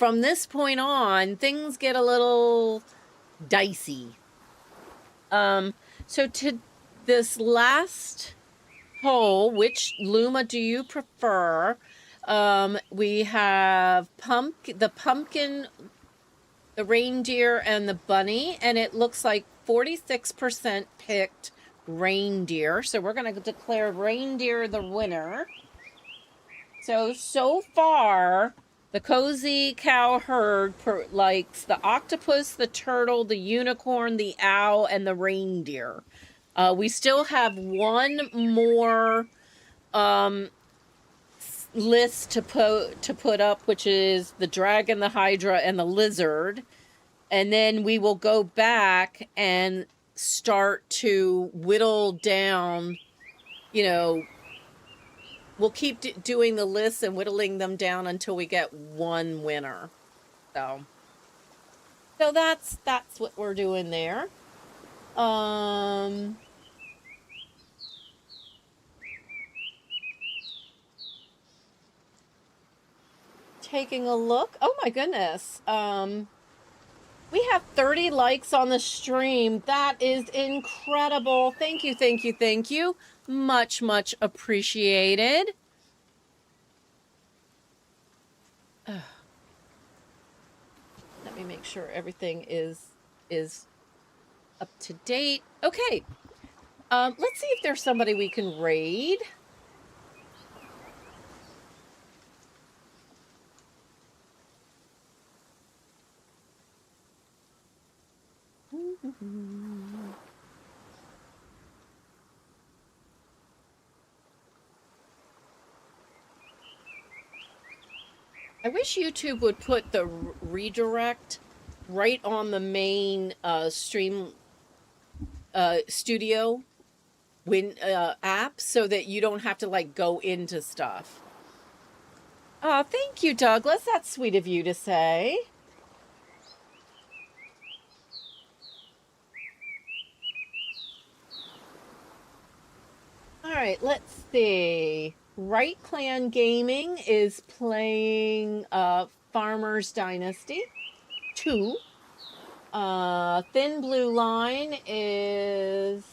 from this point on, things get a little dicey. So to this last hole, which Luma do you prefer? We have the pumpkin, the reindeer, and the bunny, and it looks like 46% picked reindeer. So we're going to declare reindeer the winner. So far, the CozyCow herd likes the octopus, the turtle, the unicorn, the owl, and the reindeer. We still have one more list to put up, which is the dragon, the hydra, and the lizard. And then we will go back and start to whittle down, we'll keep doing the lists and whittling them down until we get one winner. So that's what we're doing there. Taking a look. Oh my goodness. We have 30 likes on the stream. That is incredible. Thank you, thank you, thank you. Much, much appreciated. Let me make sure everything is up to date. Okay. Let's see if there's somebody we can raid. I wish YouTube would put the redirect right on the main stream studio app so that you don't have to like go into stuff. Oh, thank you, Douglas. That's sweet of you to say. All right, let's see. Right Clan Gaming is playing Farmer's Dynasty 2. Thin Blue Line is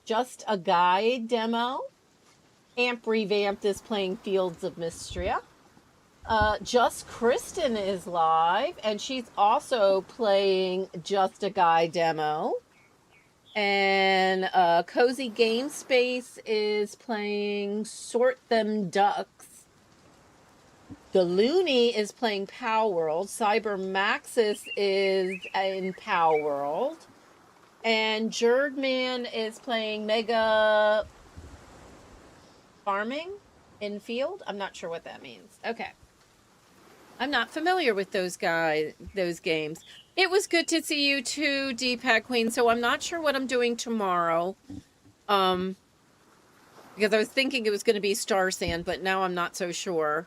Just a Guide demo. Amp Revamped is playing Fields of Mystria. Just Kristen is live, and she's also playing Just a Guide demo. And Cozy Game Space is playing Sort Them Ducks. Galoonie is playing Pow World. Cyber Maxis is in Pow World. And Jerdman is playing Mega Farming in Field. I'm not sure what that means. Okay. I'm not familiar with those games. It was good to see you too, Deepak Queen. So I'm not sure what I'm doing tomorrow. Because I was thinking it was going to be Star Sand, but now I'm not so sure.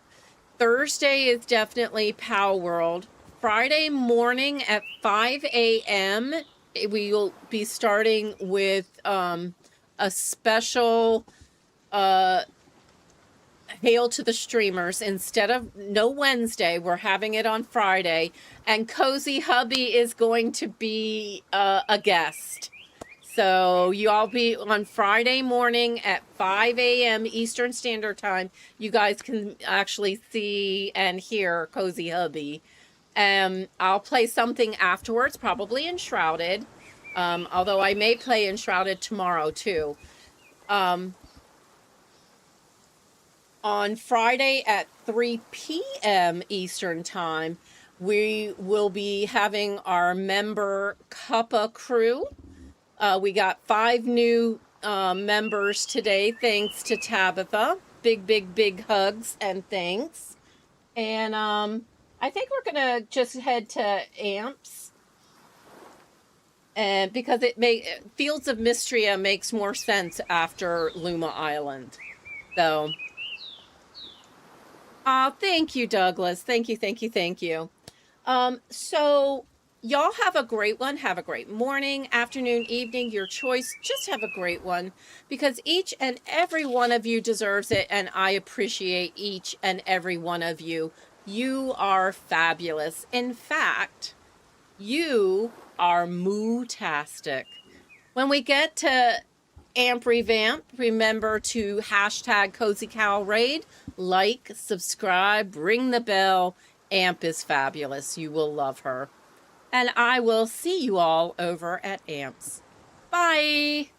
Thursday is definitely Pow World. Friday morning at 5 a.m. we will be starting with a special Hail to the Streamers. Instead of no Wednesday, we're having it on Friday, and Cozy Hubby is going to be a guest. So you all be on Friday morning at 5 a.m. Eastern Standard Time. You guys can actually see and hear Cozy Hubby. I'll play something afterwards, probably Enshrouded, although I may play Enshrouded tomorrow too. On Friday at 3 p.m. Eastern Time, we will be having our member Cuppa crew. We got 5 new members today, thanks to Tabitha. Big, big, big hugs and thanks. And I think we're going to just head to Amps. And because Fields of Mystria makes more sense after Luma Island. So... thank you, Douglas. Thank you, thank you, thank you. So y'all have a great one. Have a great morning, afternoon, evening, your choice. Just have a great one, because each and every one of you deserves it, and I appreciate each and every one of you. You are fabulous. In fact, you are moo-tastic. When we get to Amp Revamp, remember to hashtag CozyCowRaid, like, subscribe, ring the bell. Amp is fabulous. You will love her. And I will see you all over at Amps. Bye!